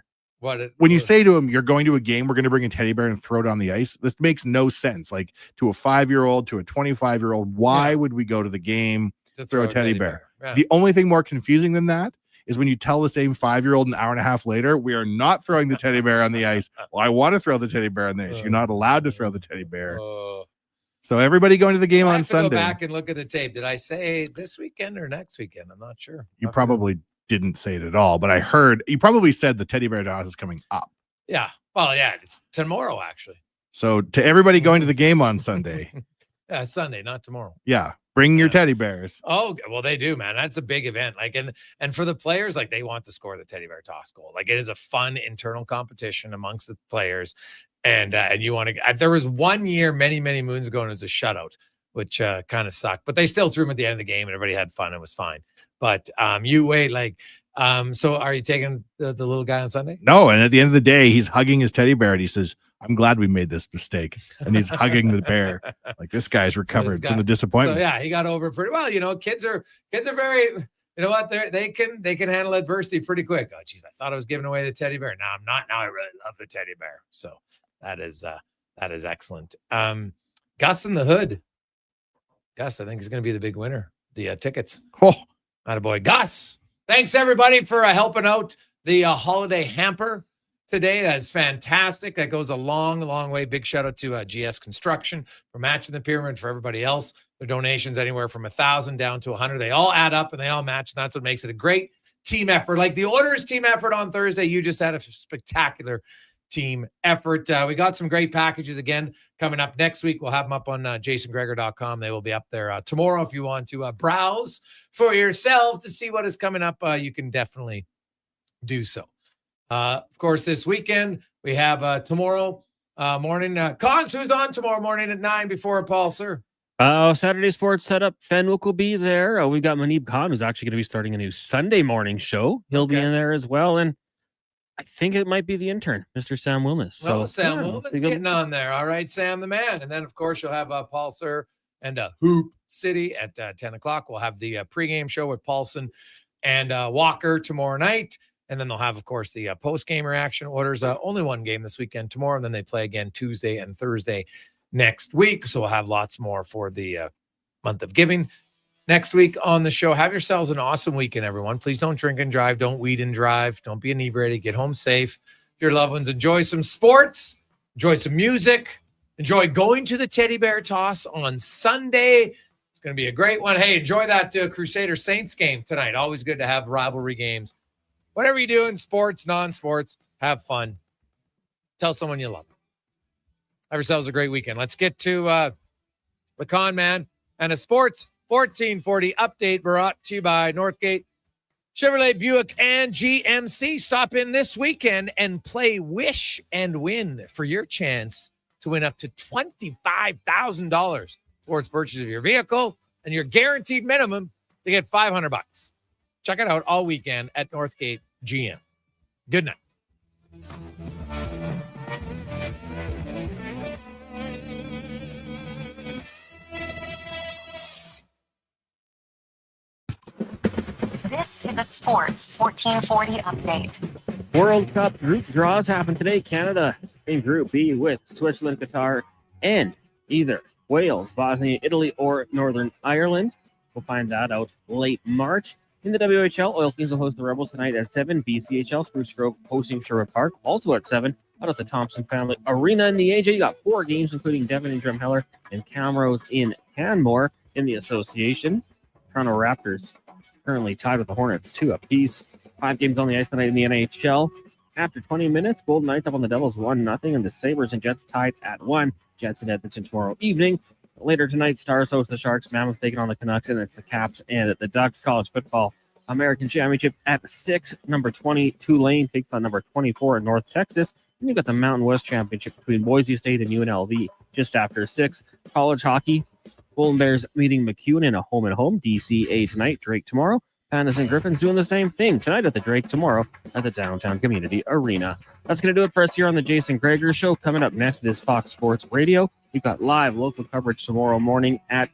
S7: When you say to him, you're going to a game, we're going to bring a teddy bear and throw it on the ice. This makes no sense. Like, to a 5-year-old, to a 25-year-old, why would we go to the game to throw a teddy bear?
S8: Yeah.
S7: The only thing more confusing than that is when you tell the same 5-year-old an hour and a half later, we are not throwing the teddy bear on the ice. Well, I want to throw the teddy bear on the ice. You're not allowed to throw the teddy bear. So everybody going to the game
S8: I
S7: on
S8: have to
S7: Sunday.
S8: go back and look at the tape. Did I say this weekend or next weekend? I'm not sure.
S7: You probably didn't say it at all, but I heard you probably said the teddy bear toss is coming up.
S8: Yeah. Well, yeah, it's tomorrow, actually.
S7: So to everybody going to the game on Sunday,
S8: Sunday, not tomorrow.
S7: yeah, bring your teddy bears.
S8: Oh, well, they do, man. That's a big event. Like, and for the players, like, they want to score the teddy bear toss goal. Like, it is a fun internal competition amongst the players. And you want to, there was one year many, many moons ago, and it was a shutout, which kind of sucked, but they still threw him at the end of the game and everybody had fun. It was fine. But you wait, like, so are you taking the little guy on Sunday?
S7: No. And at the end of the day, he's hugging his teddy bear and he says, I'm glad we made this mistake. And he's hugging the bear. Like, this guy's recovered from the disappointment.
S8: So yeah, he got over it pretty well. You know, kids are very, you know what, they can handle adversity pretty quick. Oh, geez, I thought I was giving away the teddy bear. Now I'm not. Now I really love the teddy bear. So that is excellent. Gus in the Hood. Gus, I think he's going to be the big winner. The tickets.
S7: Oh,
S8: attaboy, Gus. Thanks everybody for helping out the holiday hamper today. That's fantastic. That goes a long, long way. Big shout out to GS Construction for matching the pyramid. For everybody else, the donations anywhere from 1,000 down to 100. They all add up and they all match. And that's what makes it a great team effort. Like the Oilers team effort on Thursday, you just had a spectacular team effort. We got some great packages again coming up next week. We'll have them up on jasongregor.com. They will be up there tomorrow. If you want to browse for yourself to see what is coming up, you can definitely do so. Of course, this weekend we have tomorrow morning. Cons, who's on tomorrow morning at 9 before Paul, sir?
S9: Saturday Sports Setup. Fenwick will be there. We've got Manib Khan, who's actually going to be starting a new Sunday morning show. He'll be in there as well. And I think it might be the intern, Mr. Sam Wilmus.
S8: Well, Sam Wilmus getting on there. All right, Sam the man. And then, of course, you'll have Paul, sir, and Hoop City at 10 o'clock. We'll have the pregame show with Paulson and Walker tomorrow night. And then they'll have, of course, the post-game reaction orders. Only one game this weekend tomorrow, and then they play again Tuesday and Thursday next week. So we'll have lots more for the month of giving next week on the show. Have yourselves an awesome weekend, everyone. Please don't drink and drive. Don't weed and drive. Don't be inebriated. Get home safe. If your loved ones, enjoy some sports. Enjoy some music. Enjoy going to the teddy bear toss on Sunday. It's going to be a great one. Hey, enjoy that Crusader Saints game tonight. Always good to have rivalry games. Whatever you do in sports, non-sports, have fun. Tell someone you love them. Have yourselves a great weekend. Let's get to the Con Man and a Sports 1440 update brought to you by Northgate, Chevrolet, Buick, and GMC. Stop in this weekend and play Wish and Win for your chance to win up to $25,000 towards purchase of your vehicle and your guaranteed minimum to get $500. Check it out all weekend at Northgate GM. Good night.
S6: This is a Sports 1440 update.
S9: World Cup group draws happen today. Canada in Group B with Switzerland, Qatar, and either Wales, Bosnia, Italy, or Northern Ireland. We'll find that out late March. In the WHL, Oil Kings will host the Rebels tonight at 7. BCHL, Spruce Grove hosting Sherwood Park, also at 7. Out at the Thompson Family Arena in the AJ, you got 4 games, including Devon and Drumheller and Camrose in Canmore. In the association, Toronto Raptors currently tied with the Hornets 2 apiece. 5 games on the ice tonight in the NHL. After 20 minutes, Golden Knights up on the Devils 1-0, and the Sabres and Jets tied at 1. Jets in Edmonton tomorrow evening. Later tonight, Stars host the Sharks, Mammoth taking on the Canucks, and it's the Caps and the Ducks. College football American Championship at 6. Number 20, Tulane takes on number 24 in North Texas. And you've got the Mountain West Championship between Boise State and UNLV just after 6. College hockey, Golden Bears meeting McEwen in a home-and-home. DCA tonight, Drake tomorrow. Pandas and Griffins doing the same thing tonight at the Drake, tomorrow at the Downtown Community Arena. That's going to do it for us here on the Jason Gregor Show. Coming up next is Fox Sports Radio. We've got live local coverage tomorrow morning at